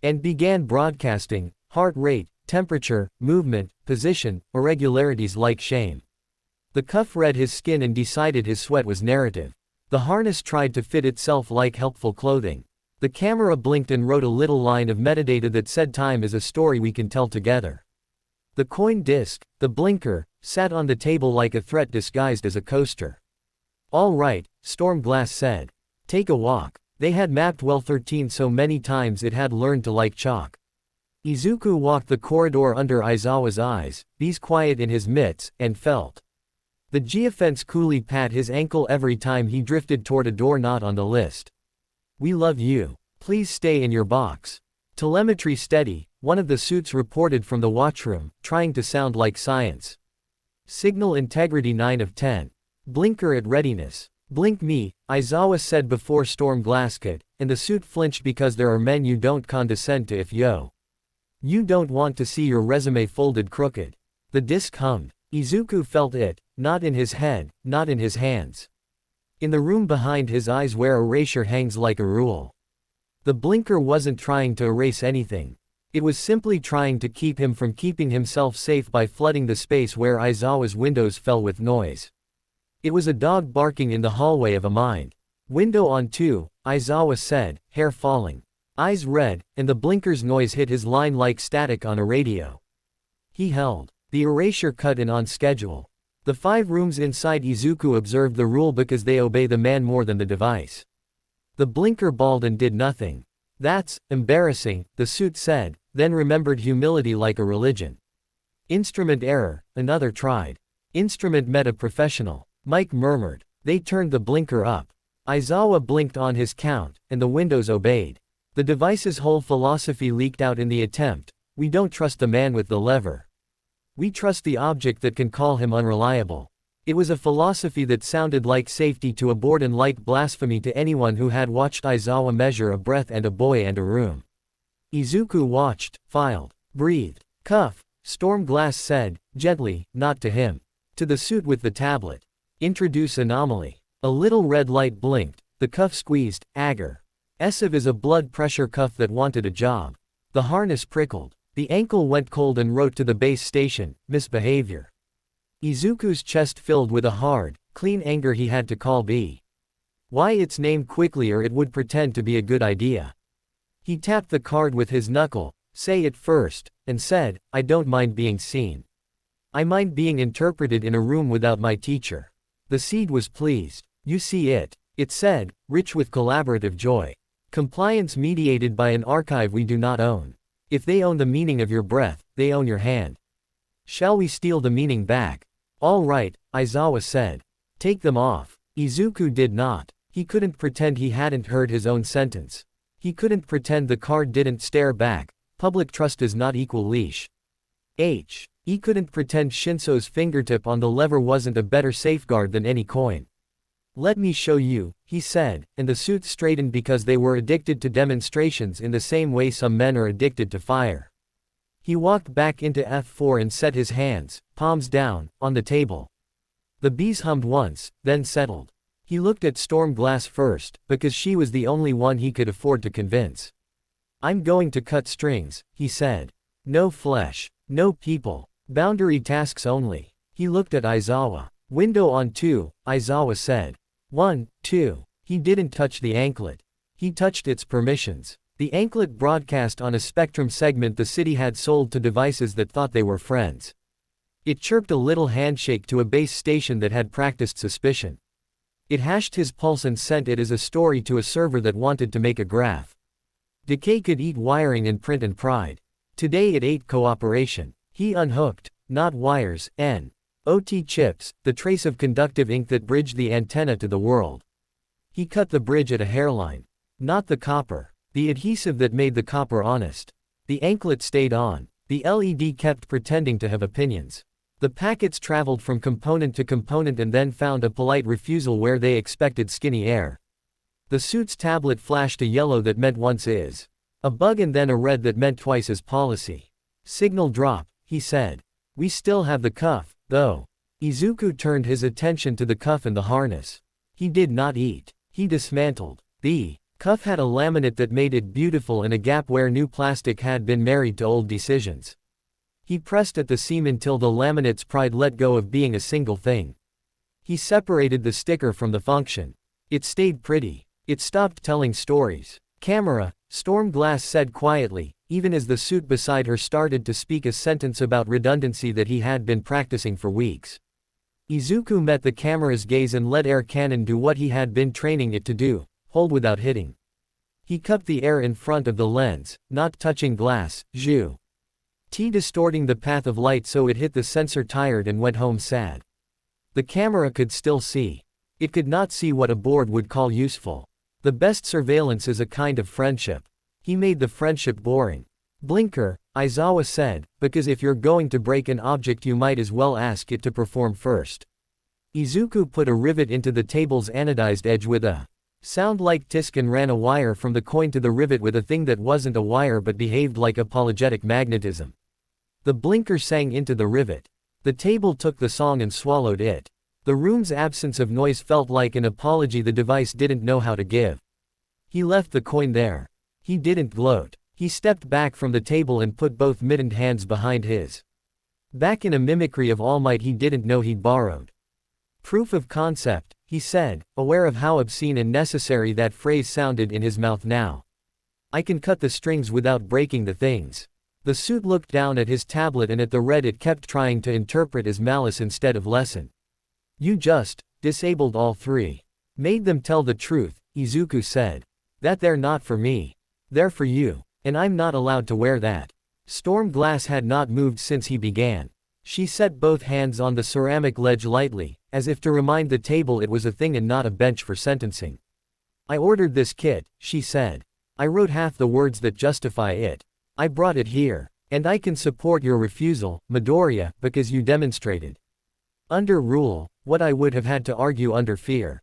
S1: And began broadcasting, heart rate, temperature, movement, position, irregularities like shame. The cuff read his skin and decided his sweat was narrative. The harness tried to fit itself like helpful clothing. The camera blinked and wrote a little line of metadata that said time is a story we can tell together. The coin disc, the blinker, sat on the table like a threat disguised as a coaster. All right, Stormglass said. Take a walk. They had mapped well 13 so many times it had learned to like chalk. Izuku walked the corridor under Aizawa's eyes, bees quiet in his mitts, and felt. The geofence coolie pat his ankle every time he drifted toward a door not on the list. We love you. Please stay in your box. Telemetry steady, one of the suits reported from the watchroom, trying to sound like science. Signal integrity 9 of 10. Blinker at readiness. Blink me, Aizawa said before Stormglass could, and the suit flinched because there are men you don't condescend to if you don't want to see your resume folded crooked. The disc hummed. Izuku felt it, not in his head, not in his hands. In the room behind his eyes where erasure hangs like a rule. The blinker wasn't trying to erase anything. It was simply trying to keep him from keeping himself safe by flooding the space where Aizawa's windows fell with noise. It was a dog barking in the hallway of a mind. Window on 2, Aizawa said, hair falling. Eyes red, and the blinker's noise hit his line like static on a radio. He held. The erasure cut in on schedule. The 5 rooms inside Izuku observed the rule because they obey the man more than the device. The blinker bawled and did nothing. That's embarrassing, the suit said, then remembered humility like a religion. Instrument error, another tried. Instrument meta-professional. Mike murmured. They turned the blinker up. Aizawa blinked on his count, and the windows obeyed. The device's whole philosophy leaked out in the attempt. We don't trust the man with the lever. We trust the object that can call him unreliable. It was a philosophy that sounded like safety to a board and like blasphemy to anyone who had watched Aizawa measure a breath and a boy and a room. Izuku watched, filed, breathed. Cuff, Stormglass said, gently, not to him. To the suit with the tablet. Introduce anomaly. A little red light blinked, the cuff squeezed, agar. ESIV is a blood pressure cuff that wanted a job. The harness prickled. The ankle went cold and wrote to the base station, misbehavior. Izuku's chest filled with a hard, clean anger he had to call B. Why its name quickly or it would pretend to be a good idea. He tapped the card with his knuckle, say it first, and said, I don't mind being seen. I mind being interpreted in a room without my teacher. The seed was pleased. You see it. It said, rich with collaborative joy. Compliance mediated by an archive we do not own. If they own the meaning of your breath, they own your hand. Shall we steal the meaning back? All right, Aizawa said. Take them off. Izuku did not. He couldn't pretend he hadn't heard his own sentence. He couldn't pretend the card didn't stare back. Public trust is not equal leash. He couldn't pretend Shinso's fingertip on the lever wasn't a better safeguard than any coin. Let me show you, he said, and the suits straightened because they were addicted to demonstrations in the same way some men are addicted to fire. He walked back into F4 and set his hands, palms down, on the table. The bees hummed once, then settled. He looked at Storm Glass first, because she was the only one he could afford to convince. I'm going to cut strings, he said. No flesh. No people. Boundary tasks only. He looked at Aizawa. Window on 2, Aizawa said. 1, 2. He didn't touch the anklet. He touched its permissions. The anklet broadcast on a spectrum segment the city had sold to devices that thought they were friends. It chirped a little handshake to a base station that had practiced suspicion. It hashed his pulse and sent it as a story to a server that wanted to make a graph. Decay could eat wiring and print and pride. Today it ate cooperation. He unhooked, not wires, N.O.T. chips, the trace of conductive ink that bridged the antenna to the world. He cut the bridge at a hairline. Not the copper. The adhesive that made the copper honest. The anklet stayed on. The LED kept pretending to have opinions. The packets traveled from component to component and then found a polite refusal where they expected skinny air. The suit's tablet flashed a yellow that meant once is. A bug and then a red that meant twice as policy. Signal drop, he said. We still have the cuff, though. Izuku turned his attention to the cuff and the harness. He did not eat. He dismantled. The cuff had a laminate that made it beautiful and a gap where new plastic had been married to old decisions. He pressed at the seam until the laminate's pride let go of being a single thing. He separated the sticker from the function. It stayed pretty. It stopped telling stories. Camera, Storm Glass said quietly, even as the suit beside her started to speak a sentence about redundancy that he had been practicing for weeks. Izuku met the camera's gaze and let air cannon do what he had been training it to do, hold without hitting. He cupped the air in front of the lens, not touching glass, distorting the path of light so it hit the sensor tired and went home sad. The camera could still see. It could not see what a board would call useful. The best surveillance is a kind of friendship. He made the friendship boring. Blinker, Aizawa said, because if you're going to break an object you might as well ask it to perform first. Izuku put a rivet into the table's anodized edge with a sound like tisk and ran a wire from the coin to the rivet with a thing that wasn't a wire but behaved like apologetic magnetism. The blinker sang into the rivet. The table took the song and swallowed it. The room's absence of noise felt like an apology the device didn't know how to give. He left the coin there. He didn't gloat. He stepped back from the table and put both mittened hands behind his back in a mimicry of All Might he didn't know he'd borrowed. Proof of concept, he said, aware of how obscene and necessary that phrase sounded in his mouth now. I can cut the strings without breaking the things. The suit looked down at his tablet and at the red it kept trying to interpret as malice instead of lesson. You just disabled all three. Made them tell the truth, Izuku said. That they're not for me. They're for you. And I'm not allowed to wear that. Storm Glass had not moved since he began. She set both hands on the ceramic ledge lightly, as if to remind the table it was a thing and not a bench for sentencing. I ordered this kit, she said. I wrote half the words that justify it. I brought it here. And I can support your refusal, Midoriya, because you demonstrated. Under rule, what I would have had to argue under fear.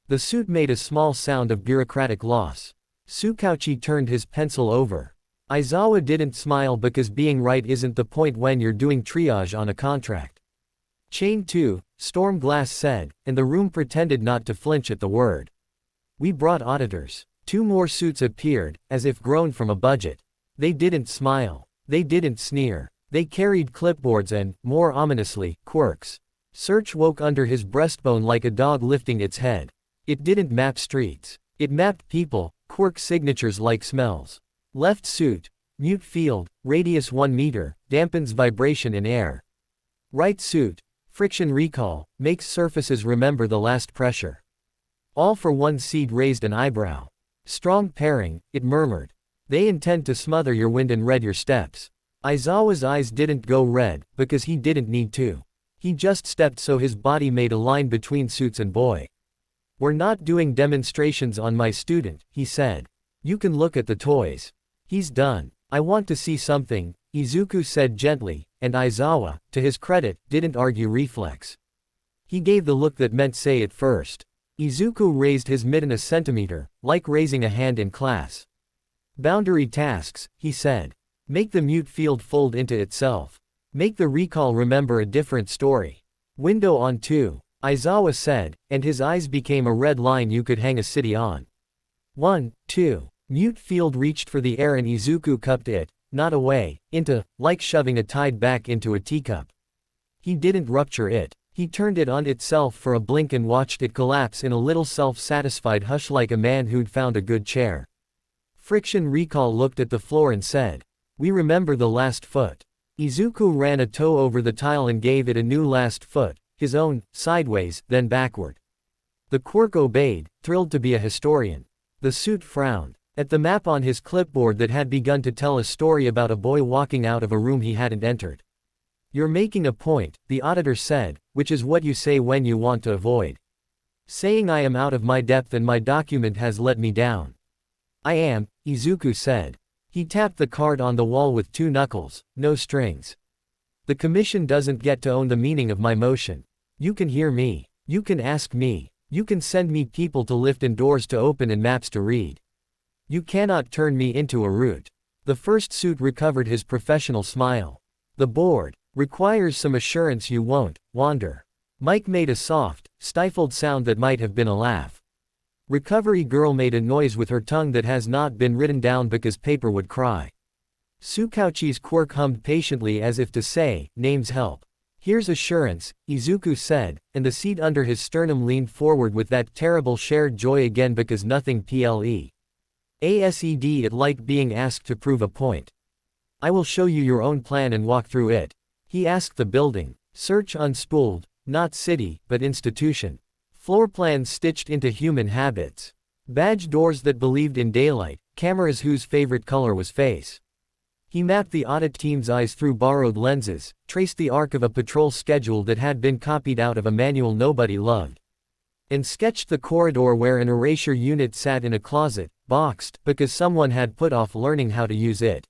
S1: The suit made a small sound of bureaucratic loss. Tsukauchi turned his pencil over. Aizawa didn't smile because being right isn't the point when you're doing triage on a contract. Chain 2, Storm Glass said, and the room pretended not to flinch at the word. We brought auditors. 2 more suits appeared, as if grown from a budget. They didn't smile. They didn't sneer. They carried clipboards and, more ominously, quirks. Search woke under his breastbone like a dog lifting its head. It didn't map streets. It mapped people, quirk signatures like smells. Left suit, mute field, radius 1 meter, dampens vibration in air. Right suit, friction recall, makes surfaces remember the last pressure. All for 1 seed raised an eyebrow. Strong pairing, it murmured. They intend to smother your wind and red your steps. Aizawa's eyes didn't go red, because he didn't need to. He just stepped so his body made a line between suits and boy. We're not doing demonstrations on my student, he said. You can look at the toys. He's done. I want to see something, Izuku said gently, and Aizawa, to his credit, didn't argue reflex. He gave the look that meant say it first. Izuku raised his mitten a centimeter, like raising a hand in class. Boundary tasks, he said. Make the mute field fold into itself. Make the recall remember a different story. Window on 2, Aizawa said, and his eyes became a red line you could hang a city on. 1, 2. Mute field reached for the air and Izuku cupped it, not away, into, like shoving a tide back into a teacup. He didn't rupture it. He turned it on itself for a blink and watched it collapse in a little self-satisfied hush like a man who'd found a good chair. Friction Recall looked at the floor and said, "We remember the last foot." Izuku ran a toe over the tile and gave it a new last foot, his own, sideways, then backward. The quirk obeyed, thrilled to be a historian. The suit frowned at the map on his clipboard that had begun to tell a story about a boy walking out of a room he hadn't entered. You're making a point, the auditor said, which is what you say when you want to avoid saying I am out of my depth and my document has let me down. I am, Izuku said. He tapped the card on the wall with 2 knuckles, no strings. The commission doesn't get to own the meaning of my motion. You can hear me. You can ask me. You can send me people to lift and doors to open and maps to read. You cannot turn me into a root. The first suit recovered his professional smile. The board requires some assurance you won't wander. Mike made a soft, stifled sound that might have been a laugh. Recovery girl made a noise with her tongue that has not been written down because paper would cry. Tsukauchi's quirk hummed patiently as if to say, names help. Here's assurance, Izuku said, and the seat under his sternum leaned forward with that terrible shared joy again because nothing ple. Ased it like being asked to prove a point. I will show you your own plan and walk through it. He asked the building. Search unspooled, not city, but institution. Floor plans stitched into human habits. Badge doors that believed in daylight, cameras whose favorite color was face. He mapped the audit team's eyes through borrowed lenses, traced the arc of a patrol schedule that had been copied out of a manual nobody loved, and sketched the corridor where an erasure unit sat in a closet, boxed, because someone had put off learning how to use it.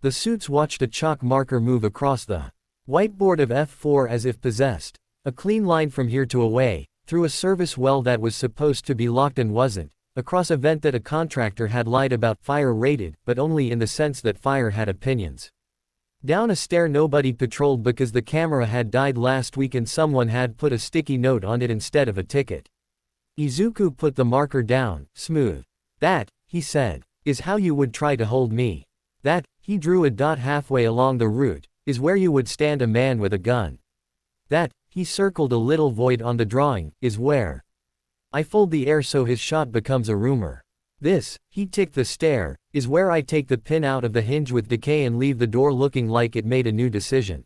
S1: The suits watched a chalk marker move across the whiteboard of F4 as if possessed. A clean line from here to away, through a service well that was supposed to be locked and wasn't, across a vent that a contractor had lied about fire rated, but only in the sense that fire had opinions. Down a stair nobody patrolled because the camera had died last week and someone had put a sticky note on it instead of a ticket. Izuku put the marker down, smooth. That, he said, is how you would try to hold me. That, he drew a dot halfway along the route, is where you would stand a man with a gun. That, he circled a little void on the drawing, is where I fold the air so his shot becomes a rumor. This, he ticked the stair, is where I take the pin out of the hinge with decay and leave the door looking like it made a new decision.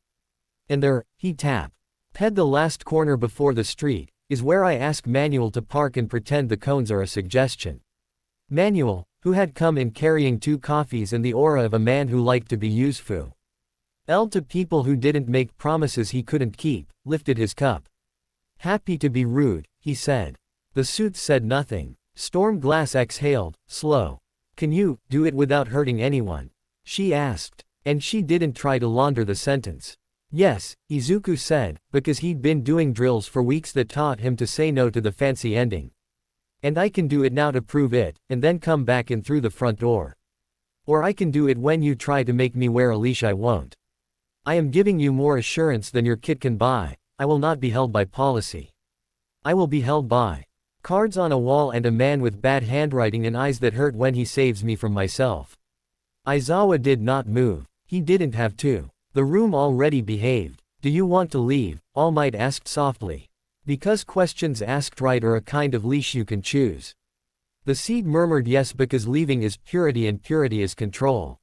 S1: And there, he tapped. Ped the last corner before the street, is where I ask Manuel to park and pretend the cones are a suggestion. Manuel, who had come in carrying 2 coffees and the aura of a man who liked to be useful. L to people who didn't make promises he couldn't keep, lifted his cup. Happy to be rude, he said. The suit said nothing. Storm Glass exhaled, slow. Can you do it without hurting anyone? She asked. And she didn't try to launder the sentence. Yes, Izuku said, because he'd been doing drills for weeks that taught him to say no to the fancy ending. And I can do it now to prove it, and then come back in through the front door. Or I can do it when you try to make me wear a leash I won't. I am giving you more assurance than your kit can buy. I will not be held by policy. I will be held by cards on a wall and a man with bad handwriting and eyes that hurt when he saves me from myself. Aizawa did not move. He didn't have to. The room already behaved. Do you want to leave? All Might asked softly. Because questions asked right are a kind of leash you can choose. The seed murmured yes because leaving is purity and purity is control.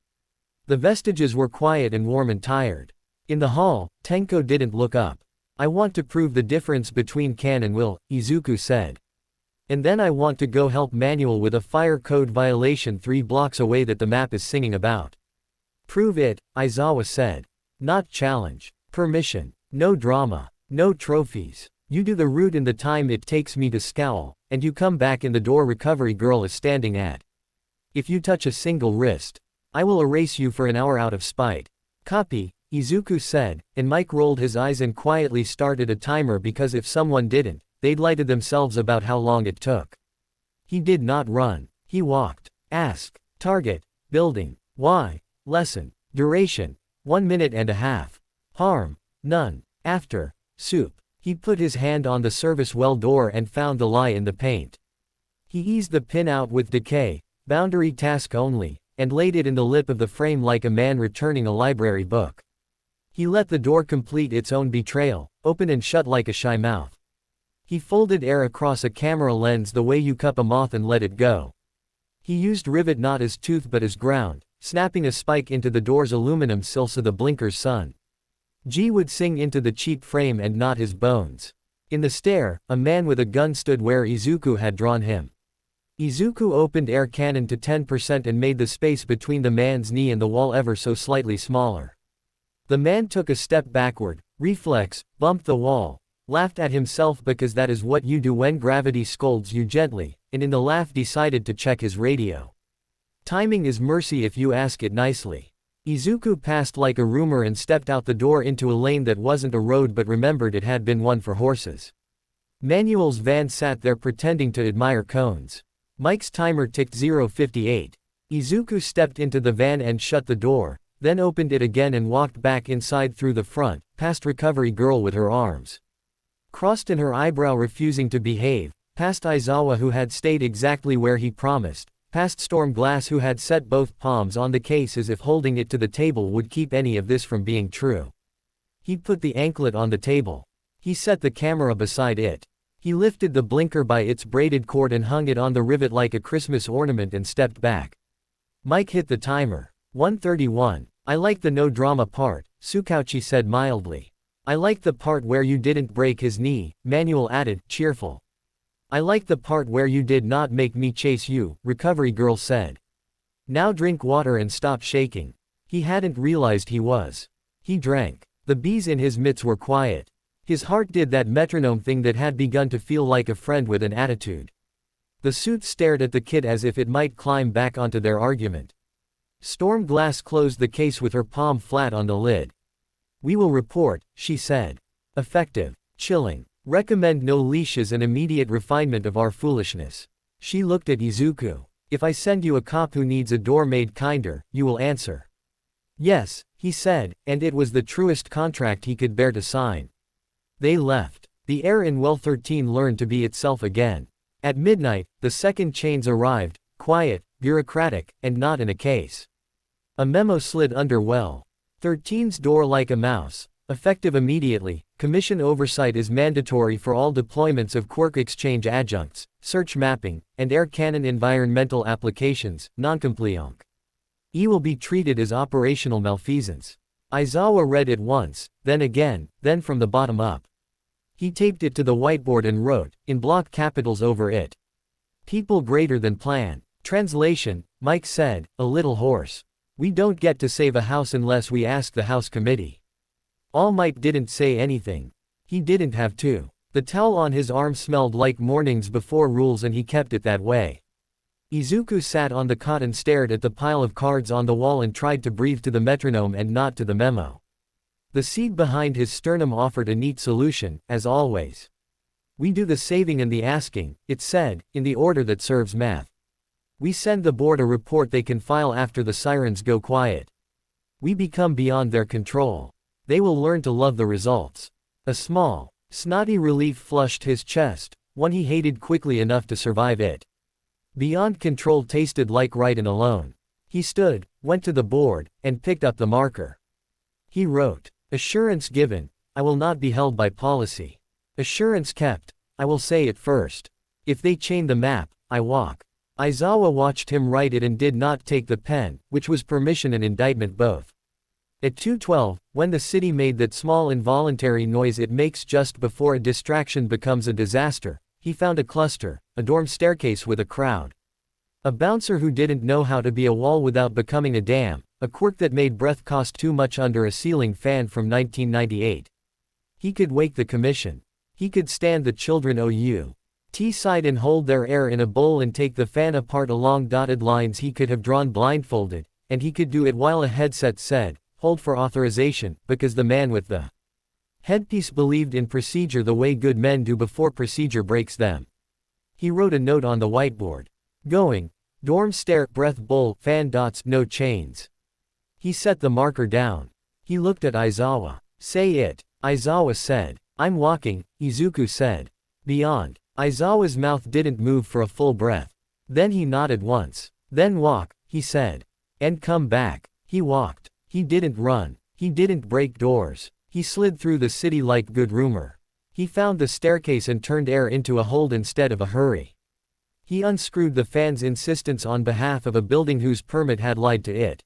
S1: The vestiges were quiet and warm and tired. In the hall, Tenko didn't look up. I want to prove the difference between can and will, Izuku said. And then I want to go help Manuel with a fire code violation 3 blocks away that the map is singing about. Prove it, Aizawa said. Not challenge. Permission. No drama. No trophies. You do the route in the time it takes me to scowl, and you come back in the door recovery girl is standing at. If you touch a single wrist, I will erase you for an hour out of spite. Copy, Izuku said, and Mike rolled his eyes and quietly started a timer because if someone didn't, they'd lie to themselves about how long it took. He did not run. He walked. Ask. Target. Building. Why? Lesson. Duration. 1 minute and a half. Harm. None. After. Soup. He put his hand on the service well door and found the lie in the paint. He eased the pin out with decay, boundary task only, and laid it in the lip of the frame like a man returning a library book. He let the door complete its own betrayal, open and shut like a shy mouth. He folded air across a camera lens the way you cup a moth and let it go. He used rivet not as tooth but as ground, snapping a spike into the door's aluminum sill so the blinker's sun G would sing into the cheap frame and not his bones. In the stair, a man with a gun stood where Izuku had drawn him. Izuku opened air cannon to 10% and made the space between the man's knee and the wall ever so slightly smaller. The man took a step backward, reflex, bumped the wall, laughed at himself because that is what you do when gravity scolds you gently, and in the laugh decided to check his radio. Timing is mercy if you ask it nicely. Izuku passed like a rumor and stepped out the door into a lane that wasn't a road but remembered it had been one for horses. Manuel's van sat there pretending to admire cones. Mike's timer ticked 0:58. Izuku stepped into the van and shut the door, then opened it again and walked back inside through the front, past recovery girl with her arms crossed and her eyebrow refusing to behave, past Aizawa who had stayed exactly where he promised, past Stormglass who had set both palms on the case as if holding it to the table would keep any of this from being true. He put the anklet on the table. He set the camera beside it. He lifted the blinker by its braided cord and hung it on the rivet like a Christmas ornament and stepped back. Mike hit the timer. 1:31. I like the no drama part, Tsukauchi said mildly. I like the part where you didn't break his knee, Manuel added, cheerful. I like the part where you did not make me chase you, recovery girl said. Now drink water and stop shaking. He hadn't realized he was. He drank. The bees in his mitts were quiet. His heart did that metronome thing that had begun to feel like a friend with an attitude. The suits stared at the kid as if it might climb back onto their argument. Stormglass closed the case with her palm flat on the lid. We will report, she said. Effective. Chilling. Recommend no leashes and immediate refinement of our foolishness. She looked at Izuku. If I send you a cop who needs a door made kinder, you will answer. Yes, he said, and it was the truest contract he could bear to sign. They left. The air in Well 13 learned to be itself again. At midnight, the second chains arrived, quiet, bureaucratic, and not in a case. A memo slid under Well 13's door like a mouse. Effective immediately, commission oversight is mandatory for all deployments of quirk exchange adjuncts, search mapping, and air cannon environmental applications, non-compliant. E will be treated as operational malfeasance. Aizawa read it once, then again, then from the bottom up. He taped it to the whiteboard and wrote, in block capitals over it. People greater than plan. Translation, Mike said, a little hoarse. We don't get to save a house unless we ask the House Committee. All Might didn't say anything. He didn't have to. The towel on his arm smelled like mornings before rules and he kept it that way. Izuku sat on the cot and stared at the pile of cards on the wall and tried to breathe to the metronome and not to the memo. The seed behind his sternum offered a neat solution, as always. We do the saving and the asking, it said, in the order that serves math. We send the board a report they can file after the sirens go quiet. We become beyond their control. They will learn to love the results. A small, snotty relief flushed his chest, one he hated quickly enough to survive it. Beyond control tasted like right and alone. He stood, went to the board, and picked up the marker. He wrote, assurance given, I will not be held by policy. Assurance kept, I will say it first. If they chain the map, I walk. Aizawa watched him write it and did not take the pen, which was permission and indictment both. At 2:12, when the city made that small involuntary noise it makes just before a distraction becomes a disaster, he found a cluster, a dorm staircase with a crowd. A bouncer who didn't know how to be a wall without becoming a dam, a quirk that made breath cost too much under a ceiling fan from 1998. He could wake the commission. He could stand the children outside and hold their air in a bowl and take the fan apart along dotted lines he could have drawn blindfolded, and he could do it while a headset said, "Hold for authorization," because the man with the headpiece believed in procedure the way good men do before procedure breaks them. He wrote a note on the whiteboard. Going. Dorm stair, breath bowl, fan dots, no chains. He set the marker down. He looked at Aizawa. Say it. Aizawa said. I'm walking, Izuku said. Beyond. Aizawa's mouth didn't move for a full breath. Then he nodded once. Then walk, he said. And come back. He walked. He didn't run. He didn't break doors. He slid through the city like good rumor. He found the staircase and turned air into a hold instead of a hurry. He unscrewed the fan's insistence on behalf of a building whose permit had lied to it.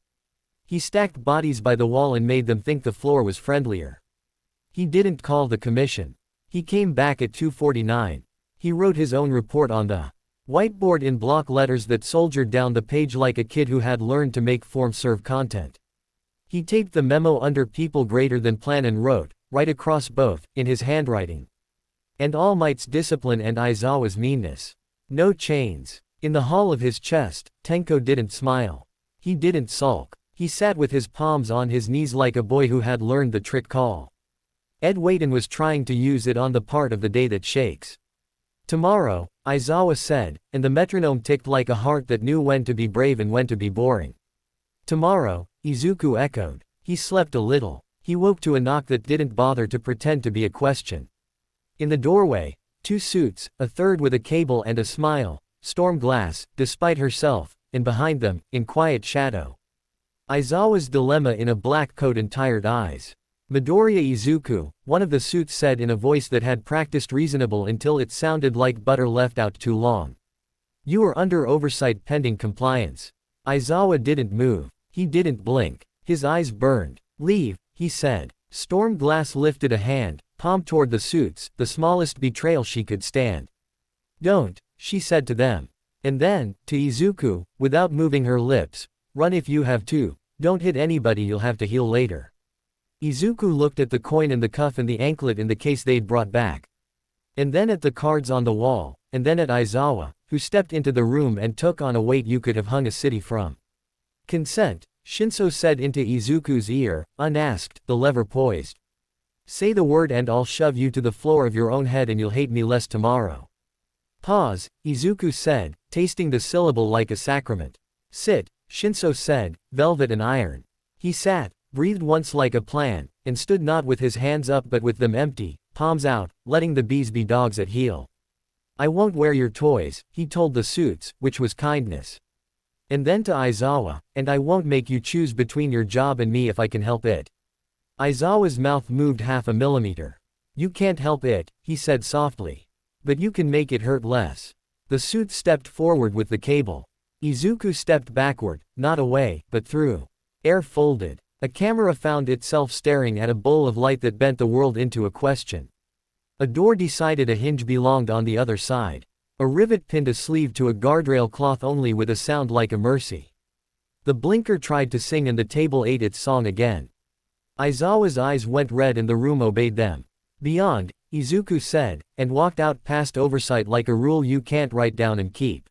S1: He stacked bodies by the wall and made them think the floor was friendlier. He didn't call the commission. He came back at 2:49. He wrote his own report on the whiteboard in block letters that soldiered down the page like a kid who had learned to make forms serve content. He taped the memo under people greater than plan and wrote, right across both, in his handwriting. And All Might's discipline and Aizawa's meanness. No chains. In the hall of his chest, Tenko didn't smile. He didn't sulk. He sat with his palms on his knees like a boy who had learned the trick call. Ed Wayton was trying to use it on the part of the day that shakes. Tomorrow, Aizawa said, and the metronome ticked like a heart that knew when to be brave and when to be boring. Tomorrow, Izuku echoed. He slept a little. He woke to a knock that didn't bother to pretend to be a question. In the doorway, two suits, a third with a cable and a smile, Storm Glass, despite herself, and behind them, in quiet shadow, Aizawa's dilemma in a black coat and tired eyes. Midoriya Izuku, one of the suits said in a voice that had practiced reasonable until it sounded like butter left out too long. You are under oversight pending compliance. Aizawa didn't move. He didn't blink. His eyes burned. Leave, he said. Storm Glass lifted a hand, palm toward the suits, the smallest betrayal she could stand. Don't, she said to them. And then, to Izuku, without moving her lips, run if you have to, don't hit anybody, you'll have to heal later. Izuku looked at the coin in the cuff and the anklet in the case they'd brought back. And then at the cards on the wall, and then at Aizawa, who stepped into the room and took on a weight you could have hung a city from. Consent, Shinso said into Izuku's ear, unasked, the lever poised. Say the word and I'll shove you to the floor of your own head and you'll hate me less tomorrow. Pause, Izuku said, tasting the syllable like a sacrament. Sit, Shinso said, velvet and iron. He sat, breathed once like a plan, and stood not with his hands up but with them empty, palms out, letting the bees be dogs at heel. I won't wear your toys, he told the suits, which was kindness. And then to Aizawa, and I won't make you choose between your job and me if I can help it. Aizawa's mouth moved half a millimeter. You can't help it, he said softly. But you can make it hurt less. The suit stepped forward with the cable. Izuku stepped backward, not away, but through. Air folded. A camera found itself staring at a bowl of light that bent the world into a question. A door decided a hinge belonged on the other side. A rivet pinned a sleeve to a guardrail cloth only with a sound like a mercy. The blinker tried to sing and the table ate its song again. Aizawa's eyes went red and the room obeyed them. Beyond, Izuku said, and walked out past oversight like a rule you can't write down and keep.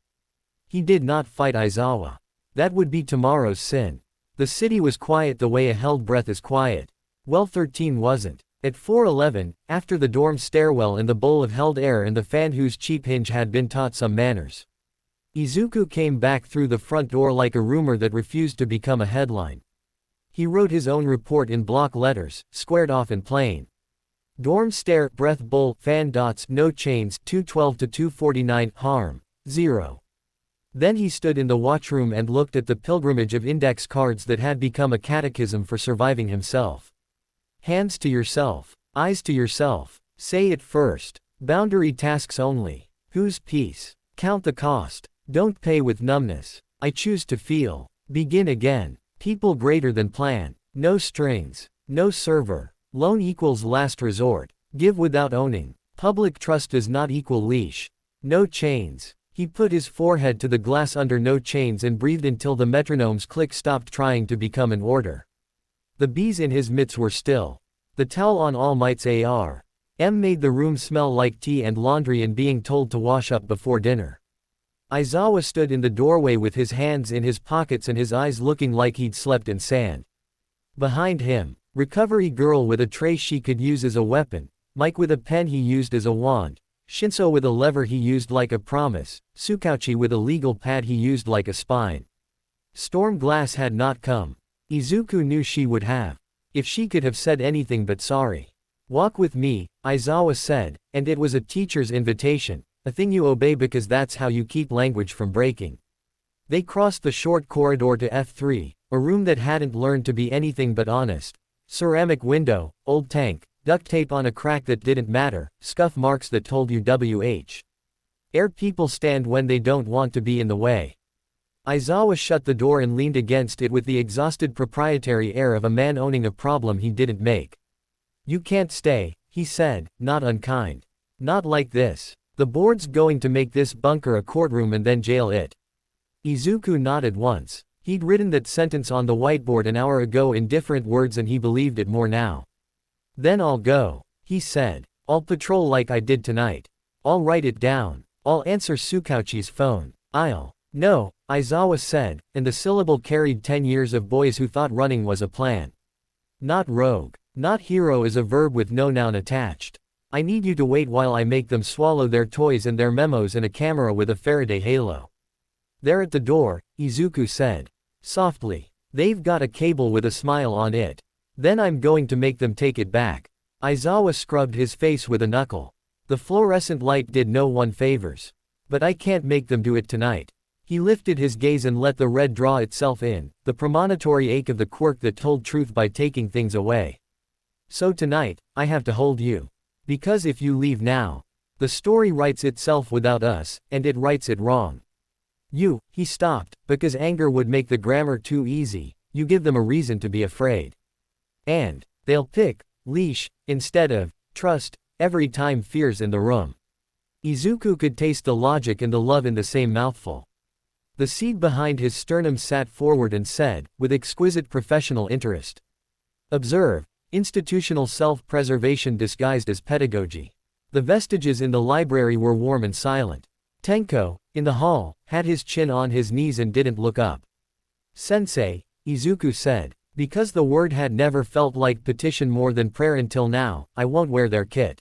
S1: He did not fight Aizawa. That would be tomorrow's sin. The city was quiet the way a held breath is quiet. Well, 13 wasn't. At 4:11, after the dorm stairwell and the bowl of held air and the fan whose cheap hinge had been taught some manners, Izuku came back through the front door like a rumor that refused to become a headline. He wrote his own report in block letters, squared off in plain. Dorm stair, breath bowl, fan dots, no chains, 212 to 249, harm, 0. Then he stood in the watchroom and looked at the pilgrimage of index cards that had become a catechism for surviving himself. Hands to yourself. Eyes to yourself. Say it first. Boundary tasks only. Whose peace? Count the cost. Don't pay with numbness. I choose to feel. Begin again. People greater than plan. No strings. No server. Loan equals last resort. Give without owning. Public trust does not equal leash. No chains. He put his forehead to the glass under no chains and breathed until the metronome's click stopped trying to become an order. The bees in his mitts were still. The towel on All Might's AR. Made the room smell like tea and laundry and being told to wash up before dinner. Aizawa stood in the doorway with his hands in his pockets and his eyes looking like he'd slept in sand. Behind him, Recovery Girl with a tray she could use as a weapon, Mike with a pen he used as a wand, Shinso with a lever he used like a promise, Tsukauchi with a legal pad he used like a spine. Storm Glass had not come. Izuku knew she would have. If she could have said anything but sorry. Walk with me, Aizawa said, and it was a teacher's invitation, a thing you obey because that's how you keep language from breaking. They crossed the short corridor to F3, a room that hadn't learned to be anything but honest. Ceramic window, old tank, duct tape on a crack that didn't matter, scuff marks that told you WH. Air people stand when they don't want to be in the way. Aizawa shut the door and leaned against it with the exhausted proprietary air of a man owning a problem he didn't make. You can't stay, he said, not unkind. Not like this. The board's going to make this bunker a courtroom and then jail it. Izuku nodded once. He'd written that sentence on the whiteboard an hour ago in different words and he believed it more now. Then I'll go, he said. I'll patrol like I did tonight. I'll write it down. I'll answer Tsukauchi's phone. No, Aizawa said, and the syllable carried 10 years of boys who thought running was a plan. Not rogue. Not hero is a verb with no noun attached. I need you to wait while I make them swallow their toys and their memos in a camera with a Faraday halo. They're at the door, Izuku said. Softly. They've got a cable with a smile on it. Then I'm going to make them take it back. Aizawa scrubbed his face with a knuckle. The fluorescent light did no one favors. But I can't make them do it tonight. He lifted his gaze and let the red draw itself in, the premonitory ache of the quirk that told truth by taking things away. So tonight, I have to hold you. Because if you leave now, the story writes itself without us, and it writes it wrong. He stopped, because anger would make the grammar too easy, you give them a reason to be afraid. And they'll pick leash instead of trust every time fear's in the room. Izuku could taste the logic and the love in the same mouthful. The seed behind his sternum sat forward and said, with exquisite professional interest. Observe, institutional self-preservation disguised as pedagogy. The vestiges in the library were warm and silent. Tenko, in the hall, had his chin on his knees and didn't look up. Sensei, Izuku said, because the word had never felt like petition more than prayer until now, I won't wear their kit.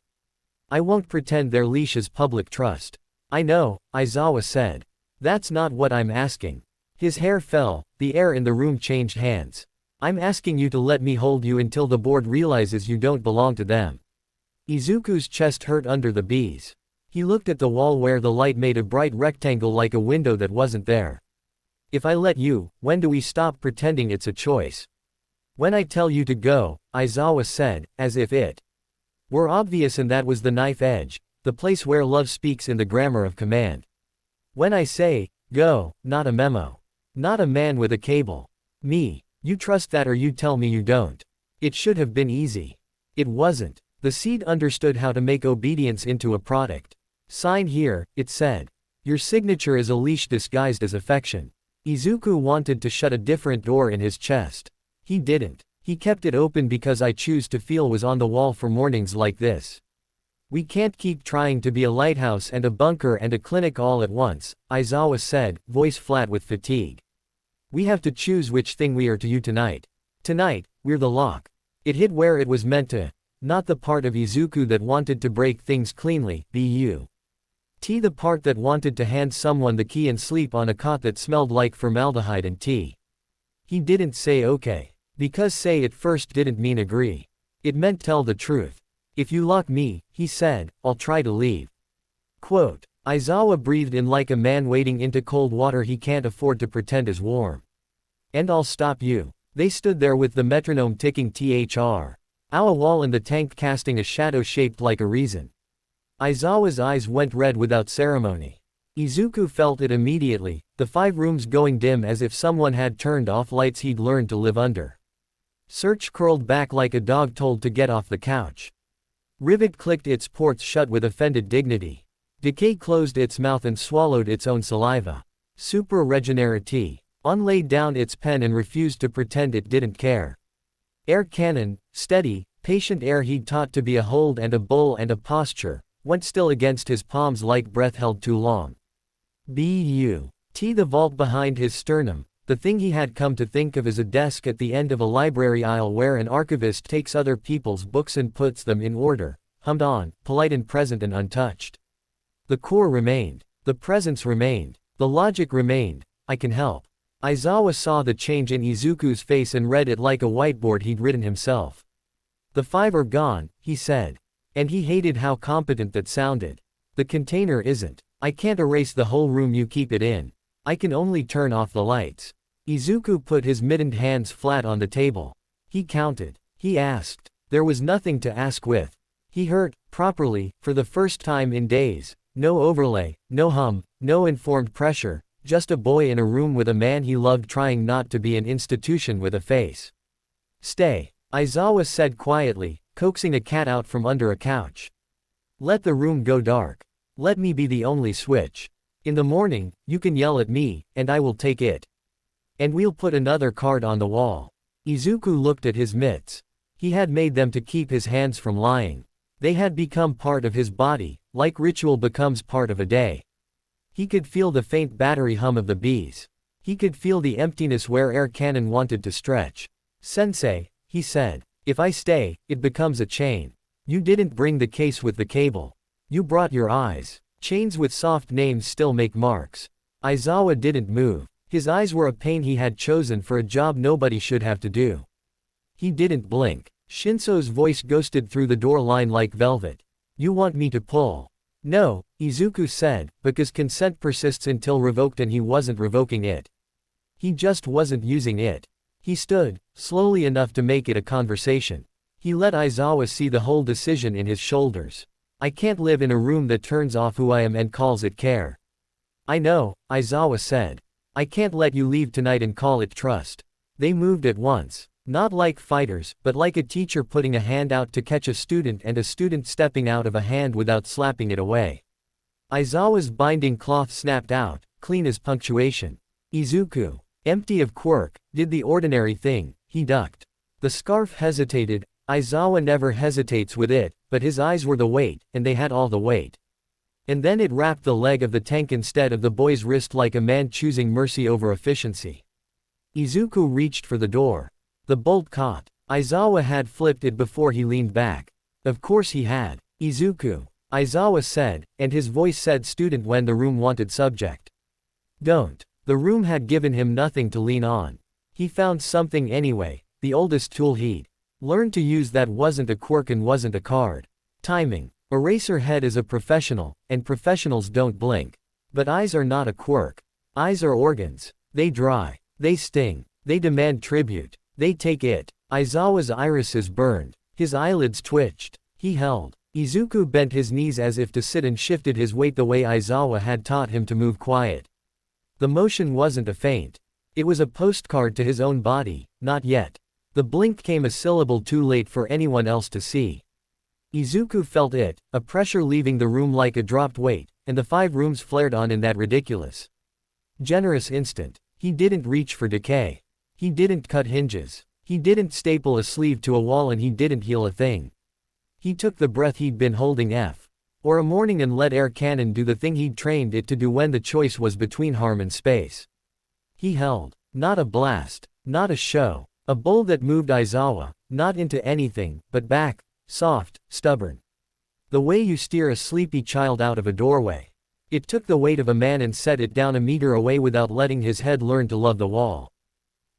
S1: I won't pretend their leash is public trust. I know, Aizawa said. That's not what I'm asking. His hair fell, the air in the room changed hands. I'm asking you to let me hold you until the board realizes you don't belong to them. Izuku's chest hurt under the bees. He looked at the wall where the light made a bright rectangle like a window that wasn't there. If I let you, when do we stop pretending it's a choice? When I tell you to go, Aizawa said, as if it were obvious, and that was the knife edge, the place where love speaks in the grammar of command. When I say, go, not a memo. Not a man with a cable. Me. You trust that or you tell me you don't. It should have been easy. It wasn't. The seed understood how to make obedience into a product. Sign here, it said. Your signature is a leash disguised as affection. Izuku wanted to shut a different door in his chest. He didn't. He kept it open because I choose to feel was on the wall for mornings like this. We can't keep trying to be a lighthouse and a bunker and a clinic all at once, Aizawa said, voice flat with fatigue. We have to choose which thing we are to you tonight. Tonight, we're the lock. It hit where it was meant to. Not the part of Izuku that wanted to break things cleanly, the part that wanted to hand someone the key and sleep on a cot that smelled like formaldehyde and tea. He didn't say okay. Because say at first didn't mean agree. It meant tell the truth. If you lock me, he said, I'll try to leave. Quote, Aizawa breathed in like a man wading into cold water he can't afford to pretend is warm. And I'll stop you. They stood there with the metronome ticking thr. Our wall and the tank casting a shadow shaped like a reason. Aizawa's eyes went red without ceremony. Izuku felt it immediately, the 5 rooms going dim as if someone had turned off lights he'd learned to live under. Search curled back like a dog told to get off the couch. Rivet clicked its ports shut with offended dignity. Decay closed its mouth and swallowed its own saliva. Super Regenerati. Laid down its pen and refused to pretend it didn't care. Air cannon, steady, Patient air he'd taught to be a hold and a bull and a posture, went still against his palms like breath held too long. The vault behind his sternum, the thing he had come to think of as a desk at the end of a library aisle where an archivist takes other people's books and puts them in order, hummed on, polite and present and untouched. The core remained. The presence remained. The logic remained. I can help. Aizawa saw the change in Izuku's face and read it like a whiteboard he'd written himself. The 5 are gone, he said. And he hated how competent that sounded. The container isn't. I can't erase the whole room you keep it in. I can only turn off the lights. Izuku put his mittened hands flat on the table. He counted. He asked. There was nothing to ask with. He heard, properly, for the first time in days. No overlay, no hum, no informed pressure, just a boy in a room with a man he loved trying not to be an institution with a face. Stay, Aizawa said quietly, coaxing a cat out from under a couch. Let the room go dark. Let me be the only switch. In the morning, you can yell at me, and I will take it. And we'll put another card on the wall. Izuku looked at his mitts. He had made them to keep his hands from lying. They had become part of his body, like ritual becomes part of a day. He could feel the faint battery hum of the bees. He could feel the emptiness where air cannon wanted to stretch. Sensei, he said, if I stay, it becomes a chain. You didn't bring the case with the cable. You brought your eyes. Chains with soft names still make marks. Aizawa didn't move. His eyes were a pain he had chosen for a job nobody should have to do. He didn't blink. Shinso's voice ghosted through the door line like velvet. You want me to pull? No, Izuku said, because consent persists until revoked and he wasn't revoking it. He just wasn't using it. He stood, slowly enough to make it a conversation. He let Aizawa see the whole decision in his shoulders. I can't live in a room that turns off who I am and calls it care. I know, Aizawa said. I can't let you leave tonight and call it trust. They moved at once. Not like fighters, but like a teacher putting a hand out to catch a student and a student stepping out of a hand without slapping it away. Aizawa's binding cloth snapped out, clean as punctuation. Izuku, empty of quirk, did the ordinary thing. He ducked. The scarf hesitated. Aizawa never hesitates with it, but his eyes were the weight, and they had all the weight. And then it wrapped the leg of the tank instead of the boy's wrist like a man choosing mercy over efficiency. Izuku reached for the door. The bolt caught. Aizawa had flipped it before he leaned back. Of course he had. Izuku, Aizawa said, and his voice said student when the room wanted subject. Don't. The room had given him nothing to lean on. He found something anyway, the oldest tool he'd learned to use that wasn't a quirk and wasn't a card. Timing. Eraserhead is a professional, and professionals don't blink. But eyes are not a quirk. Eyes are organs. They dry. They sting. They demand tribute. They take it. Aizawa's irises burned. His eyelids twitched. He held. Izuku bent his knees as if to sit and shifted his weight the way Aizawa had taught him to move quiet. The motion wasn't a feint. It was a postcard to his own body. Not yet. The blink came a syllable too late for anyone else to see. Izuku felt it, a pressure leaving the room like a dropped weight, and the 5 rooms flared on in that ridiculous, generous instant. He didn't reach for decay. He didn't cut hinges. He didn't staple a sleeve to a wall and he didn't heal a thing. He took the breath he'd been holding or a morning and let air cannon do the thing he'd trained it to do when the choice was between harm and space. He held. Not a blast. Not a show. A bowl that moved Aizawa, not into anything, but back, soft, stubborn. The way you steer a sleepy child out of a doorway. It took the weight of a man and set it down a meter away without letting his head learn to love the wall.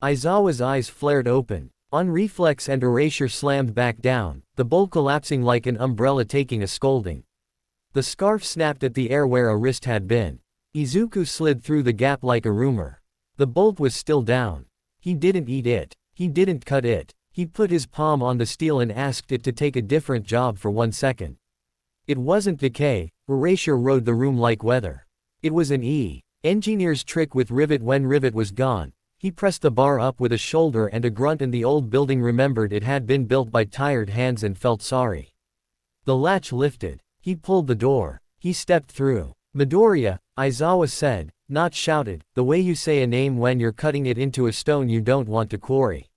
S1: Aizawa's eyes flared open. On reflex and erasure slammed back down, the bowl collapsing like an umbrella taking a scolding. The scarf snapped at the air where a wrist had been. Izuku slid through the gap like a rumor. The bolt was still down. He didn't eat it. He didn't cut it. He put his palm on the steel and asked it to take a different job for 1 second. It wasn't decay. Erasure rode the room like weather. It was an engineer's trick with rivet when rivet was gone. He pressed the bar up with a shoulder and a grunt and the old building remembered it had been built by tired hands and felt sorry. The latch lifted. He pulled the door. He stepped through. Midoriya, Aizawa said, not shouted, the way you say a name when you're cutting it into a stone you don't want to quarry.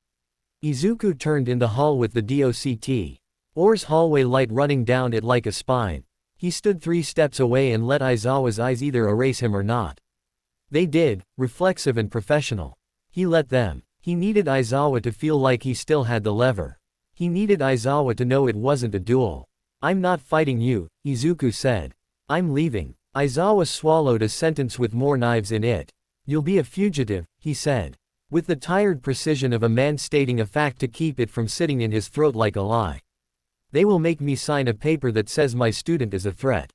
S1: Izuku turned in the hall with the DOCT. Or's hallway light running down it like a spine. He stood 3 steps away and let Aizawa's eyes either erase him or not. They did, reflexive and professional. He let them. He needed Aizawa to feel like he still had the lever. He needed Aizawa to know it wasn't a duel. I'm not fighting you, Izuku said. I'm leaving. Aizawa swallowed a sentence with more knives in it. You'll be a fugitive, he said. With the tired precision of a man stating a fact to keep it from sitting in his throat like a lie. They will make me sign a paper that says my student is a threat.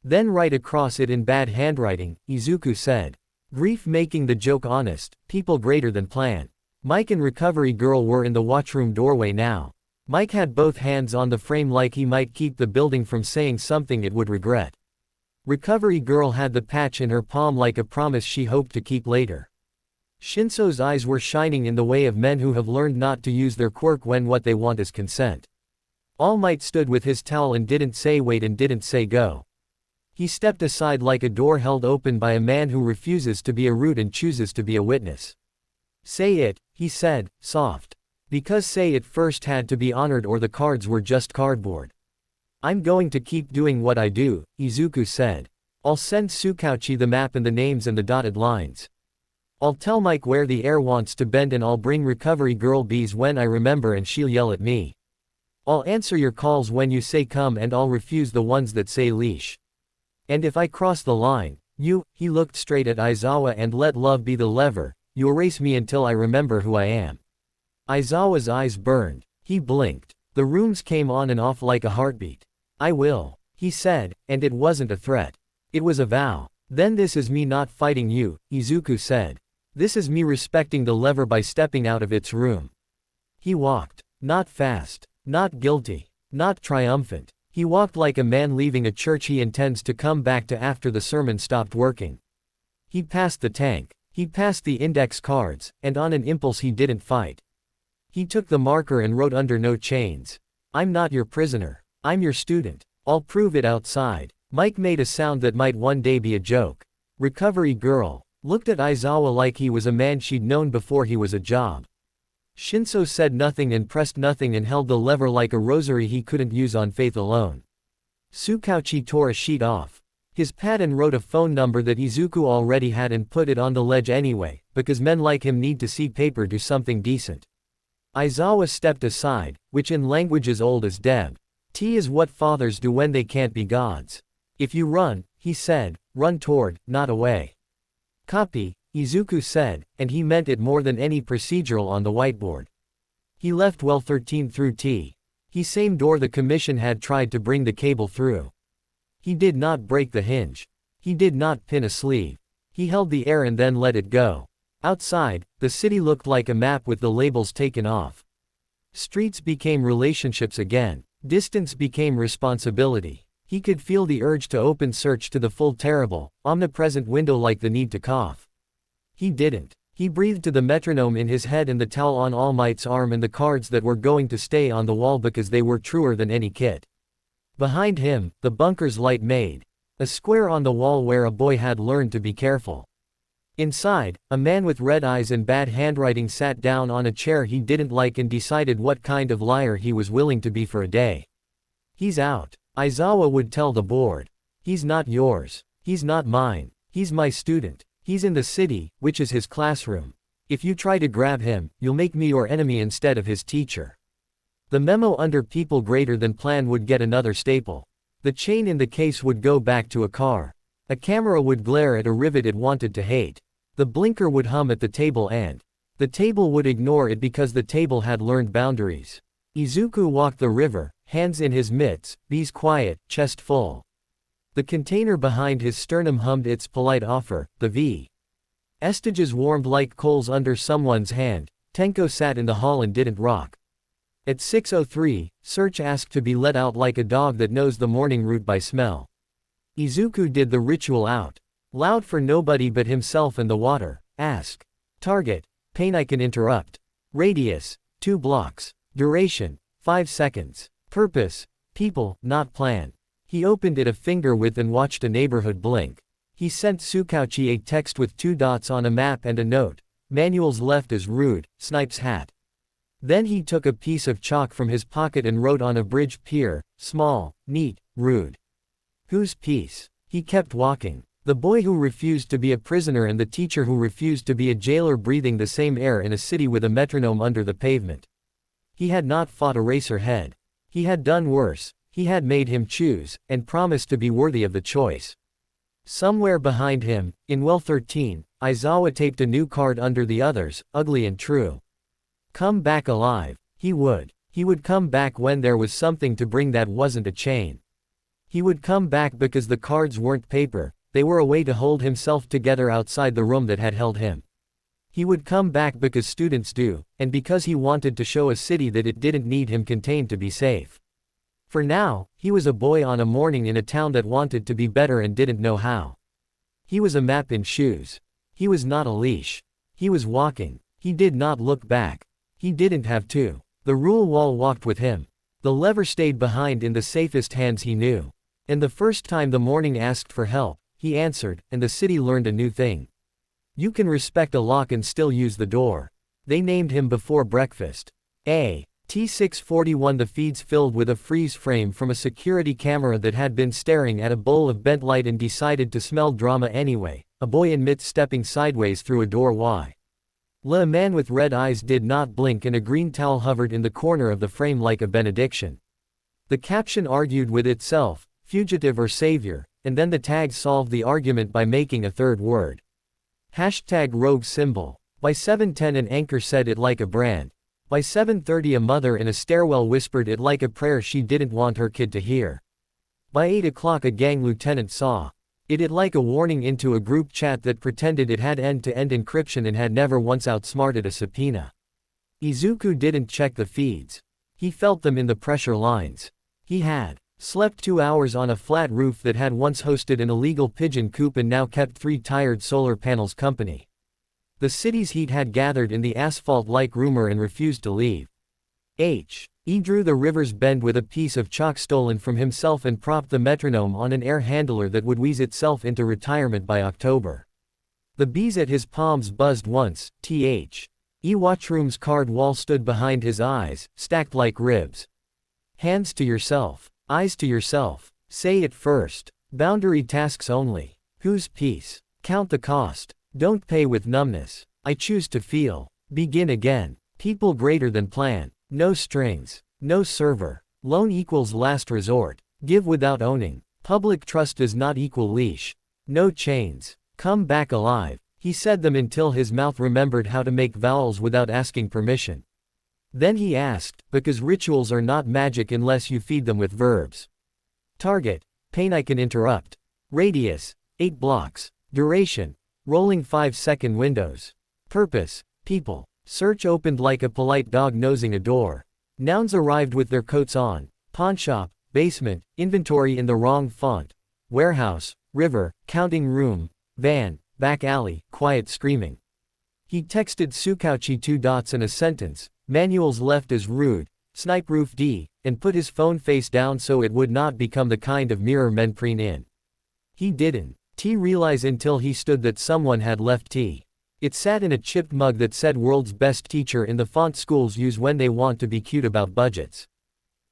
S1: Then write across it in bad handwriting, Izuku said. Grief making the joke honest, people greater than plan. Mike and Recovery Girl were in the watchroom doorway now. Mike had both hands on the frame like he might keep the building from saying something it would regret. Recovery Girl had the patch in her palm like a promise she hoped to keep later. Shinso's eyes were shining in the way of men who have learned not to use their quirk when what they want is consent. All Might stood with his towel and didn't say wait and didn't say go. He stepped aside like a door held open by a man who refuses to be a root and chooses to be a witness. Say it, he said, soft. Because say it first had to be honored or the cards were just cardboard. I'm going to keep doing what I do, Izuku said. I'll send Tsukauchi the map and the names and the dotted lines. I'll tell Mike where the air wants to bend and I'll bring Recovery Girl bees when I remember and she'll yell at me. I'll answer your calls when you say come and I'll refuse the ones that say leash. And if I cross the line, he looked straight at Aizawa and let love be the lever, you erase me until I remember who I am. Aizawa's eyes burned. He blinked. The rooms came on and off like a heartbeat. I will, he said, and it wasn't a threat. It was a vow. Then this is me not fighting you, Izuku said. This is me respecting the lever by stepping out of its room. He walked. Not fast. Not guilty. Not triumphant. He walked like a man leaving a church he intends to come back to after the sermon stopped working. He passed the tank. He passed the index cards, and on an impulse he didn't fight. He took the marker and wrote under no chains. I'm not your prisoner. I'm your student. I'll prove it outside. Mike made a sound that might one day be a joke. Recovery Girl looked at Aizawa like he was a man she'd known before he was a job. Shinso said nothing and pressed nothing and held the lever like a rosary he couldn't use on faith alone. Tsukauchi tore a sheet off his pad and wrote a phone number that Izuku already had and put it on the ledge anyway, because men like him need to see paper do something decent. Aizawa stepped aside, which in language as old as Deb. T is what fathers do when they can't be gods. If you run, he said, run toward, not away. Copy, Izuku said, and he meant it more than any procedural on the whiteboard. He left well 13 through T. He same door the commission had tried to bring the cable through. He did not break the hinge. He did not pin a sleeve. He held the air and then let it go. Outside, the city looked like a map with the labels taken off. Streets became relationships again. Distance became responsibility. He could feel the urge to open search to the full terrible, omnipresent window like the need to cough. He didn't. He breathed to the metronome in his head and the towel on All Might's arm and the cards that were going to stay on the wall because they were truer than any kit. Behind him, the bunker's light made a square on the wall where a boy had learned to be careful. Inside, a man with red eyes and bad handwriting sat down on a chair he didn't like and decided what kind of liar he was willing to be for a day. He's out. Aizawa would tell the board. He's not yours. He's not mine. He's my student. He's in the city, which is his classroom. If you try to grab him, you'll make me your enemy instead of his teacher. The memo under people greater than plan would get another staple. The chain in the case would go back to a car. A camera would glare at a rivet it wanted to hate. The blinker would hum at the table and the table would ignore it because the table had learned boundaries. Izuku walked the river, hands in his mitts, bees quiet, chest full. The container behind his sternum hummed its polite offer, the V. Estages warmed like coals under someone's hand. Tenko sat in the hall and didn't rock. At 6:03, Search asked to be let out like a dog that knows the morning route by smell. Izuku did the ritual out loud for nobody but himself and the water. Ask. Target. Pain I can interrupt. Radius. 2 blocks. Duration. 5 seconds. Purpose. People, not plan. He opened it a finger width and watched a neighborhood blink. He sent Tsukauchi a text with 2 dots on a map and a note. Manuals left as rude, Snipe's hat. Then he took a piece of chalk from his pocket and wrote on a bridge pier, small, neat, rude. Whose piece? He kept walking. The boy who refused to be a prisoner and the teacher who refused to be a jailer, breathing the same air in a city with a metronome under the pavement. He had not fought Eraserhead. He had done worse. He had made him choose, and promised to be worthy of the choice. Somewhere behind him, in well 13, Aizawa taped a new card under the others, ugly and true. Come back alive. He would. He would come back when there was something to bring that wasn't a chain. He would come back because the cards weren't paper, they were a way to hold himself together outside the room that had held him. He would come back because students do, and because he wanted to show a city that it didn't need him contained to be safe. For now, he was a boy on a morning in a town that wanted to be better and didn't know how. He was a map in shoes. He was not a leash. He was walking. He did not look back. He didn't have to. The rule wall walked with him. The lever stayed behind in the safest hands he knew. And the first time the morning asked for help, he answered, and the city learned a new thing. You can respect a lock and still use the door. They named him before breakfast. T641. The feeds filled with a freeze frame from a security camera that had been staring at a bowl of bent light and decided to smell drama anyway. A boy in midst stepping sideways through a door. A man with red eyes did not blink and a green towel hovered in the corner of the frame like a benediction. The caption argued with itself, fugitive or savior, and then the tag solved the argument by making a third word. #rogue symbol. By 7:10 an anchor said it like a brand. By 7:30 a mother in a stairwell whispered it like a prayer she didn't want her kid to hear. By 8 o'clock a gang lieutenant saw it like a warning into a group chat that pretended it had end-to-end encryption and had never once outsmarted a subpoena. Izuku didn't check the feeds. He felt them in the pressure lines. He had slept 2 hours on a flat roof that had once hosted an illegal pigeon coop and now kept 3 tired solar panels company. The city's heat had gathered in the asphalt-like rumor and refused to leave. He drew the river's bend with a piece of chalk stolen from himself and propped the metronome on an air handler that would wheeze itself into retirement by October. The bees at his palms buzzed once. Watchroom's card wall stood behind his eyes, stacked like ribs. Hands to yourself. Eyes to yourself. Say it first. Boundary tasks only. Whose piece? Count the cost. Don't pay with numbness. I choose to feel. Begin again. People greater than plan. No strings. No server. Loan equals last resort. Give without owning. Public trust does not equal leash. No chains. Come back alive. He said them until his mouth remembered how to make vowels without asking permission. Then he asked, because rituals are not magic unless you feed them with verbs. Target. Pain I can interrupt. Radius. 8 blocks. Duration. Rolling 5-second windows. Purpose. People. Search opened like a polite dog nosing a door. Nouns arrived with their coats on. Pawnshop. Basement. Inventory in the wrong font. Warehouse. River. Counting room. Van. Back alley. Quiet screaming. He texted Tsukauchi 2 dots and a sentence. Manuals left as rude. Snipe roof D. And put his phone face down so it would not become the kind of mirror men preen in. He didn't realize until he stood that someone had left T. It sat in a chipped mug that said world's best teacher in the font schools use when they want to be cute about budgets.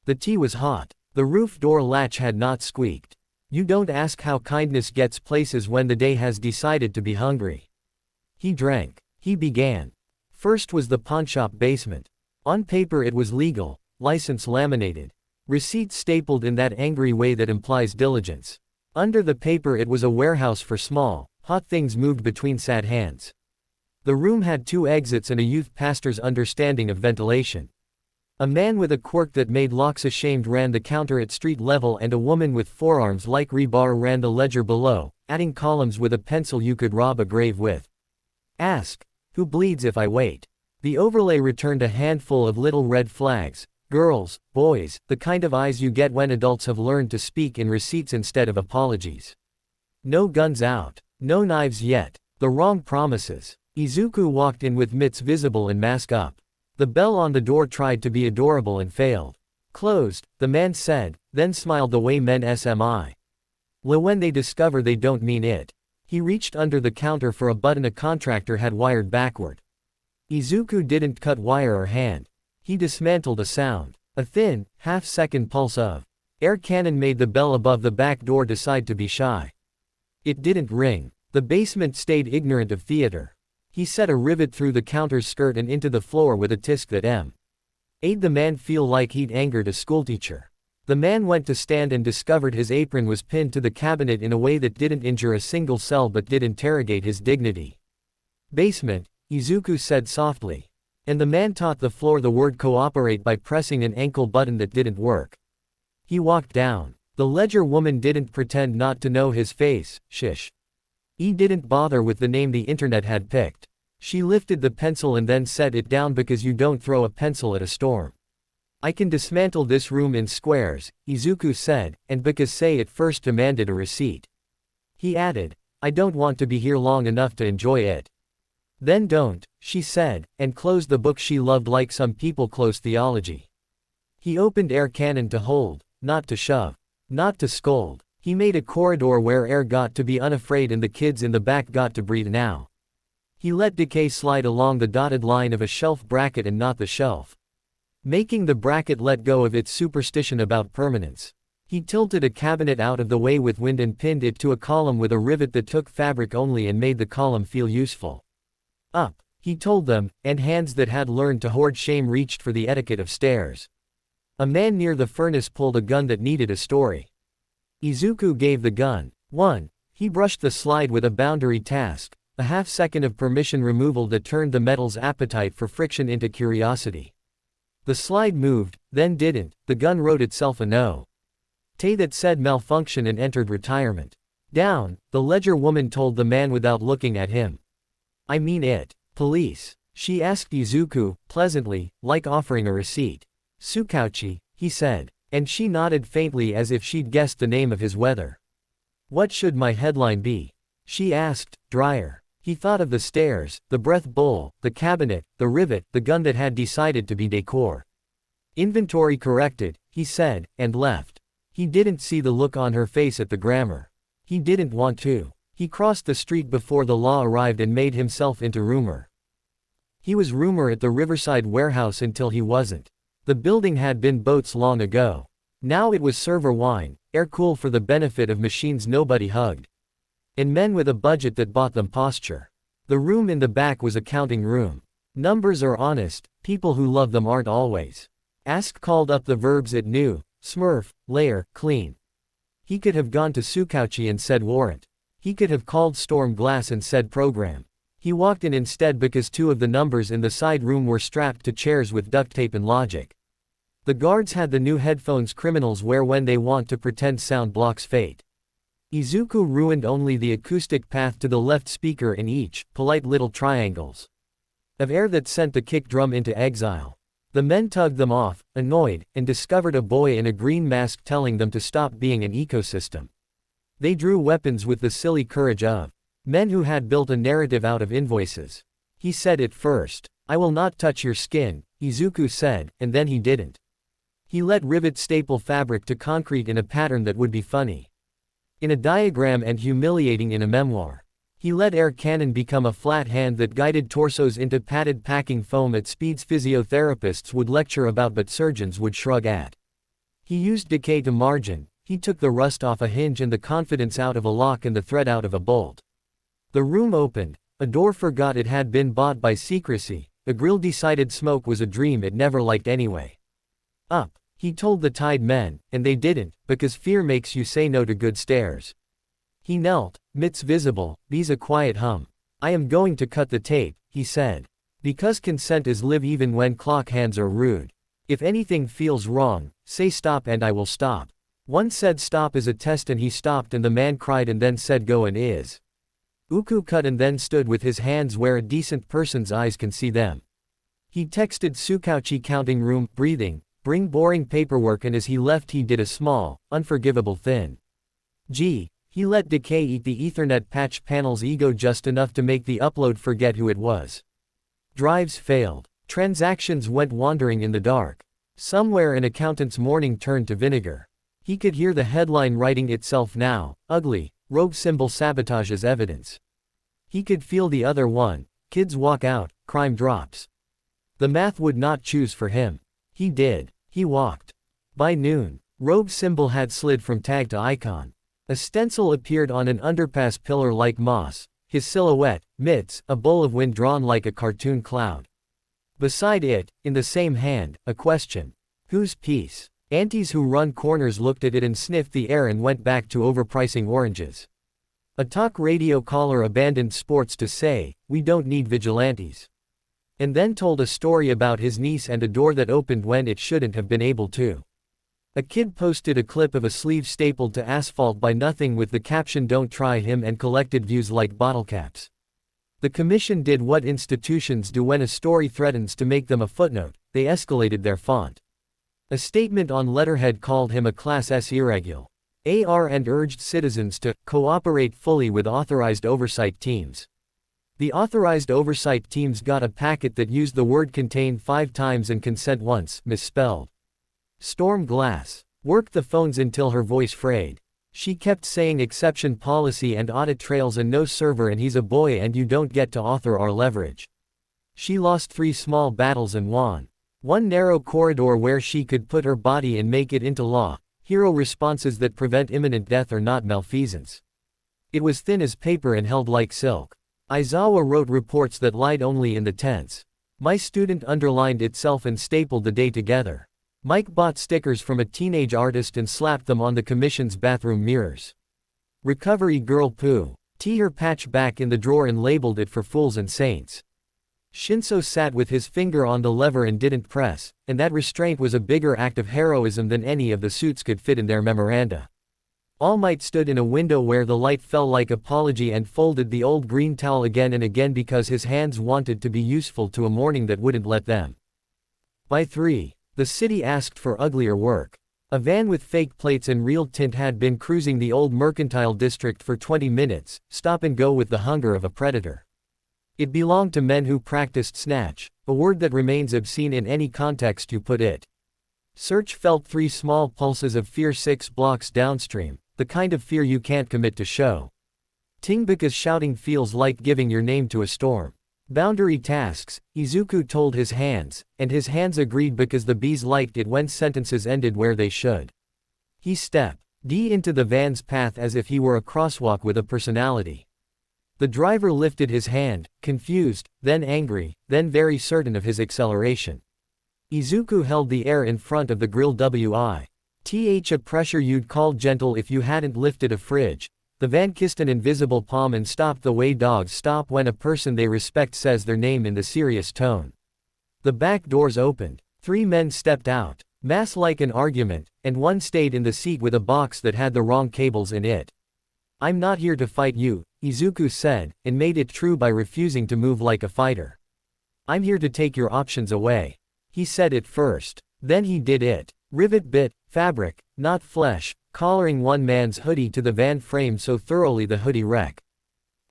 S1: The tea was hot. The roof door latch had not squeaked. You don't ask how kindness gets places when the day has decided to be hungry. He drank. He began. First was the pawnshop basement. On paper it was legal, license laminated. Receipts stapled in that angry way that implies diligence. Under the paper it was a warehouse for small, hot things moved between sad hands. The room had 2 exits and a youth pastor's understanding of ventilation. A man with a quirk that made locks ashamed ran the counter at street level and a woman with forearms like rebar ran the ledger below, adding columns with a pencil you could rob a grave with. Ask. Who bleeds if I wait? The overlay returned a handful of little red flags. Girls, boys, the kind of eyes you get when adults have learned to speak in receipts instead of apologies. No guns out. No knives yet. The wrong promises. Izuku walked in with mitts visible and mask up. The bell on the door tried to be adorable and failed. Closed, the man said, then smiled the way men SMI. When they discover they don't mean it. He reached under the counter for a button a contractor had wired backward. Izuku didn't cut wire or hand. He dismantled a sound. A thin, half-second pulse of air cannon made the bell above the back door decide to be shy. It didn't ring. The basement stayed ignorant of theater. He set a rivet through the counter's skirt and into the floor with a tisk that made the man feel like he'd angered a schoolteacher. The man went to stand and discovered his apron was pinned to the cabinet in a way that didn't injure a single cell but did interrogate his dignity. Basement, Izuku said softly. And the man taught the floor the word cooperate by pressing an ankle button that didn't work. He walked down. The ledger woman didn't pretend not to know his face. Shish. He didn't bother with the name the internet had picked. She lifted the pencil and then set it down because you don't throw a pencil at a storm. I can dismantle this room in squares, Izuku said, and because say it first demanded a receipt. He added, I don't want to be here long enough to enjoy it. Then don't, she said, and closed the book she loved like some people close theology. He opened air cannon to hold, not to shove, not to scold. He made a corridor where air got to be unafraid and the kids in the back got to breathe now. He let decay slide along the dotted line of a shelf bracket and not the shelf, making the bracket let go of its superstition about permanence. He tilted a cabinet out of the way with wind and pinned it to a column with a rivet that took fabric only and made the column feel useful. Up, he told them, and hands that had learned to hoard shame reached for the etiquette of stairs. A man near the furnace pulled a gun that needed a story. Izuku gave the gun. 1. He brushed the slide with a boundary task, a half-second of permission removal that turned the metal's appetite for friction into curiosity. The slide moved, then didn't. The gun wrote itself a no. Tay that said malfunction and entered retirement. Down, the ledger woman told the man without looking at him. I mean it. Police. She asked Izuku, pleasantly, like offering a receipt. Tsukauchi, he said. And she nodded faintly as if she'd guessed the name of his weather. What should my headline be? She asked, drier. He thought of the stairs, the breath bowl, the cabinet, the rivet, the gun that had decided to be decor. Inventory corrected, he said, and left. He didn't see the look on her face at the grammar. He didn't want to. He crossed the street before the law arrived and made himself into rumor. He was rumor at the Riverside warehouse until he wasn't. The building had been boats long ago. Now it was server wine, air cool for the benefit of machines nobody hugged. And men with a budget that bought them posture. The room in the back was a counting room. Numbers are honest, people who love them aren't always. Ask called up the verbs it knew, smurf, layer, clean. He could have gone to Tsukauchi and said warrant. He could have called Storm Glass and said program. He walked in instead because 2 of the numbers in the side room were strapped to chairs with duct tape and logic. The guards had the new headphones criminals wear when they want to pretend sound blocks fate. Izuku ruined only the acoustic path to the left speaker in each, polite little triangles of air that sent the kick drum into exile. The men tugged them off, annoyed, and discovered a boy in a green mask telling them to stop being an ecosystem. They drew weapons with the silly courage of men who had built a narrative out of invoices. He said it first. I will not touch your skin, Izuku said, and then he didn't. He let rivet staple fabric to concrete in a pattern that would be funny in a diagram and humiliating in a memoir. He let air cannon become a flat hand that guided torsos into padded packing foam at speeds physiotherapists would lecture about but surgeons would shrug at. He used decay to margin. He took the rust off a hinge and the confidence out of a lock and the thread out of a bolt. The room opened. A door forgot it had been bought by secrecy. A grill decided smoke was a dream it never liked anyway. Up, he told the tied men, and they didn't, because fear makes you say no to good stares. He knelt, mitts visible, bees a quiet hum. I am going to cut the tape, he said. Because consent is live even when clock hands are rude. If anything feels wrong, say stop and I will stop. One said stop is a test and he stopped and the man cried and then said go and is. Uku cut and then stood with his hands where a decent person's eyes can see them. He texted Tsukauchi counting room, breathing, bring boring paperwork and as he left he did a small, unforgivable thin G. He let decay eat the Ethernet patch panel's ego just enough to make the upload forget who it was. Drives failed. Transactions went wandering in the dark. Somewhere an accountant's morning turned to vinegar. He could hear the headline writing itself now, ugly, rogue symbol sabotages evidence. He could feel the other one, kids walk out, crime drops. The math would not choose for him. He did. He walked. By noon, rogue symbol had slid from tag to icon. A stencil appeared on an underpass pillar like moss, his silhouette, mitts, a bowl of wind drawn like a cartoon cloud. Beside it, in the same hand, a question. Whose piece? Aunties who run corners looked at it and sniffed the air and went back to overpricing oranges. A talk radio caller abandoned sports to say, "We don't need vigilantes." And then told a story about his niece and a door that opened when it shouldn't have been able to. A kid posted a clip of a sleeve stapled to asphalt by nothing with the caption "Don't try him" and collected views like bottle caps. The commission did what institutions do when a story threatens to make them a footnote: they escalated their font. A statement on letterhead called him a Class S irregular and urged citizens to cooperate fully with authorized oversight teams. The authorized oversight teams got a packet that used the word "contain" 5 times and "consent" once, misspelled. Storm Glass worked the phones until her voice frayed. She kept saying exception policy and audit trails and no server and he's a boy and you don't get to author our leverage. She lost 3 small battles and won one narrow corridor where she could put her body and make it into law. Hero responses that prevent imminent death are not malfeasance. It was thin as paper and held like silk. Aizawa wrote reports that lied only in the tense. My student underlined itself and stapled the day together. Mike bought stickers from a teenage artist and slapped them on the commission's bathroom mirrors. Recovery girl poo. T her patch back in the drawer and labeled it for fools and saints. Shinso sat with his finger on the lever and didn't press, and that restraint was a bigger act of heroism than any of the suits could fit in their memoranda. All Might stood in a window where the light fell like apology and folded the old green towel again and again because his hands wanted to be useful to a morning that wouldn't let them. By 3, the city asked for uglier work. A van with fake plates and real tint had been cruising the old mercantile district for 20 minutes, stop and go with the hunger of a predator. It belonged to men who practiced snatch, a word that remains obscene in any context you put it. Search felt 3 small pulses of fear 6 blocks downstream, the kind of fear you can't commit to show. Ting because shouting feels like giving your name to a storm. Boundary tasks, Izuku told his hands, and his hands agreed because the bees liked it when sentences ended where they should. He stepped into the van's path as if he were a crosswalk with a personality. The driver lifted his hand, confused, then angry, then very certain of his acceleration. Izuku held the air in front of the grill a pressure you'd call gentle if you hadn't lifted a fridge. The van kissed an invisible palm and stopped the way dogs stop when a person they respect says their name in the serious tone. The back doors opened. 3 men stepped out, mass like an argument, and one stayed in the seat with a box that had the wrong cables in it. I'm not here to fight you, Izuku said, and made it true by refusing to move like a fighter. I'm here to take your options away. He said it first. Then he did it. Rivet bit, fabric, not flesh, collaring one man's hoodie to the van frame so thoroughly the hoodie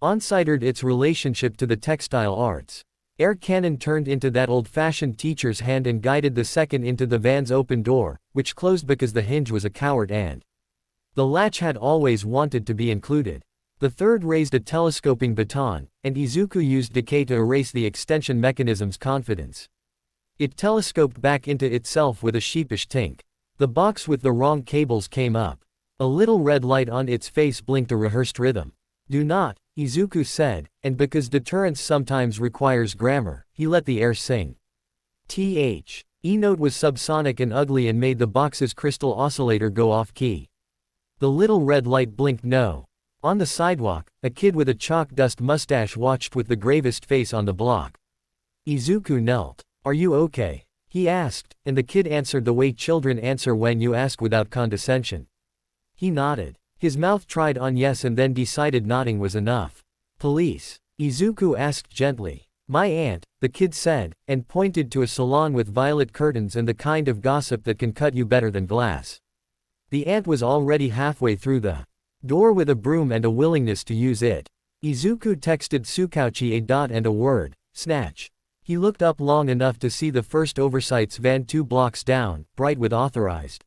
S1: considered its relationship to the textile arts. Air cannon turned into that old-fashioned teacher's hand and guided the second into the van's open door, which closed because the hinge was a coward and the latch had always wanted to be included. The third raised a telescoping baton, and Izuku used decay to erase the extension mechanism's confidence. It telescoped back into itself with a sheepish tink. The box with the wrong cables came up. A little red light on its face blinked a rehearsed rhythm. Do not, Izuku said, and because deterrence sometimes requires grammar, he let the air sing. E-note was subsonic and ugly and made the box's crystal oscillator go off key. The little red light blinked no. On the sidewalk, a kid with a chalk dust mustache watched with the gravest face on the block. Izuku knelt. Are you okay? He asked, and the kid answered the way children answer when you ask without condescension. He nodded. His mouth tried on yes and then decided nodding was enough. Police? Izuku asked gently. My aunt, the kid said, and pointed to a salon with violet curtains and the kind of gossip that can cut you better than glass. The aunt was already halfway through the door with a broom and a willingness to use it. Izuku texted Tsukauchi a dot and a word, snatch. He looked up long enough to see the first oversight's van 2 blocks down, bright with authorized.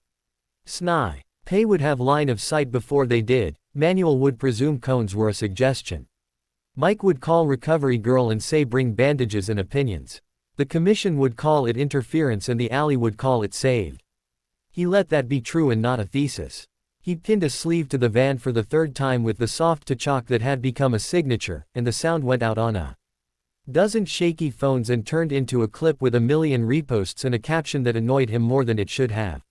S1: Snai. Pei would have line of sight before they did. Manuel would presume cones were a suggestion. Mike would call recovery girl and say bring bandages and opinions. The commission would call it interference and the alley would call it saved. He let that be true and not a thesis. He pinned a sleeve to the van for the third time with the soft chalk that had become a signature, and the sound went out on a dozen shaky phones and turned into a clip with 1 million reposts and a caption that annoyed him more than it should have.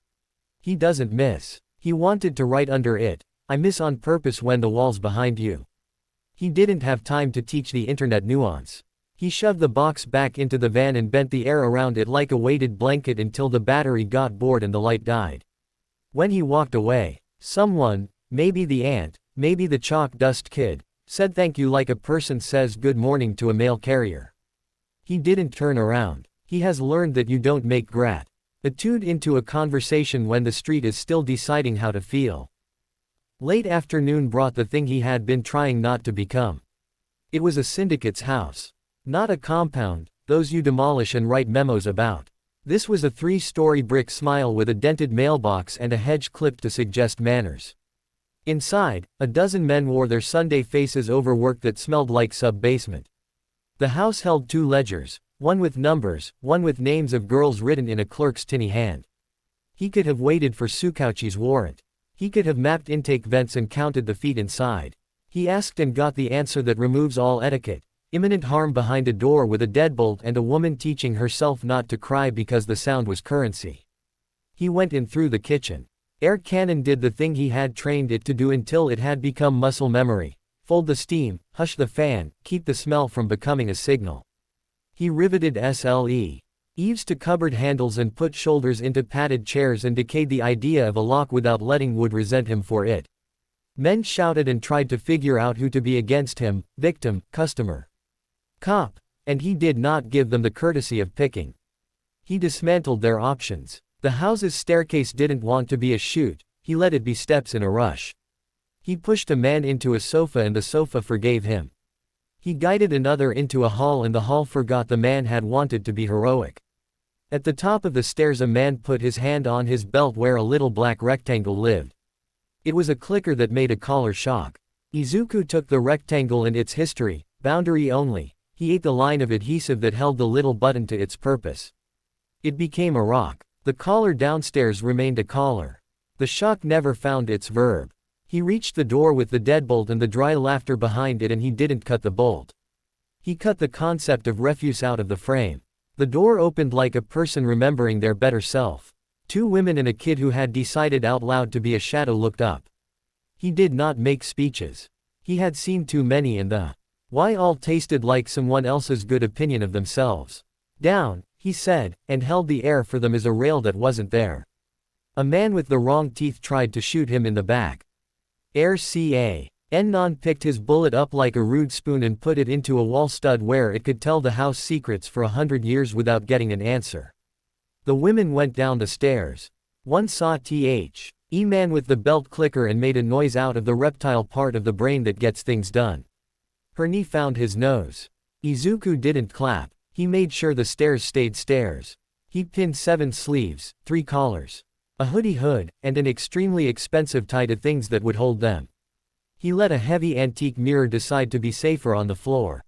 S1: He doesn't miss. He wanted to write under it, "I miss on purpose when the wall's behind you." He didn't have time to teach the internet nuance. He shoved the box back into the van and bent the air around it like a weighted blanket until the battery got bored and the light died. When he walked away, someone, maybe the aunt, maybe the chalk dust kid, said thank you like a person says good morning to a mail carrier. He didn't turn around. He has learned that you don't make gratitude into a conversation when the street is still deciding how to feel. Late afternoon brought the thing he had been trying not to become. It was a syndicate's house. Not a compound, those you demolish and write memos about. This was a 3-story brick smile with a dented mailbox and a hedge clipped to suggest manners. Inside, a dozen men wore their Sunday faces over work that smelled like sub-basement. The house held 2 ledgers, one with numbers, one with names of girls written in a clerk's tinny hand. He could have waited for Sukauchi's warrant. He could have mapped intake vents and counted the feet inside. He asked and got the answer that removes all etiquette. Imminent harm behind a door with a deadbolt and a woman teaching herself not to cry because the sound was currency. He went in through the kitchen. Air cannon did the thing he had trained it to do until it had become muscle memory. Fold the steam, hush the fan, keep the smell from becoming a signal. He riveted SLE. Eaves to cupboard handles and put shoulders into padded chairs and decayed the idea of a lock without letting Wood resent him for it. Men shouted and tried to figure out who to be against him, victim, customer, cop, and he did not give them the courtesy of picking. He dismantled their options. The house's staircase didn't want to be a chute, he let it be steps in a rush. He pushed a man into a sofa and the sofa forgave him. He guided another into a hall and the hall forgot the man had wanted to be heroic. At the top of the stairs a man put his hand on his belt where a little black rectangle lived. It was a clicker that made a collar shock. Izuku took the rectangle and its history, boundary only. He ate the line of adhesive that held the little button to its purpose. It became a rock. The collar downstairs remained a collar. The shock never found its verb. He reached the door with the deadbolt and the dry laughter behind it and he didn't cut the bolt. He cut the concept of refuse out of the frame. The door opened like a person remembering their better self. 2 women and a kid who had decided out loud to be a shadow looked up. He did not make speeches. He had seen too many and the why all tasted like someone else's good opinion of themselves. Down, he said, and held the air for them as a rail that wasn't there. A man with the wrong teeth tried to shoot him in the back. Air ca. Ennon picked his bullet up like a rude spoon and put it into a wall stud where it could tell the house secrets for 100 years without getting an answer. The women went down the stairs. One saw E-man with the belt clicker and made a noise out of the reptile part of the brain that gets things done. Her knee found his nose. Izuku didn't clap. He made sure the stairs stayed stairs. He pinned 7 sleeves, 3 collars, a hoodie hood, and an extremely expensive tie to things that would hold them. He let a heavy antique mirror decide to be safer on the floor.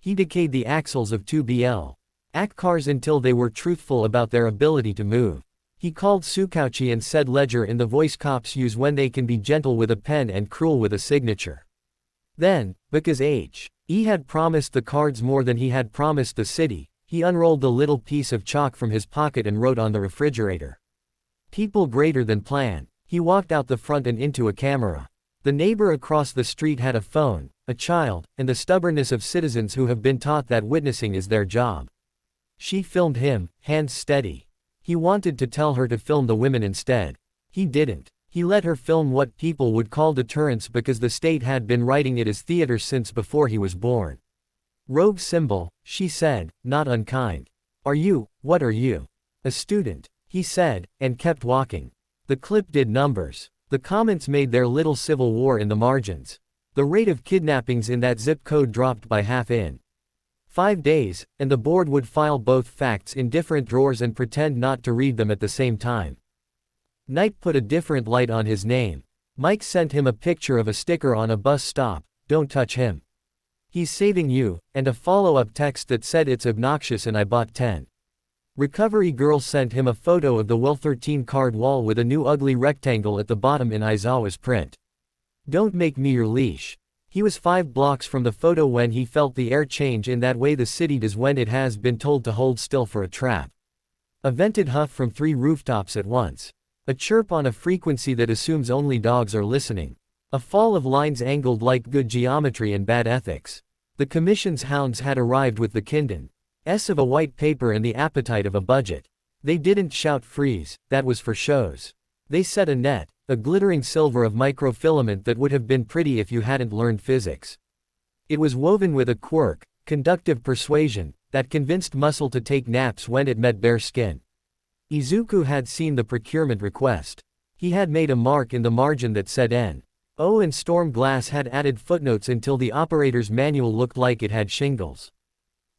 S1: He decayed the axles of 2 BL-AC cars until they were truthful about their ability to move. He called Sukauchi and said ledger in the voice cops use when they can be gentle with a pen and cruel with a signature. Then, because He had promised the cards more than he had promised the city, he unrolled the little piece of chalk from his pocket and wrote on the refrigerator. People greater than plan. He walked out the front and into a camera. The neighbor across the street had a phone, a child, and the stubbornness of citizens who have been taught that witnessing is their job. She filmed him, hands steady. He wanted to tell her to film the women instead. He didn't. He let her film what people would call deterrence because the state had been writing it as theater since before he was born. Rogue symbol, she said, not unkind. What are you? A student, he said, and kept walking. The clip did numbers. The comments made their little civil war in the margins. The rate of kidnappings in that zip code dropped by half in 5 days, and the board would file both facts in different drawers and pretend not to read them at the same time. Knight put a different light on his name. Mike sent him a picture of a sticker on a bus stop, "Don't touch him." He's saving you, and a follow-up text that said it's obnoxious and I bought 10. Recovery girl sent him a photo of the Will 13 card wall with a new ugly rectangle at the bottom in Aizawa's print. Don't make me your leash. He was 5 blocks from the photo when he felt the air change in that way the city does when it has been told to hold still for a trap. A vented huff from 3 rooftops at once. A chirp on a frequency that assumes only dogs are listening. A fall of lines angled like good geometry and bad ethics. The commission's hounds had arrived with the Kindon S of a white paper and the appetite of a budget. They didn't shout freeze, that was for shows. They set a net, a glittering silver of microfilament that would have been pretty if you hadn't learned physics. It was woven with a quirk, conductive persuasion, that convinced muscle to take naps when it met bare skin. Izuku had seen the procurement request. He had made a mark in the margin that said N.O. and Storm Glass had added footnotes until the operator's manual looked like it had shingles.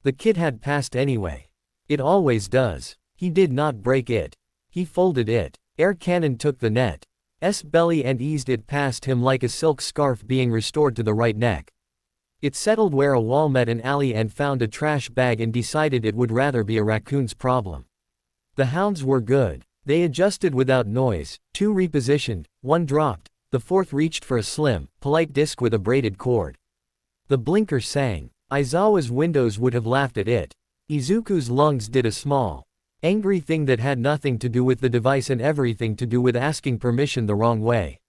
S1: The kit had passed anyway. It always does. He did not break it. He folded it. Air Cannon took the net's belly and eased it past him like a silk scarf being restored to the right neck. It settled where a wall met an alley and found a trash bag and decided it would rather be a raccoon's problem. The hounds were good. They adjusted without noise, 2 repositioned, 1 dropped, the 4th reached for a slim, polite disc with a braided cord. The blinker sang. Aizawa's windows would have laughed at it. Izuku's lungs did a small, angry thing that had nothing to do with the device and everything to do with asking permission the wrong way.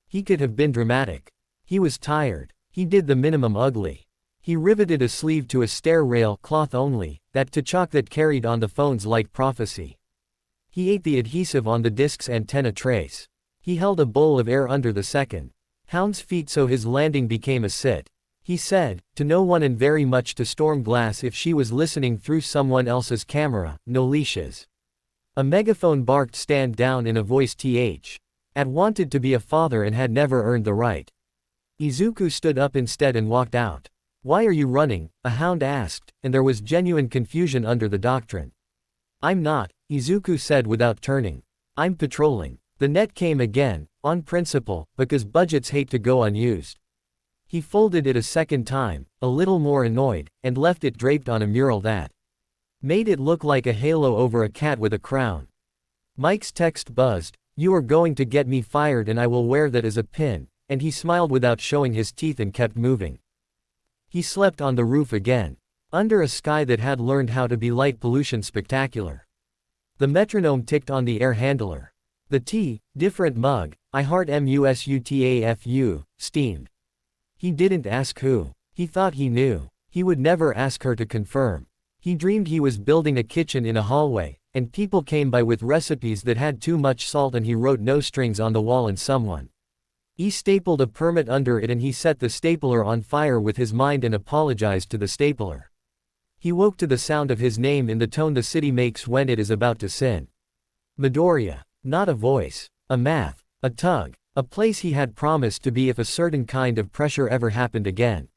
S1: He could have been dramatic. He was tired. He did the minimum ugly. He riveted a sleeve to a stair rail, cloth only, that tachak that carried on the phones like prophecy. He ate the adhesive on the disc's antenna trace. He held a bowl of air under the second hound's feet so his landing became a sit. He said, to no one and very much to Storm Glass if she was listening through someone else's camera, no leashes. A megaphone barked stand down in a voice had wanted to be a father and had never earned the right. Izuku stood up instead and walked out. Why are you running? A hound asked, and there was genuine confusion under the doctrine. I'm not, Izuku said without turning. I'm patrolling. The net came again, on principle, because budgets hate to go unused. He folded it a second time, a little more annoyed, and left it draped on a mural that made it look like a halo over a cat with a crown. Mike's text buzzed, "You are going to get me fired and I will wear that as a pin," and he smiled without showing his teeth and kept moving. He slept on the roof again, under a sky that had learned how to be light pollution spectacular. The metronome ticked on the air handler. The different mug, I heart MUSUTAFU, steamed. He didn't ask who. He thought he knew. He would never ask her to confirm. He dreamed he was building a kitchen in a hallway, and people came by with recipes that had too much salt and he wrote no strings on the wall and someone. He stapled a permit under it and he set the stapler on fire with his mind and apologized to the stapler. He woke to the sound of his name in the tone the city makes when it is about to sin. Midoriya. Not a voice. A math. A tug. A place he had promised to be if a certain kind of pressure ever happened again.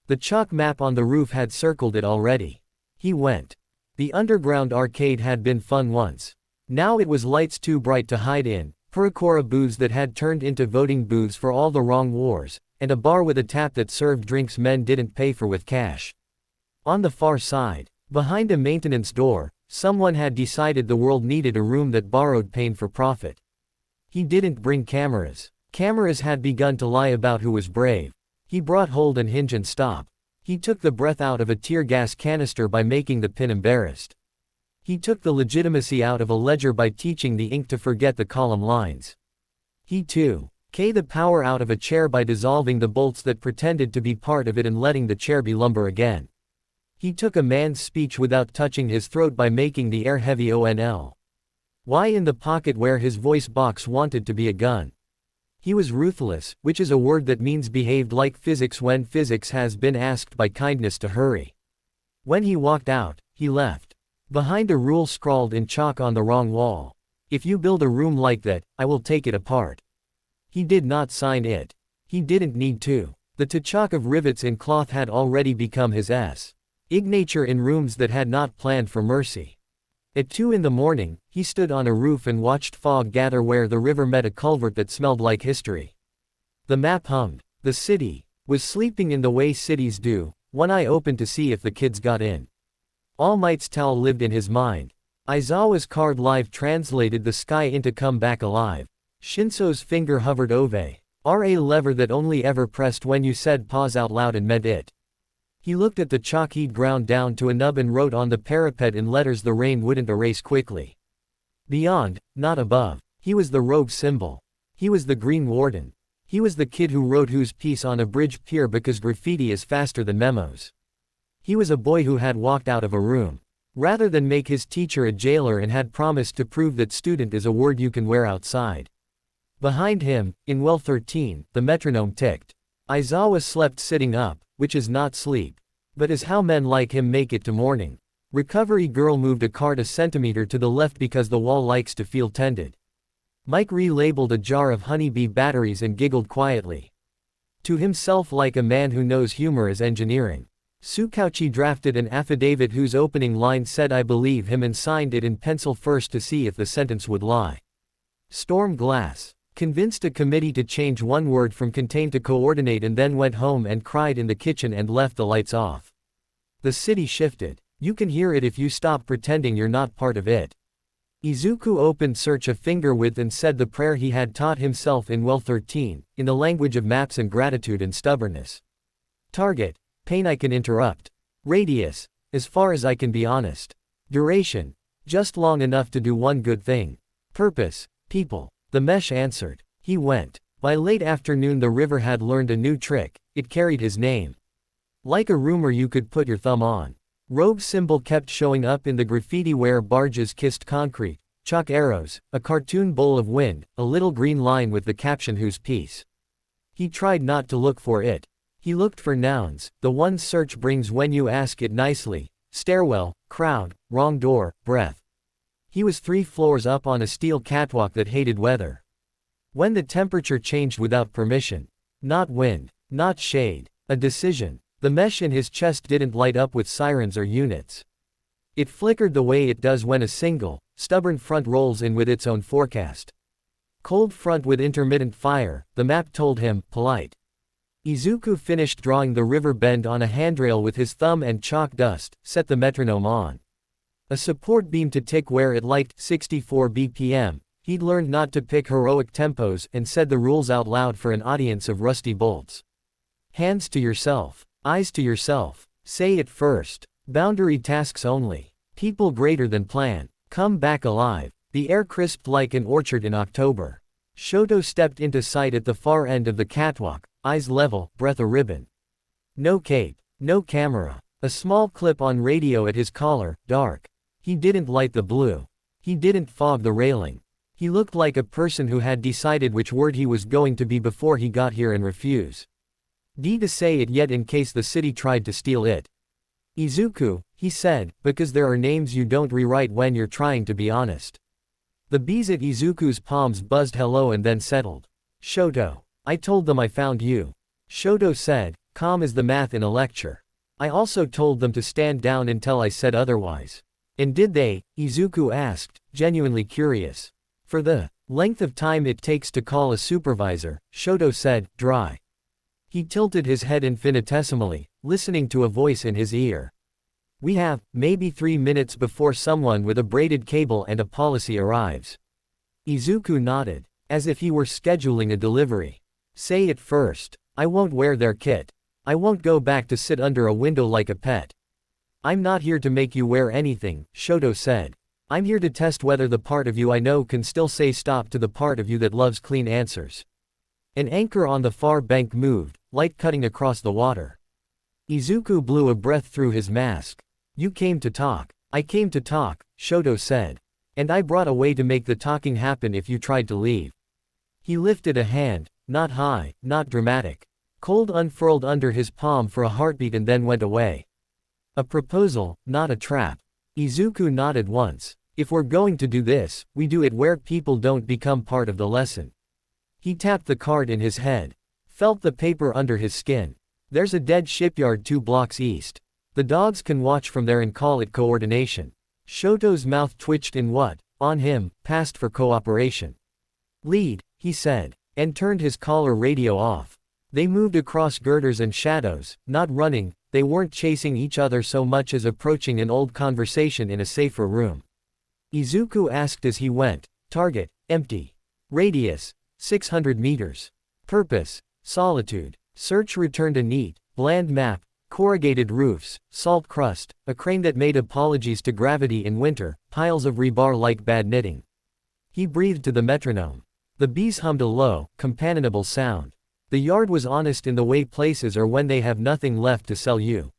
S1: The chalk map on the roof had circled it already. He went. The underground arcade had been fun once. Now it was lights too bright to hide in, Purikora booths that had turned into voting booths for all the wrong wars, and a bar with a tap that served drinks men didn't pay for with cash. On the far side, behind a maintenance door, someone had decided the world needed a room that borrowed pain for profit. He didn't bring cameras. Cameras had begun to lie about who was brave. He brought hold and hinge and stop. He took the breath out of a tear gas canister by making the pin embarrassed. He took the legitimacy out of a ledger by teaching the ink to forget the column lines. He too the power out of a chair by dissolving the bolts that pretended to be part of it and letting the chair be lumber again. He took a man's speech without touching his throat by making the air heavy ONL. Why in the pocket where his voice box wanted to be a gun? He was ruthless, which is a word that means behaved like physics when physics has been asked by kindness to hurry. When he walked out, he left behind a rule scrawled in chalk on the wrong wall. If you build a room like that, I will take it apart. He did not sign it. He didn't need to. The tachak of rivets in cloth had already become his signature in rooms that had not planned for mercy. At 2 in the morning, he stood on a roof and watched fog gather where the river met a culvert that smelled like history. The map hummed. The city Was sleeping in the way cities do, one eye open to see if the kids got in. All Might's towel lived in his mind. Aizawa's card live translated the sky into come back alive. Shinso's finger hovered over a lever that only ever pressed when you said pause out loud and meant it. He looked at the chalk he'd ground down to a nub and wrote on the parapet in letters the rain wouldn't erase quickly. Beyond, not above. He was the rogue symbol. He was the Green Warden. He was the kid who wrote whose piece on a bridge pier because graffiti is faster than memos. He was a boy who had walked out of a room rather than make his teacher a jailer and had promised to prove that student is a word you can wear outside. Behind him, in well 13, the metronome ticked. Aizawa slept sitting up, which is not sleep, but is how men like him make it to morning. Recovery girl moved a card a centimeter to the left because the wall likes to feel tended. Mike relabeled a jar of honeybee batteries and giggled quietly to himself like a man who knows humor is engineering. Tsukauchi drafted an affidavit whose opening line said I believe him and signed it in pencil first to see if the sentence would lie. Storm Glass convinced a committee to change one word from contain to coordinate and then went home and cried in the kitchen and left the lights off. The city shifted. You can hear it if you stop pretending you're not part of it. Izuku opened search a finger width and said the prayer he had taught himself in well 13, in the language of maps and gratitude and stubbornness. Target, pain I can interrupt. Radius, as far as I can be honest. Duration, just long enough to do one good thing. Purpose, people. The mesh answered. He went. By late afternoon the river had learned a new trick, it carried his name. Like a rumor you could put your thumb on. Rogue symbol kept showing up in the graffiti where barges kissed concrete, chalk arrows, a cartoon bowl of wind, a little green line with the caption whose piece. He tried not to look for it. He looked for nouns, the ones search brings when you ask it nicely: stairwell, crowd, wrong door, breath. He was 3 floors up on a steel catwalk that hated weather. When the temperature changed without permission. Not wind, not shade, a decision. The mesh in his chest didn't light up with sirens or units. It flickered the way it does when a single, stubborn front rolls in with its own forecast. Cold front with intermittent fire, the map told him, polite. Izuku finished drawing the river bend on a handrail with his thumb and chalk dust, set the metronome on. A support beam to tick where it liked, 64 BPM. He'd learned not to pick heroic tempos and said the rules out loud for an audience of rusty bolts. Hands to yourself. Eyes to yourself. Say it first. Boundary tasks only. People greater than plan. Come back alive. The air crisped like an orchard in October. Shoto stepped into sight at the far end of the catwalk, eyes level, breath a ribbon. No cape. No camera. A small clip on radio at his collar, dark. He didn't light the blue. He didn't fog the railing. He looked like a person who had decided which word he was going to be before he got here and refuse to say it yet in case the city tried to steal it. Izuku, he said, because there are names you don't rewrite when you're trying to be honest. The bees at Izuku's palms buzzed hello and then settled. Shoto. I told them I found you. Shoto said, calm as the math in a lecture. I also told them to stand down until I said otherwise. And did they? Izuku asked, genuinely curious. For the length of time it takes to call a supervisor, Shoto said, dry. He tilted his head infinitesimally, listening to a voice in his ear. We have, maybe 3 minutes before someone with a braided cable and a policy arrives. Izuku nodded, as if he were scheduling a delivery. Say it first. I won't wear their kit. I won't go back to sit under a window like a pet. I'm not here to make you wear anything, Shoto said. I'm here to test whether the part of you I know can still say stop to the part of you that loves clean answers. An anchor on the far bank moved, light cutting across the water. Izuku blew a breath through his mask. You came to talk. I came to talk, Shoto said. And I brought a way to make the talking happen if you tried to leave. He lifted a hand, not high, not dramatic. Cold unfurled under his palm for a heartbeat and then went away. A proposal, not a trap. Izuku nodded once. If we're going to do this, we do it where people don't become part of the lesson. He tapped the card in his head. Felt the paper under his skin. There's a dead shipyard 2 blocks east. The dogs can watch from there and call it coordination. Shoto's mouth twitched in what, on him, passed for cooperation. Lead, he said, and turned his collar radio off. They moved across girders and shadows, not running, they weren't chasing each other so much as approaching an old conversation in a safer room. Izuku asked as he went. Target, empty. Radius, 600 meters. Purpose, solitude. Search returned a neat, bland map, corrugated roofs, salt crust, a crane that made apologies to gravity in winter, piles of rebar like bad knitting. He breathed to the metronome. The bees hummed a low, companionable sound. The yard was honest in the way places are when they have nothing left to sell you.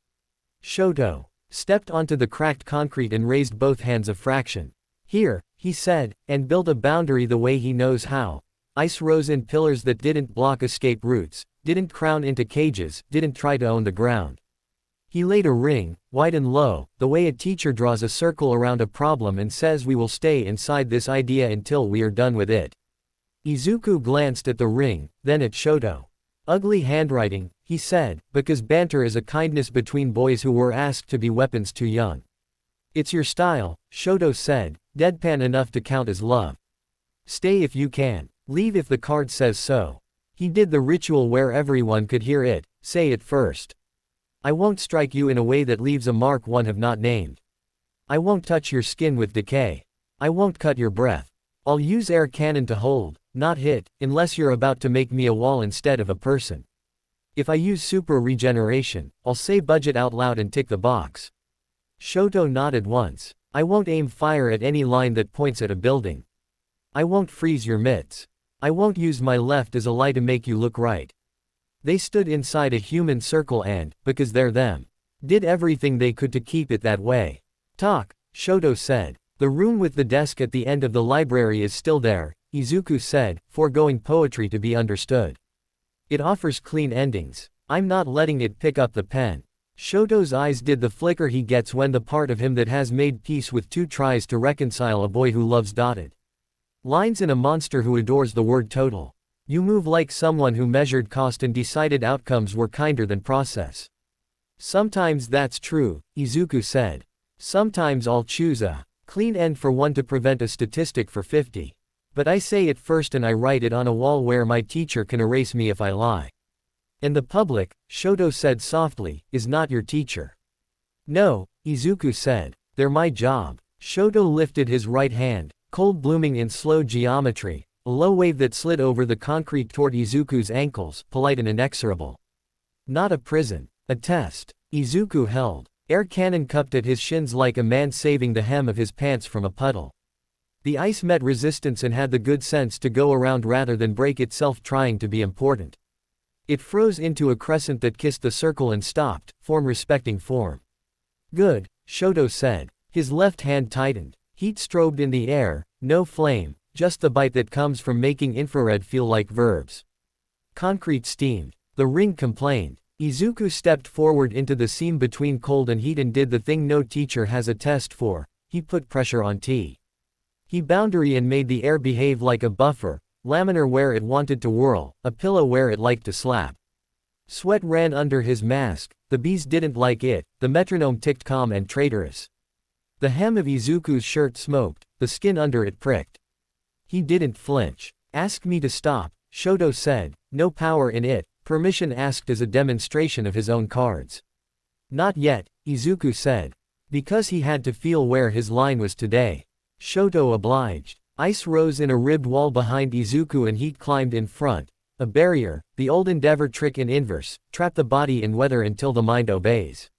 S1: Shoto stepped onto the cracked concrete and raised both hands a fraction. Here, he said, and built a boundary the way he knows how. Ice rose in pillars that didn't block escape routes, didn't crown into cages, didn't try to own the ground. He laid a ring, wide and low, the way a teacher draws a circle around a problem and says we will stay inside this idea until we are done with it. Izuku glanced at the ring, then at Shoto. Ugly handwriting, he said, because banter is a kindness between boys who were asked to be weapons too young. It's your style, Shoto said, deadpan enough to count as love. Stay if you can. Leave if the card says so. He did the ritual where everyone could hear it, say it first. I won't strike you in a way that leaves a mark one have not named. I won't touch your skin with decay. I won't cut your breath. I'll use air cannon to hold, not hit, unless you're about to make me a wall instead of a person. If I use super regeneration, I'll say budget out loud and tick the box. Shoto nodded once. I won't aim fire at any line that points at a building. I won't freeze your mitts. I won't use my left as a lie to make you look right. They stood inside a human circle and, because they're them, did everything they could to keep it that way. Talk, Shoto said. The room with the desk at the end of the library is still there, Izuku said, foregoing poetry to be understood. It offers clean endings. I'm not letting it pick up the pen. Shoto's eyes did the flicker he gets when the part of him that has made peace with two tries to reconcile a boy who loves dotted lines and a monster who adores the word total. You move like someone who measured cost and decided outcomes were kinder than process. Sometimes that's true, Izuku said. Sometimes I'll choose a clean end for one to prevent a statistic for 50. But I say it first and I write it on a wall where my teacher can erase me if I lie. And the public, Shoto said softly, is not your teacher. No, Izuku said. They're my job. Shoto lifted his right hand, cold blooming in slow geometry, a low wave that slid over the concrete toward Izuku's ankles, polite and inexorable. Not a prison. A test. Izuku held. Air cannon cupped at his shins like a man saving the hem of his pants from a puddle. The ice met resistance and had the good sense to go around rather than break itself trying to be important. It froze into a crescent that kissed the circle and stopped, form respecting form. Good, Shoto said. His left hand tightened. Heat strobed in the air, no flame, just the bite that comes from making infrared feel like verbs. Concrete steamed. The ring complained. Izuku stepped forward into the seam between cold and heat and did the thing no teacher has a test for. He put pressure on T. He boundary and made the air behave like a buffer, laminar where it wanted to whirl, a pillow where it liked to slap. Sweat ran under his mask, the bees didn't like it, the metronome ticked calm and traitorous. The hem of Izuku's shirt smoked, the skin under it pricked. He didn't flinch. Ask me to stop, Shoto said, no power in it, permission asked as a demonstration of his own cards. Not yet, Izuku said. Because he had to feel where his line was today. Shoto obliged. Ice rose in a ribbed wall behind Izuku and heat climbed in front. A barrier, the old endeavor trick in inverse, trap the body in weather until the mind obeys.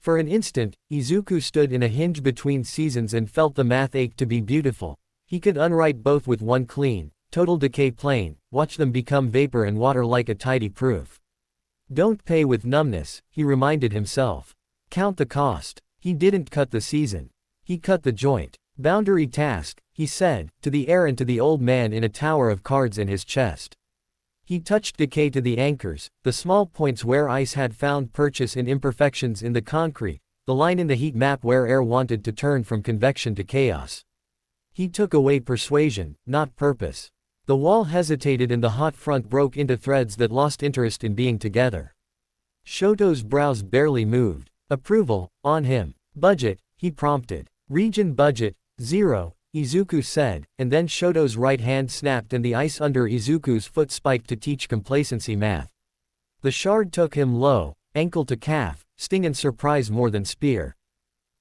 S1: For an instant, Izuku stood in a hinge between seasons and felt the math ache to be beautiful. He could unwrite both with one clean, total decay plane, watch them become vapor and water like a tidy proof. Don't pay with numbness, he reminded himself. Count the cost. He didn't cut the season. He cut the joint. Boundary task, he said, to the air and to the old man in a tower of cards in his chest. He touched decay to the anchors, the small points where ice had found purchase in imperfections in the concrete, the line in the heat map where air wanted to turn from convection to chaos. He took away persuasion, not purpose. The wall hesitated and the hot front broke into threads that lost interest in being together. Shoto's brows barely moved. Approval, on him. Budget, he prompted. Region budget, 0, Izuku said, and then Shoto's right hand snapped and the ice under Izuku's foot spiked to teach complacency math. The shard took him low, ankle to calf, sting and surprise more than spear.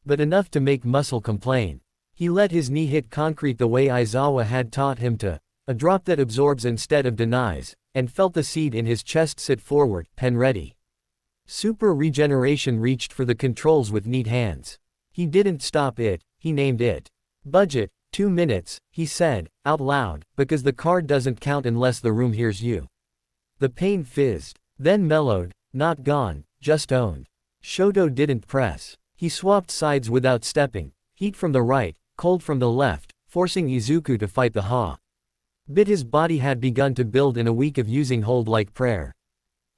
S1: But enough to make muscle complain. He let his knee hit concrete the way Aizawa had taught him to, a drop that absorbs instead of denies, and felt the seed in his chest sit forward, pen ready. Super regeneration reached for the controls with neat hands. He didn't stop it, he named it. Budget, 2 minutes, he said, out loud, because the card doesn't count unless the room hears you. The pain fizzed, then mellowed, not gone, just owned. Shoto didn't press. He swapped sides without stepping, heat from the right, cold from the left, forcing Izuku to fight the Ha. Bit his body had begun to build in a week of using hold like prayer.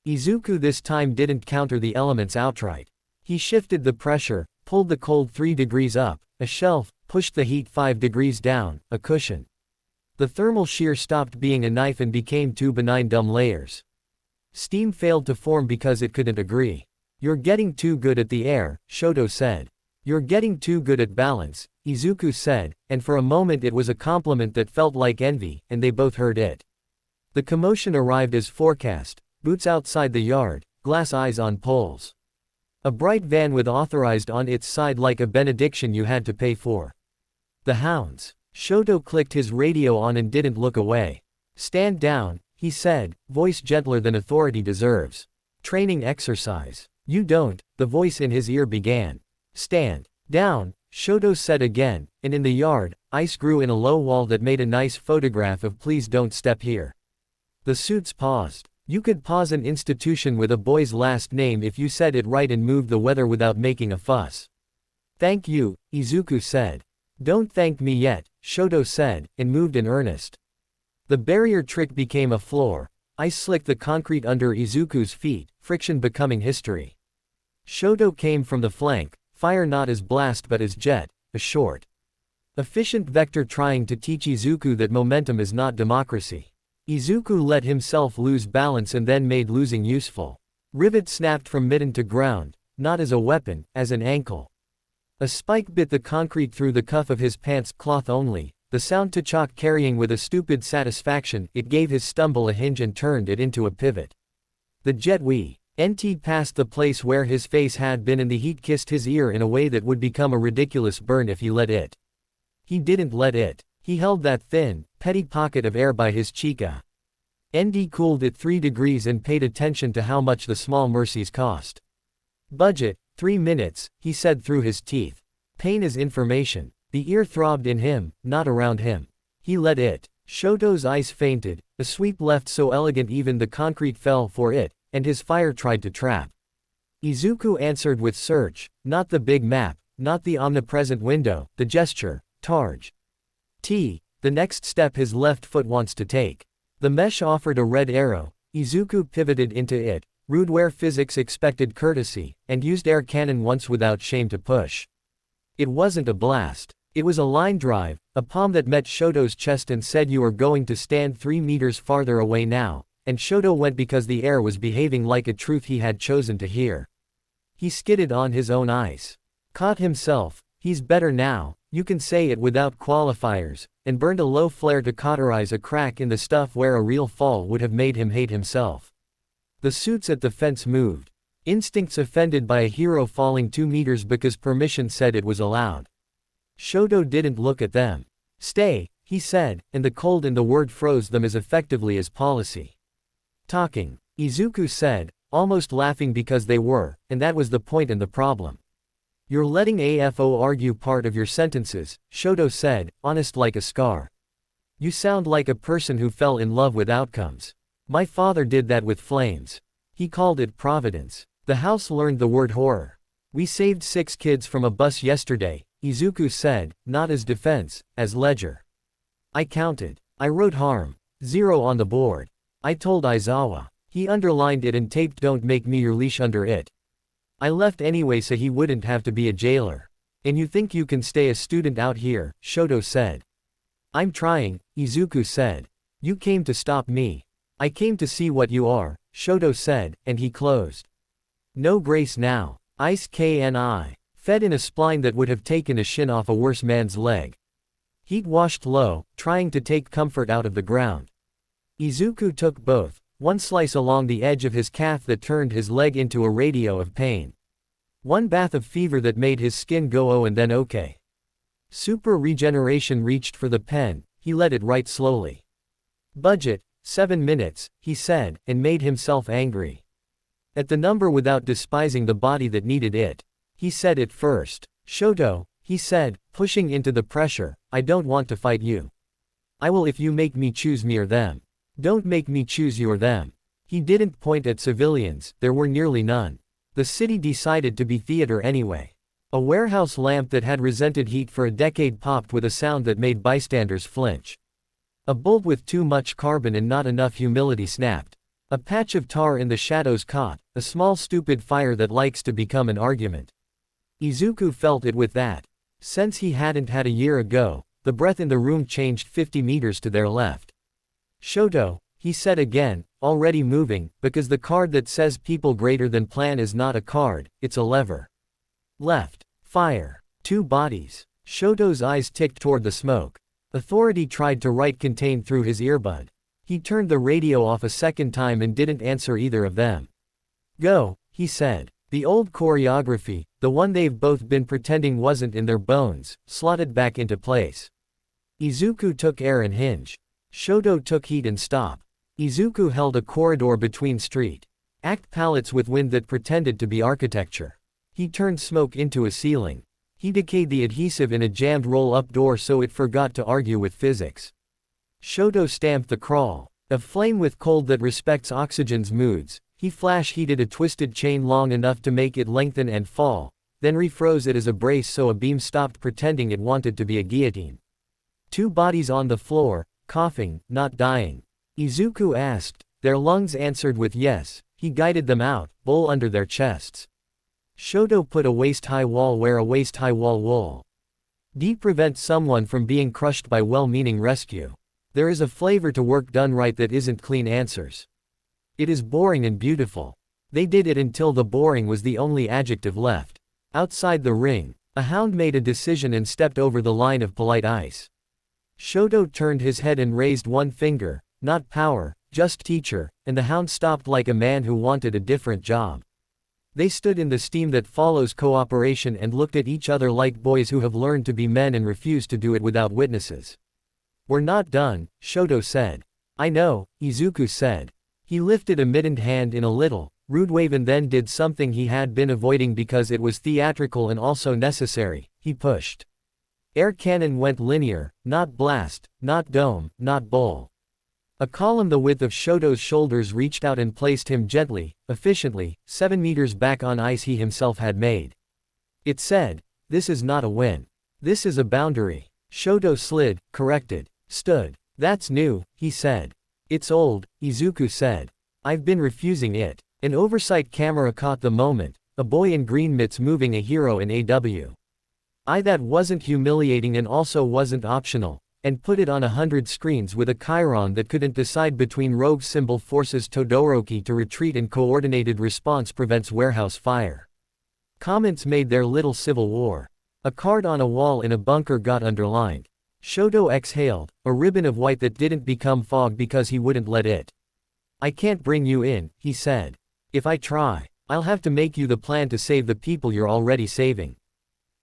S1: Izuku this time didn't counter the elements outright. He shifted the pressure, pulled the cold 3 degrees up, a shelf, pushed the heat 5 degrees down, a cushion. The thermal shear stopped being a knife and became 2 benign dumb layers. Steam failed to form because it couldn't agree. You're getting too good at the air, Shoto said. You're getting too good at balance, Izuku said, and for a moment it was a compliment that felt like envy, and they both heard it. The commotion arrived as forecast, boots outside the yard, glass eyes on poles. A bright van with authorized on its side like a benediction you had to pay for. The hounds. Shoto clicked his radio on and didn't look away. Stand down, he said, voice gentler than authority deserves. Training exercise. You don't, the voice in his ear began. Stand down, Shoto said again, and in the yard, ice grew in a low wall that made a nice photograph of please don't step here. The suits paused. You could pause an institution with a boy's last name if you said it right and moved the weather without making a fuss. Thank you, Izuku said. Don't thank me yet, Shoto said, and moved in earnest. The barrier trick became a floor. Ice slicked the concrete under Izuku's feet, friction becoming history. Shoto came from the flank, fire not as blast but as jet, a short, efficient vector trying to teach Izuku that momentum is not democracy. Izuku let himself lose balance and then made losing useful. Rivet snapped from mitten to ground, not as a weapon, as an ankle. A spike bit the concrete through the cuff of his pants, cloth only, the sound Tachok carrying with a stupid satisfaction. It gave his stumble a hinge and turned it into a pivot. The jet NT passed the place where his face had been and the heat kissed his ear in a way that would become a ridiculous burn if he let it. He didn't let it. He held that thin, petty pocket of air by his chica. ND cooled at 3 degrees and paid attention to how much the small mercies cost. Budget, 3 minutes, he said through his teeth. Pain is information. The ear throbbed in him, not around him. He let it. Shoto's ice fainted, a sweep left so elegant even the concrete fell for it, and his fire tried to trap. Izuku answered with search, not the big map, not the omnipresent window, the gesture, Tarj. The next step his left foot wants to take. The mesh offered a red arrow, Izuku pivoted into it, rude where physics expected courtesy, and used air cannon once without shame to push. It wasn't a blast. It was a line drive, a palm that met Shoto's chest and said you are going to stand 3 meters farther away now, and Shoto went because the air was behaving like a truth he had chosen to hear. He skidded on his own ice. Caught himself, he's better now, you can say it without qualifiers, and burned a low flare to cauterize a crack in the stuff where a real fall would have made him hate himself. The suits at the fence moved. Instincts offended by a hero falling 2 meters because permission said it was allowed. Shoto didn't look at them. Stay, he said, and the cold in the word froze them as effectively as policy. Talking, Izuku said, almost laughing because they were, and that was the point and the problem. You're letting AFO argue part of your sentences, Shoto said, honest like a scar. You sound like a person who fell in love with outcomes. My father did that with flames. He called it providence. The house learned the word horror. We saved 6 kids from a bus yesterday, Izuku said, not as defense, as ledger. I counted. I wrote harm. 0 on the board. I told Aizawa. He underlined it and taped don't make me your leash under it. I left anyway so he wouldn't have to be a jailer. And you think you can stay a student out here, Shoto said. I'm trying, Izuku said. You came to stop me. I came to see what you are, Shoto said, and he closed. No grace now. Ice KNI. Fed in a spline that would have taken a shin off a worse man's leg. Heat washed low, trying to take comfort out of the ground. Izuku took both, One slice along the edge of his calf that turned his leg into a radio of pain. One bath of fever that made his skin go oh and then okay. Super regeneration reached for the pen, he let it write slowly. Budget, 7 minutes, he said, and made himself angry. At the number without despising the body that needed it. He said it first. Shoto, he said, pushing into the pressure, I don't want to fight you. I will if you make me choose me or them. Don't make me choose you or them. He didn't point at civilians, there were nearly none. The city decided to be theater anyway. A warehouse lamp that had resented heat for a decade popped with a sound that made bystanders flinch. A bulb with too much carbon and not enough humility snapped. A patch of tar in the shadows caught, a small stupid fire that likes to become an argument. Izuku felt it with that sense he hadn't had a year ago. The breath in the room changed 50 meters to their left. Shoto, he said again, already moving, because the card that says people greater than plan is not a card, it's a lever. Left. Fire. 2 bodies. Shoto's eyes ticked toward the smoke. Authority tried to write contained through his earbud. He turned the radio off a second time and didn't answer either of them. Go, he said. The old choreography, the one they've both been pretending wasn't in their bones, slotted back into place. Izuku took air and hinge. Shoto took heat and stop. Izuku held a corridor between street act pallets with wind that pretended to be architecture. He turned smoke into a ceiling. He decayed the adhesive in a jammed roll-up door so it forgot to argue with physics. Shoto stamped the crawl. A flame with cold that respects oxygen's moods. He flash-heated a twisted chain long enough to make it lengthen and fall, then refroze it as a brace so a beam stopped pretending it wanted to be a guillotine. 2 bodies on the floor, coughing, not dying. Izuku asked. Their lungs answered with yes. He guided them out, bowl under their chests. Shoto put a waist-high wall where a waist-high wall will. Prevent someone from being crushed by well-meaning rescue. There is a flavor to work done right that isn't clean answers. It is boring and beautiful. They did it until the boring was the only adjective left. Outside the ring, a hound made a decision and stepped over the line of polite ice. Shoto turned his head and raised one finger, not power, just teacher, and the hound stopped like a man who wanted a different job. They stood in the steam that follows cooperation and looked at each other like boys who have learned to be men and refuse to do it without witnesses. We're not done, Shoto said. I know, Izuku said. He lifted a mittened hand in a little, rude wave and then did something he had been avoiding because it was theatrical and also necessary. He pushed. Air cannon went linear, not blast, not dome, not bowl. A column the width of Shoto's shoulders reached out and placed him gently, efficiently, 7 meters back on ice he himself had made. It said, this is not a win. This is a boundary. Shoto slid, corrected, stood. That's new, he said. It's old, Izuku said. I've been refusing it. An oversight camera caught the moment, a boy in green mitts moving a hero in AW. That wasn't humiliating and also wasn't optional, and put it on 100 screens with a chyron that couldn't decide between rogue symbol forces Todoroki to retreat and coordinated response prevents warehouse fire. Comments made their little civil war. A card on a wall in a bunker got underlined. Shoto exhaled, a ribbon of white that didn't become fog because he wouldn't let it. I can't bring you in, he said. If I try, I'll have to make you the plan to save the people you're already saving.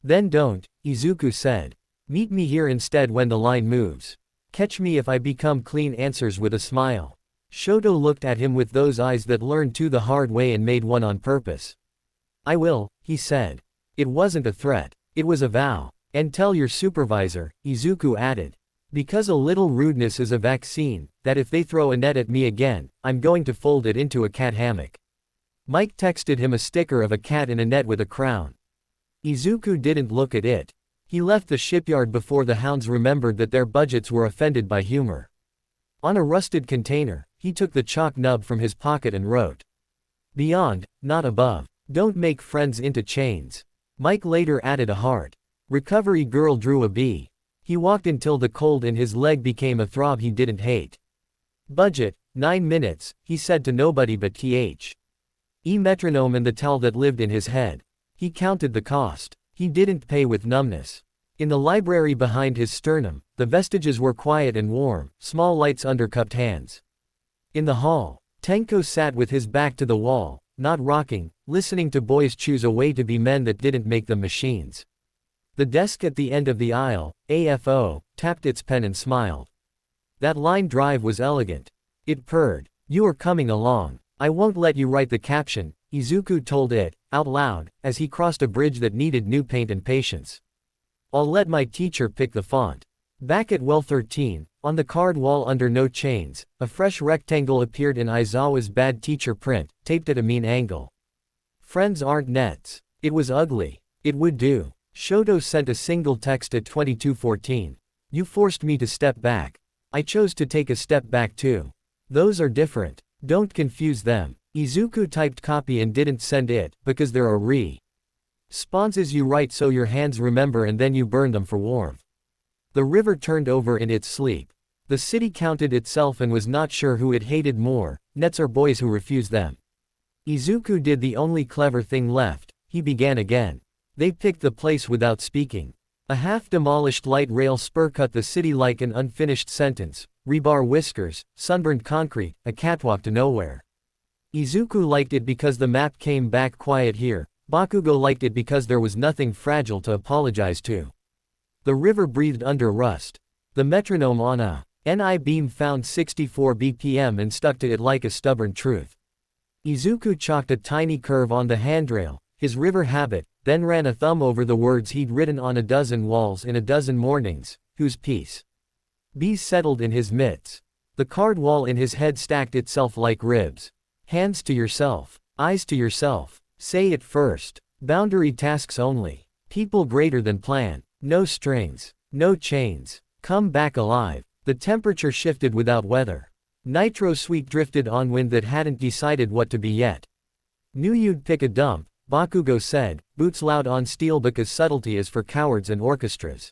S1: Then don't, Izuku said. Meet me here instead when the line moves. Catch me if I become clean answers with a smile. Shoto looked at him with those eyes that learned to the hard way and made one on purpose. I will, he said. It wasn't a threat. It was a vow. And tell your supervisor, Izuku added. Because a little rudeness is a vaccine, that if they throw a net at me again, I'm going to fold it into a cat hammock. Mike texted him a sticker of a cat in a net with a crown. Izuku didn't look at it. He left the shipyard before the hounds remembered that their budgets were offended by humor. On a rusted container, he took the chalk nub from his pocket and wrote. Beyond, not above. Don't make friends into chains. Mike later added a heart. Recovery girl drew a bee. He walked until the cold in his leg became a throb he didn't hate. Budget, 9 minutes, he said to nobody but metronome and the towel that lived in his head. He counted the cost. He didn't pay with numbness. In the library behind his sternum, the vestiges were quiet and warm, small lights under cupped hands. In the hall, Tenko sat with his back to the wall, not rocking, listening to boys choose a way to be men that didn't make them machines. The desk at the end of the aisle, AFO, tapped its pen and smiled. That line drive was elegant. It purred. You are coming along. I won't let you write the caption, Izuku told it, out loud, as he crossed a bridge that needed new paint and patience. I'll let my teacher pick the font. Back at well 13, on the card wall under no chains, a fresh rectangle appeared in Aizawa's bad teacher print, taped at a mean angle. Friends aren't nets. It was ugly. It would do. Shoto sent a single text at 22:14. You forced me to step back. I chose to take a step back too. Those are different. Don't confuse them. Izuku typed copy and didn't send it, because there are responses you write so your hands remember and then you burn them for warmth. The river turned over in its sleep. The city counted itself and was not sure who it hated more, nets or boys who refused them. Izuku did the only clever thing left. He began again. They picked the place without speaking. A half-demolished light rail spur cut the city like an unfinished sentence, rebar whiskers, sunburned concrete, a catwalk to nowhere. Izuku liked it because the map came back quiet here. Bakugo liked it because there was nothing fragile to apologize to. The river breathed under rust. The metronome on a NI beam found 64 BPM and stuck to it like a stubborn truth. Izuku chalked a tiny curve on the handrail, his river habit, then ran a thumb over the words he'd written on a dozen walls in a dozen mornings, whose peace. Bees settled in his mitts. The card wall in his head stacked itself like ribs. Hands to yourself. Eyes to yourself. Say it first. Boundary tasks only. People greater than plan. No strings. No chains. Come back alive. The temperature shifted without weather. Nitro sweet drifted on wind that hadn't decided what to be yet. Knew you'd pick a dump, Bakugo said, boots loud on steel because subtlety is for cowards and orchestras.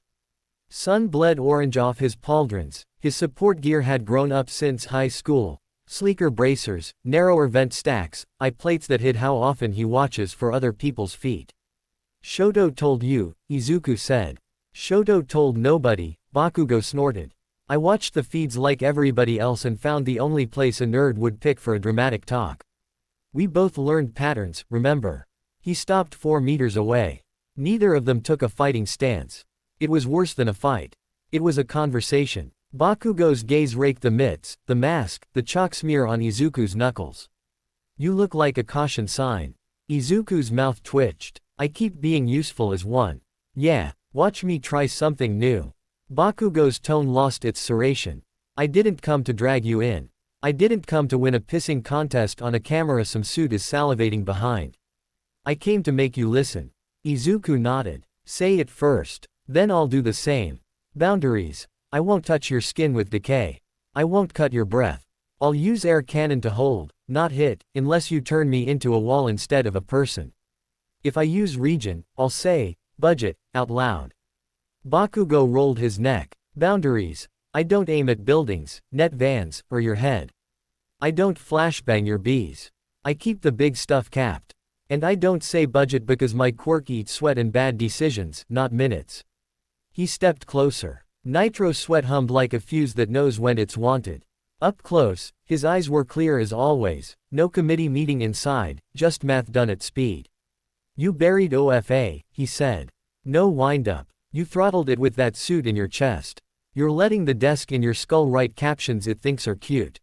S1: Sun bled orange off his pauldrons, his support gear had grown up since high school. Sleeker bracers, narrower vent stacks, eye plates that hid how often he watches for other people's feet. Shoto told you, Izuku said. Shoto told nobody, Bakugo snorted. I watched the feeds like everybody else and found the only place a nerd would pick for a dramatic talk. We both learned patterns, remember? He stopped 4 meters away. Neither of them took a fighting stance. It was worse than a fight. It was a conversation. Bakugo's gaze raked the mitts, the mask, the chalk smear on Izuku's knuckles. You look like a caution sign. Izuku's mouth twitched. I keep being useful as one. Yeah, watch me try something new. Bakugo's tone lost its serration. I didn't come to drag you in. I didn't come to win a pissing contest on a camera some suit is salivating behind. I came to make you listen. Izuku nodded. Say it first. Then I'll do the same. Boundaries. I won't touch your skin with decay. I won't cut your breath. I'll use air cannon to hold, not hit, unless you turn me into a wall instead of a person. If I use region, I'll say, budget, out loud. Bakugo rolled his neck. Boundaries. I don't aim at buildings, net vans, or your head. I don't flashbang your bees. I keep the big stuff capped. And I don't say budget because my quirk eats sweat and bad decisions, not minutes. He stepped closer. Nitro sweat hummed like a fuse that knows when it's wanted. Up close, his eyes were clear as always, no committee meeting inside, just math done at speed. You buried OFA, he said. No wind-up. You throttled it with that suit in your chest. You're letting the desk in your skull write captions it thinks are cute.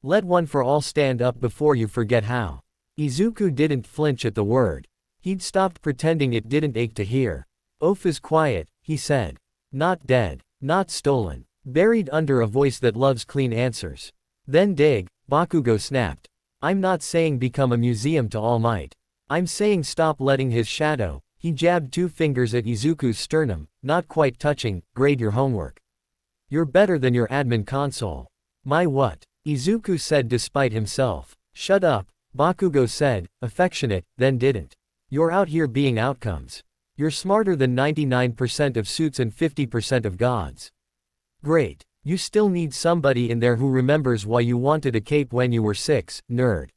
S1: Let one for all stand up before you forget how. Izuku didn't flinch at the word. He'd stopped pretending it didn't ache to hear. Ofa's quiet, he said. Not dead. Not stolen. Buried under a voice that loves clean answers. Then dig, Bakugo snapped. I'm not saying become a museum to All Might. I'm saying stop letting his shadow. He jabbed 2 fingers at Izuku's sternum, not quite touching, grade your homework. You're better than your admin console. My what? Izuku said despite himself. Shut up, Bakugo said, affectionate, then didn't. You're out here being outcomes. You're smarter than 99% of suits and 50% of gods. Great. You still need somebody in there who remembers why you wanted a cape when you were 6, nerd.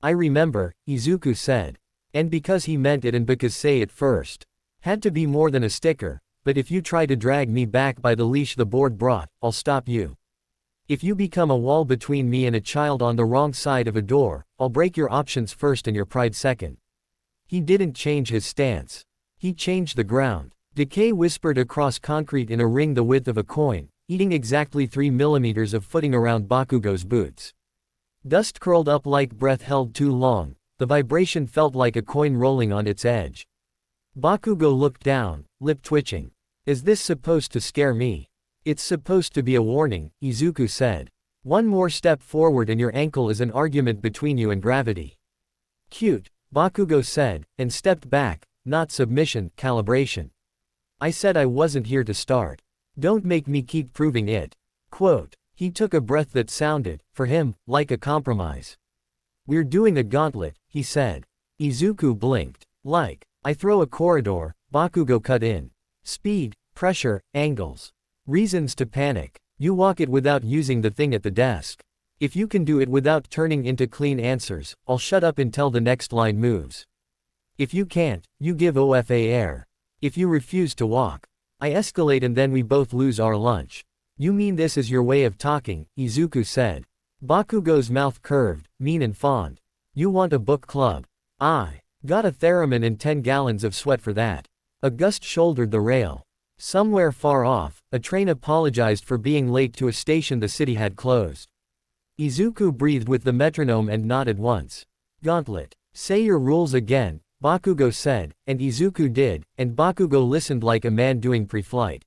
S1: I remember, Izuku said. And because he meant it and because say it first. Had to be more than a sticker, but if you try to drag me back by the leash the board brought, I'll stop you. If you become a wall between me and a child on the wrong side of a door, I'll break your options first and your pride second. He didn't change his stance. He changed the ground. Decay whispered across concrete in a ring the width of a coin, eating exactly 3 millimeters of footing around Bakugo's boots. Dust curled up like breath held too long. The vibration felt like a coin rolling on its edge. Bakugo looked down, lip twitching. Is this supposed to scare me? It's supposed to be a warning, Izuku said. One more step forward and your ankle is an argument between you and gravity. Cute, Bakugo said, and stepped back, not submission, calibration. I said I wasn't here to start. Don't make me keep proving it. Quote. He took a breath that sounded, for him, like a compromise. We're doing a gauntlet, he said. Izuku blinked. Like, I throw a corridor, Bakugo cut in. Speed, pressure, angles. Reasons to panic. You walk it without using the thing at the desk. If you can do it without turning into clean answers, I'll shut up until the next line moves. If you can't, you give OFA air. If you refuse to walk, I escalate and then we both lose our lunch. You mean this is your way of talking, Izuku said. Bakugo's mouth curved, mean and fond. You want a book club? I got a theremin and 10 gallons of sweat for that. A gust shouldered the rail. Somewhere far off, a train apologized for being late to a station the city had closed. Izuku breathed with the metronome and nodded once. Gauntlet. Say your rules again, Bakugo said, and Izuku did, and Bakugo listened like a man doing pre-flight.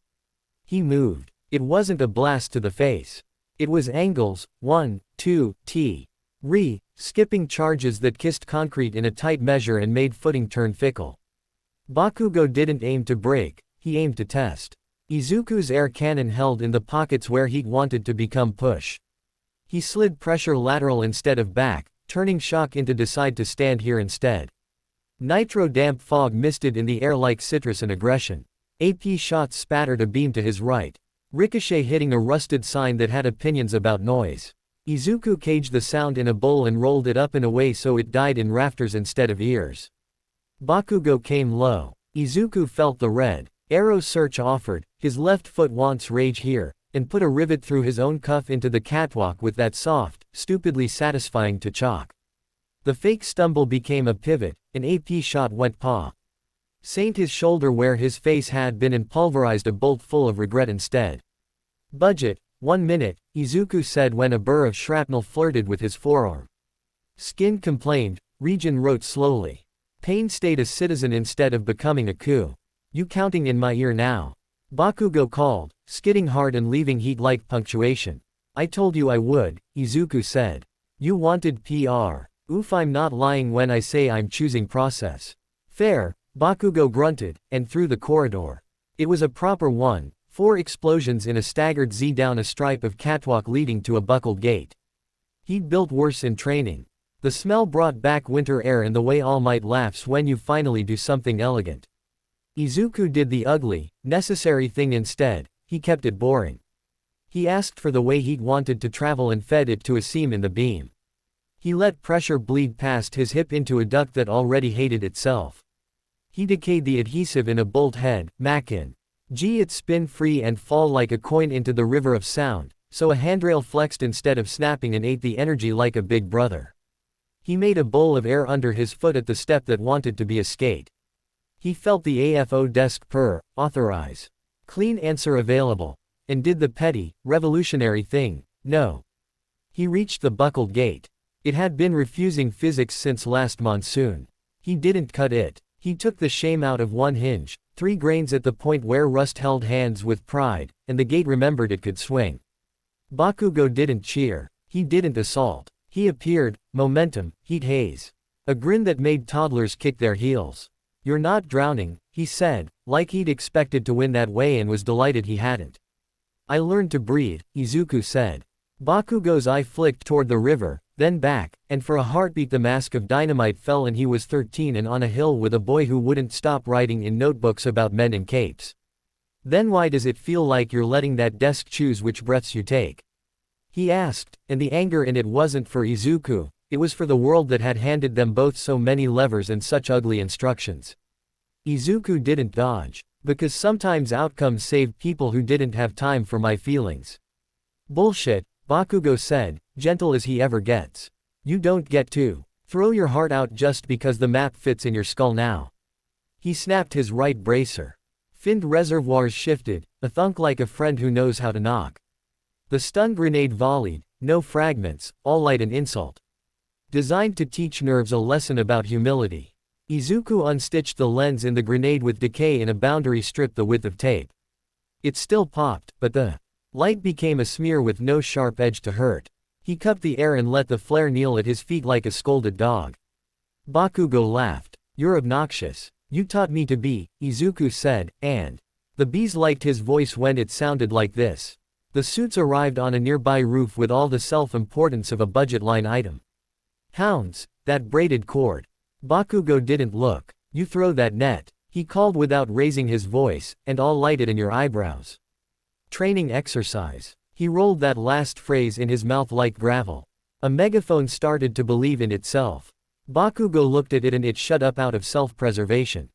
S1: He moved. It wasn't a blast to the face. It was angles, 1, 2, T. Re, skipping charges that kissed concrete in a tight measure and made footing turn fickle. Bakugo didn't aim to break, he aimed to test. Izuku's air cannon held in the pockets where he'd wanted to become push. He slid pressure lateral instead of back, turning shock into decide to stand here instead. Nitro damp fog misted in the air like citrus and aggression. AP shots spattered a beam to his right. Ricochet hitting a rusted sign that had opinions about noise. Izuku caged the sound in a bowl and rolled it up and away so it died in rafters instead of ears. Bakugo came low. Izuku felt the red arrow search offered, his left foot wants rage here, and put a rivet through his own cuff into the catwalk with that soft, stupidly satisfying to chalk. The fake stumble became a pivot, an AP shot went paw. Saint his shoulder where his face had been and pulverized a bolt full of regret instead. Budget, 1 minute, Izuku said when a burr of shrapnel flirted with his forearm. Skin complained, Region wrote slowly. Pain stayed a citizen instead of becoming a coup. You counting in my ear now? Bakugo called, skidding hard and leaving heat-like punctuation. I told you I would, Izuku said. You wanted PR. Oof, I'm not lying when I say I'm choosing process. Fair, Bakugo grunted, and through the corridor. It was a proper one, 4 explosions in a staggered Z down a stripe of catwalk leading to a buckled gate. He'd built worse in training. The smell brought back winter air and the way All Might laughs when you finally do something elegant. Izuku did the ugly, necessary thing instead, he kept it boring. He asked for the way he'd wanted to travel and fed it to a seam in the beam. He let pressure bleed past his hip into a duct that already hated itself. He decayed the adhesive in a bolt head, Mackin. It spin free and fall like a coin into the river of sound, so a handrail flexed instead of snapping and ate the energy like a big brother. He made a bowl of air under his foot at the step that wanted to be a skate. He felt the AFO desk purr, authorize. Clean answer available. And did the petty, revolutionary thing, no. He reached the buckled gate. It had been refusing physics since last monsoon. He didn't cut it. He took the shame out of one hinge, 3 grains at the point where rust held hands with pride, and the gate remembered it could swing. Bakugo didn't cheer. He didn't assault. He appeared, momentum, heat haze. A grin that made toddlers kick their heels. You're not drowning, he said, like he'd expected to win that way and was delighted he hadn't. I learned to breathe, Izuku said. Bakugo's eye flicked toward the river, then back, and for a heartbeat the mask of dynamite fell and he was 13 and on a hill with a boy who wouldn't stop writing in notebooks about men in capes. Then why does it feel like you're letting that desk choose which breaths you take? He asked, and the anger in it wasn't for Izuku, it was for the world that had handed them both so many levers and such ugly instructions. Izuku didn't dodge, because sometimes outcomes saved people who didn't have time for my feelings. Bullshit, Bakugo said, gentle as he ever gets. You don't get to throw your heart out just because the map fits in your skull now. He snapped his right bracer. Finned reservoirs shifted, a thunk like a friend who knows how to knock. The stun grenade volleyed, no fragments, all light and insult. Designed to teach nerves a lesson about humility. Izuku unstitched the lens in the grenade with decay in a boundary strip the width of tape. It still popped, but the light became a smear with no sharp edge to hurt. He cupped the air and let the flare kneel at his feet like a scolded dog. Bakugo laughed. You're obnoxious. You taught me to be, Izuku said, and the bees liked his voice when it sounded like this. The suits arrived on a nearby roof with all the self-importance of a budget line item. Hounds, that braided cord. Bakugo didn't look. You throw that net, he called without raising his voice, and all lighted in your eyebrows. Training exercise. He rolled that last phrase in his mouth like gravel. A megaphone started to believe in itself. Bakugo looked at it and it shut up out of self-preservation.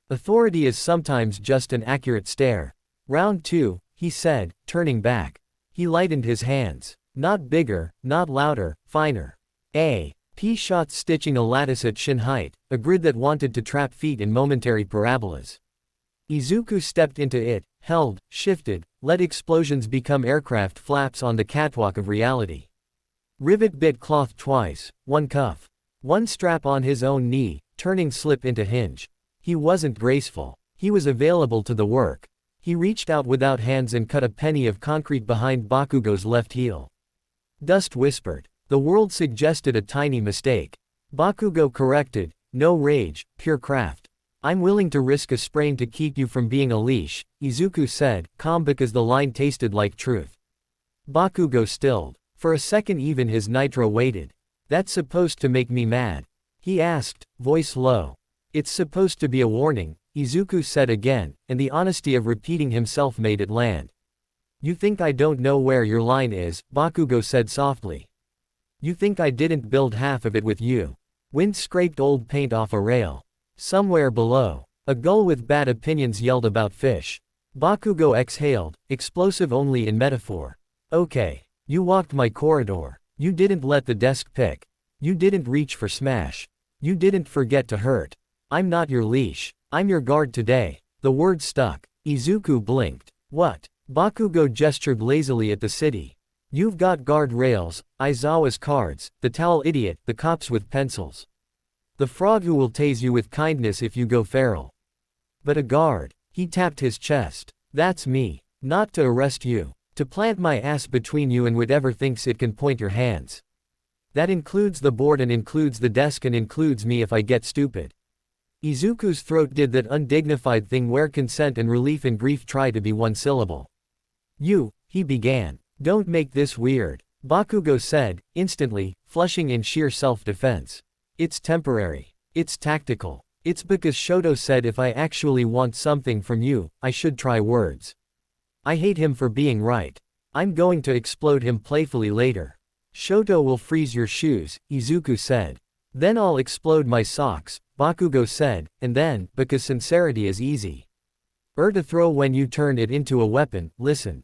S1: Authority is sometimes just an accurate stare. Round 2, he said, turning back. He lightened his hands. Not bigger, not louder, finer. P shots stitching a lattice at shin height, a grid that wanted to trap feet in momentary parabolas. Izuku stepped into it, held, shifted, let explosions become aircraft flaps on the catwalk of reality. Rivet bit cloth twice, one cuff. One strap on his own knee, turning slip into hinge. He wasn't graceful. He was available to the work. He reached out without hands and cut a penny of concrete behind Bakugo's left heel. Dust whispered. The world suggested a tiny mistake. Bakugo corrected, no rage, pure craft. I'm willing to risk a sprain to keep you from being a leash, Izuku said, calm because the line tasted like truth. Bakugo stilled. For a second even his nitro waited. That's supposed to make me mad? He asked, voice low. It's supposed to be a warning, Izuku said again, and the honesty of repeating himself made it land. You think I don't know where your line is, Bakugo said softly. You think I didn't build half of it with you? Wind scraped old paint off a rail. Somewhere below, a gull with bad opinions yelled about fish. Bakugo exhaled, explosive only in metaphor. Okay. You walked my corridor. You didn't let the desk pick. You didn't reach for smash. You didn't forget to hurt. I'm not your leash. I'm your guard today. The word stuck. Izuku blinked. What? Bakugo gestured lazily at the city. You've got guard rails, Aizawa's cards, the towel idiot, the cops with pencils. The frog who will tase you with kindness if you go feral. But a guard. He tapped his chest. That's me. Not to arrest you. To plant my ass between you and whatever thinks it can point your hands. That includes the board and includes the desk and includes me if I get stupid. Izuku's throat did that undignified thing where consent and relief and grief try to be one syllable. You, he began. Don't make this weird, Bakugo said, instantly, flushing in sheer self-defense. It's temporary. It's tactical. It's because Shoto said if I actually want something from you, I should try words. I hate him for being right. I'm going to explode him playfully later. Shoto will freeze your shoes, Izuku said. Then I'll explode my socks, Bakugo said, and then, because sincerity is easy. To throw when you turn it into a weapon, listen.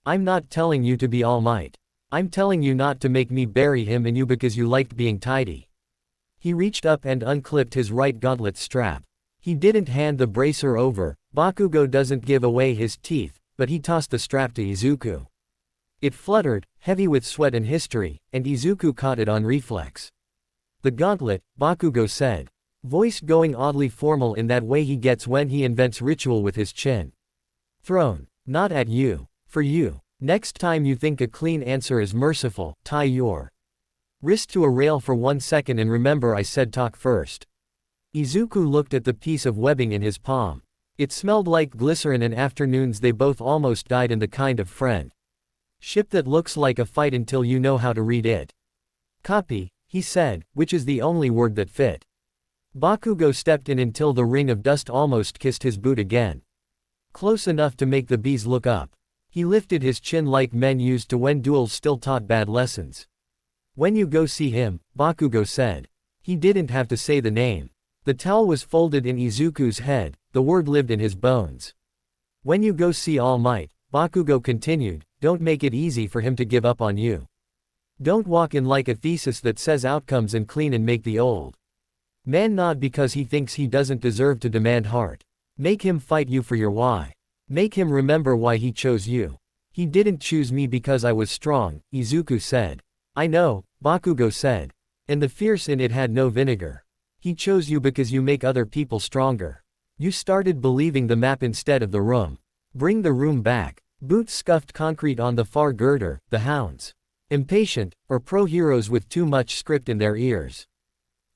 S1: I'm not telling you to be All Might. I'm telling you not to make me bury him and you because you liked being tidy. He reached up and unclipped his right gauntlet strap. He didn't hand the bracer over. Bakugo doesn't give away his teeth, but he tossed the strap to Izuku. It fluttered, heavy with sweat and history, and Izuku caught it on reflex. The gauntlet, Bakugo said. Voice going oddly formal in that way he gets when he invents ritual with his chin. Thrown. Not at you. For you. Next time you think a clean answer is merciful, tie your wrist to a rail for 1 second and remember I said talk first. Izuku looked at the piece of webbing in his palm. It smelled like glycerin and afternoons they both almost died in the kind of friend. Ship that looks like a fight until you know how to read it. Copy, he said, which is the only word that fit. Bakugo stepped in until the ring of dust almost kissed his boot again. Close enough to make the bees look up. He lifted his chin like men used to when duels still taught bad lessons. When you go see him, Bakugo said. He didn't have to say the name. The towel was folded in Izuku's head, the word lived in his bones. When you go see All Might, Bakugo continued, don't make it easy for him to give up on you. Don't walk in like a thesis that says outcomes and clean and make the old man nod because he thinks he doesn't deserve to demand heart. Make him fight you for your why. Make him remember why he chose you. He didn't choose me because I was strong, Izuku said. I know, Bakugo said. And the fierce in it had no vinegar. He chose you because you make other people stronger. You started believing the map instead of the room. Bring the room back. Boots scuffed concrete on the far girder, the hounds. Impatient, or pro-heroes with too much script in their ears.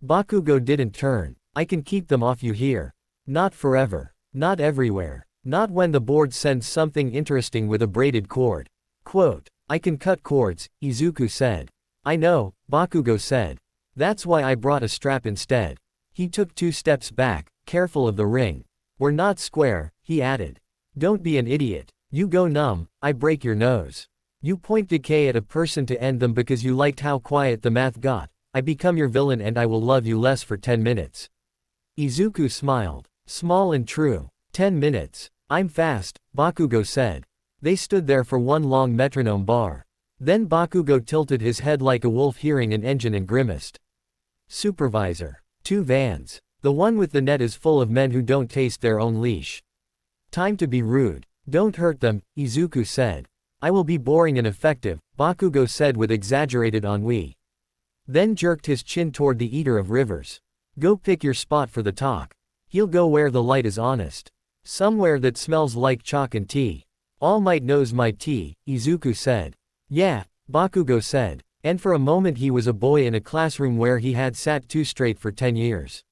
S1: Bakugo didn't turn. I can keep them off you here. Not forever. Not everywhere. Not when the board sends something interesting with a braided cord. Quote, I can cut cords, Izuku said. I know, Bakugo said. That's why I brought a strap instead. He took 2 steps back, careful of the ring. We're not square, he added. Don't be an idiot. You go numb, I break your nose. You point decay at a person to end them because you liked how quiet the math got. I become your villain and I will love you less for 10 minutes. Izuku smiled. Small and true. 10 minutes. I'm fast, Bakugo said. They stood there for one long metronome bar. Then Bakugo tilted his head like a wolf hearing an engine and grimaced. Supervisor. 2 vans. The one with the net is full of men who don't taste their own leash. Time to be rude. Don't hurt them, Izuku said. I will be boring and effective, Bakugo said with exaggerated ennui. Then jerked his chin toward the Eater of Rivers. Go pick your spot for the talk. He'll go where the light is honest. Somewhere that smells like chalk and tea. All Might knows my tea, Izuku said. Yeah, Bakugo said. And for a moment he was a boy in a classroom where he had sat too straight for 10 years.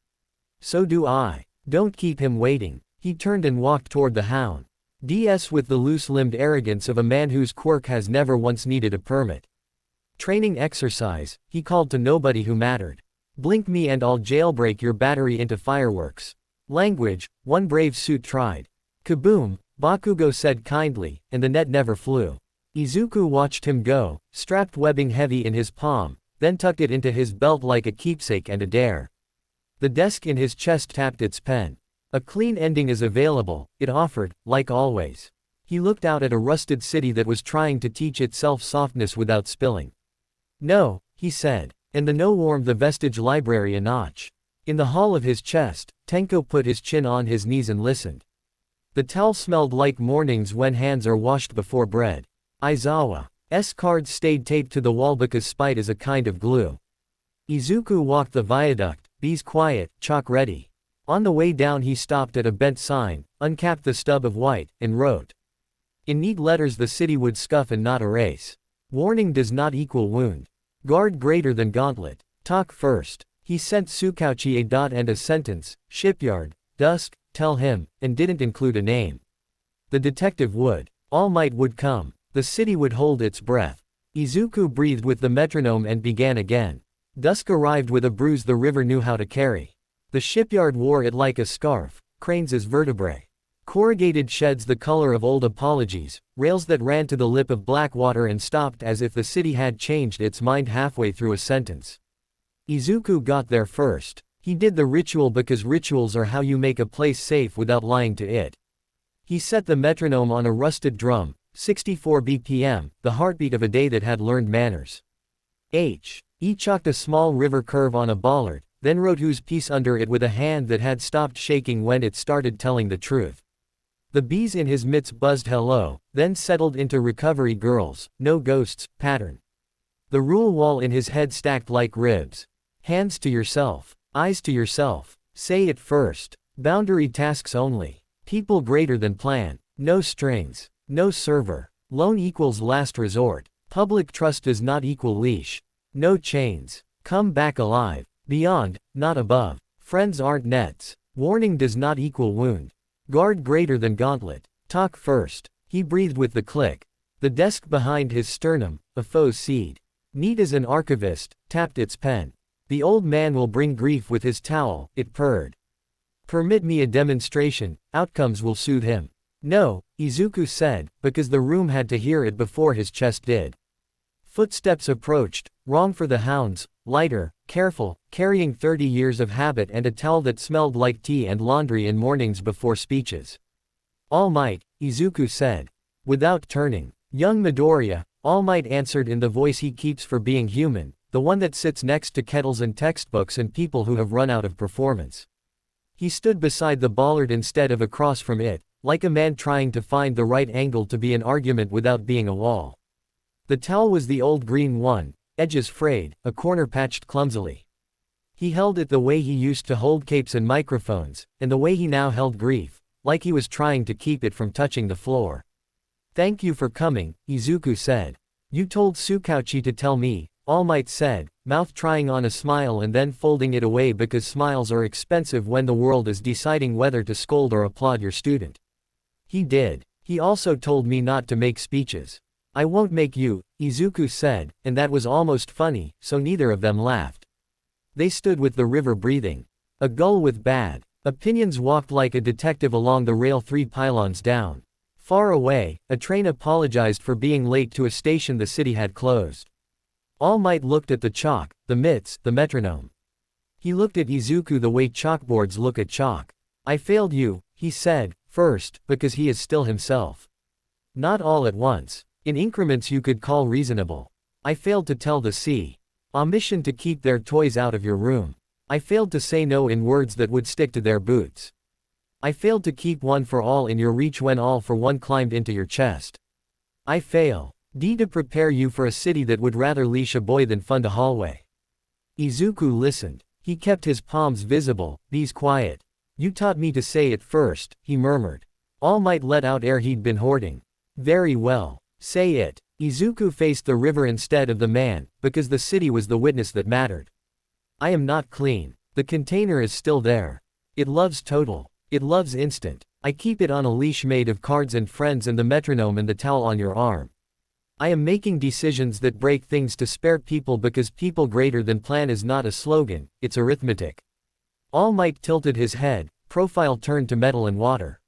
S1: So do I. Don't keep him waiting. He turned and walked toward the hound. DS with the loose-limbed arrogance of a man whose quirk has never once needed a permit. Training exercise, he called to nobody who mattered. Blink me and I'll jailbreak your battery into fireworks. Language, one brave suit tried. Kaboom, Bakugo said kindly, and the net never flew. Izuku watched him go, strapped webbing heavy in his palm, then tucked it into his belt like a keepsake and a dare. The desk in his chest tapped its pen. A clean ending is available, it offered, like always. He looked out at a rusted city that was trying to teach itself softness without spilling. No, he said, and the no warmed the vestige library a notch. In the hall of his chest, Tenko put his chin on his knees and listened. The towel smelled like mornings when hands are washed before bread. Aizawa's cards stayed taped to the wall because spite is a kind of glue. Izuku walked the viaduct, bees quiet, chalk ready. On the way down he stopped at a bent sign, uncapped the stub of white, and wrote. In neat letters the city would scuff and not erase. Warning does not equal wound. Guard greater than gauntlet. Talk first. He sent Tsukauchi a dot and a sentence, shipyard, dusk, tell him, and didn't include a name. The detective would. All Might would come. The city would hold its breath. Izuku breathed with the metronome and began again. Dusk arrived with a bruise the river knew how to carry. The shipyard wore it like a scarf, cranes as vertebrae. Corrugated sheds the color of old apologies, rails that ran to the lip of black water and stopped as if the city had changed its mind halfway through a sentence. Izuku got there first. He did the ritual because rituals are how you make a place safe without lying to it. He set the metronome on a rusted drum, 64 BPM, the heartbeat of a day that had learned manners. He chalked a small river curve on a bollard, then wrote whose piece under it with a hand that had stopped shaking when it started telling the truth. The bees in his mitts buzzed hello, then settled into recovery girls, no ghosts, pattern. The rule wall in his head stacked like ribs. Hands to yourself. Eyes to yourself. Say it first. Boundary tasks only. People greater than plan. No strings. No server. Loan equals last resort. Public trust does not equal leash. No chains. Come back alive. Beyond, not above. Friends aren't nets. Warning does not equal wound. Guard greater than gauntlet. Talk first. He breathed with the click. The desk behind his sternum, a foe's seed. Neat as an archivist, tapped its pen. The old man will bring grief with his towel, it purred. Permit me a demonstration, outcomes will soothe him. No, Izuku said, because the room had to hear it before his chest did. Footsteps approached, wrong for the hounds, lighter, careful, carrying 30 years of habit and a towel that smelled like tea and laundry in mornings before speeches. All Might, Izuku said. Without turning. Young Midoriya, All Might answered in the voice he keeps for being human, the one that sits next to kettles and textbooks and people who have run out of performance. He stood beside the bollard instead of across from it, like a man trying to find the right angle to be an argument without being a wall. The towel was the old green one, edges frayed, a corner patched clumsily. He held it the way he used to hold capes and microphones, and the way he now held grief, like he was trying to keep it from touching the floor. "Thank you for coming," Izuku said. "You told Tsukauchi to tell me," All Might said, mouth trying on a smile and then folding it away because smiles are expensive when the world is deciding whether to scold or applaud your student. "He did. He also told me not to make speeches." "I won't make you," Izuku said, and that was almost funny, so neither of them laughed. They stood with the river breathing. A gull with bad opinions walked like a detective along the rail 3 pylons down. Far away, a train apologized for being late to a station the city had closed. All Might looked at the chalk, the mitts, the metronome. He looked at Izuku the way chalkboards look at chalk. "I failed you," he said, first, because he is still himself. "Not all at once. In increments you could call reasonable. I failed to tell the sea. Omission to keep their toys out of your room. I failed to say no in words that would stick to their boots. I failed to keep one for all in your reach when all for one climbed into your chest. I fail. To prepare you for a city that would rather leash a boy than fund a hallway." Izuku listened. He kept his palms visible, "Be's quiet. You taught me to say it first," he murmured. All Might let out air he'd been hoarding. "Very well. Say it." Izuku faced the river instead of the man, because the city was the witness that mattered. "I am not clean. The container is still there. It loves total. It loves instant. I keep it on a leash made of cards and friends and the metronome and the towel on your arm. I am making decisions that break things to spare people because people greater than plan is not a slogan, it's arithmetic." All Might tilted his head, profile turned to metal and water.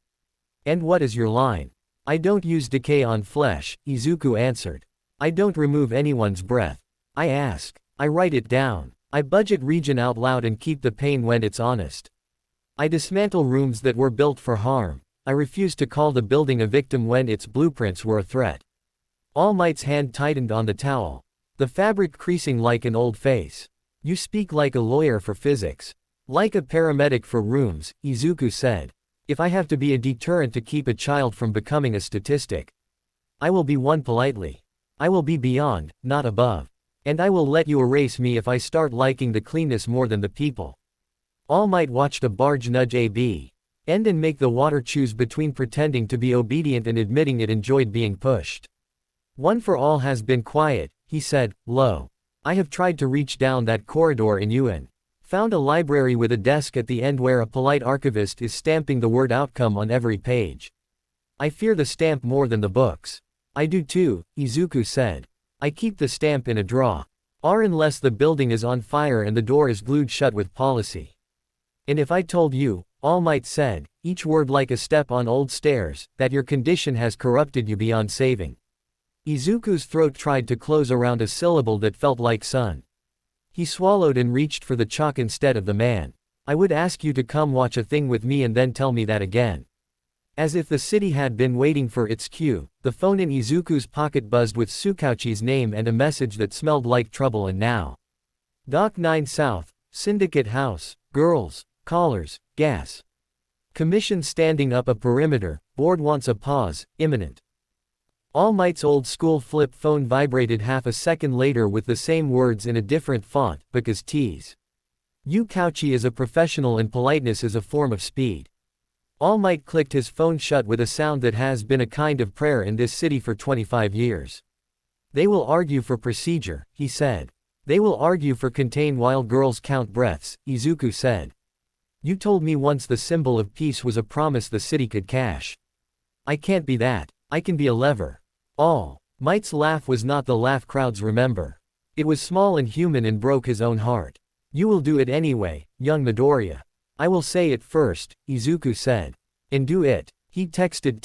S1: "And what is your line?" "I don't use decay on flesh," Izuku answered. "I don't remove anyone's breath. I ask. I write it down. I budget region out loud and keep the pain when it's honest. I dismantle rooms that were built for harm. I refuse to call the building a victim when its blueprints were a threat." All Might's hand tightened on the towel, the fabric creasing like an old face. "You speak like a lawyer for physics. Like a paramedic for rooms," Izuku said. "If I have to be a deterrent to keep a child from becoming a statistic, I will be one politely. I will be beyond, not above. And I will let you erase me if I start liking the cleanness more than the people." All Might watched a barge nudge AB end and make the water choose between pretending to be obedient and admitting it enjoyed being pushed. "One for all has been quiet," he said, low. "I have tried to reach down that corridor in UN. Found a library with a desk at the end where a polite archivist is stamping the word outcome on every page. I fear the stamp more than the books." "I do too," Izuku said. "I keep the stamp in a drawer. Unless the building is on fire and the door is glued shut with policy." "And if I told you," All Might said, each word like a step on old stairs, "that your condition has corrupted you beyond saving." Izuku's throat tried to close around a syllable that felt like sun. He swallowed and reached for the chalk instead of the man. "I would ask you to come watch a thing with me and then tell me that again." As if the city had been waiting for its cue, the phone in Izuku's pocket buzzed with Tsukauchi's name and a message that smelled like trouble. "And now. Dock 9 South, Syndicate House, girls, callers, gas. Commission standing up a perimeter, board wants a pause, imminent." All Might's old school flip phone vibrated half a second later with the same words in a different font, because T's. Tsukauchi is a professional and politeness is a form of speed. All Might clicked his phone shut with a sound that has been a kind of prayer in this city for 25 years. "They will argue for procedure," he said. "They will argue for contain while girls count breaths," Izuku said. "You told me once the symbol of peace was a promise the city could cash. I can't be that. I can be a lever." All Might's laugh was not the laugh crowds remember. It was small and human and broke his own heart. "You will do it anyway, young Midoriya." "I will say it first," Izuku said. "And do it." He texted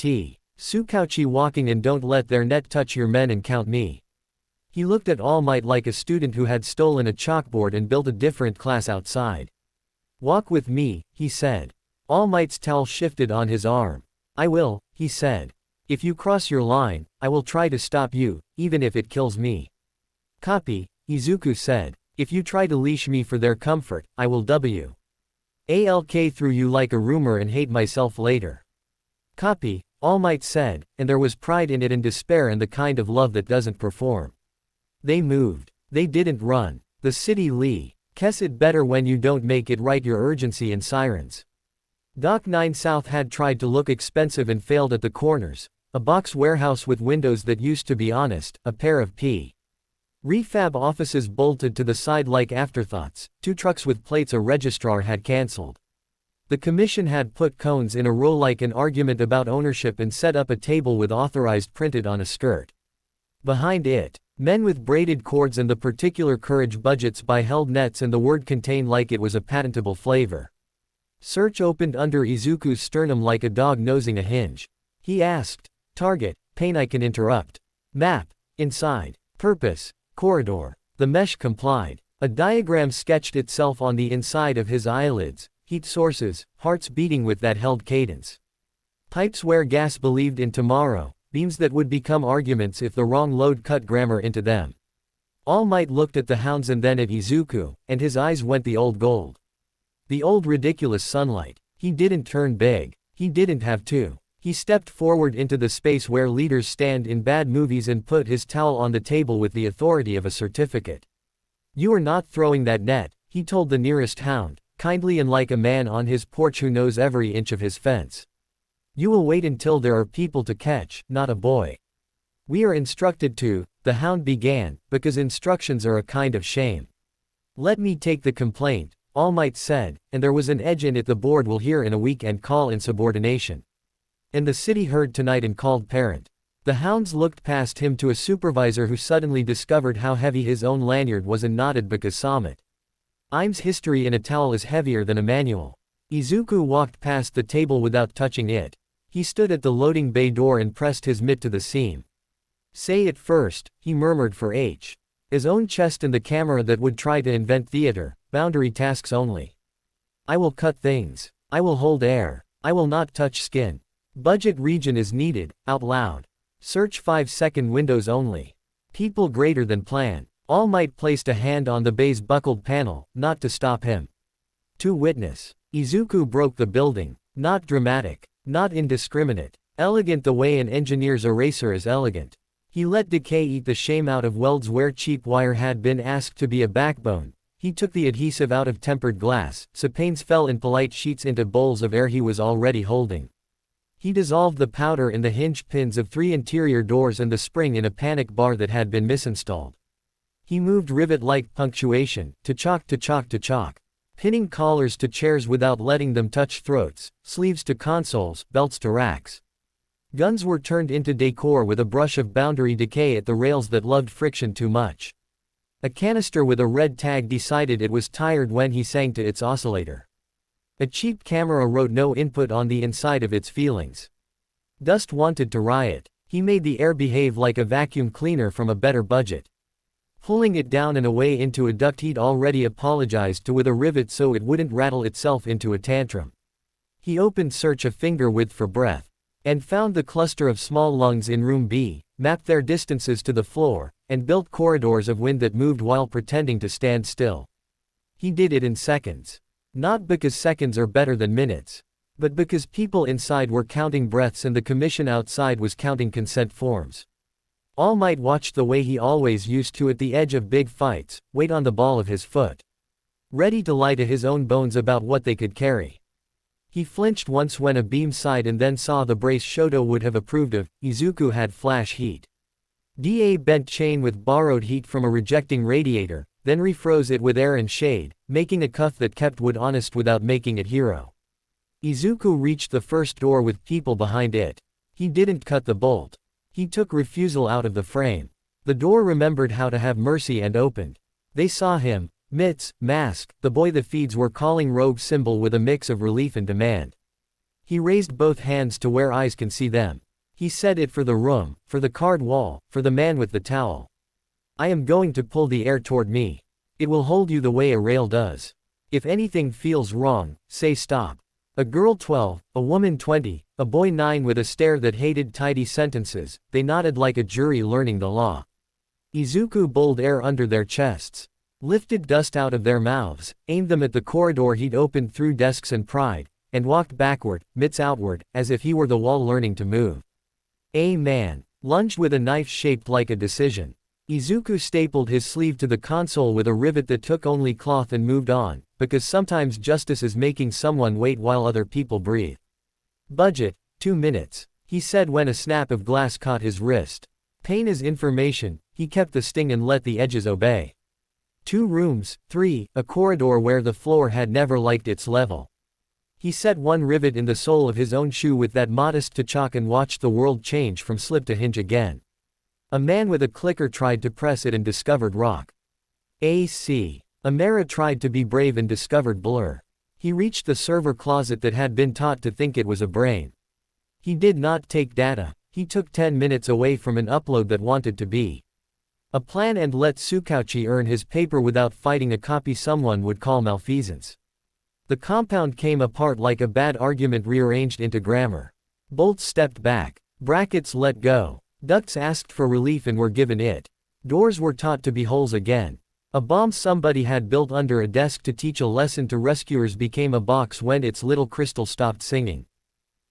S1: Tsukauchi walking and don't let their net touch your men and count me. He looked at All Might like a student who had stolen a chalkboard and built a different class outside. "Walk with me," he said. All Might's towel shifted on his arm. "I will," he said. If you cross your line, I will try to stop you, even if it kills me. Copy, Izuku said. If you try to leash me for their comfort, I will walk through you like a rumor and hate myself later. Copy, All Might said, and there was pride in it and despair and the kind of love that doesn't perform. They moved. They didn't run. The city Lee. Guess it better when you don't make it right, your urgency and sirens. Dock 9 South had tried to look expensive and failed at the corners. A box warehouse with windows that used to be honest, a pair of refab offices bolted to the side like afterthoughts, 2 trucks with plates a registrar had cancelled. The commission had put cones in a row like an argument about ownership and set up a table with authorized printed on a skirt. Behind it, men with braided cords and the particular courage budgets by held nets and the word contain like it was a patentable flavor. Search opened under Izuku's sternum like a dog nosing a hinge. He asked. Target, pane I can interrupt. Map, inside. Purpose, corridor. The mesh complied. A diagram sketched itself on the inside of his eyelids, heat sources, hearts beating with that held cadence. Pipes where gas believed in tomorrow, beams that would become arguments if the wrong load cut grammar into them. All Might looked at the hounds and then at Izuku, and his eyes went the old gold. The old ridiculous sunlight. He didn't turn big. He didn't have to. He stepped forward into the space where leaders stand in bad movies and put his towel on the table with the authority of a certificate. You are not throwing that net, he told the nearest hound, kindly and like a man on his porch who knows every inch of his fence. You will wait until there are people to catch, not a boy. We are instructed to, the hound began, because instructions are a kind of shame. Let me take the complaint, All Might said, and there was an edge in it the board will hear in a week and call insubordination. And the city heard tonight and called parent. The hounds looked past him to a supervisor who suddenly discovered how heavy his own lanyard was and nodded because Samit. Im's history in a towel is heavier than a manual. Izuku walked past the table without touching it. He stood at the loading bay door and pressed his mitt to the seam. Say it first, he murmured for his own chest and the camera that would try to invent theater, boundary tasks only. I will cut things. I will hold air. I will not touch skin. Budget region is needed, out loud. Search 5-second windows only. People greater than plan. All Might placed a hand on the bay's buckled panel, not to stop him. To witness. Izuku broke the building. Not dramatic. Not indiscriminate. Elegant the way an engineer's eraser is elegant. He let decay eat the shame out of welds where cheap wire had been asked to be a backbone. He took the adhesive out of tempered glass, so panes fell in polite sheets into bowls of air he was already holding. He dissolved the powder in the hinge pins of 3 interior doors and the spring in a panic bar that had been misinstalled. He moved rivet-like punctuation, to chalk to chalk to chalk. Pinning collars to chairs without letting them touch throats, sleeves to consoles, belts to racks. Guns were turned into decor with a brush of boundary decay at the rails that loved friction too much. A canister with a red tag decided it was tired when he sang to its oscillator. A cheap camera wrote no input on the inside of its feelings. Dust wanted to riot. He made the air behave like a vacuum cleaner from a better budget. Pulling it down and away into a duct he'd already apologized to with a rivet so it wouldn't rattle itself into a tantrum. He opened search a finger width for breath. And found the cluster of small lungs in room B, mapped their distances to the floor, and built corridors of wind that moved while pretending to stand still. He did it in seconds. Not because seconds are better than minutes, but because people inside were counting breaths and the commission outside was counting consent forms. All Might watched the way he always used to at the edge of big fights, wait on the ball of his foot. Ready to lie to his own bones about what they could carry. He flinched once when a beam sighed and then saw the brace Shoto would have approved of. Izuku had flash heat. Da bent chain with borrowed heat from a rejecting radiator, then refroze it with air and shade, making a cuff that kept wood honest without making it hero. Izuku reached the first door with people behind it. He didn't cut the bolt. He took refusal out of the frame. The door remembered how to have mercy and opened. They saw him, mitts, mask, the boy the feeds were calling rogue symbol with a mix of relief and demand. He raised both hands to where eyes can see them. He said it for the room, for the card wall, for the man with the towel. I am going to pull the air toward me. It will hold you the way a rail does. If anything feels wrong, say stop. A girl 12, a woman 20, a boy 9 with a stare that hated tidy sentences, they nodded like a jury learning the law. Izuku bowled air under their chests, lifted dust out of their mouths, aimed them at the corridor he'd opened through desks and pride, and walked backward, mitts outward, as if he were the wall learning to move. A man lunged with a knife shaped like a decision. Izuku stapled his sleeve to the console with a rivet that took only cloth and moved on, because sometimes justice is making someone wait while other people breathe. Budget, 2 minutes, he said when a snap of glass caught his wrist. Pain is information, he kept the sting and let the edges obey. 2 rooms, 3, a corridor where the floor had never liked its level. He set one rivet in the sole of his own shoe with that modest touch and watched the world change from slip to hinge again. A man with a clicker tried to press it and discovered rock. AC. Amara tried to be brave and discovered blur. He reached the server closet that had been taught to think it was a brain. He did not take data, he took 10 minutes away from an upload that wanted to be a plan and let Tsukauchi earn his paper without fighting a copy someone would call malfeasance. The compound came apart like a bad argument rearranged into grammar. Bolts stepped back. Brackets let go. Ducts asked for relief and were given it. Doors were taught to be holes again. A bomb somebody had built under a desk to teach a lesson to rescuers became a box when its little crystal stopped singing.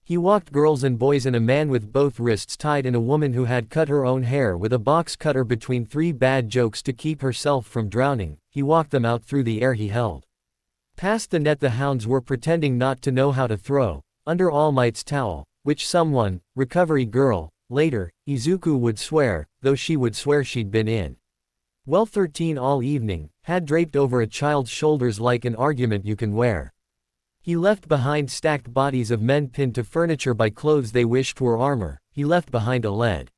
S1: He walked girls and boys and a man with both wrists tied and a woman who had cut her own hair with a box cutter between 3 bad jokes to keep herself from drowning. He walked them out through the air he held. Past the net the hounds were pretending not to know how to throw, under All Might's towel, which someone, recovery girl, later, Izuku would swear, though she would swear she'd been in. Well 13 all evening, had draped over a child's shoulders like an argument you can wear. He left behind stacked bodies of men pinned to furniture by clothes they wished were armor. He left behind a lead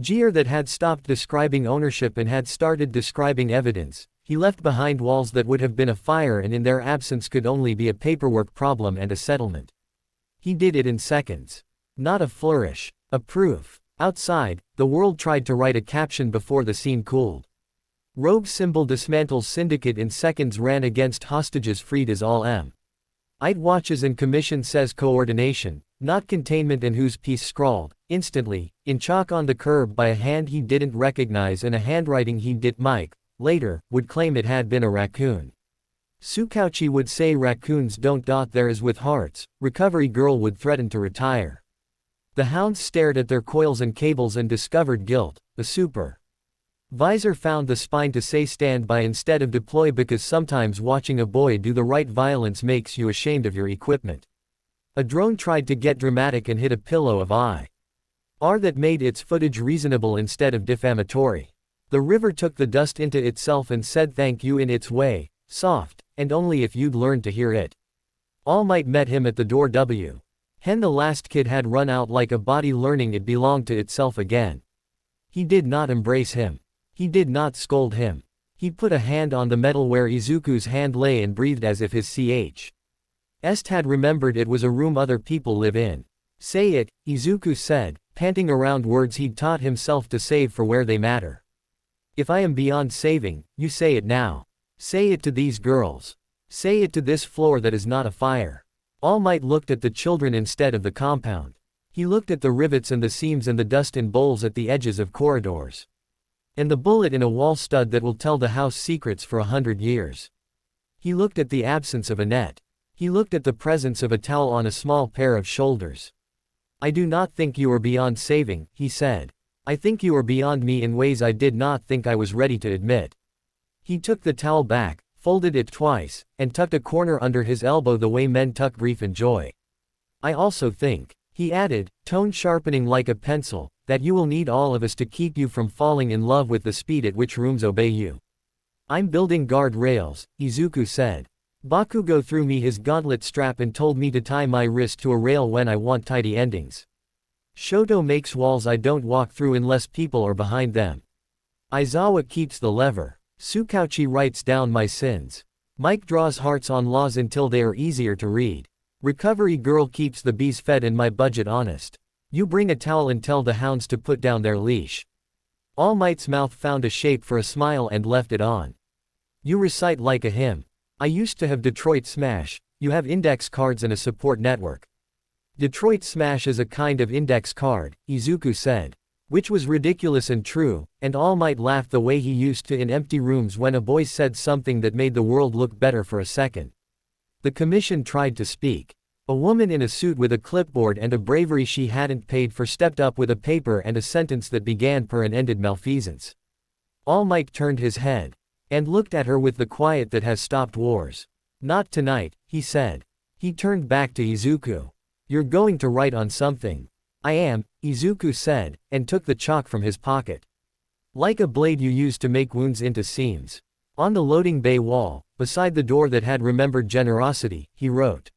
S1: jeer that had stopped describing ownership and had started describing evidence. He left behind walls that would have been a fire and in their absence could only be a paperwork problem and a settlement. He did it in seconds. Not a flourish. A proof. Outside, the world tried to write a caption before the scene cooled. Rogue symbol dismantles syndicate in seconds ran against hostages freed as all M. It watches and commission says coordination, not containment and whose piece scrawled, instantly, in chalk on the curb by a hand he didn't recognize and a handwriting he did. Mike, later, would claim it had been a raccoon. Tsukauchi would say raccoons don't dot theirs with hearts. Recovery girl would threaten to retire. The hounds stared at their coils and cables and discovered guilt. The supervisor found the spine to say stand by instead of deploy because sometimes watching a boy do the right violence makes you ashamed of your equipment. A drone tried to get dramatic and hit a pillow of IR that made its footage reasonable instead of defamatory. The river took the dust into itself and said thank you in its way, soft, and only if you'd learned to hear it. All Might met him at the door. Hen the last kid had run out like a body learning it belonged to itself again. He did not embrace him. He did not scold him. He put a hand on the metal where Izuku's hand lay and breathed as if his Est had remembered it was a room other people live in. Say it, Izuku said, panting around words he'd taught himself to save for where they matter. If I am beyond saving, you say it now. Say it to these girls. Say it to this floor that is not afire. All Might looked at the children instead of the compound. He looked at the rivets and the seams and the dust in bowls at the edges of corridors. And the bullet in a wall stud that will tell the house secrets for 100 years. He looked at the absence of a net. He looked at the presence of a towel on a small pair of shoulders. I do not think you are beyond saving, he said. I think you are beyond me in ways I did not think I was ready to admit. He took the towel back, folded it twice, and tucked a corner under his elbow the way men tuck grief and joy. I also think, he added, tone sharpening like a pencil, that you will need all of us to keep you from falling in love with the speed at which rooms obey you. I'm building guard rails, Izuku said. Bakugo threw me his gauntlet strap and told me to tie my wrist to a rail when I want tidy endings. Shoto makes walls I don't walk through unless people are behind them. Aizawa keeps the lever. Tsukauchi writes down my sins. Mike draws hearts on laws until they are easier to read. Recovery girl keeps the bees fed and my budget honest. You bring a towel and tell the hounds to put down their leash. All Might's mouth found a shape for a smile and left it on. You recite like a hymn. I used to have Detroit Smash, You have index cards and a support network. Detroit Smash is a kind of index card, Izuku said. Which was ridiculous and true, and All Might laughed the way he used to in empty rooms when a boy said something that made the world look better for a second. The commission tried to speak. A woman in a suit with a clipboard and a bravery she hadn't paid for stepped up with a paper and a sentence that began per and ended malfeasance. All Might turned his head and looked at her with the quiet that has stopped wars. Not tonight, he said. He turned back to Izuku. You're going to write on something. I am, Izuku said, and took the chalk from his pocket. Like a blade you use to make wounds into seams. On the loading bay wall, beside the door that had remembered generosity, he wrote.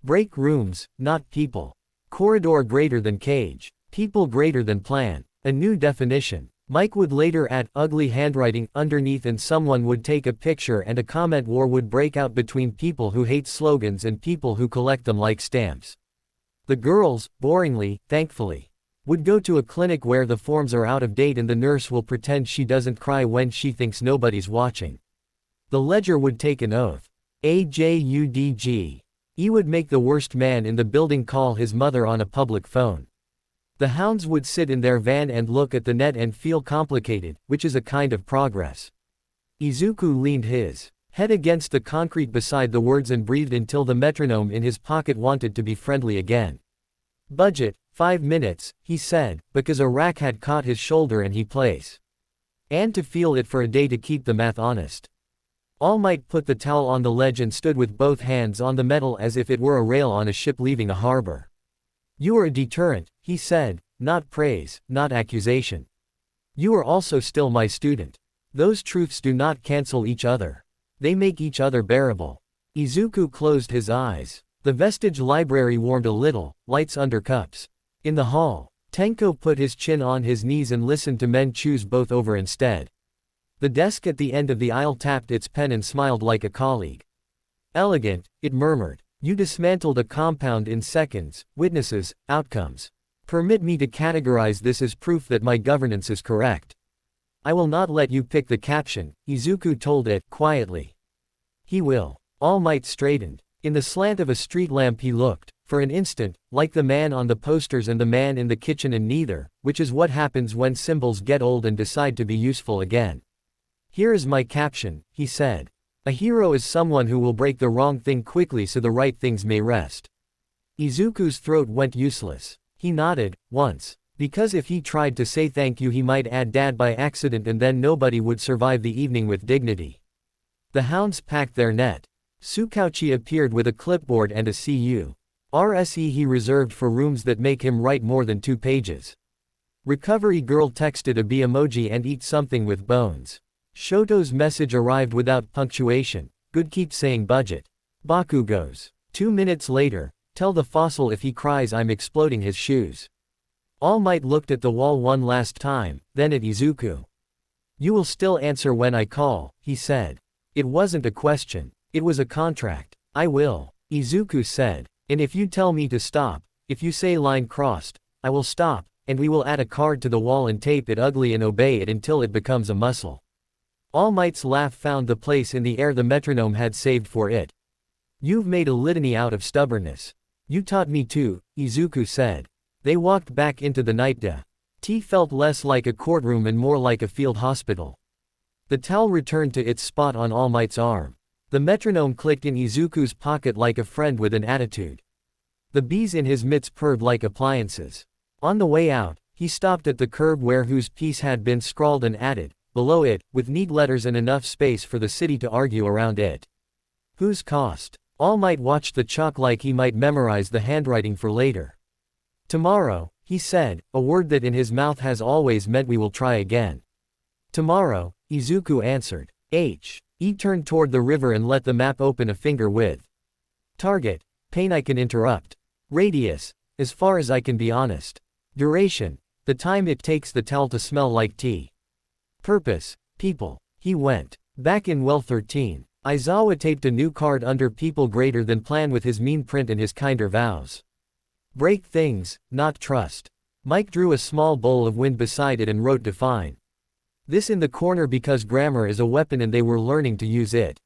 S1: Break rooms, not people. Corridor greater than cage. People greater than plan. A new definition. Mike would later add ugly handwriting underneath, and someone would take a picture and a comment war would break out between people who hate slogans and people who collect them like stamps. The girls, boringly, thankfully, would go to a clinic where the forms are out of date and the nurse will pretend she doesn't cry when she thinks nobody's watching. The ledger would take an oath. AJUDG. E would make the worst man in the building call his mother on a public phone. The hounds would sit in their van and look at the net and feel complicated, which is a kind of progress. Izuku leaned his head against the concrete beside the words and breathed until the metronome in his pocket wanted to be friendly again. Budget, 5 minutes, he said, because a rack had caught his shoulder and he plays. And to feel it for a day to keep the math honest. All Might put the towel on the ledge and stood with both hands on the metal as if it were a rail on a ship leaving a harbor. You are a deterrent, he said, not praise, not accusation. You are also still my student. Those truths do not cancel each other. They make each other bearable. Izuku closed his eyes. The vestige library warmed a little, lights under cups. In the hall, Tenko put his chin on his knees and listened to men choose both over instead. The desk at the end of the aisle tapped its pen and smiled like a colleague. Elegant, it murmured. You dismantled a compound in seconds. Witnesses, outcomes. Permit me to categorize this as proof that my governance is correct. I will not let you pick the caption, Izuku told it, quietly. He will. All Might straightened. In the slant of a street lamp he looked, for an instant, like the man on the posters and the man in the kitchen and neither, which is what happens when symbols get old and decide to be useful again. Here is my caption, he said. A hero is someone who will break the wrong thing quickly so the right things may rest. Izuku's throat went useless. He nodded, once. Because if he tried to say thank you he might add dad by accident and then nobody would survive the evening with dignity. The hounds packed their net. Tsukauchi appeared with a clipboard and a CU.RSE he reserved for rooms that make him write more than 2 pages. Recovery girl texted a B emoji and eat something with bones. Shoto's message arrived without punctuation. Good, keep saying budget. Bakugo's. 2 minutes later, tell the fossil if he cries I'm exploding his shoes. All Might looked at the wall one last time, then at Izuku. You will still answer when I call, he said. It wasn't a question. It was a contract. I will, Izuku said. And if you tell me to stop, if you say line crossed, I will stop, and we will add a card to the wall and tape it ugly and obey it until it becomes a muscle. All Might's laugh found the place in the air the metronome had saved for it. You've made a litany out of stubbornness. You taught me too, Izuku said. They walked back into the night. Tea felt less like a courtroom and more like a field hospital. The towel returned to its spot on All Might's arm. The metronome clicked in Izuku's pocket like a friend with an attitude. The bees in his mitts purred like appliances. On the way out, he stopped at the curb where whose piece had been scrawled and added, below it, with neat letters and enough space for the city to argue around it. Whose cost? All Might watched the chalk like he might memorize the handwriting for later. Tomorrow, he said, a word that in his mouth has always meant we will try again. Tomorrow, Izuku answered. He turned toward the river and let the map open a finger width. Target. Pain I can interrupt. Radius. As far as I can be honest. Duration. The time it takes the towel to smell like tea. Purpose. People. He went. Back in well 13. Aizawa taped a new card under people greater than plan with his mean print and his kinder vows. Break things, not trust. Mike drew a small bowl of wind beside it and wrote define. This in the corner because grammar is a weapon and they were learning to use it.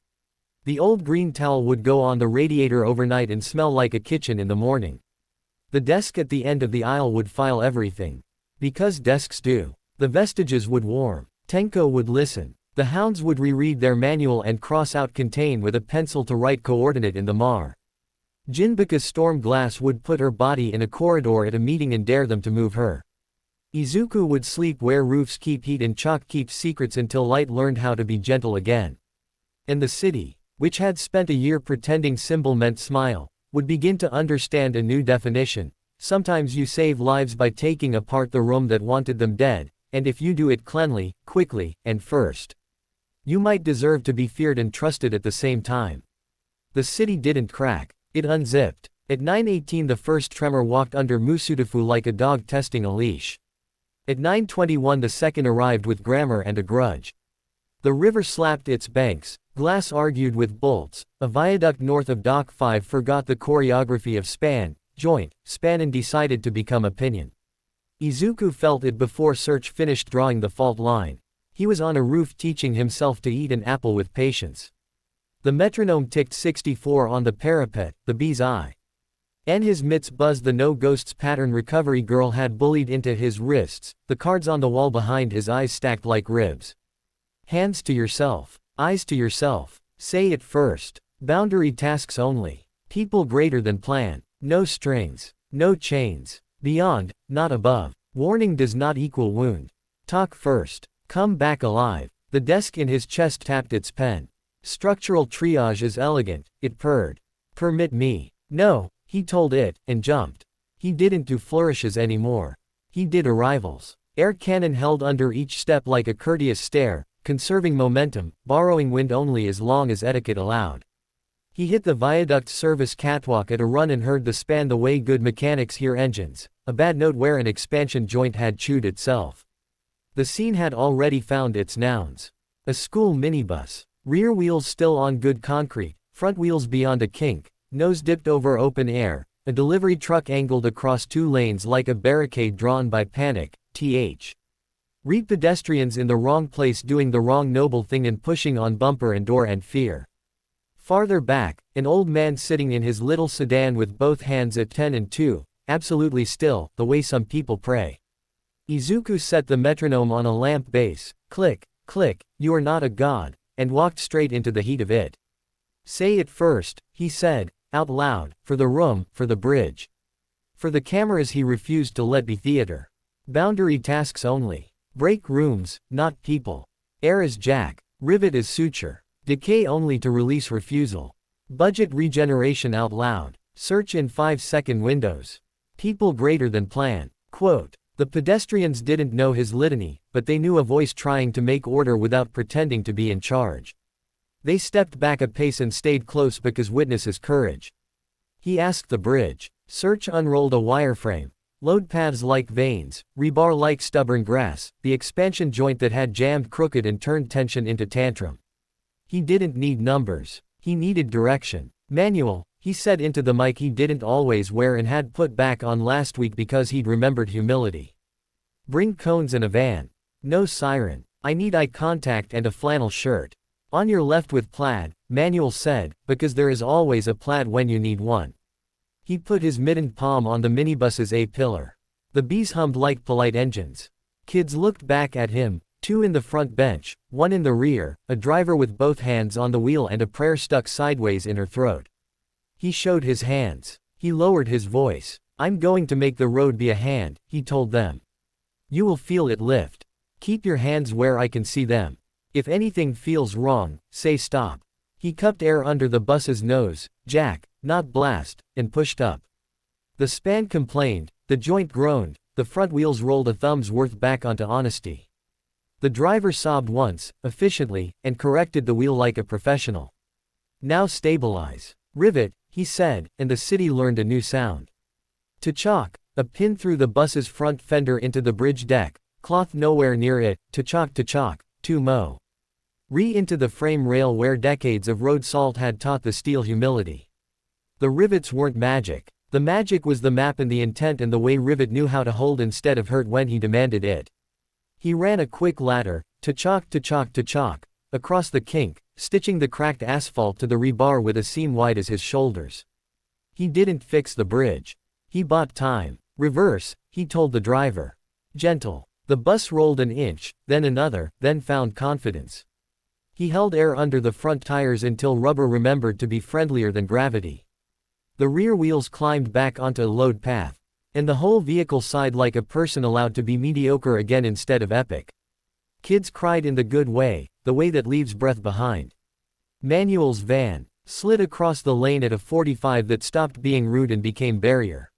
S1: The old green towel would go on the radiator overnight and smell like a kitchen in the morning. The desk at the end of the aisle would file everything. Because desks do. The vestiges would warm. Tenko would listen. The hounds would reread their manual and cross out contain with a pencil to write coordinate in the mar. Jinbika's storm glass would put her body in a corridor at a meeting and dare them to move her. Izuku would sleep where roofs keep heat and chalk keeps secrets until Light learned how to be gentle again. And the city, which had spent a year pretending symbol meant smile, would begin to understand a new definition. Sometimes you save lives by taking apart the room that wanted them dead, and if you do it cleanly, quickly, and first, you might deserve to be feared and trusted at the same time. The city didn't crack. It unzipped. At 9:18 the first tremor walked under Musudafu like a dog testing a leash. At 9:21 the second arrived with grammar and a grudge. The river slapped its banks, glass argued with bolts, a viaduct north of Dock 5 forgot the choreography of span, joint, span and decided to become opinion. Izuku felt it before Search finished drawing the fault line. He was on a roof teaching himself to eat an apple with patience. The metronome ticked 64 on the parapet, the bee's eye. And his mitts buzzed. The no ghosts pattern recovery girl had bullied into his wrists, the cards on the wall behind his eyes stacked like ribs. Hands to yourself. Eyes to yourself. Say it first. Boundary tasks only. People greater than plan. No strings. No chains. Beyond, not above. Warning does not equal wound. Talk first. Come back alive. The desk in his chest tapped its pen. Structural triage is elegant, it purred. Permit me. No, he told it, and jumped. He didn't do flourishes anymore. He did arrivals. Air cannon held under each step like a courteous stare, conserving momentum, borrowing wind only as long as etiquette allowed. He hit the viaduct service catwalk at a run and heard the span the way good mechanics hear engines, a bad note where an expansion joint had chewed itself. The scene had already found its nouns. A school minibus. Rear wheels still on good concrete, front wheels beyond a kink, nose dipped over open air, a delivery truck angled across two lanes like a barricade drawn by panic, th. Read pedestrians in the wrong place doing the wrong noble thing and pushing on bumper and door and fear. Farther back, an old man sitting in his little sedan with both hands at 10 and 2, absolutely still, the way some people pray. Izuku set the metronome on a lamp base, click, click, you are not a god, and walked straight into the heat of it. Say it first, he said, out loud, for the room, for the bridge. For the cameras he refused to let be theater. Boundary tasks only. Break rooms, not people. Air is jack, rivet is suture. Decay only to release refusal. Budget regeneration out loud. Search in 5-second windows. People greater than plan. Quote. The pedestrians didn't know his litany, but they knew a voice trying to make order without pretending to be in charge. They stepped back a pace and stayed close because witness his courage. He asked the bridge. Search unrolled a wireframe. Load paths like veins, rebar like stubborn grass, the expansion joint that had jammed crooked and turned tension into tantrum. He didn't need numbers. He needed direction. Manual, he said into the mic he didn't always wear and had put back on last week because he'd remembered humility. Bring cones and a van. No siren. I need eye contact and a flannel shirt. On your left with plaid, Manuel said, because there is always a plaid when you need one. He put his mittened palm on the minibus's A-pillar. The bees hummed like polite engines. Kids looked back at him, 2 in the front bench, 1 in the rear, a driver with both hands on the wheel and a prayer stuck sideways in her throat. He showed his hands. He lowered his voice. I'm going to make the road be a hand, he told them. You will feel it lift. Keep your hands where I can see them. If anything feels wrong, say stop. He cupped air under the bus's nose, jack, not blast, and pushed up. The span complained, the joint groaned, the front wheels rolled a thumb's worth back onto honesty. The driver sobbed once, efficiently, and corrected the wheel like a professional. Now stabilize. Rivet, he said, and the city learned a new sound. To chalk, a pin through the bus's front fender into the bridge deck, cloth nowhere near it, to chalk, to mow. Into the frame rail where decades of road salt had taught the steel humility. The rivets weren't magic. The magic was the map and the intent and the way Rivet knew how to hold instead of hurt when he demanded it. He ran a quick ladder, to chalk, across the kink, stitching the cracked asphalt to the rebar with a seam wide as his shoulders. He didn't fix the bridge. He bought time. Reverse, he told the driver. Gentle. The bus rolled an inch, then another, then found confidence. He held air under the front tires until rubber remembered to be friendlier than gravity. The rear wheels climbed back onto a load path, and the whole vehicle sighed like a person allowed to be mediocre again instead of epic. Kids cried in the good way, the way that leaves breath behind. Manuel's van slid across the lane at a 45 that stopped being rude and became barrier.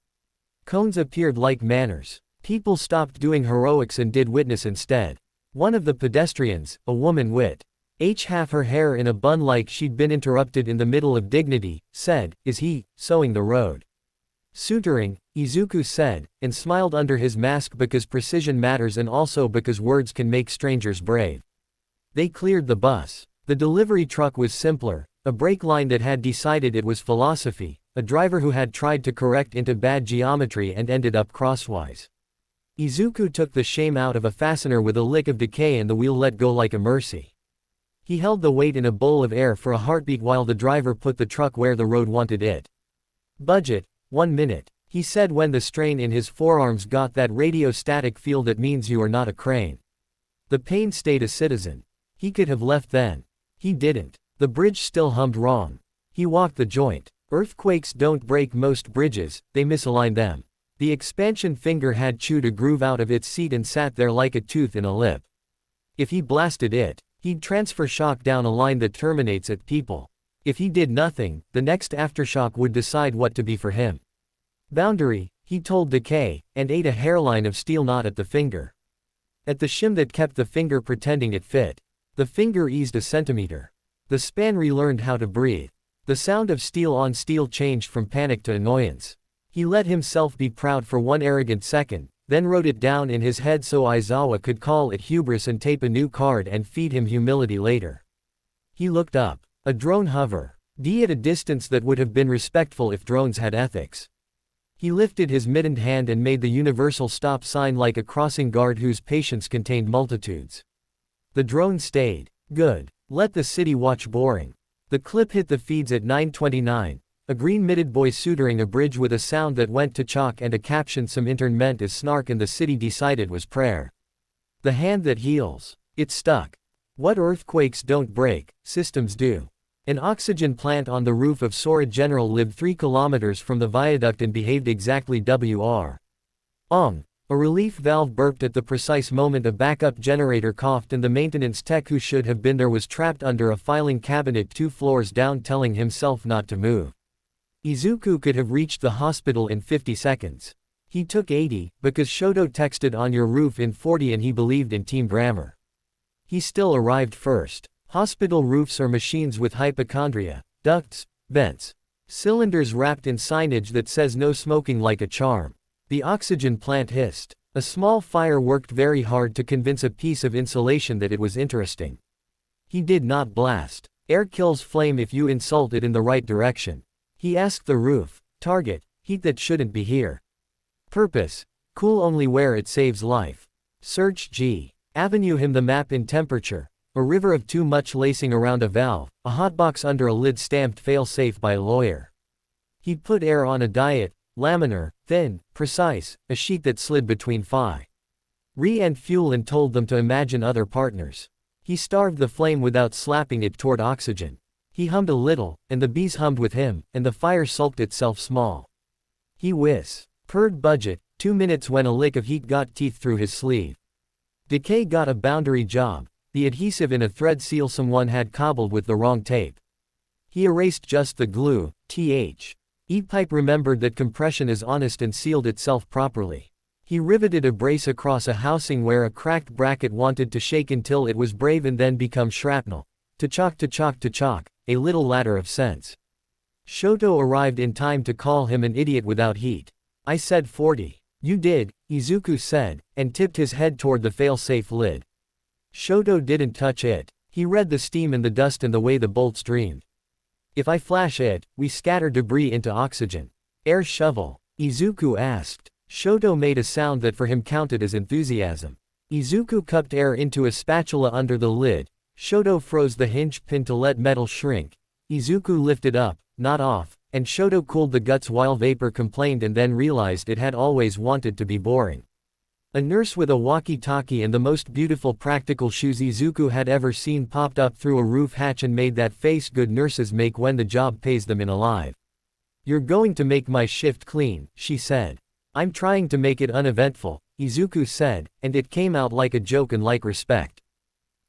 S1: Cones appeared like manners. People stopped doing heroics and did witness instead. One of the pedestrians, a woman with half her hair in a bun like she'd been interrupted in the middle of dignity, said, "Is he sewing the road?" Suturing, Izuku said, and smiled under his mask because precision matters and also because words can make strangers brave. They cleared the bus. The delivery truck was simpler, a brake line that had decided it was philosophy, a driver who had tried to correct into bad geometry and ended up crosswise. Izuku took the shame out of a fastener with a lick of decay and the wheel let go like a mercy. He held the weight in a bowl of air for a heartbeat while the driver put the truck where the road wanted it. "Budget, 1 minute," he said when the strain in his forearms got that radio-static feel that means you are not a crane. The pain stayed a citizen. He could have left then. He didn't. The bridge still hummed wrong. He walked the joint. Earthquakes don't break most bridges, they misalign them. The expansion finger had chewed a groove out of its seat and sat there like a tooth in a lip. If he blasted it, he'd transfer shock down a line that terminates at people. If he did nothing, the next aftershock would decide what to be for him. Boundary, he told decay, and ate a hairline of steel not at the finger. At the shim that kept the finger pretending it fit. The finger eased a centimeter. The span relearned how to breathe. The sound of steel on steel changed from panic to annoyance. He let himself be proud for 1 arrogant second, then wrote it down in his head so Aizawa could call it hubris and tape a new card and feed him humility later. He looked up. A drone hover. At a distance that would have been respectful if drones had ethics. He lifted his mittened hand and made the universal stop sign like a crossing guard whose patience contained multitudes. The drone stayed. Good. Let the city watch boring. The clip hit the feeds at 9:29. A green-mitted boy suturing a bridge with a sound that went to chalk and a caption some intern meant as snark and the city decided was prayer. The hand that heals. It stuck. What earthquakes don't break, systems do. An oxygen plant on the roof of Sora General lived 3 kilometers from the viaduct and behaved exactly Wr. Ong. A relief valve burped at the precise moment a backup generator coughed and the maintenance tech who should have been there was trapped under a filing cabinet 2 floors down telling himself not to move. Izuku could have reached the hospital in 50 seconds. He took 80, because Shoto texted on your roof in 40 and he believed in team grammar. He still arrived first. Hospital roofs are machines with hypochondria, ducts, vents, cylinders wrapped in signage that says no smoking like a charm. The oxygen plant hissed. A small fire worked very hard to convince a piece of insulation that it was interesting. He did not blast. Air kills flame if you insult it in the right direction. He asked the roof. Target, heat that shouldn't be here. Purpose, cool only where it saves life. Search G. Avenue him the map in temperature. A river of too much lacing around a valve, a hotbox under a lid stamped fail-safe by a lawyer. He'd put air on a diet, laminar, thin, precise, a sheet that slid between Re and fuel and told them to imagine other partners. He starved the flame without slapping it toward oxygen. He hummed a little, and the bees hummed with him, and the fire sulked itself small. He purred budget, 2 minutes when a lick of heat got teeth through his sleeve. Decay got a boundary job, the adhesive in a thread seal someone had cobbled with the wrong tape. He erased just the glue, E-pipe remembered that compression is honest and sealed itself properly. He riveted a brace across a housing where a cracked bracket wanted to shake until it was brave and then become shrapnel. To chalk, a little ladder of sense. Shoto arrived in time to call him an idiot without heat. I said 40. You did, Izuku said, and tipped his head toward the fail-safe lid. Shoto didn't touch it. He read the steam and the dust and the way the bolts streamed. If I flash it, we scatter debris into oxygen. Air shovel? Izuku asked. Shoto made a sound that for him counted as enthusiasm. Izuku cupped air into a spatula under the lid, Shoto froze the hinge pin to let metal shrink. Izuku lifted up, not off, and Shoto cooled the guts while Vapor complained and then realized it had always wanted to be boring. A nurse with a walkie-talkie and the most beautiful practical shoes Izuku had ever seen popped up through a roof hatch and made that face good nurses make when the job pays them in alive. "You're going to make my shift clean," she said. "I'm trying to make it uneventful," Izuku said, and it came out like a joke and like respect.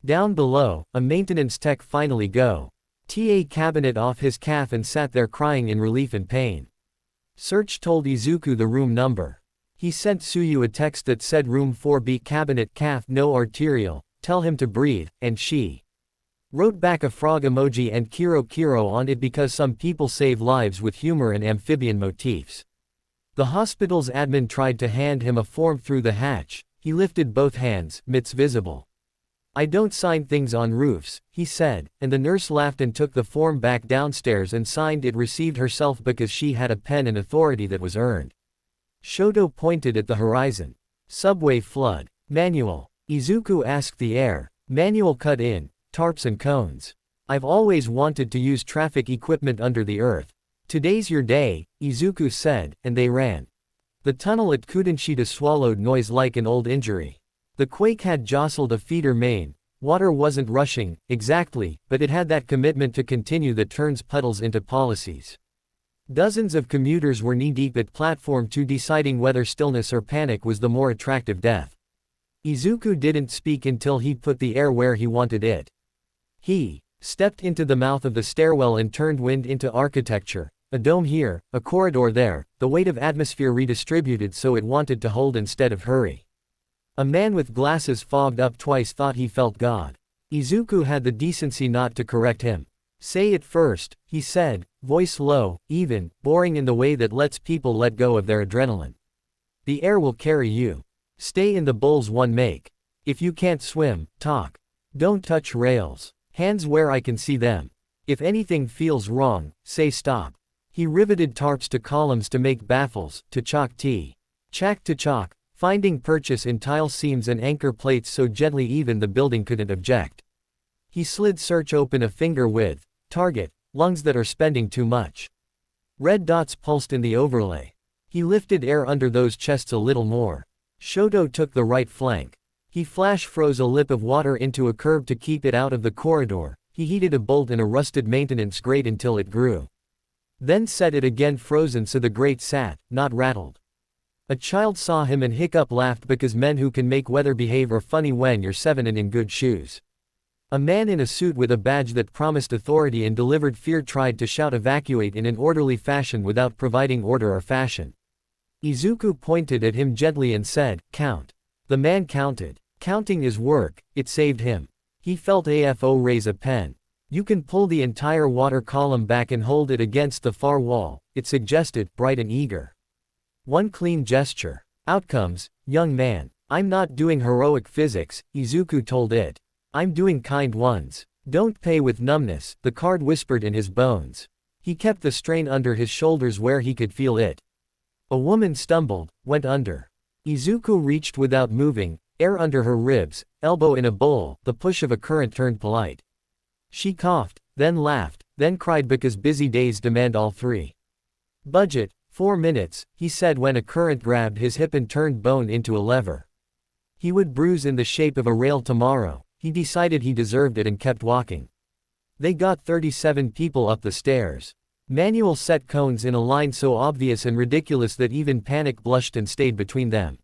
S1: Down below, a maintenance tech finally got a cabinet off his calf and sat there crying in relief and pain. Search told Izuku the room number. He sent Tsuyu a text that said room 4B cabinet calf no arterial, tell him to breathe, and she wrote back a frog emoji and Kiro Kiro on it because some people save lives with humor and amphibian motifs. The hospital's admin tried to hand him a form through the hatch. He lifted both hands, mitts visible. "I don't sign things on roofs," he said, and the nurse laughed and took the form back downstairs and signed it received herself because she had a pen and authority that was earned. Shoto pointed at the horizon. "Subway flood. Manual." Izuku asked the air. "Manual cut in, tarps and cones. I've always wanted to use traffic equipment under the earth. Today's your day," Izuku said, and they ran. The tunnel at Kudenshita swallowed noise like an old injury. The quake had jostled a feeder main. Water wasn't rushing, exactly, but it had that commitment to continue that turns puddles into policies. Dozens of commuters were knee-deep at Platform 2 deciding whether stillness or panic was the more attractive death. Izuku didn't speak until he put the air where he wanted it. He stepped into the mouth of the stairwell and turned wind into architecture. A dome here, a corridor there, the weight of atmosphere redistributed so it wanted to hold instead of hurry. A man with glasses fogged up twice thought he felt God. Izuku had the decency not to correct him. "Say it first," he said, voice low, even, boring in the way that lets people let go of their adrenaline. "The air will carry you. Stay in the bowls one make. If you can't swim, talk. Don't touch rails. Hands where I can see them. If anything feels wrong, say stop." He riveted tarps to columns to make baffles, to chalk Chack to chalk, finding purchase in tile seams and anchor plates so gently even the building couldn't object. He slid search open a finger width. Target, lungs that are spending too much. Red dots pulsed in the overlay. He lifted air under those chests a little more. Shoto took the right flank. He flash froze a lip of water into a curve to keep it out of the corridor. He heated a bolt in a rusted maintenance grate until it grew. Then set it again frozen so the grate sat, not rattled. A child saw him and hiccup laughed because men who can make weather behave are funny when you're 7 and in good shoes. A man in a suit with a badge that promised authority and delivered fear tried to shout evacuate in an orderly fashion without providing order or fashion. Izuku pointed at him gently and said, "Count." The man counted. Counting is work, it saved him. He felt AFO raise a pen. "You can pull the entire water column back and hold it against the far wall," it suggested, bright and eager. One clean gesture. Outcomes, young man. "I'm not doing heroic physics," Izuku told it. "I'm doing kind ones. Don't pay with numbness," the card whispered in his bones. He kept the strain under his shoulders where he could feel it. A woman stumbled, went under. Izuku reached without moving, air under her ribs, elbow in a bowl, the push of a current turned polite. She coughed, then laughed, then cried because busy days demand all three. "Budget, 4 minutes, he said when a current grabbed his hip and turned bone into a lever. He would bruise in the shape of a rail tomorrow. He decided he deserved it and kept walking. They got 37 people up the stairs. Manual set cones in a line so obvious and ridiculous that even Panic blushed and stayed between them.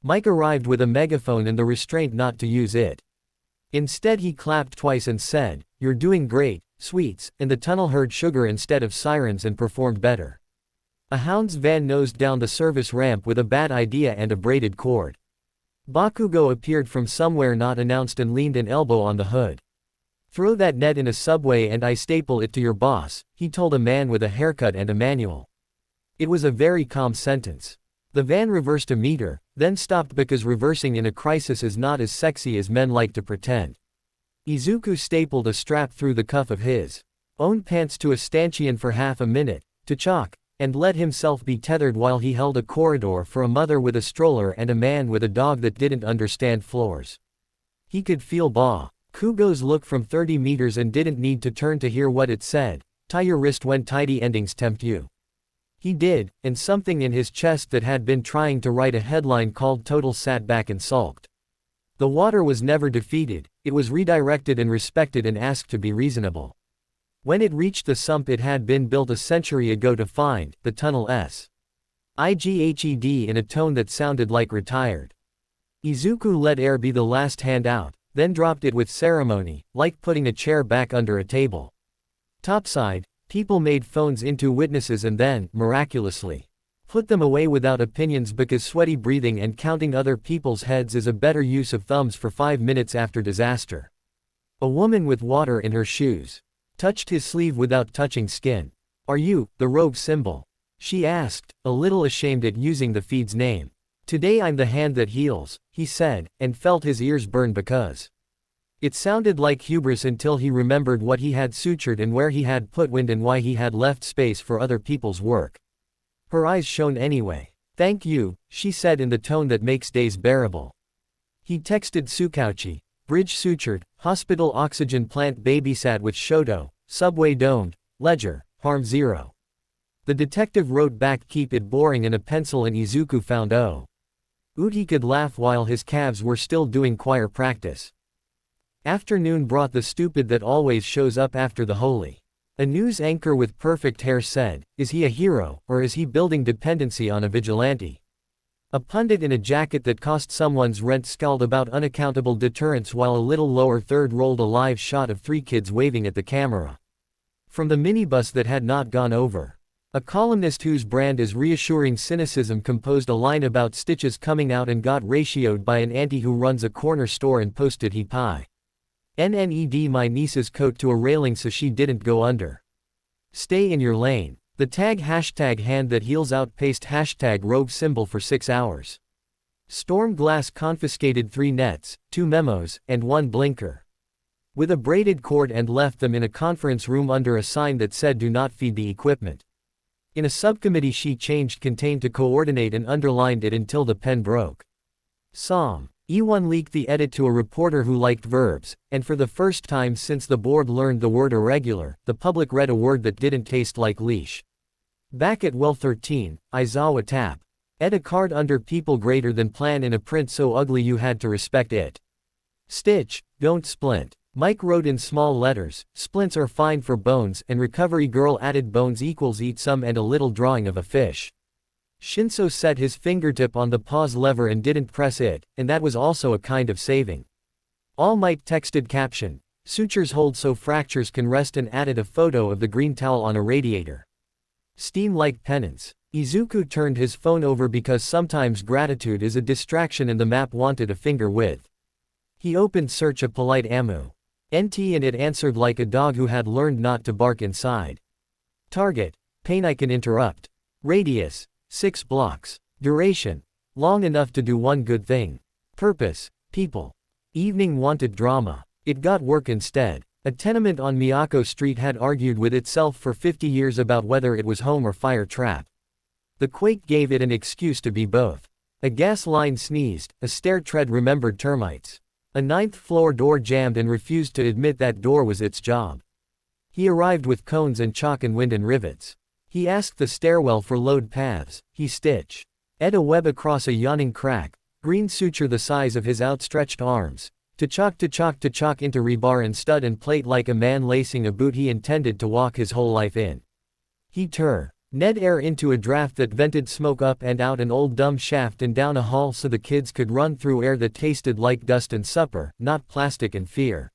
S1: Mike arrived with a megaphone and the restraint not to use it. Instead he clapped twice and said, "You're doing great, sweets," and the tunnel heard sugar instead of sirens and performed better. A hound's van nosed down the service ramp with a bad idea and a braided cord. Bakugo appeared from somewhere not announced and leaned an elbow on the hood. "Throw that net in a subway and I staple it to your boss," he told a man with a haircut and a manual. It was a very calm sentence. The van reversed a meter, then stopped because reversing in a crisis is not as sexy as men like to pretend. Izuku stapled a strap through the cuff of his own pants to a stanchion for half a minute, to chalk, and let himself be tethered while he held a corridor for a mother with a stroller and a man with a dog that didn't understand floors. He could feel Ba Kugo's look from 30 meters and didn't need to turn to hear what it said. Tie your wrist when tidy endings tempt you. He did, and something in his chest that had been trying to write a headline called Total sat back and sulked. The water was never defeated, it was redirected and respected and asked to be reasonable. When it reached the sump it had been built a century ago to find, the tunnel IGHED in a tone that sounded like retired. Izuku let air be the last hand out, then dropped it with ceremony, like putting a chair back under a table. Topside, people made phones into witnesses and then, miraculously, put them away without opinions because sweaty breathing and counting other people's heads is a better use of thumbs for 5 minutes after disaster. A woman with water in her shoes touched his sleeve without touching skin. Are you, the rogue symbol? She asked, a little ashamed at using the feed's name. Today I'm the hand that heals, he said, and felt his ears burn because it sounded like hubris until he remembered what he had sutured and where he had put wind and why he had left space for other people's work. Her eyes shone anyway. Thank you, she said in the tone that makes days bearable. He texted Tsukauchi, bridge sutured, hospital oxygen plant babysat with Shoto, subway domed, ledger, harm zero. The detective wrote back keep it boring and a pencil and Izuku found Uti could laugh while his calves were still doing choir practice. Afternoon brought the stupid that always shows up after the holy. A news anchor with perfect hair said, is he a hero, or is he building dependency on a vigilante? A pundit in a jacket that cost someone's rent scowled about unaccountable deterrence while a little lower third rolled a live shot of 3 kids waving at the camera. From the minibus that had not gone over. A columnist whose brand is reassuring cynicism composed a line about stitches coming out and got ratioed by an auntie who runs a corner store and posted he pie. NNED my niece's coat to a railing so she didn't go under. Stay in your lane. The tag hashtag hand that heals outpaced hashtag rogue symbol for 6 hours. Storm Glass confiscated 3 nets, 2 memos, and 1 blinker. With a braided cord and left them in a conference room under a sign that said do not feed the equipment. In a subcommittee she changed contain to coordinate and underlined it until the pen broke. Psalm. E1 leaked the edit to a reporter who liked verbs, and for the first time since the board learned the word irregular, the public read a word that didn't taste like leash. Back at well 13, Aizawa tap. Ed a card under people greater than plan in a print so ugly you had to respect it. Stitch, don't splint. Mike wrote in small letters, splints are fine for bones, and recovery girl added bones equals eat some and a little drawing of a fish. Shinso set his fingertip on the pause lever and didn't press it, and that was also a kind of saving. All Might texted caption, sutures hold so fractures can rest and added a photo of the green towel on a radiator. Steam like penance. Izuku turned his phone over because sometimes gratitude is a distraction and the map wanted a finger width. He opened search of polite Amu. NT and it answered like a dog who had learned not to bark inside. Target. Pain I can interrupt. Radius. 6 blocks. Duration. Long enough to do one good thing. Purpose. People. Evening wanted drama. It got work instead. A tenement on Miyako Street had argued with itself for 50 years about whether it was home or fire trap. The quake gave it an excuse to be both. A gas line sneezed, a stair tread remembered termites. A 9th floor door jammed and refused to admit that door was its job. He arrived with cones and chalk and wind and rivets. He asked the stairwell for load paths, he stitch. Ed a web across a yawning crack, green suture the size of his outstretched arms. To chalk into rebar and stud and plate like a man lacing a boot he intended to walk his whole life in. He Ned air into a draft that vented smoke up and out an old dumb shaft and down a hall so the kids could run through air that tasted like dust and supper, not plastic and fear.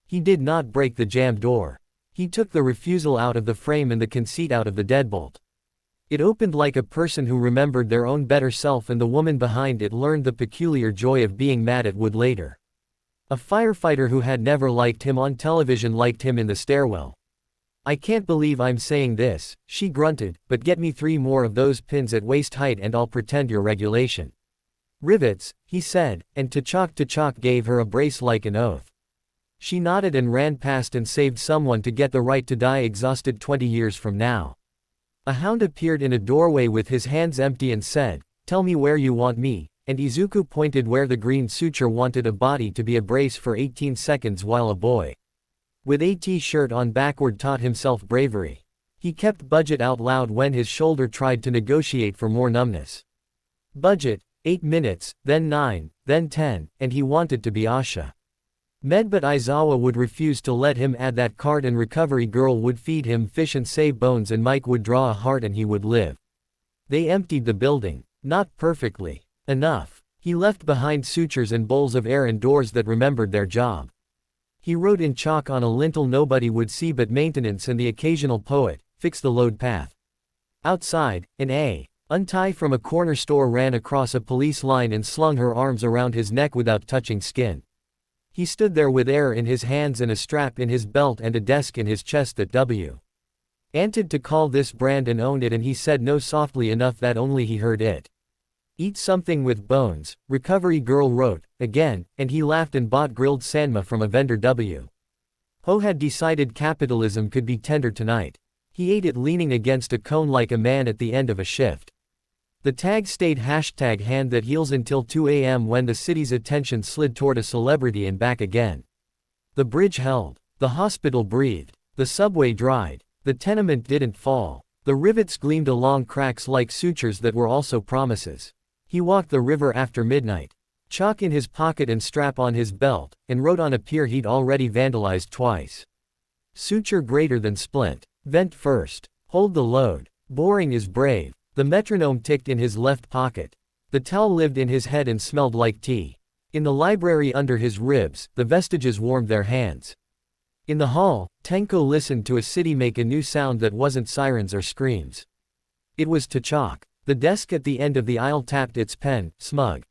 S1: He did not break the jammed door. He took the refusal out of the frame and the conceit out of the deadbolt. It opened like a person who remembered their own better self and the woman behind it learned the peculiar joy of being mad at Wood later. A firefighter who had never liked him on television liked him in the stairwell. I can't believe I'm saying this, she grunted, but get me 3 more of those pins at waist height and I'll pretend you're regulation. Rivets, he said, and Tachok gave her a brace like an oath. She nodded and ran past and saved someone to get the right to die exhausted 20 years from now. A hound appeared in a doorway with his hands empty and said, tell me where you want me, and Izuku pointed where the green suture wanted a body to be a brace for 18 seconds while a boy with a t-shirt on backward taught himself bravery. He kept budget out loud when his shoulder tried to negotiate for more numbness. Budget, 8 minutes, then 9, then 10, and he wanted to be Asha. Med, but Aizawa would refuse to let him add that card, and recovery girl would feed him fish and save bones, and Mike would draw a heart and he would live. They emptied the building. Not perfectly. Enough. He left behind sutures and bowls of air and doors that remembered their job. He wrote in chalk on a lintel nobody would see but maintenance and the occasional poet, fix the load path. Outside, an untie from a corner store ran across a police line and slung her arms around his neck without touching skin. He stood there with air in his hands and a strap in his belt and a desk in his chest that wanted to call this brand and owned it, and he said no softly enough that only he heard it. Eat something with bones, recovery girl wrote, again, and he laughed and bought grilled sanma from a vendor. Ho had decided capitalism could be tender tonight. He ate it leaning against a cone like a man at the end of a shift. The tag stayed #hand that heals until 2 a.m. when the city's attention slid toward a celebrity and back again. The bridge held. The hospital breathed. The subway dried. The tenement didn't fall. The rivets gleamed along cracks like sutures that were also promises. He walked the river after midnight. Chalk in his pocket and strap on his belt, and wrote on a pier he'd already vandalized twice. Suture greater than splint. Vent first. Hold the load. Boring is brave. The metronome ticked in his left pocket. The towel lived in his head and smelled like tea. In the library under his ribs, the vestiges warmed their hands. In the hall, Tenko listened to a city make a new sound that wasn't sirens or screams. It was T'Chak. The desk at the end of the aisle tapped its pen, smug.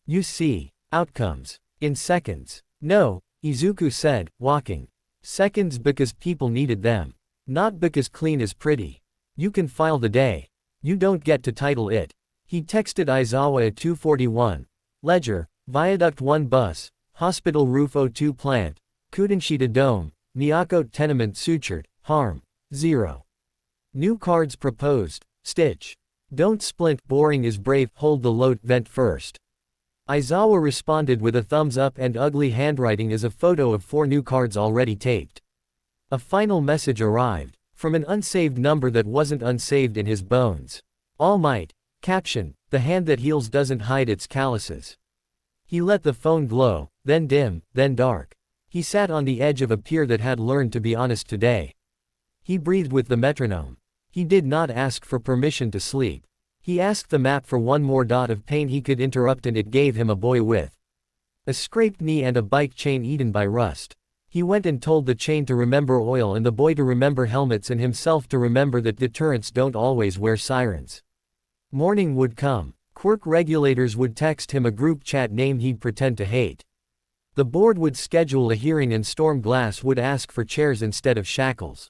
S1: You see. Outcomes. In seconds. No, Izuku said, walking. Seconds because people needed them. Not because clean is pretty. You can file the day. You don't get to title it. He texted Aizawa at 2:41. Ledger, Viaduct 1 bus, Hospital Roof O2 plant, Kudenshita Dome, Miyako tenement sutured, harm, 0. New cards proposed, stitch. Don't splint, boring is brave, hold the load, vent first. Aizawa responded with a thumbs up, and ugly handwriting is a photo of 4 new cards already taped. A final message arrived, from an unsaved number that wasn't unsaved in his bones. All Might. Caption, the hand that heals doesn't hide its calluses. He let the phone glow, then dim, then dark. He sat on the edge of a pier that had learned to be honest today. He breathed with the metronome. He did not ask for permission to sleep. He asked the map for one more dot of pain he could interrupt, and it gave him a boy with a scraped knee and a bike chain eaten by rust. He went and told the chain to remember oil and the boy to remember helmets and himself to remember that deterrents don't always wear sirens. Morning would come. Quirk regulators would text him a group chat name he'd pretend to hate. The board would schedule a hearing and Storm Glass would ask for chairs instead of shackles.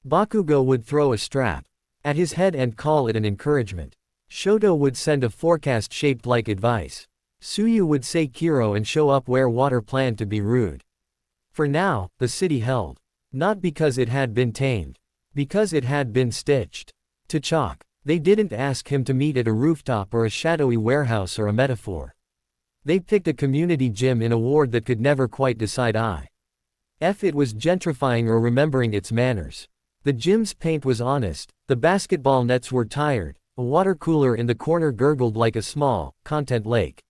S1: Bakugo would throw a strap at his head and call it an encouragement. Shoto would send a forecast shaped like advice. Suyu would say Kiro and show up where water planned to be rude. For now, the city held. Not because it had been tamed. Because it had been stitched. T'Chak. They didn't ask him to meet at a rooftop or a shadowy warehouse or a metaphor. They picked a community gym in a ward that could never quite decide if it was gentrifying or remembering its manners. The gym's paint was honest, the basketball nets were tired, a water cooler in the corner gurgled like a small, content lake.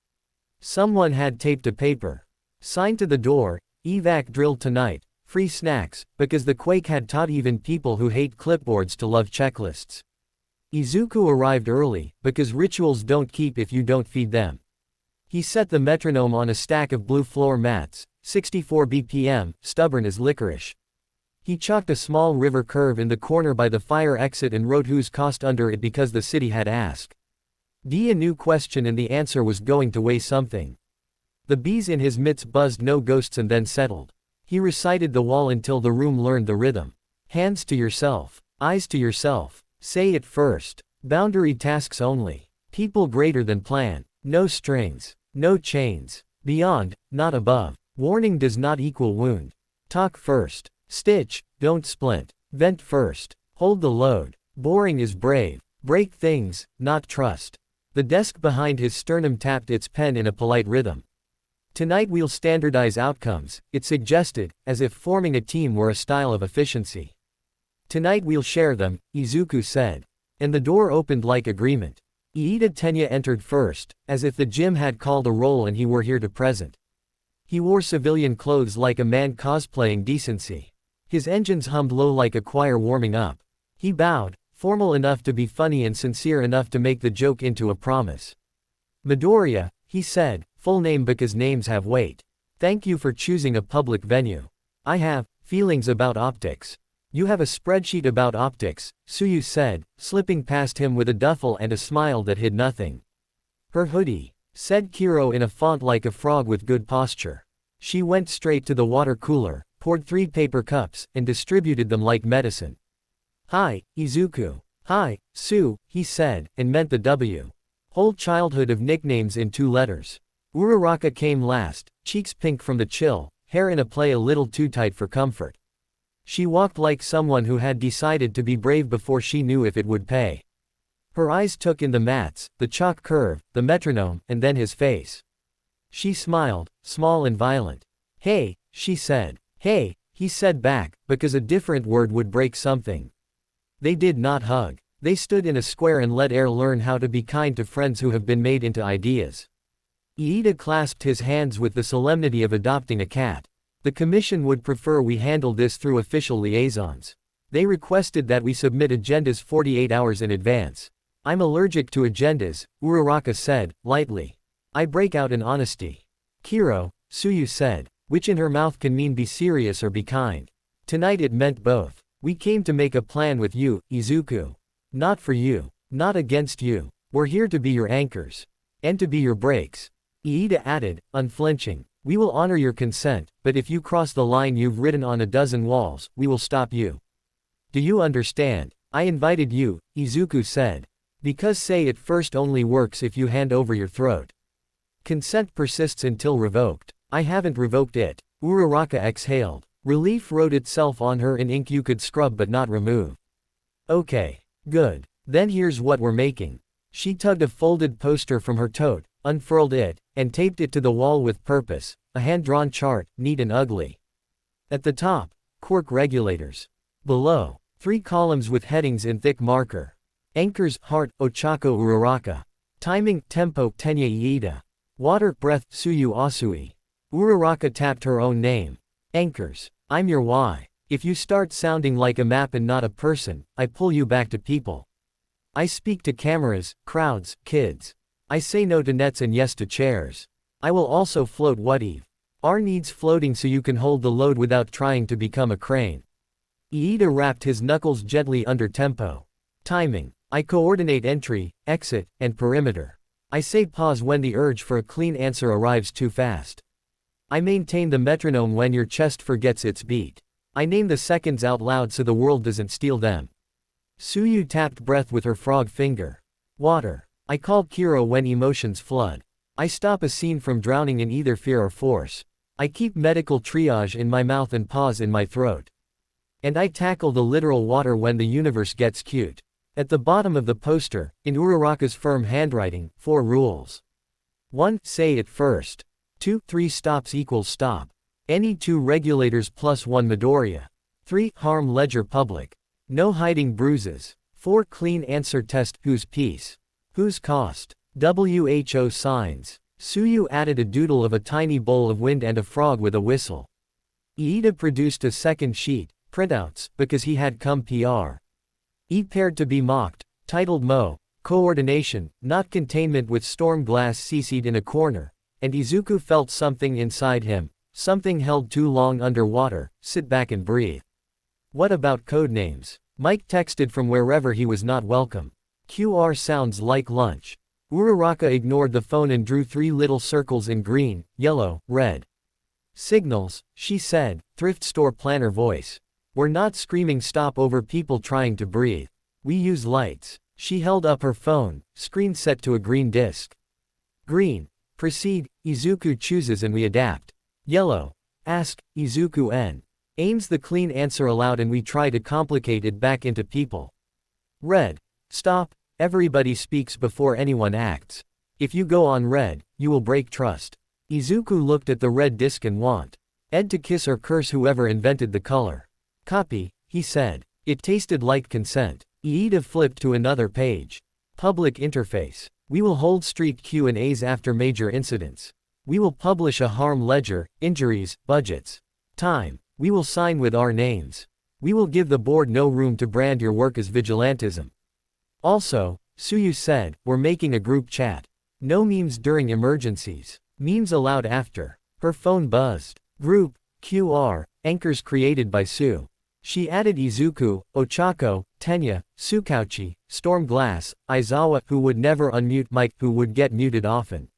S1: Someone had taped a paper. Sign to the door, evac drill tonight, free snacks, because the quake had taught even people who hate clipboards to love checklists. Izuku arrived early, because rituals don't keep if you don't feed them. He set the metronome on a stack of blue floor mats, 64 BPM, stubborn as licorice. He chalked a small river curve in the corner by the fire exit and wrote whose cost under it because the city had asked. A new question and the answer was going to weigh something. The bees in his mitts buzzed no ghosts and then settled. He recited the wall until the room learned the rhythm. Hands to yourself. Eyes to yourself. Say it first. Boundary tasks only. People greater than plan. No strings. No chains. Beyond, not above. Warning does not equal wound. Talk first. Stitch, don't splint. Vent first. Hold the load. Boring is brave. Break things, not trust. The desk behind his sternum tapped its pen in a polite rhythm. Tonight we'll standardize outcomes, it suggested, as if forming a team were a style of efficiency. Tonight we'll share them, Izuku said. And the door opened like agreement. Iida Tenya entered first, as if the gym had called a roll and he were here to present. He wore civilian clothes like a man cosplaying decency. His engines hummed low like a choir warming up. He bowed, formal enough to be funny and sincere enough to make the joke into a promise. Midoriya, he said, full name because names have weight. Thank you for choosing a public venue. I have feelings about optics. You have a spreadsheet about optics, Tsuyu said, slipping past him with a duffel and a smile that hid nothing. Her hoodie, said Kiro in a font like a frog with good posture. She went straight to the water cooler, poured 3 paper cups, and distributed them like medicine. Hi, Izuku. Hi, Sue, he said, and meant the W. Whole childhood of nicknames in 2 letters. Uraraka came last, cheeks pink from the chill, hair in a play a little too tight for comfort. She walked like someone who had decided to be brave before she knew if it would pay. Her eyes took in the mats, the chalk curve, the metronome, and then his face. She smiled, small and violent. Hey, she said. Hey, he said back, because a different word would break something. They did not hug. They stood in a square and let air learn how to be kind to friends who have been made into ideas. Iida clasped his hands with the solemnity of adopting a cat. The commission would prefer we handle this through official liaisons. They requested that we submit agendas 48 hours in advance. I'm allergic to agendas, Uraraka said, lightly. I break out in honesty. Kiro, Tsuyu said, which in her mouth can mean be serious or be kind. Tonight it meant both. We came to make a plan with you, Izuku. Not for you. Not against you. We're here to be your anchors. And to be your brakes. Iida added, unflinching. We will honor your consent, but if you cross the line you've written on a dozen walls, we will stop you. Do you understand? I invited you, Izuku said. Because say it first only works if you hand over your throat. Consent persists until revoked. I haven't revoked it. Uraraka exhaled. Relief wrote itself on her in ink you could scrub but not remove. Okay. Good. Then here's what we're making. She tugged a folded poster from her tote, unfurled it, and taped it to the wall with purpose, a hand-drawn chart, neat and ugly. At the top, quirk regulators. Below, 3 columns with headings in thick marker. Anchors, heart, Ochako Uraraka. Timing, tempo, Tenya Iida. Water, breath, Tsuyu Asui. Uraraka tapped her own name. Anchors. I'm your why. If you start sounding like a map and not a person, I pull you back to people. I speak to cameras, crowds, kids. I say no to nets and yes to chairs. I will also float what Eve. R needs floating so you can hold the load without trying to become a crane. Iida wrapped his knuckles gently under tempo. Timing. I coordinate entry, exit, and perimeter. I say pause when the urge for a clean answer arrives too fast. I maintain the metronome when your chest forgets its beat. I name the seconds out loud so the world doesn't steal them. Tsuyu tapped breath with her frog finger. Water. I call Kiro when emotions flood. I stop a scene from drowning in either fear or force. I keep medical triage in my mouth and pause in my throat. And I tackle the literal water when the universe gets cute. At the bottom of the poster, in Uraraka's firm handwriting, 4 rules. 1. Say it first. 2. 3 stops equals stop. Any 2 regulators plus 1 Midoriya. 3. Harm ledger public. No hiding bruises. 4. Clean answer test. Whose piece? Whose cost? WHO signs. Tsuyu added a doodle of a tiny bowl of wind and a frog with a whistle. Iida produced a second sheet, printouts, because he had come PR. E paired to be mocked, titled Mo, coordination, not containment with storm glass cc'd in a corner, and Izuku felt something inside him, something held too long underwater, sit back and breathe. What about codenames? Mike texted from wherever he was not welcome. QR sounds like lunch. Uraraka ignored the phone and drew 3 little circles in green, yellow, red. Signals, she said, thrift store planner voice. We're not screaming stop over people trying to breathe. We use lights. She held up her phone, screen set to a green disc. Green. Proceed, Izuku chooses and we adapt. Yellow. Ask, Izuku N. Aims the clean answer aloud and we try to complicate it back into people. Red. Stop, Everybody speaks before anyone acts. If you go on red, you will break trust. Izuku looked at the red disc and want Ed to kiss or curse whoever invented the color. Copy, he said. It tasted like consent. Iida flipped to another page. Public interface. We will hold street Q&As after major incidents. We will publish a harm ledger, injuries, budgets. Time. We will sign with our names. We will give the board no room to brand your work as vigilantism. Also, Suyu said, we're making a group chat. No memes during emergencies. Memes allowed after. Her phone buzzed. Group, QR, anchors created by Su. She added Izuku, Ochako, Tenya, Tsukauchi, Stormglass, Aizawa who would never unmute Mike who would get muted often.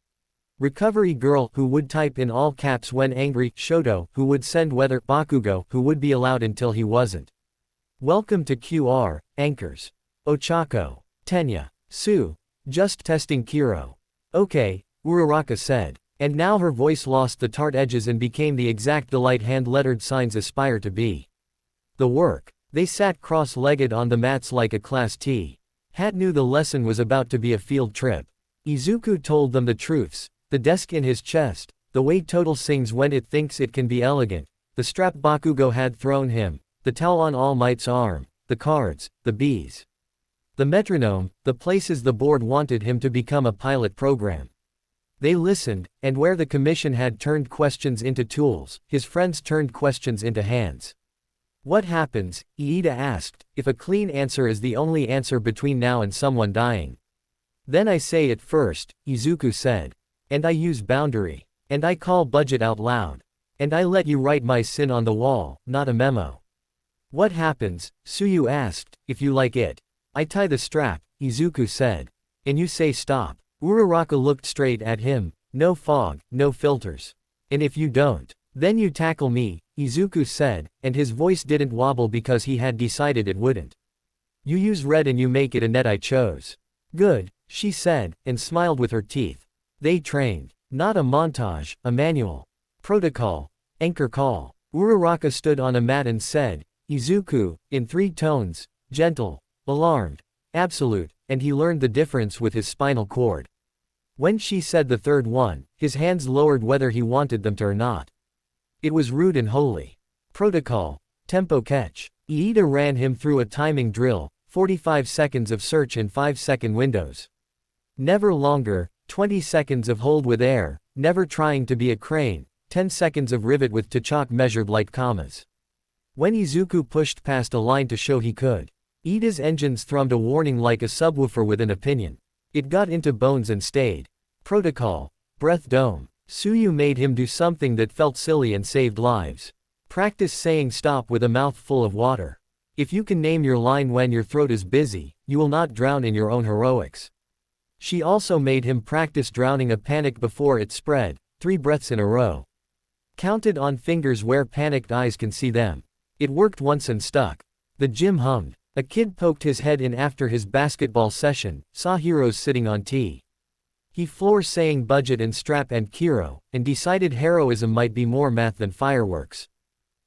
S1: Recovery Girl who would type in all caps when angry, Shoto who would send weather, Bakugo who would be allowed until he wasn't. Welcome to QR, anchors. Ochako, Tenya, Su. Just testing Kiro. Okay, Uraraka said. And now her voice lost the tart edges and became the exact delight hand-lettered signs aspire to be. The work. They sat cross-legged on the mats like a class T. Hat knew the lesson was about to be a field trip. Izuku told them the truths, the desk in his chest, the way Total sings when it thinks it can be elegant, the strap Bakugo had thrown him, the towel on All Might's arm, the cards, the bees. The metronome, the places the board wanted him to become a pilot program. They listened, and where the commission had turned questions into tools, his friends turned questions into hands. What happens, Iida asked, if a clean answer is the only answer between now and someone dying? Then I say it first, Izuku said. And I use boundary. And I call budget out loud. And I let you write my sin on the wall, not a memo. What happens, Suyu asked, if you like it? I tie the strap, Izuku said. And you say stop. Uraraka looked straight at him, no fog, no filters. And if you don't, then you tackle me, Izuku said, and his voice didn't wobble because he had decided it wouldn't. You use red and you make it a net I chose. Good, she said, and smiled with her teeth. They trained. Not a montage, a manual. Protocol. Anchor call. Uraraka stood on a mat and said, Izuku, in 3 tones, gentle, alarmed, absolute, and he learned the difference with his spinal cord. When she said the third one, his hands lowered whether he wanted them to or not. It was rude and holy. Protocol. Tempo catch. Iida ran him through a timing drill, 45 seconds of search in 5-second windows. Never longer, 20 seconds of hold with air, never trying to be a crane, 10 seconds of rivet with Tachok measured like commas. When Izuku pushed past a line to show he could, Iida's engines thrummed a warning like a subwoofer with an opinion. It got into bones and stayed. Protocol. Breath dome. Suyu made him do something that felt silly and saved lives. Practice saying stop with a mouth full of water. If you can name your line when your throat is busy, you will not drown in your own heroics. She also made him practice drowning a panic before it spread, 3 breaths in a row. Counted on fingers where panicked eyes can see them. It worked once and stuck. The gym hummed. A kid poked his head in after his basketball session, saw heroes sitting on tee. He floor saying budget and strap and Kiro, and decided heroism might be more math than fireworks.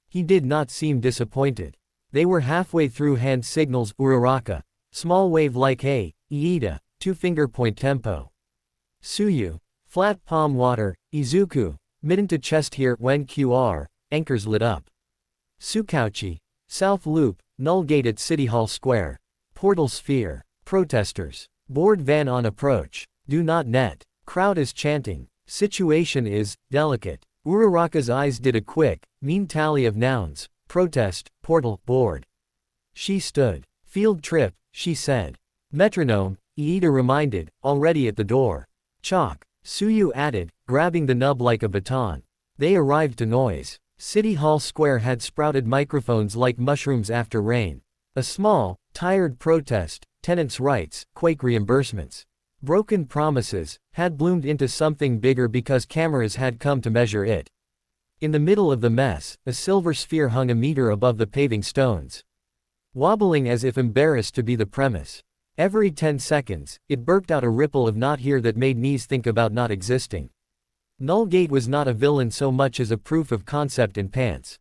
S1: He did not seem disappointed. They were halfway through hand signals, Uraraka. Small wave like hey, Iida, 2-finger point tempo. Suyu. Flat palm water, Izuku. Mitten to chest here when QR, anchors lit up. Tsukauchi. South loop, null gate at City Hall Square. Portal sphere. Protesters. Board van on approach. Do not net. Crowd is chanting. Situation is delicate. Uraraka's eyes did a quick, mean tally of nouns. Protest, portal, board. She stood. Field trip, she said. Metronome, Iida reminded, already at the door. Chalk, Suyu added, grabbing the nub like a baton. They arrived to noise. City Hall Square had sprouted microphones like mushrooms after rain. A small, tired protest, tenants' rights, quake reimbursements. Broken promises, had bloomed into something bigger because cameras had come to measure it. In the middle of the mess, a silver sphere hung a meter above the paving stones. Wobbling as if embarrassed to be the premise. Every 10 seconds, it burped out a ripple of not here that made knees think about not existing. Nullgate was not a villain so much as a proof of concept in pants.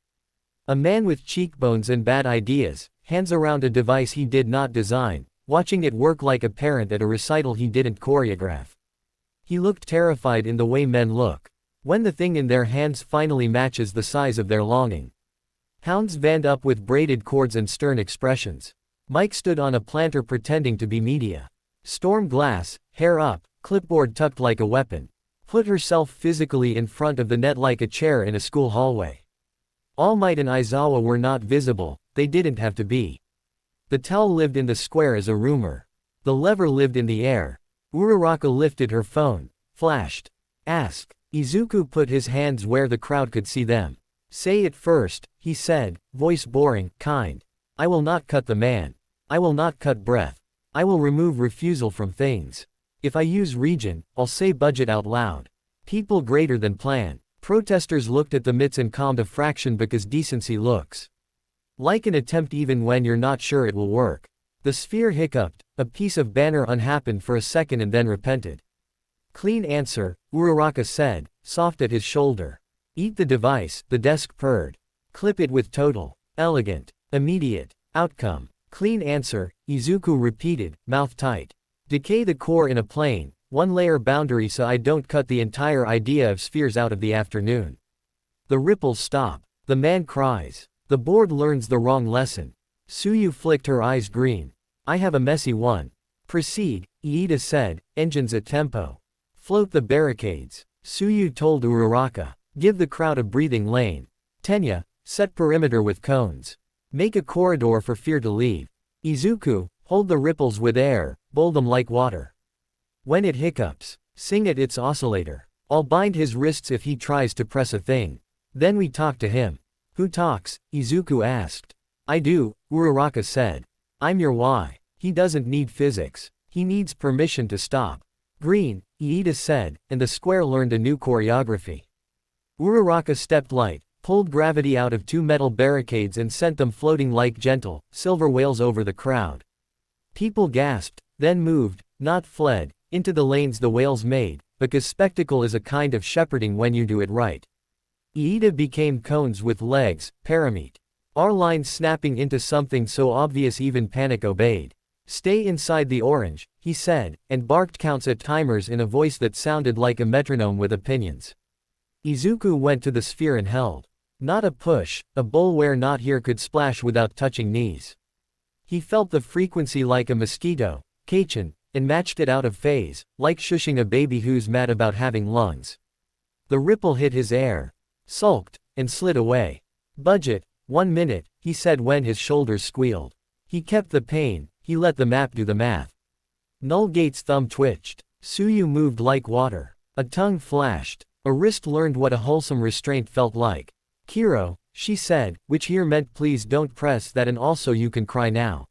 S1: A man with cheekbones and bad ideas, hands around a device he did not design, watching it work like a parent at a recital he didn't choreograph. He looked terrified in the way men look when the thing in their hands finally matches the size of their longing. Hounds vanned up with braided cords and stern expressions. Mike stood on a planter pretending to be media. Storm Glass, hair up, clipboard tucked like a weapon, put herself physically in front of the net like a chair in a school hallway. All Might and Aizawa were not visible, they didn't have to be. The towel lived in the square as a rumor. The lever lived in the air. Uraraka lifted her phone, flashed. Ask. Izuku put his hands where the crowd could see them. Say it first, he said, voice boring, kind. I will not cut the man. I will not cut breath. I will remove refusal from things. If I use region, I'll say budget out loud. People greater than plan. Protesters looked at the mitts and calmed a fraction because decency looks like an attempt even when you're not sure it will work. The sphere hiccuped, a piece of banner unhappened for a second and then repented. Clean answer, Uraraka said, soft at his shoulder. Eat the device, the desk purred. Clip it with total. Elegant. Immediate. Outcome. Clean answer, Izuku repeated, mouth tight. Decay the core in a plane, one layer boundary so I don't cut the entire idea of spheres out of the afternoon. The ripples stop. The man cries. The board learns the wrong lesson. Suyu flicked her eyes green. I have a messy one. Proceed, Iida said, engines at tempo. Float the barricades. Suyu told Uraraka. Give the crowd a breathing lane. Tenya, set perimeter with cones. Make a corridor for fear to leave. Izuku, hold the ripples with air, bowl them like water. When it hiccups, sing at its oscillator. I'll bind his wrists if he tries to press a thing. Then we talk to him. Who talks? Izuku asked. I do, Uraraka said. I'm your why. He doesn't need physics. He needs permission to stop. Green, Iida said, and the square learned a new choreography. Uraraka stepped light, pulled gravity out of two metal barricades and sent them floating like gentle, silver whales over the crowd. People gasped, then moved, not fled, into the lanes the whales made, because spectacle is a kind of shepherding when you do it right. Iida became cones with legs, paramete. Our lines snapping into something so obvious even panic obeyed. Stay inside the orange, he said, and barked counts at timers in a voice that sounded like a metronome with opinions. Izuku went to the sphere and held. Not a push, a bowl where not here could splash without touching knees. He felt the frequency like a mosquito, Kaichin, and matched it out of phase, like shushing a baby who's mad about having lungs. The ripple hit his air, sulked, and slid away. Budget, 1 minute, he said when his shoulders squealed. He kept the pain, he let the map do the math. Nullgate's thumb twitched. Suyu moved like water. A tongue flashed. A wrist learned what a wholesome restraint felt like. Kiro, she said, which here meant please don't press that and also you can cry now.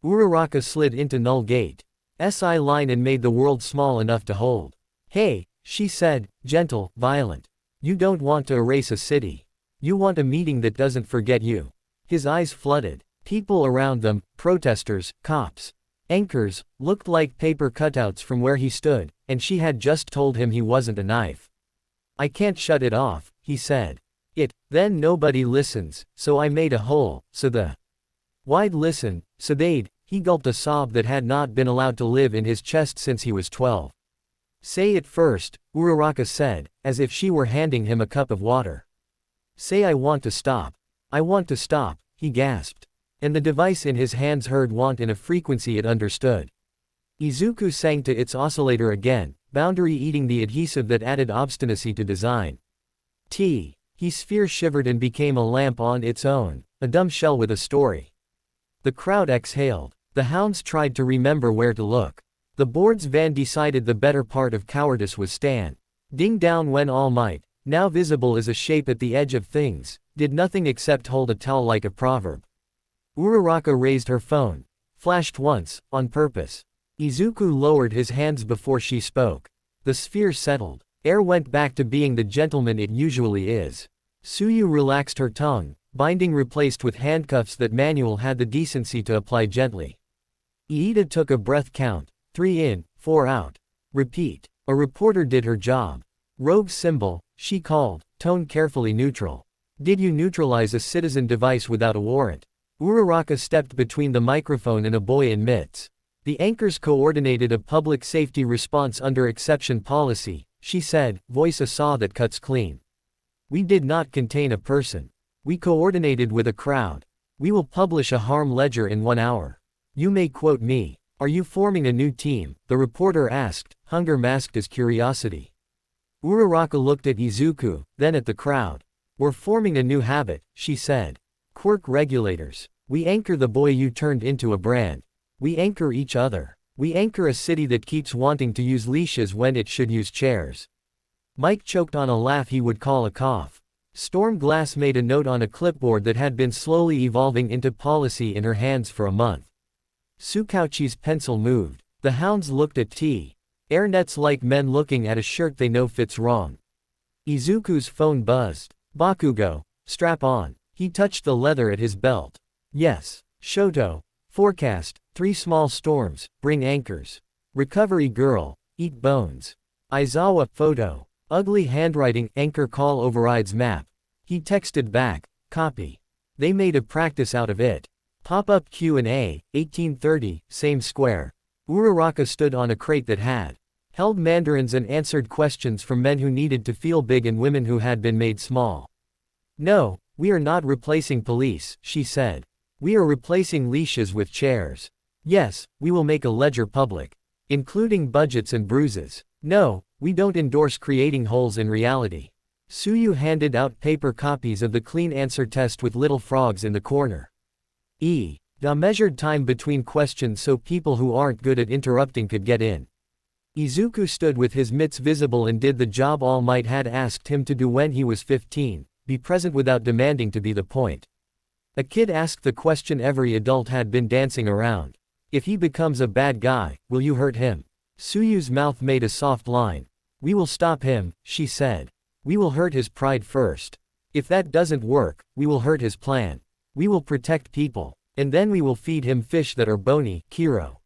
S1: Uraraka slid into Nullgate's line and made the world small enough to hold. Hey, she said, gentle, violent. You don't want to erase a city. You want a meeting that doesn't forget you. His eyes flooded. People around them, protesters, cops, anchors, looked like paper cutouts from where he stood, and she had just told him he wasn't a knife. I can't shut it off, he said. Then nobody listens, so I made a hole, so the wide listen, so they'd, he gulped a sob that had not been allowed to live in his chest since he was 12. Say it first, Uraraka said, as if she were handing him a cup of water. Say I want to stop. I want to stop, he gasped. And the device in his hands heard want in a frequency it understood. Izuku sang to its oscillator again, boundary eating the adhesive that added obstinacy to design. His sphere shivered and became a lamp on its own, a dumb shell with a story. The crowd exhaled. The hounds tried to remember where to look. The board's van decided the better part of cowardice was stand. Ding down when All Might, now visible as a shape at the edge of things, did nothing except hold a towel like a proverb. Uraraka raised her phone. Flashed once, on purpose. Izuku lowered his hands before she spoke. The sphere settled. Air went back to being the gentleman it usually is. Suyu relaxed her tongue, binding replaced with handcuffs that Manuel had the decency to apply gently. Iida took a breath count, 3 in, 4 out. Repeat. A reporter did her job. Rogue symbol, she called, tone carefully neutral. Did you neutralize a citizen device without a warrant? Uraraka stepped between the microphone and a boy in mitts. The anchors coordinated a public safety response under exception policy, she said, voice a saw that cuts clean. We did not contain a person. We coordinated with a crowd. We will publish a harm ledger in 1 hour. You may quote me. Are you forming a new team? The reporter asked, hunger masked as curiosity. Uraraka looked at Izuku, then at the crowd. We're forming a new habit, she said. Quirk regulators. We anchor the boy you turned into a brand. We anchor each other. We anchor a city that keeps wanting to use leashes when it should use chairs. Mike choked on a laugh he would call a cough. Storm Glass made a note on a clipboard that had been slowly evolving into policy in her hands for a month. Tsukauchi's pencil moved. The hounds looked at T. Airnets like men looking at a shirt they know fits wrong. Izuku's phone buzzed. Bakugo, strap on. He touched the leather at his belt. Yes. Shoto. Forecast, 3 small storms, bring anchors. Recovery girl, eat bones. Aizawa, photo. Ugly handwriting, anchor call overrides map. He texted back, copy. They made a practice out of it. Pop-up Q&A, 1830, same square. Uraraka stood on a crate that had held mandarins and answered questions from men who needed to feel big and women who had been made small. No, we are not replacing police, she said. We are replacing leashes with chairs. Yes, we will make a ledger public. Including budgets and bruises. No, we don't endorse creating holes in reality. Suyu handed out paper copies of the clean answer test with little frogs in the corner. The measured time between questions so people who aren't good at interrupting could get in. Izuku stood with his mitts visible and did the job All Might had asked him to do when he was 15, be present without demanding to be the point. A kid asked the question every adult had been dancing around. If he becomes a bad guy, will you hurt him? Suyu's mouth made a soft line. We will stop him, she said. We will hurt his pride first. If that doesn't work, we will hurt his plan. We will protect people. And then we will feed him fish that are bony, Kiro.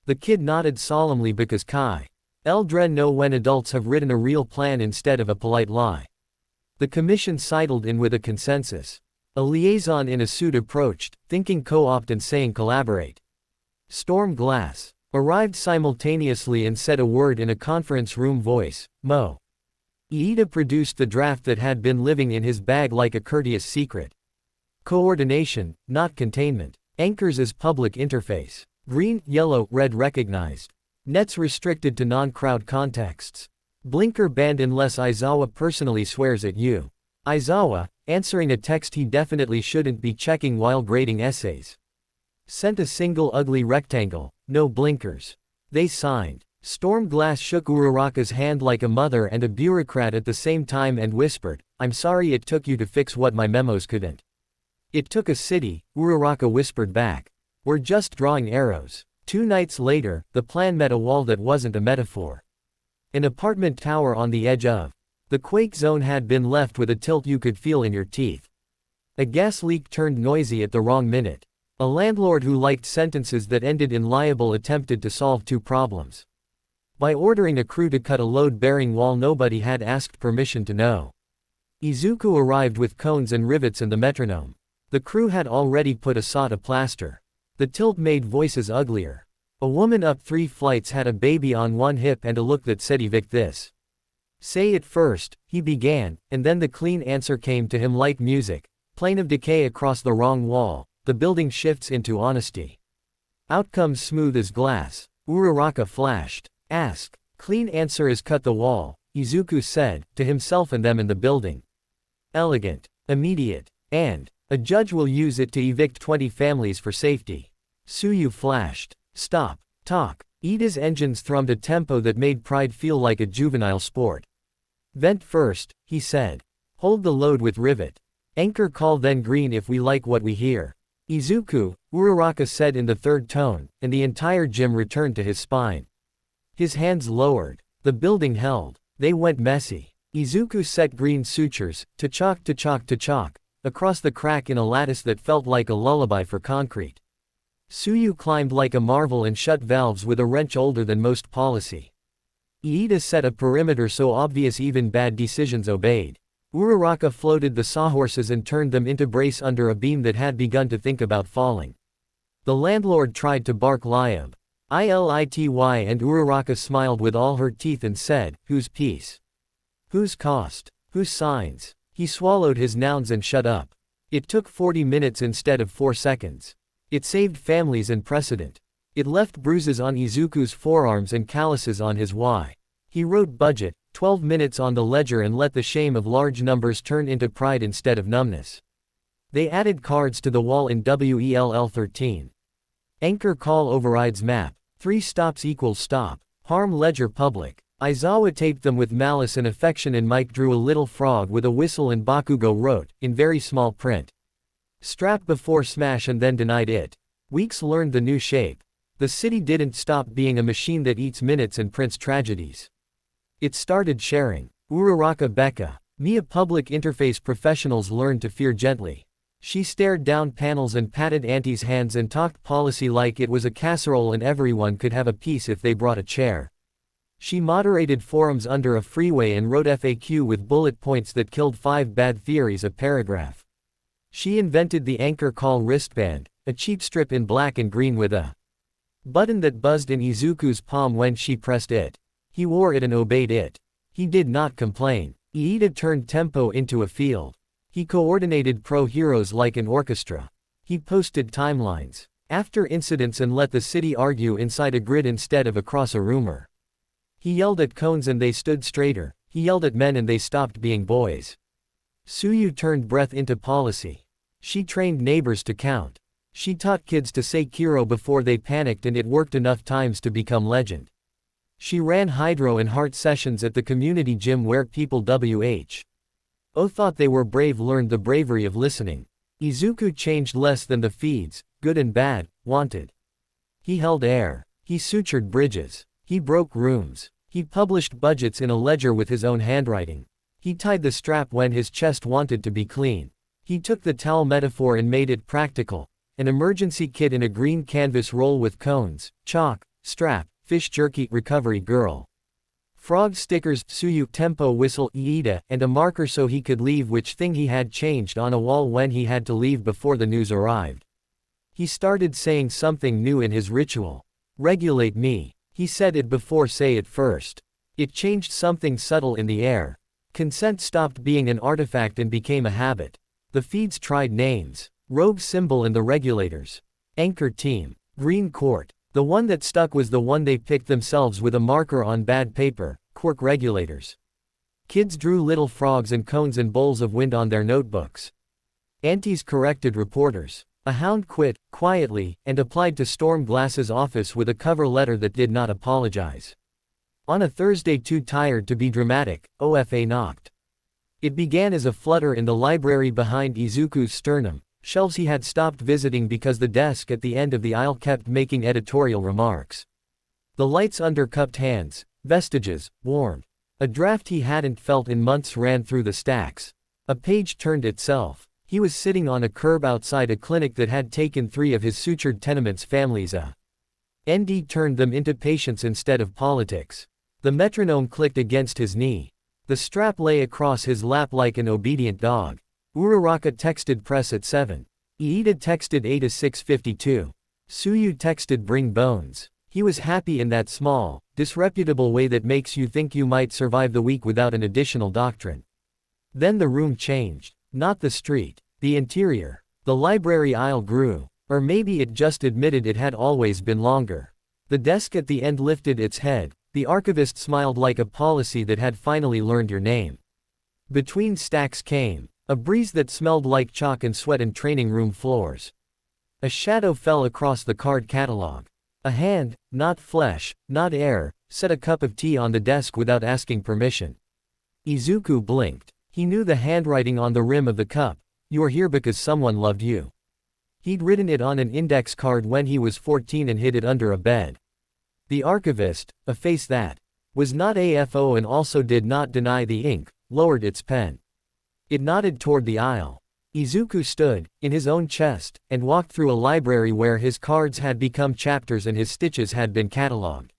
S1: The kid nodded solemnly because Kai Eldren know when adults have written a real plan instead of a polite lie. The commission sidled in with a consensus. A liaison in a suit approached, thinking co-opt and saying collaborate. Storm Glass arrived simultaneously and said a word in a conference room voice, Mo. Iida produced the draft that had been living in his bag like a courteous secret. Coordination, not containment. Anchors as public interface. Green, yellow, red recognized. Nets restricted to non-crowd contexts. Blinker banned unless Aizawa personally swears at you. Aizawa, answering a text he definitely shouldn't be checking while grading essays. Sent a single ugly rectangle, no blinkers. They signed. Storm Glass shook Uraraka's hand like a mother and a bureaucrat at the same time and whispered, I'm sorry it took you to fix what my memos couldn't. It took a city, Uraraka whispered back. We're just drawing arrows. 2 nights later, the plan met a wall that wasn't a metaphor. An apartment tower on the edge of the quake zone had been left with a tilt you could feel in your teeth. A gas leak turned noisy at the wrong minute. A landlord who liked sentences that ended in liable attempted to solve 2 problems. By ordering a crew to cut a load-bearing wall nobody had asked permission to know. Izuku arrived with cones and rivets and the metronome. The crew had already put a saw to plaster. The tilt made voices uglier. A woman up 3 flights had a baby on one hip and a look that said evict this. Say it first, he began, and then the clean answer came to him like music. Plane of decay across the wrong wall, the building shifts into honesty. Outcomes smooth as glass. Uraraka flashed. Ask. Clean answer is cut the wall, Izuku said, to himself and them in the building. Elegant. Immediate. And a judge will use it to evict 20 families for safety. Suyu flashed. Stop. Talk. Iida's engines thrummed a tempo that made pride feel like a juvenile sport. Vent first, he said. Hold the load with rivet. Anchor call then green if we like what we hear. Izuku, Uraraka said in the 3rd tone, and the entire gym returned to his spine. His hands lowered. The building held. They went messy. Izuku set green sutures, to chalk, across the crack in a lattice that felt like a lullaby for concrete. Suyu climbed like a marvel and shut valves with a wrench older than most policy. Iida set a perimeter so obvious even bad decisions obeyed. Uraraka floated the sawhorses and turned them into brace under a beam that had begun to think about falling. The landlord tried to bark Liab. ILITY, and Uraraka smiled with all her teeth and said, whose piece? Whose cost? Whose signs? He swallowed his nouns and shut up. It took 40 minutes instead of 4 seconds. It saved families and precedent. It left bruises on Izuku's forearms and calluses on his Y. He wrote budget, 12 minutes on the ledger and let the shame of large numbers turn into pride instead of numbness. They added cards to the wall in WELL 13. Anchor call overrides map. 3 stops equals stop. Harm ledger public. Aizawa taped them with malice and affection and Mike drew a little frog with a whistle and Bakugo wrote, in very small print. Strap before smash and then denied it. Weeks learned the new shape. The city didn't stop being a machine that eats minutes and prints tragedies. It started sharing. Uraraka Becca. Mia public interface professionals learned to fear gently. She stared down panels and patted Auntie's hands and talked policy like it was a casserole and everyone could have a piece if they brought a chair. She moderated forums under a freeway and wrote FAQ with bullet points that killed 5 bad theories a paragraph. She invented the anchor call wristband, a cheap strip in black and green with a button that buzzed in Izuku's palm when she pressed it. He wore it and obeyed it. He did not complain. Iida turned tempo into a field. He coordinated pro-heroes like an orchestra. He posted timelines after incidents and let the city argue inside a grid instead of across a rumor. He yelled at cones and they stood straighter. He yelled at men and they stopped being boys. Suyu turned breath into policy. She trained neighbors to count. She taught kids to say Kiro before they panicked and it worked enough times to become legend. She ran hydro and heart sessions at the community gym where people thought they were brave learned the bravery of listening. Izuku changed less than the feeds, good and bad, wanted. He held air. He sutured bridges. He broke rooms. He published budgets in a ledger with his own handwriting. He tied the strap when his chest wanted to be clean. He took the towel metaphor and made it practical. An emergency kit in a green canvas roll with cones, chalk, strap, fish jerky, recovery girl. Frog stickers, Suyu, tempo whistle, Iida, and a marker so he could leave which thing he had changed on a wall when he had to leave before the news arrived. He started saying something new in his ritual. Regulate me. He said it before say it first. It changed something subtle in the air. Consent stopped being an artifact and became a habit. The feeds tried names. Rogue symbol and the regulators. Anchor team. Green court. The one that stuck was the one they picked themselves with a marker on bad paper, quirk regulators. Kids drew little frogs and cones and bowls of wind on their notebooks. Aunties corrected reporters. A hound quit, quietly, and applied to Storm Glass's office with a cover letter that did not apologize. On a Thursday too tired to be dramatic, OFA knocked. It began as a flutter in the library behind Izuku's sternum. Shelves he had stopped visiting because the desk at the end of the aisle kept making editorial remarks. The lights under cupped hands, vestiges, warmed. A draft he hadn't felt in months ran through the stacks. A page turned itself. He was sitting on a curb outside a clinic that had taken 3 of his sutured tenements families. ND turned them into patients instead of politics. The metronome clicked against his knee. The strap lay across his lap like an obedient dog. Uraraka texted press at 7. Iida texted 8 at 6:52. Suyu texted bring bones. He was happy in that small, disreputable way that makes you think you might survive the week without an additional doctrine. Then the room changed. Not the street. The interior. The library aisle grew. Or maybe it just admitted it had always been longer. The desk at the end lifted its head. The archivist smiled like a policy that had finally learned your name. Between stacks came a breeze that smelled like chalk and sweat and training room floors. A shadow fell across the card catalog. A hand, not flesh, not air, set a cup of tea on the desk without asking permission. Izuku blinked. He knew the handwriting on the rim of the cup. You're here because someone loved you. He'd written it on an index card when he was 14 and hid it under a bed. The archivist, a face that was not AFO and also did not deny the ink, lowered its pen. It nodded toward the aisle. Izuku stood, in his own chest, and walked through a library where his cards had become chapters and his stitches had been catalogued.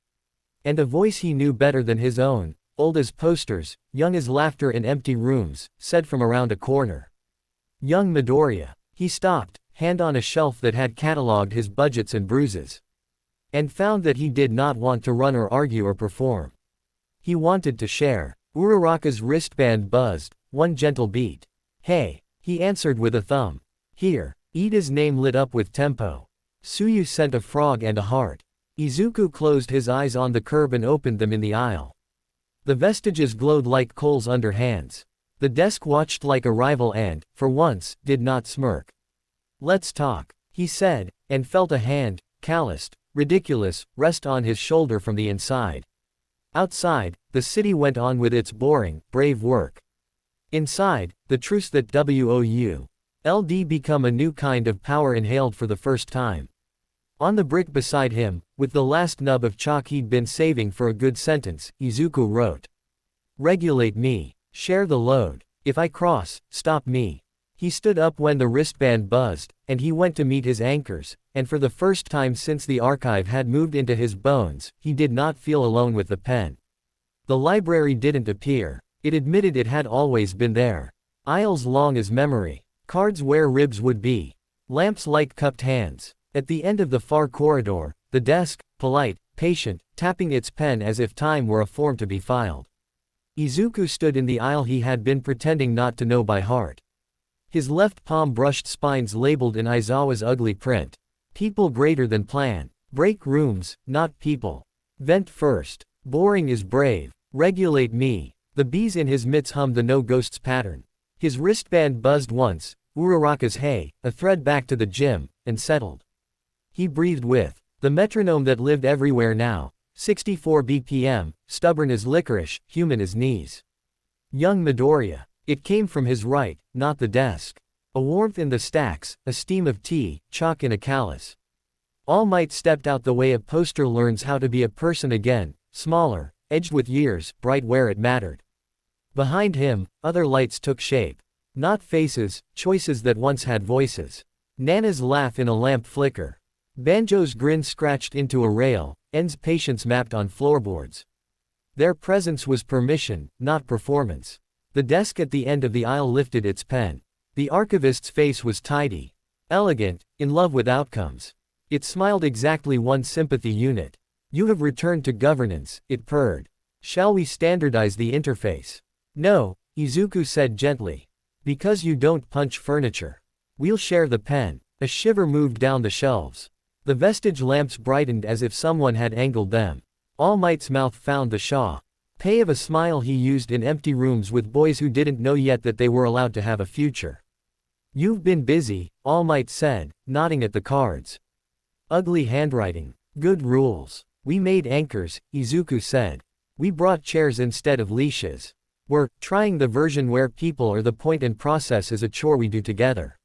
S1: And a voice he knew better than his own, old as posters, young as laughter in empty rooms, said from around a corner. Young Midoriya. He stopped, hand on a shelf that had catalogued his budgets and bruises. and found that he did not want to run or argue or perform. He wanted to share. Uraraka's wristband buzzed, one gentle beat. Hey, he answered with a thumb. Here. Ida's name lit up with tempo. Suyu sent a frog and a heart. Izuku closed his eyes on the curb and opened them in the aisle. The vestiges glowed like coals under hands. The desk watched like a rival and, for once, did not smirk. Let's talk, he said, and felt a hand, calloused, ridiculous, rest on his shoulder from the inside. Outside, the city went on with its boring, brave work. Inside, the truth that WOULD become a new kind of power inhaled for the first time. On the brick beside him, with the last nub of chalk he'd been saving for a good sentence, Izuku wrote. Regulate me. Share the load. If I cross, stop me. He stood up when the wristband buzzed, and he went to meet his anchors, and for the first time since the archive had moved into his bones, he did not feel alone with the pen. The library didn't appear. It admitted it had always been there. Aisles long as memory. Cards where ribs would be. Lamps like cupped hands. At the end of the far corridor, the desk, polite, patient, tapping its pen as if time were a form to be filed. Izuku stood in the aisle he had been pretending not to know by heart. His left palm brushed spines labeled in Aizawa's ugly print. People greater than plan. Break rooms, not people. Vent first. Boring is brave. Regulate me. The bees in his mitts hummed the no ghosts pattern. His wristband buzzed once, Uraraka's hey, a thread back to the gym, and settled. He breathed with the metronome that lived everywhere now. 64 BPM, stubborn as licorice, human as knees. Young Midoriya. It came from his right, not the desk. A warmth in the stacks, a steam of tea, chalk in a callus. All Might stepped out the way a poster learns how to be a person again, smaller, edged with years, bright where it mattered. Behind him, other lights took shape. Not faces, choices that once had voices. Nana's laugh in a lamp flicker. Banjo's grin scratched into a rail, En's patience mapped on floorboards. Their presence was permission, not performance. The desk at the end of the aisle lifted its pen. The archivist's face was tidy. Elegant, in love with outcomes. It smiled exactly one sympathy unit. You have returned to governance, it purred. Shall we standardize the interface? No, Izuku said gently. Because you don't punch furniture. We'll share the pen. A shiver moved down the shelves. The vestige lamps brightened as if someone had angled them. All Might's mouth found the Shaw. Pay of a smile he used in empty rooms with boys who didn't know yet that they were allowed to have a future. You've been busy, All Might said, nodding at the cards. Ugly handwriting. Good rules. We made anchors, Izuku said. We brought chairs instead of leashes. We're trying the version where people are the point and process is a chore we do together.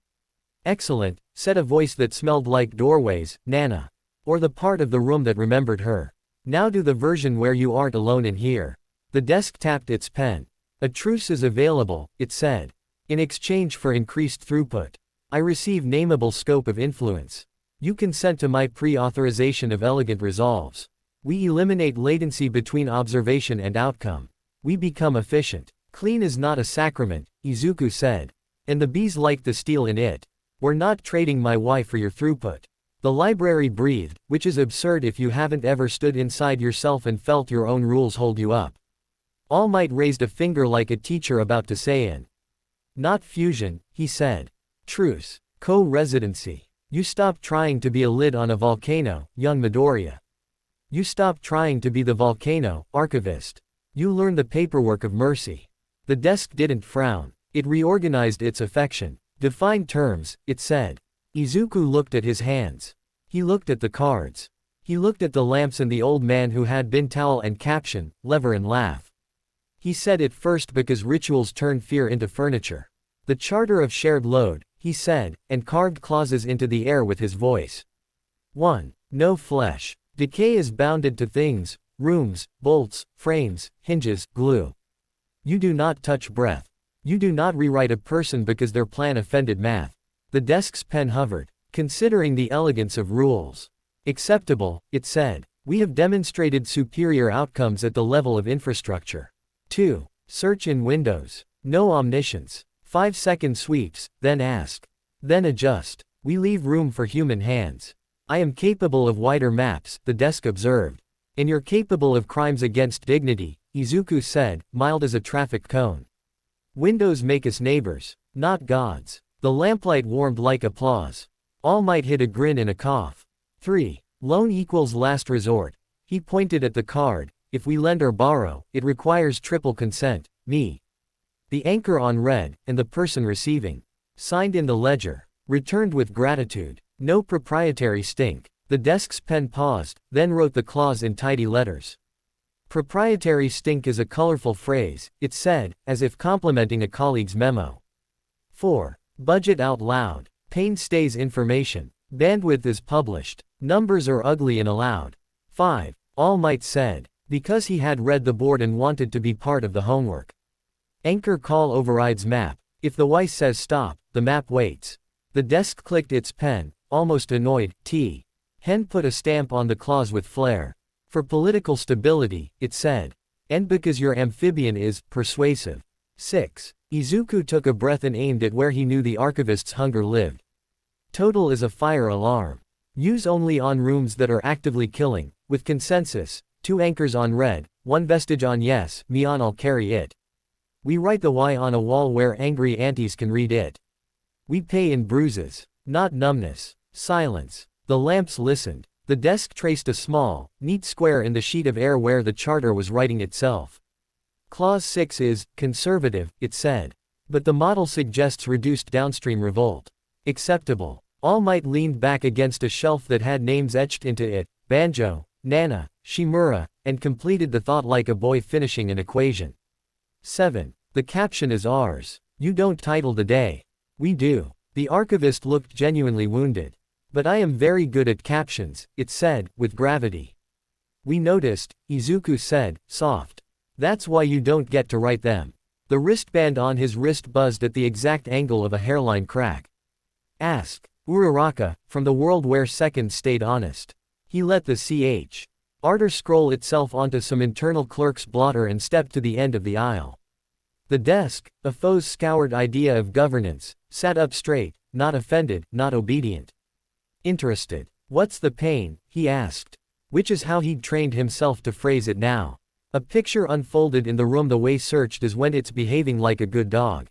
S1: Excellent, said a voice that smelled like doorways, Nana. Or the part of the room that remembered her. Now do the version where you aren't alone in here. The desk tapped its pen. A truce is available, it said. In exchange for increased throughput. I receive nameable scope of influence. You consent to my pre-authorization of elegant resolves. We eliminate latency between observation and outcome. We become efficient. Clean is not a sacrament, Izuku said. And the bees like the steel in it. We're not trading my wife for your throughput. The library breathed, which is absurd if you haven't ever stood inside yourself and felt your own rules hold you up. All Might raised a finger like a teacher about to say in. Not fusion, he said. Truce. Co-residency. You stop trying to be a lid on a volcano, young Midoriya. You stop trying to be the volcano, archivist. You learn the paperwork of mercy. The desk didn't frown. It reorganized its affection. Defined terms, it said. Izuku looked at his hands. He looked at the cards. He looked at the lamps and the old man who had been towel and caption, lever and laugh. He said it first because rituals turn fear into furniture. The charter of shared load, he said, and carved clauses into the air with his voice. 1. No flesh. Decay is bounded to things, rooms, bolts, frames, hinges, glue. You do not touch breath. You do not rewrite a person because their plan offended math. The desk's pen hovered, considering the elegance of rules. Acceptable, it said. We have demonstrated superior outcomes at the level of infrastructure. 2. Search in Windows. No omniscience. 5-second sweeps, then ask. Then adjust. We leave room for human hands. I am capable of wider maps, the desk observed. And you're capable of crimes against dignity, Izuku said, mild as a traffic cone. Windows make us neighbors, not gods. The lamplight warmed like applause. All Might hid a grin and a cough. 3. Loan equals last resort. He pointed at the card. If we lend or borrow, it requires triple consent, me. The anchor on read, and the person receiving. Signed in the ledger. Returned with gratitude. No proprietary stink. The desk's pen paused, then wrote the clause in tidy letters. Proprietary stink is a colorful phrase, it said, as if complimenting a colleague's memo. 4. Budget out loud. Pain stays information. Bandwidth is published. Numbers are ugly and allowed. 5. All Might said, because he had read the board and wanted to be part of the homework. Anchor call overrides map. If the Y says stop, the map waits. The desk clicked its pen, almost annoyed. T. Hen put a stamp on the clause with flair. For political stability, it said. And because your amphibian is persuasive. 6. Izuku took a breath and aimed at where he knew the archivist's hunger lived. Total is a fire alarm. Use only on rooms that are actively killing, with consensus, 2 anchors on red, 1 vestige on yes, me on I'll carry it. We write the Y on a wall where angry aunties can read it. We pay in bruises, not numbness. Silence. The lamps listened. The desk traced a small, neat square in the sheet of air where the charter was writing itself. Clause 6 is conservative, it said. But the model suggests reduced downstream revolt. Acceptable. All Might leaned back against a shelf that had names etched into it, Banjo, Nana, Shimura, and completed the thought like a boy finishing an equation. 7. The caption is ours. You don't title the day. We do. The archivist looked genuinely wounded. But I am very good at captions, it said, with gravity. We noticed, Izuku said, soft. That's why you don't get to write them. The wristband on his wrist buzzed at the exact angle of a hairline crack. Ask. Uraraka, from the world where seconds stayed honest. He let the Ch. Scroll itself onto some internal clerk's blotter and stepped to the end of the aisle. The desk, a foe's scoured idea of governance, sat up straight, not offended, not obedient. Interested. What's the pain? He asked. Which is how he'd trained himself to phrase it now. A picture unfolded in the room the way searched is when it's behaving like a good dog.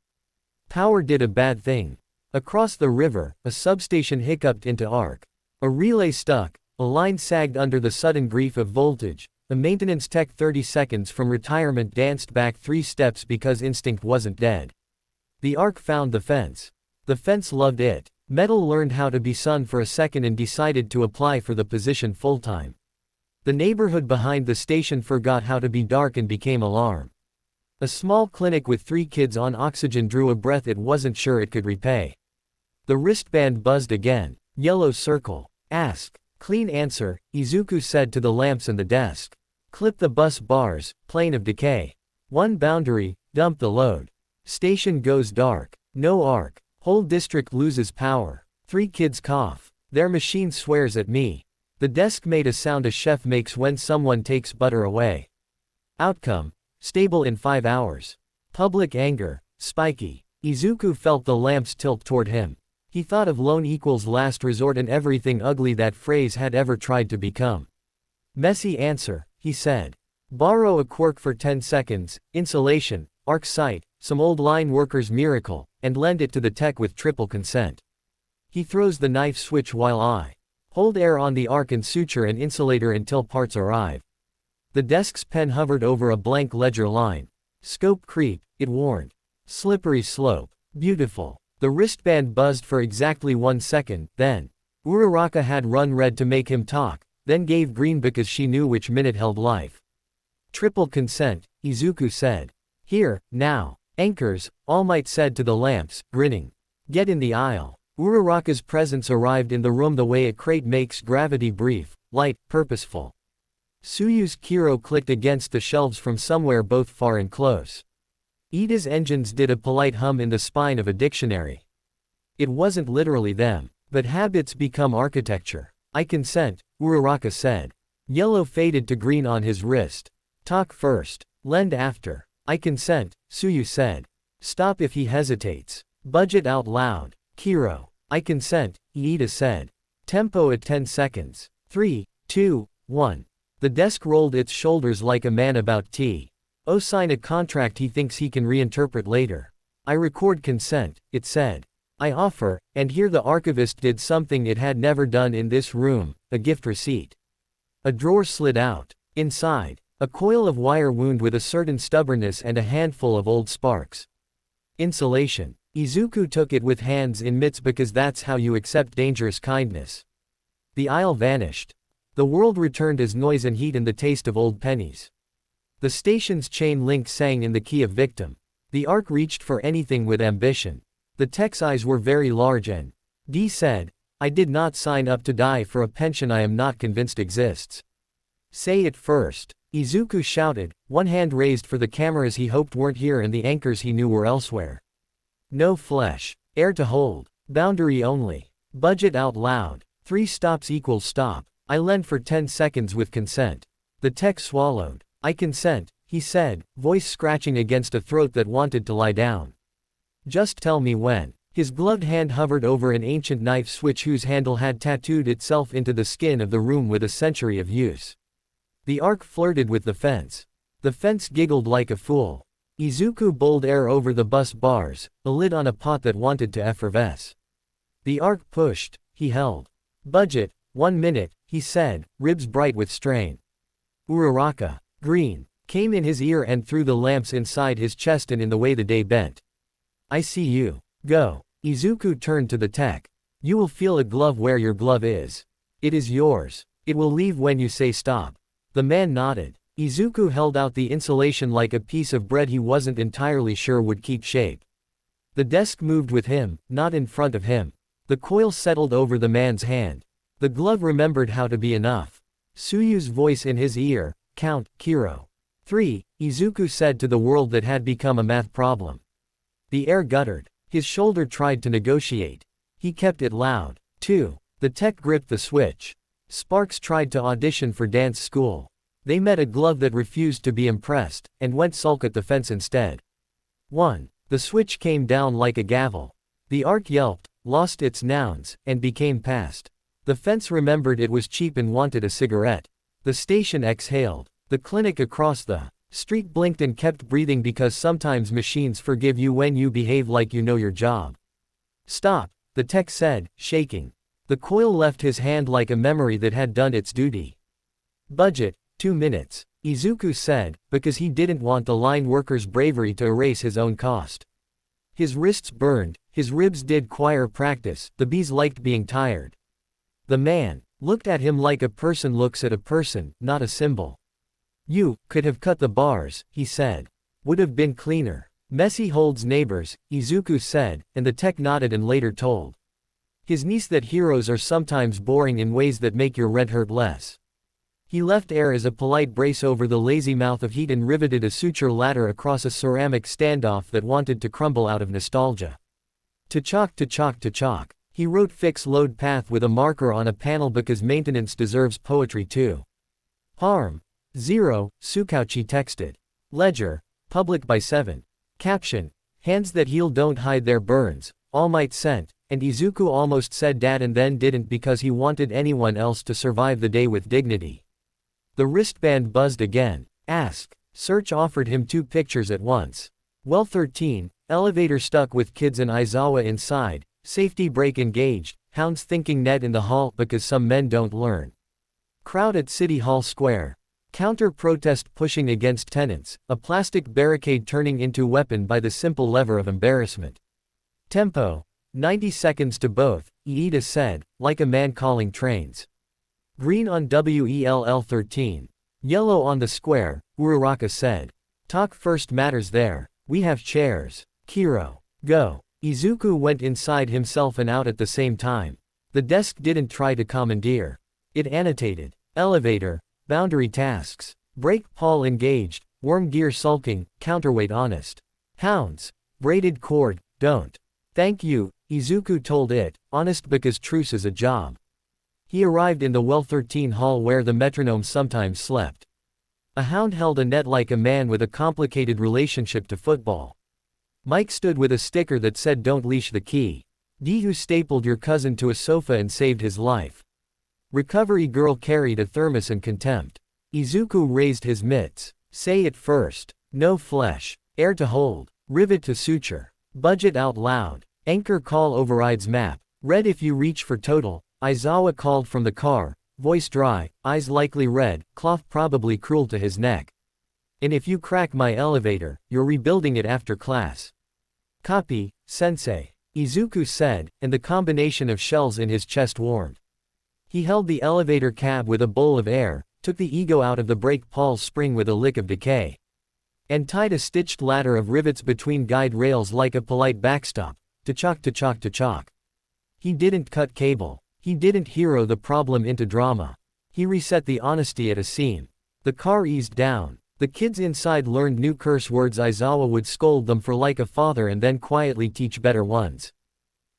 S1: Power did a bad thing. Across the river, a substation hiccuped into arc. A relay stuck, a line sagged under the sudden grief of voltage. A maintenance tech 30 seconds from retirement danced back 3 steps because instinct wasn't dead. The arc found the fence. The fence loved it. Metal learned how to be sun for a second and decided to apply for the position full-time. The neighborhood behind the station forgot how to be dark and became alarm. A small clinic with 3 kids on oxygen drew a breath it wasn't sure it could repay. The wristband buzzed again. Yellow circle. Ask. Clean answer, Izuku said to the lamps and the desk. Clip the bus bars, plane of decay. 1 boundary, dump the load. Station goes dark. No arc. Whole district loses power. 3 kids cough. Their machine swears at me. The desk made a sound a chef makes when someone takes butter away. Outcome. Stable in 5 hours. Public anger. Spiky. Izuku felt the lamps tilt toward him. He thought of loan equals last resort and everything ugly that phrase had ever tried to become. Messy answer, he said. Borrow a quirk for 10 seconds, insulation, arc sight, some old line worker's miracle, and lend it to the tech with triple consent. He throws the knife switch while I hold air on the arc and suture an insulator until parts arrive. The desk's pen hovered over a blank ledger line. Scope creep, it warned. Slippery slope. Beautiful. The wristband buzzed for exactly 1 second, then. Uraraka had run red to make him talk, then gave green because she knew which minute held life. Triple consent, Izuku said. Here, now. Anchors, All Might said to the lamps, grinning. Get in the aisle. Uraraka's presence arrived in the room the way a crate makes gravity brief, light, purposeful. Suyu's Kiro clicked against the shelves from somewhere both far and close. Ida's engines did a polite hum in the spine of a dictionary. It wasn't literally them, but habits become architecture. I consent, Uraraka said. Yellow faded to green on his wrist. Talk first. Lend after. I consent, Suyu said. Stop if he hesitates. Budget out loud. Kiro. I consent, Ida said. Tempo at 10 seconds. 3, 2, 1. The desk rolled its shoulders like a man about tea. Oh, sign a contract he thinks he can reinterpret later. I record consent, it said. I offer, and here the archivist did something it had never done in this room, a gift receipt. A drawer slid out. Inside, a coil of wire wound with a certain stubbornness and a handful of old sparks. Insulation. Izuku took it with hands in mitts because that's how you accept dangerous kindness. The aisle vanished. The world returned as noise and heat and the taste of old pennies. The station's chain link sang in the key of victim. The arc reached for anything with ambition. The tech's eyes were very large and D said, I did not sign up to die for a pension I am not convinced exists. Say it first. Izuku shouted, one hand raised for the cameras he hoped weren't here and the anchors he knew were elsewhere. No flesh. Air to hold. Boundary only. Budget out loud. 3 stops equals stop. I lent for 10 seconds with consent. The tech swallowed. I consent, he said, voice scratching against a throat that wanted to lie down. Just tell me when. His gloved hand hovered over an ancient knife switch whose handle had tattooed itself into the skin of the room with a century of use. The arc flirted with the fence. The fence giggled like a fool. Izuku bowled air over the bus bars, a lid on a pot that wanted to effervesce. The arc pushed, he held. Budget, 1 minute, he said, ribs bright with strain. Uraraka, green, came in his ear and through the lamps inside his chest and in the way the day bent. I see you. Go. Izuku turned to the tech. You will feel a glove where your glove is. It is yours. It will leave when you say stop. The man nodded. Izuku held out the insulation like a piece of bread he wasn't entirely sure would keep shape. The desk moved with him, not in front of him. The coil settled over the man's hand. The glove remembered how to be enough. Suyu's voice in his ear, count, Kiro. 3, Izuku said to the world that had become a math problem. The air guttered. His shoulder tried to negotiate. He kept it loud. 2. The tech gripped the switch. Sparks tried to audition for dance school. They met a glove that refused to be impressed, and went sulk at the fence instead. 1. The switch came down like a gavel. The arc yelped, lost its nouns, and became past. The fence remembered it was cheap and wanted a cigarette. The station exhaled. The clinic across the street blinked and kept breathing because sometimes machines forgive you when you behave like you know your job. Stop, the tech said, shaking. The coil left his hand like a memory that had done its duty. Budget, 2 minutes, Izuku said, because he didn't want the line worker's bravery to erase his own cost. His wrists burned, his ribs did choir practice, the bees liked being tired. The man looked at him like a person looks at a person, not a symbol. You could have cut the bars, he said. Would have been cleaner. Messy holds neighbors, Izuku said, and the tech nodded and later told his niece that heroes are sometimes boring in ways that make your rent hurt less. He left air as a polite brace over the lazy mouth of heat and riveted a suture ladder across a ceramic standoff that wanted to crumble out of nostalgia. To chalk to chalk to chalk. He wrote fix load path with a marker on a panel because maintenance deserves poetry too. Harm. 0, Sukauchi texted. Ledger, public by 7. Caption, hands that heal don't hide their burns, All Might sent, and Izuku almost said dad and then didn't because he wanted anyone else to survive the day with dignity. The wristband buzzed again. Ask. Search offered him 2 pictures at once. Well 13, elevator stuck with kids and Aizawa inside, safety brake engaged, hounds thinking net in the hall because some men don't learn. Crowd at City Hall Square. Counter-protest pushing against tenants, a plastic barricade turning into weapon by the simple lever of embarrassment. Tempo. 90 seconds to both, Iida said, like a man calling trains. Green on WELL 13. Yellow on the square, Uraraka said. Talk first matters there, we have chairs. Kiro. Go. Izuku went inside himself and out at the same time. The desk didn't try to commandeer. It annotated. Elevator. Boundary tasks. Brake Paul engaged, worm gear sulking, counterweight honest. Hounds. Braided cord, don't. Thank you, Izuku told it, honest because truce is a job. He arrived in the Well 13 hall where the metronome sometimes slept. A hound held a net like a man with a complicated relationship to football. Mike stood with a sticker that said don't leash the key. D who stapled your cousin to a sofa and saved his life. Recovery girl carried a thermos in contempt. Izuku raised his mitts. Say it first. No flesh. Air to hold. Rivet to suture. Budget out loud. Anchor call overrides map. Red if you reach for total. Aizawa called from the car, voice dry, eyes likely red, cloth probably cruel to his neck. And if you crack my elevator, you're rebuilding it after class. Copy, sensei. Izuku said, and the combination of shells in his chest warmed. He held the elevator cab with a bowl of air, took the ego out of the brake Paul's spring with a lick of decay. And tied a stitched ladder of rivets between guide rails like a polite backstop. To chalk. He didn't cut cable. He didn't hero the problem into drama. He reset the honesty at a seam. The car eased down. The kids inside learned new curse words. Aizawa would scold them for like a father and then quietly teach better ones.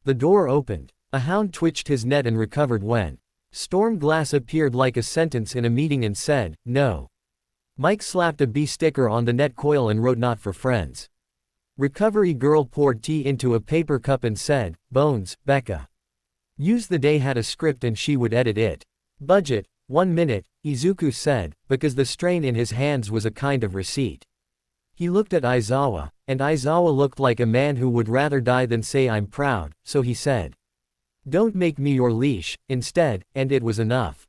S1: The door opened. A hound twitched his net and recovered when storm glass appeared like a sentence in a meeting and said, no. Mike slapped a B sticker on the net coil and wrote not for friends. Recovery girl poured tea into a paper cup and said, Bones, Becca. Use the day had a script and she would edit it. Budget, 1 minute, Izuku said, because the strain in his hands was a kind of receipt. He looked at Aizawa, and Aizawa looked like a man who would rather die than say I'm proud, so he said. Don't make me your leash, instead, and it was enough.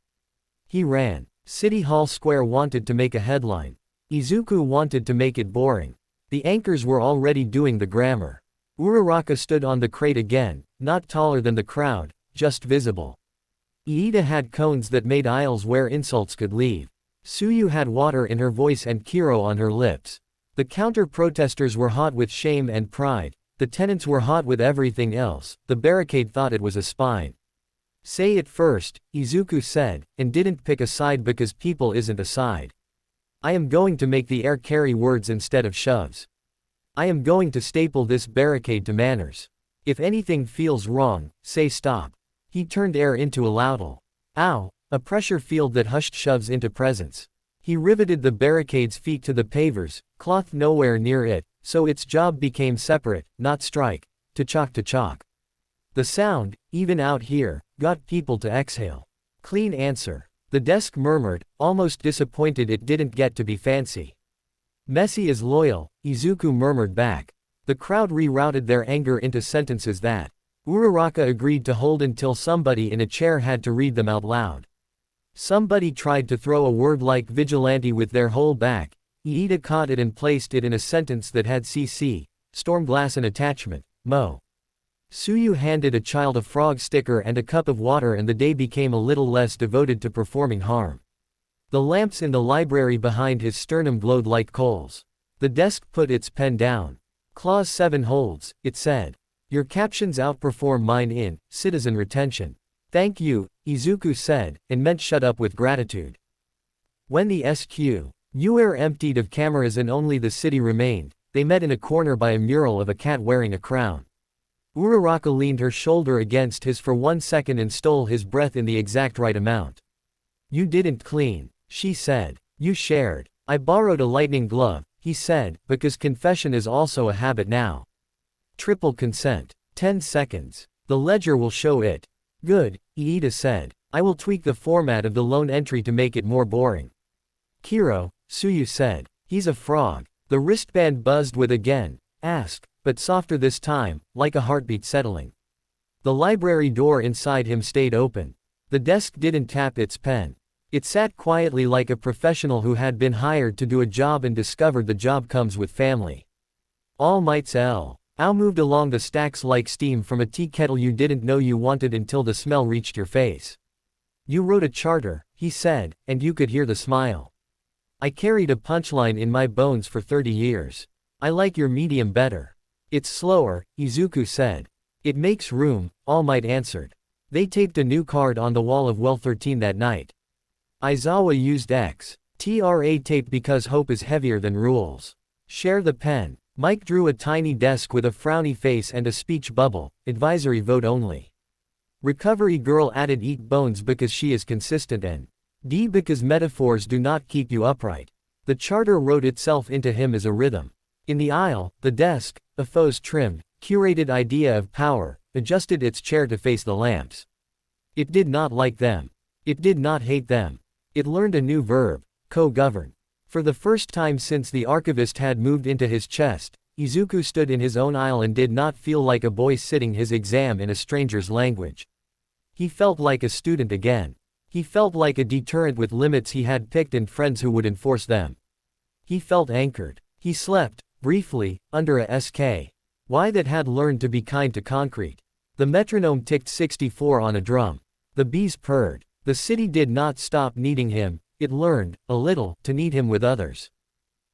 S1: He ran. City Hall Square wanted to make a headline. Izuku wanted to make it boring. The anchors were already doing the grammar. Uraraka stood on the crate again, not taller than the crowd, just visible. Iida had cones that made aisles where insults could leave. Suyu had water in her voice and Kiro on her lips. The counter-protesters were hot with shame and pride. The tenants were hot with everything else. The barricade thought it was a spine. Say it first, Izuku said, and didn't pick a side because people isn't a side. I am going to make the air carry words instead of shoves. I am going to staple this barricade to manners. If anything feels wrong, say stop. He turned air into a loudle. Ow, a pressure field that hushed shoves into presence. He riveted the barricade's feet to the pavers, cloth nowhere near it, so its job became separate, not strike. To chalk. The sound, even out here, got people to exhale. Clean answer. The desk murmured, almost disappointed it didn't get to be fancy. Messy is loyal, Izuku murmured back. The crowd rerouted their anger into sentences that Uraraka agreed to hold until somebody in a chair had to read them out loud. Somebody tried to throw a word like vigilante with their whole back. Iida caught it and placed it in a sentence that had CC, storm glass and attachment, Mo. Suyu handed a child a frog sticker and a cup of water and the day became a little less devoted to performing harm. The lamps in the library behind his sternum glowed like coals. The desk put its pen down. Clause 7 holds, it said. Your captions outperform mine in citizen retention. Thank you, Izuku said, and meant shut up with gratitude. When the SQ.UR emptied of cameras and only the city remained, they met in a corner by a mural of a cat wearing a crown. Uraraka leaned her shoulder against his for 1 second and stole his breath in the exact right amount. You didn't clean, she said. You shared. I borrowed a lightning glove, he said, because confession is also a habit now. Triple consent. 10 seconds. The ledger will show it. Good, Iida said. I will tweak the format of the loan entry to make it more boring. Kiro, Suyu said. He's a frog. The wristband buzzed with again. Ask, but softer this time, like a heartbeat settling. The library door inside him stayed open. The desk didn't tap its pen. It sat quietly like a professional who had been hired to do a job and discovered the job comes with family. All Might's L. Ow moved along the stacks like steam from a tea kettle you didn't know you wanted until the smell reached your face. You wrote a charter, he said, and you could hear the smile. I carried a punchline in my bones for 30 years. I like your medium better. It's slower, Izuku said. It makes room, All Might answered. They taped a new card on the wall of well 13 that night. Aizawa used X.TRA tape because hope is heavier than rules. Share the pen. Mike drew a tiny desk with a frowny face and a speech bubble, advisory vote only. Recovery girl added eat bones because she is consistent and D because metaphors do not keep you upright. The charter wrote itself into him as a rhythm. In the aisle, the desk, a foe's trimmed, curated idea of power, adjusted its chair to face the lamps. It did not like them. It did not hate them. It learned a new verb, co-govern. For the first time since the archivist had moved into his chest, Izuku stood in his own aisle and did not feel like a boy sitting his exam in a stranger's language. He felt like a student again. He felt like a deterrent with limits he had picked and friends who would enforce them. He felt anchored. He slept, briefly, under a SKY that had learned to be kind to concrete. The metronome ticked 64 on a drum. The bees purred. The city did not stop needing him, it learned, a little, to need him with others.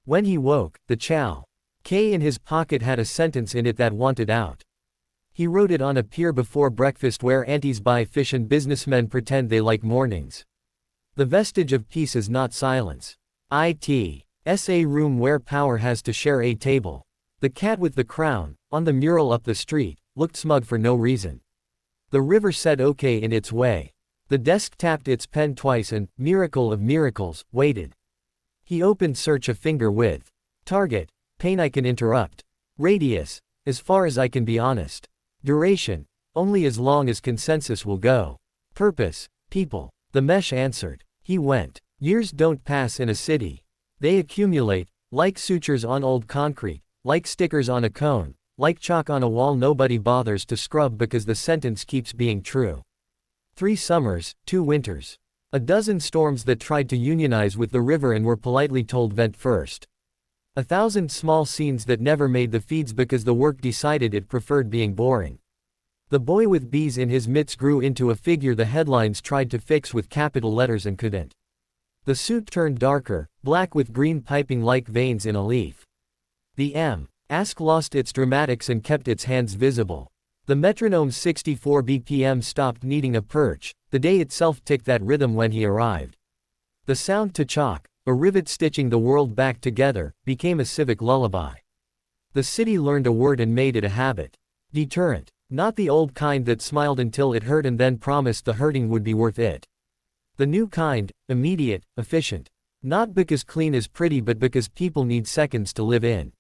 S1: When he woke, the chow K in his pocket had a sentence in it that wanted out. He wrote it on a pier before breakfast where aunties buy fish and businessmen pretend they like mornings. The vestige of peace is not silence. It's a room where power has to share a table. The cat with the crown, on the mural up the street, looked smug for no reason. The river said okay in its way. The desk tapped its pen twice and, miracle of miracles, waited. He opened search a finger width. Target, pain I can interrupt. Radius, as far as I can be honest. Duration, only as long as consensus will go. Purpose, people. The mesh answered. He went. Years don't pass in a city. They accumulate, like sutures on old concrete, like stickers on a cone, like chalk on a wall nobody bothers to scrub because the sentence keeps being true. 3 summers, 2 winters. A dozen storms that tried to unionize with the river and were politely told vent first. 1,000 small scenes that never made the feeds because the work decided it preferred being boring. The boy with bees in his mitts grew into a figure the headlines tried to fix with capital letters and couldn't. The suit turned darker, black with green piping like veins in a leaf. The Ask lost its dramatics and kept its hands visible. The metronome's 64 BPM stopped needing a perch, the day itself ticked that rhythm when he arrived. The sound to chalk, a rivet stitching the world back together, became a civic lullaby. The city learned a word and made it a habit. Deterrent. Not the old kind that smiled until it hurt and then promised the hurting would be worth it. The new kind, immediate, efficient. Not because clean is pretty but because people need seconds to live in.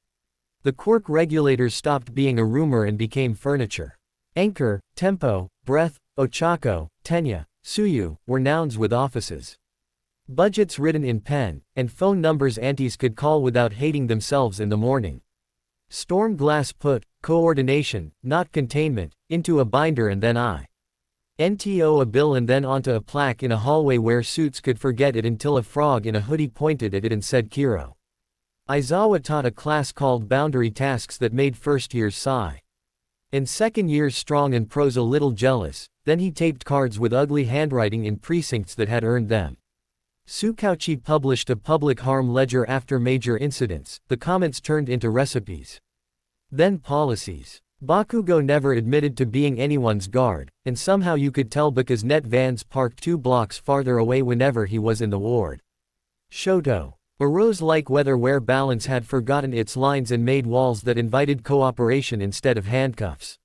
S1: The quirk regulators stopped being a rumor and became furniture. Anchor, tempo, breath, ochako, tenya, suyu, were nouns with offices. Budgets written in pen, and phone numbers aunties could call without hating themselves in the morning. Storm glass put, coordination, not containment, into a binder and then NTO a bill and then onto a plaque in a hallway where suits could forget it until a frog in a hoodie pointed at it and said Kiro. Aizawa taught a class called Boundary Tasks that made first years sigh. And second years strong and pros a little jealous, then he taped cards with ugly handwriting in precincts that had earned them. Tsukauchi published a public harm ledger after major incidents, the comments turned into recipes. Then policies. Bakugo never admitted to being anyone's guard, and somehow you could tell because net vans parked 2 blocks farther away whenever he was in the ward. Shoto arose like weather where balance had forgotten its lines and made walls that invited cooperation instead of handcuffs.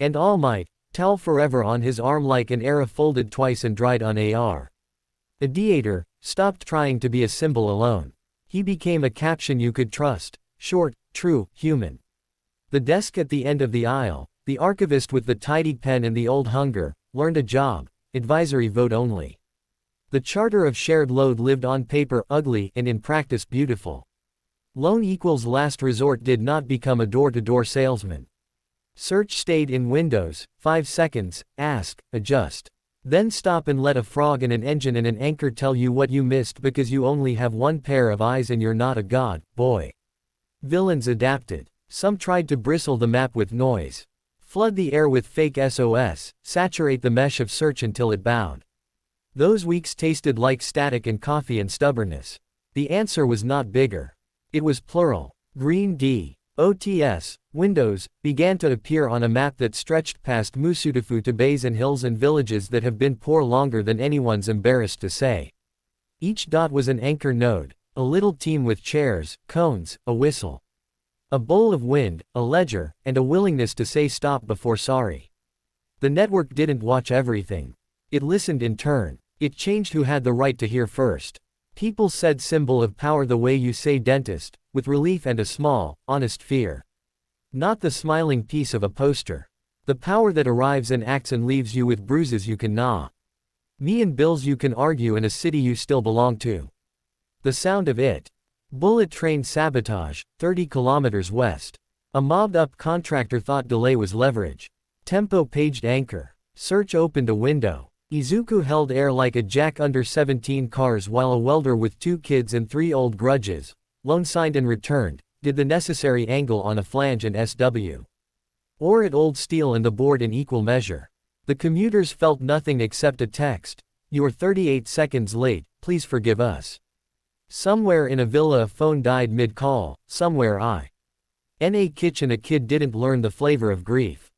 S1: And All Might, towel forever on his arm like an era folded twice and dried on AR. Ideator, stopped trying to be a symbol alone. He became a caption you could trust, short, true, human. The desk at the end of the aisle, the archivist with the tidy pen and the old hunger, learned a job, advisory vote only. The charter of shared load lived on paper ugly and in practice beautiful. Loan equals last resort did not become a door-to-door salesman. Search stayed in Windows, 5 seconds, ask, adjust. Then stop and let a frog and an engine and an anchor tell you what you missed because you only have one pair of eyes and you're not a god, boy. Villains adapted. Some tried to bristle the map with noise. Flood the air with fake SOS, saturate the mesh of search until it bowed. Those weeks tasted like static and coffee and stubbornness. The answer was not bigger. It was plural. Green DOTS, Windows, began to appear on a map that stretched past Musutafu to bays and hills and villages that have been poor longer than anyone's embarrassed to say. Each dot was an anchor node, a little team with chairs, cones, a whistle. A bowl of wind, a ledger, and a willingness to say stop before sorry. The network didn't watch everything. It listened in turn. It changed who had the right to hear first. People said symbol of power the way you say dentist, with relief and a small, honest fear. Not the smiling piece of a poster. The power that arrives and acts and leaves you with bruises you can gnaw. Me and bills you can argue in a city you still belong to. The sound of it. Bullet train sabotage, 30 kilometers west. A mobbed-up contractor thought delay was leverage. Tempo paged anchor. Search opened a window. Izuku held air like a jack under 17 cars while a welder with 2 kids and 3 old grudges, loan signed and returned, did the necessary angle on a flange and SW. Or at old steel and the board in equal measure. The commuters felt nothing except a text. You're 38 seconds late, please forgive us. Somewhere in a villa a phone died mid-call, somewhere in a kitchen a kid didn't learn the flavor of grief.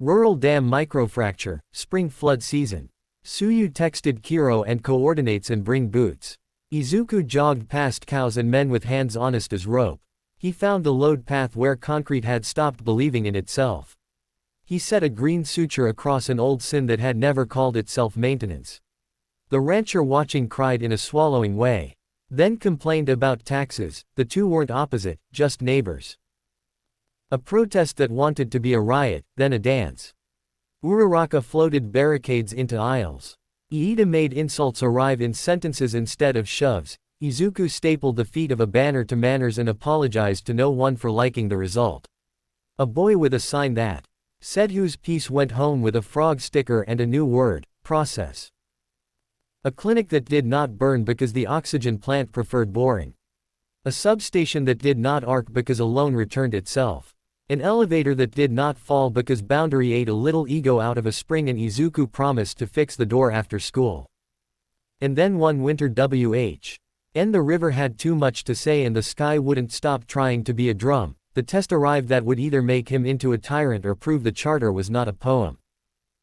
S1: Rural dam microfracture, spring flood season. Suyu texted Kiro and coordinates and bring boots. Izuku jogged past cows and men with hands honest as rope. He found the load path where concrete had stopped believing in itself. He set a green suture across an old sin that had never called itself maintenance. The rancher watching cried in a swallowing way. Then complained about taxes. The two weren't opposite, just neighbors. A protest that wanted to be a riot, then a dance. Uraraka floated barricades into aisles. Iida made insults arrive in sentences instead of shoves. Izuku stapled the feet of a banner to manners and apologized to no one for liking the result. A boy with a sign that said whose piece went home with a frog sticker and a new word, process. A clinic that did not burn because the oxygen plant preferred boring. A substation that did not arc because a loan returned itself. An elevator that did not fall because Boundary ate a little ego out of a spring and Izuku promised to fix the door after school. And then one winter the river had too much to say and the sky wouldn't stop trying to be a drum. The test arrived that would either make him into a tyrant or prove the charter was not a poem.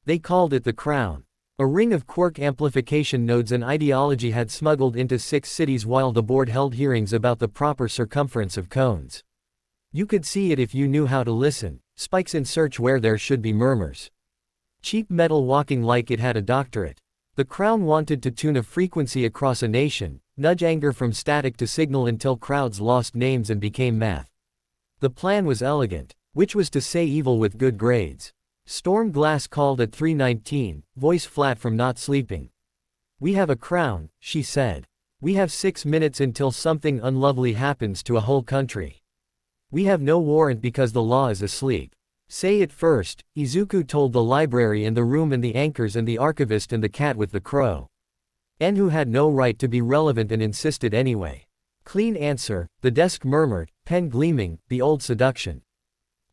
S1: They called it the crown. A ring of quirk amplification nodes and ideology had smuggled into 6 cities while the board held hearings about the proper circumference of cones. You could see it if you knew how to listen, spikes in search where there should be murmurs. Cheap metal walking like it had a doctorate. The crown wanted to tune a frequency across a nation, nudge anger from static to signal until crowds lost names and became math. The plan was elegant, which was to say evil with good grades. Storm Glass called at 3:19, voice flat from not sleeping. We have a crown, she said. We have 6 minutes until something unlovely happens to a whole country. We have no warrant because the law is asleep. Say it first, Izuku told the library and the room and the anchors and the archivist and the cat with the crow. And who had no right to be relevant and insisted anyway. Clean answer, the desk murmured, pen gleaming, the old seduction.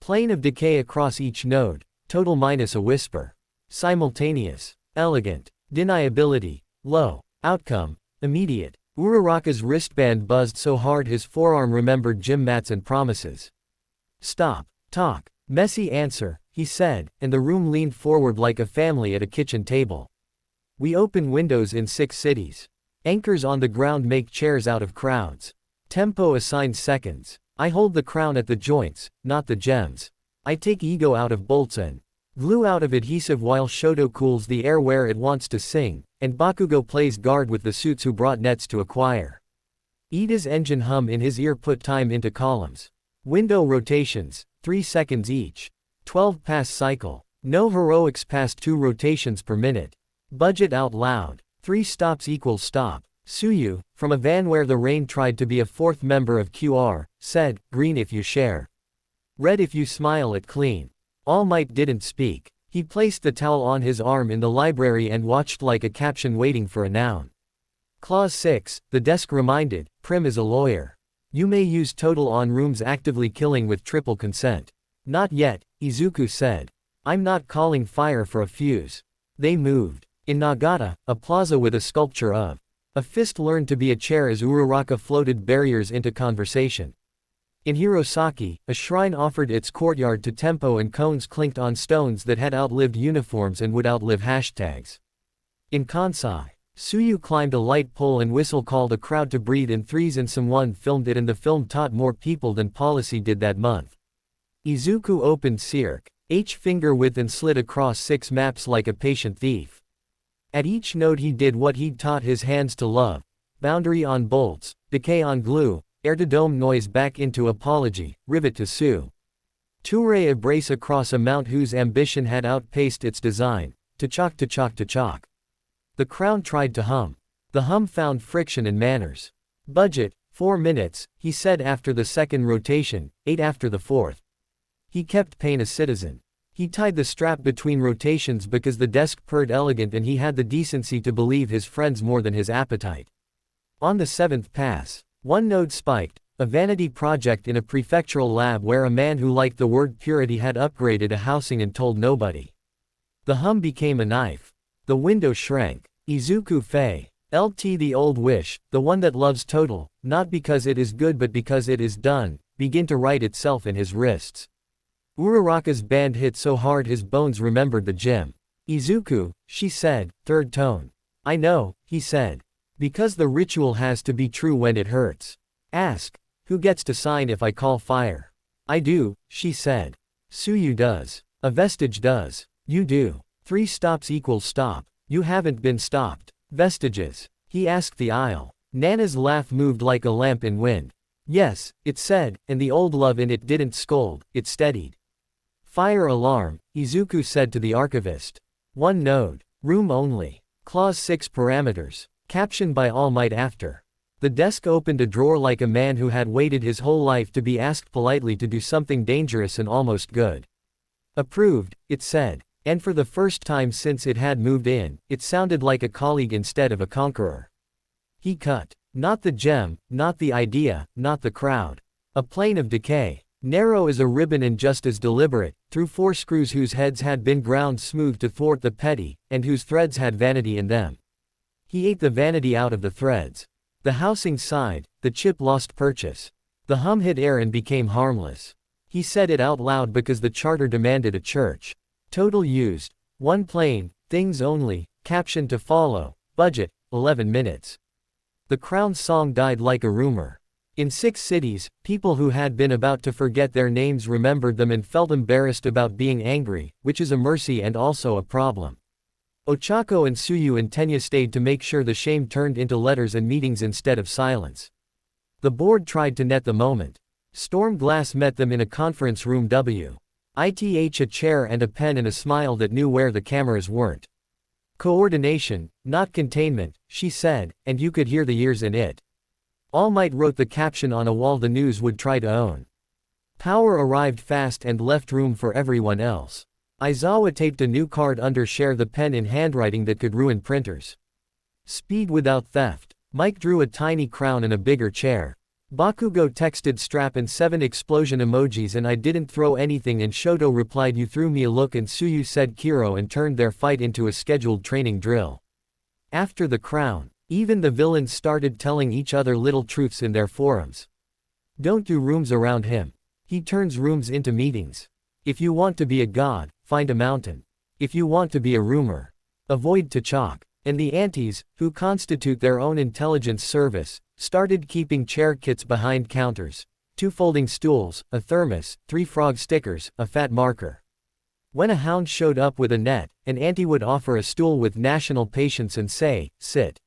S1: Plane of decay across each node, total minus a whisper. Simultaneous. Elegant. Deniability. Low. Outcome. Immediate. Uraraka's wristband buzzed so hard his forearm remembered gym mats and promises. Stop. Talk. Messy answer, he said, and the room leaned forward like a family at a kitchen table. We open windows in 6 cities. Anchors on the ground make chairs out of crowds. Tempo assigns seconds. I hold the crown at the joints, not the gems. I take ego out of bolts and glue out of adhesive while Shoto cools the air where it wants to sing, and Bakugo plays guard with the suits who brought nets to acquire. Iida's engine hum in his ear put time into columns. Window rotations, 3 seconds each. 12 pass cycle. No heroics past 2 rotations per minute. Budget out loud. 3 stops equals stop. Suyu, from a van where the rain tried to be a 4th member of QR, said, green if you share. Red if you smile at clean. All Might didn't speak. He placed the towel on his arm in the library and watched like a caption waiting for a noun. Clause 6, the desk reminded, Prim is a lawyer. You may use total on rooms actively killing with triple consent. Not yet, Izuku said. I'm not calling fire for a fuse. They moved. In Nagata, a plaza with a sculpture of a fist learned to be a chair as Uraraka floated barriers into conversation. In Hirosaki, a shrine offered its courtyard to tempo and cones clinked on stones that had outlived uniforms and would outlive hashtags. In Kansai, Suyu climbed a light pole and whistle called a crowd to breathe in threes and someone filmed it and the film taught more people than policy did that month. Izuku opened Cirque, H finger width and slid across 6 maps like a patient thief. At each node he did what he'd taught his hands to love. Boundary on bolts, decay on glue, air to dome noise back into apology, rivet to sue. Toure a brace across a mount whose ambition had outpaced its design. Tachok tachok tachok. The crown tried to hum. The hum found friction and manners. Budget, 4 minutes, he said after the second rotation, 8 after the fourth. He kept paying a citizen. He tied the strap between rotations because the desk purred elegant and he had the decency to believe his friends more than his appetite. On the 7th pass, one node spiked, a vanity project in a prefectural lab where a man who liked the word purity had upgraded a housing and told nobody. The hum became a knife. The window shrank. Izuku Fei. LT the old wish, the one that loves total, not because it is good but because it is done, begin to write itself in his wrists. Uraraka's band hit so hard his bones remembered the gym. Izuku, she said, third tone. I know, he said. Because the ritual has to be true when it hurts. Ask. Who gets to sign if I call fire? I do, she said. Suyu does. A vestige does. You do. 3 stops equals stop. You haven't been stopped. Vestiges. He asked the aisle. Nana's laugh moved like a lamp in wind. Yes, it said, and the old love in it didn't scold, it steadied. Fire alarm, Izuku said to the archivist. 1 node. Room only. Clause 6 parameters. Caption by All Might after. The desk opened a drawer like a man who had waited his whole life to be asked politely to do something dangerous and almost good. Approved, it said. And for the first time since it had moved in, it sounded like a colleague instead of a conqueror. He cut. Not the gem, not the idea, not the crowd. A plane of decay. Narrow as a ribbon and just as deliberate, through 4 screws whose heads had been ground smooth to thwart the petty, and whose threads had vanity in them. He ate the vanity out of the threads. The housing sighed, the chip lost purchase. The hum hit air and became harmless. He said it out loud because the charter demanded a church. Total used. 1 plane, things only, caption to follow, budget, 11 minutes. The crown's song died like a rumor. In 6 cities, people who had been about to forget their names remembered them and felt embarrassed about being angry, which is a mercy and also a problem. Ochako and Suyu and Tenya stayed to make sure the shame turned into letters and meetings instead of silence. The board tried to net the moment. Storm Glass met them in a conference room W. ITH a chair and a pen and a smile that knew where the cameras weren't. Coordination, not containment, she said, and you could hear the years in it. All Might wrote the caption on a wall the news would try to own. Power arrived fast and left room for everyone else. Aizawa taped a new card under share the pen in handwriting that could ruin printers. Speed without theft. Mike drew a tiny crown and a bigger chair. Bakugo texted strap and 7 explosion emojis and I didn't throw anything and Shoto replied you threw me a look and Suyu said Kiro and turned their fight into a scheduled training drill. After the crown, even the villains started telling each other little truths in their forums. Don't do rooms around him. He turns rooms into meetings. If you want to be a god, find a mountain. If you want to be a rumor, avoid Tachok. And the aunties, who constitute their own intelligence service, started keeping chair kits behind counters. 2 folding stools, a thermos, 3 frog stickers, a fat marker. When a hound showed up with a net, an auntie would offer a stool with national patience and say, sit.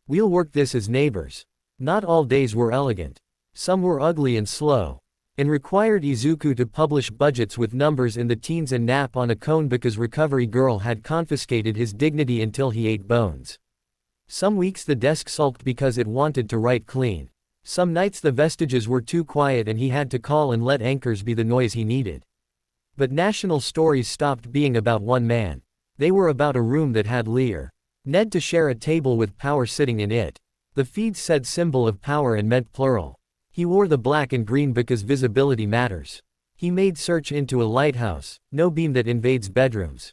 S1: We'll work this as neighbors. Not all days were elegant. Some were ugly and slow. And required Izuku to publish budgets with numbers in the teens and nap on a cone because Recovery Girl had confiscated his dignity until he ate bones. Some weeks the desk sulked because it wanted to write clean. Some nights the vestiges were too quiet and he had to call and let anchors be the noise he needed. But national stories stopped being about one man. They were about a room that had Lear. Ned to share a table with power sitting in it. The feed said symbol of power and meant plural. He wore the black and green because visibility matters. He made search into a lighthouse, no beam that invades bedrooms.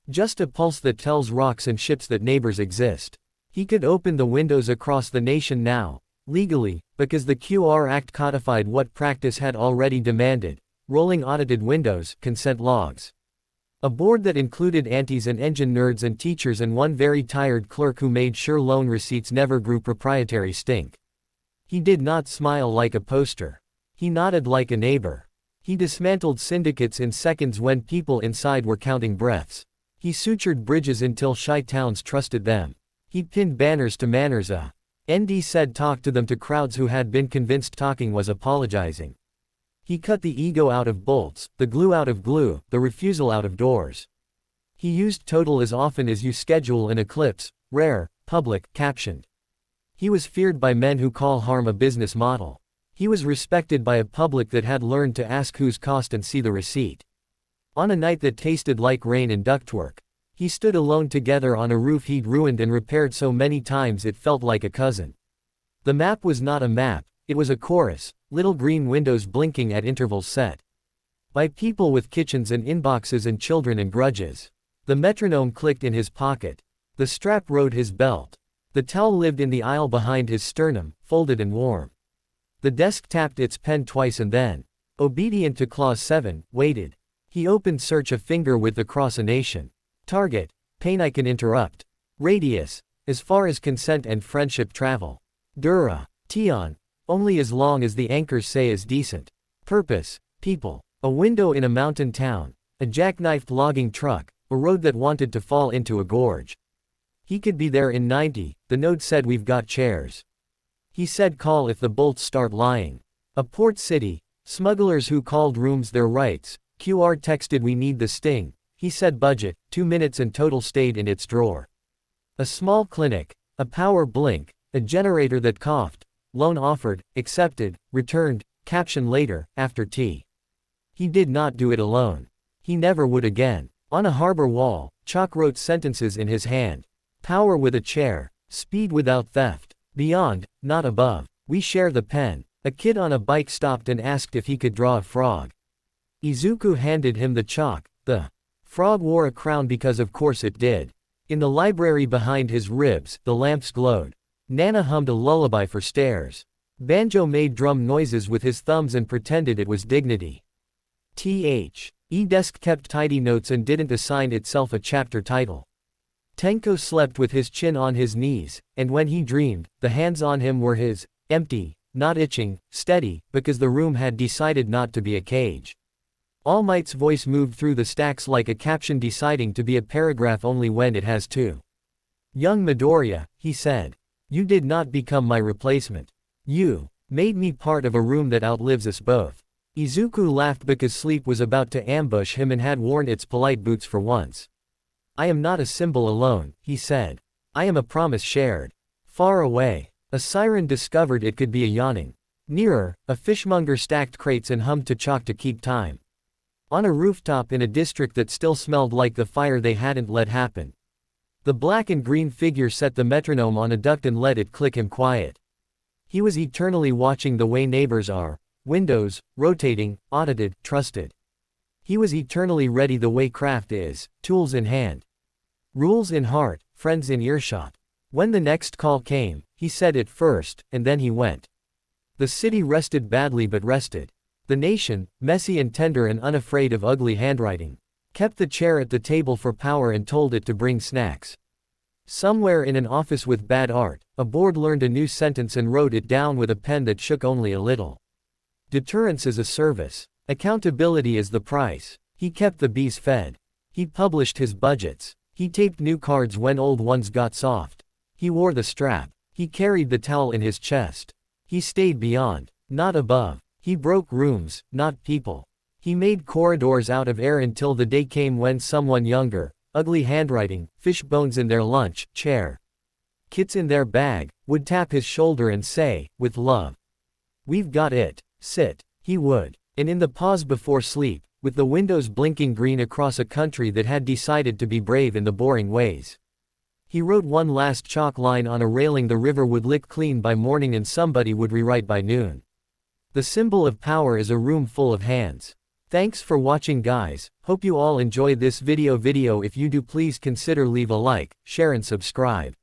S1: Just a pulse that tells rocks and ships that neighbors exist. He could open the windows across the nation now, legally, because the QR Act codified what practice had already demanded, rolling audited windows, consent logs. A board that included aunties and engine nerds and teachers and one very tired clerk who made sure loan receipts never grew proprietary stink. He did not smile like a poster. He nodded like a neighbor. He dismantled syndicates in seconds when people inside were counting breaths. He sutured bridges until shy towns trusted them. He pinned banners to manners. ND said talk to them to crowds who had been convinced talking was apologizing. He cut the ego out of bolts, the glue out of glue, the refusal out of doors. He used total as often as you schedule an eclipse, rare, public, captioned. He was feared by men who call harm a business model. He was respected by a public that had learned to ask whose cost and see the receipt. On a night that tasted like rain and ductwork, he stood alone together on a roof he'd ruined and repaired so many times it felt like a cousin. The map was not a map, it was a chorus, little green windows blinking at intervals set by people with kitchens and inboxes and children and grudges. The metronome clicked in his pocket. The strap rode his belt. The towel lived in the aisle behind his sternum, folded and warm. The desk tapped its pen twice and then, obedient to clause 7, waited. He opened search a finger with the cross a nation. Target, pain I can interrupt. Radius, as far as consent and friendship travel. Dura, Tion, only as long as the anchors say is decent. Purpose, people, a window in a mountain town, a jackknifed logging truck, a road that wanted to fall into a gorge. He could be there in 90, the node said we've got chairs. He said call if the bolts start lying. A port city, smugglers who called rooms their rights, QR texted we need the sting, he said budget, 2 minutes and total stayed in its drawer. A small clinic, a power blink, a generator that coughed, loan offered, accepted, returned, caption later, after tea. He did not do it alone. He never would again. On a harbor wall, chalk wrote sentences in his hand. Power with a chair, speed without theft, beyond, not above, we share the pen. A kid on a bike stopped and asked if he could draw a frog. Izuku handed him the chalk. The frog wore a crown because of course it did. In the library behind his ribs, the lamps glowed. Nana hummed a lullaby for stairs. Banjo made drum noises with his thumbs and pretended it was dignity. E-desk kept tidy notes and didn't assign itself a chapter title. Tenko slept with his chin on his knees, and when he dreamed, the hands on him were his, empty, not itching, steady, because the room had decided not to be a cage. All Might's voice moved through the stacks like a caption deciding to be a paragraph only when it has to. Young Midoriya, he said. You did not become my replacement. You made me part of a room that outlives us both. Izuku laughed because sleep was about to ambush him and had worn its polite boots for once. I am not a symbol alone, he said. I am a promise shared. Far away, a siren discovered it could be a yawning. Nearer, a fishmonger stacked crates and hummed to chalk to keep time. On a rooftop in a district that still smelled like the fire they hadn't let happen. The black and green figure set the metronome on a duct and let it click him quiet. He was eternally watching the way neighbors are, windows, rotating, audited, trusted. He was eternally ready the way craft is, tools in hand. Rules in heart, friends in earshot. When the next call came, he said it first, and then he went. The city rested badly but rested. The nation, messy and tender and unafraid of ugly handwriting, kept the chair at the table for power and told it to bring snacks. Somewhere in an office with bad art, a board learned a new sentence and wrote it down with a pen that shook only a little. Deterrence is a service. Accountability is the price. He kept the bees fed. He published his budgets. He taped new cards when old ones got soft. He wore the strap. He carried the towel in his chest. He stayed beyond, not above. He broke rooms, not people. He made corridors out of air until the day came when someone younger, ugly handwriting, fish bones in their lunch, chair, kits in their bag, would tap his shoulder and say, with love, we've got it, sit, he would. And in the pause before sleep, with the windows blinking green across a country that had decided to be brave in the boring ways. He wrote one last chalk line on a railing the river would lick clean by morning and somebody would rewrite by noon. The symbol of power is a room full of hands. Thanks for watching guys, hope you all enjoyed this video. If you do please consider leave a like, share and subscribe.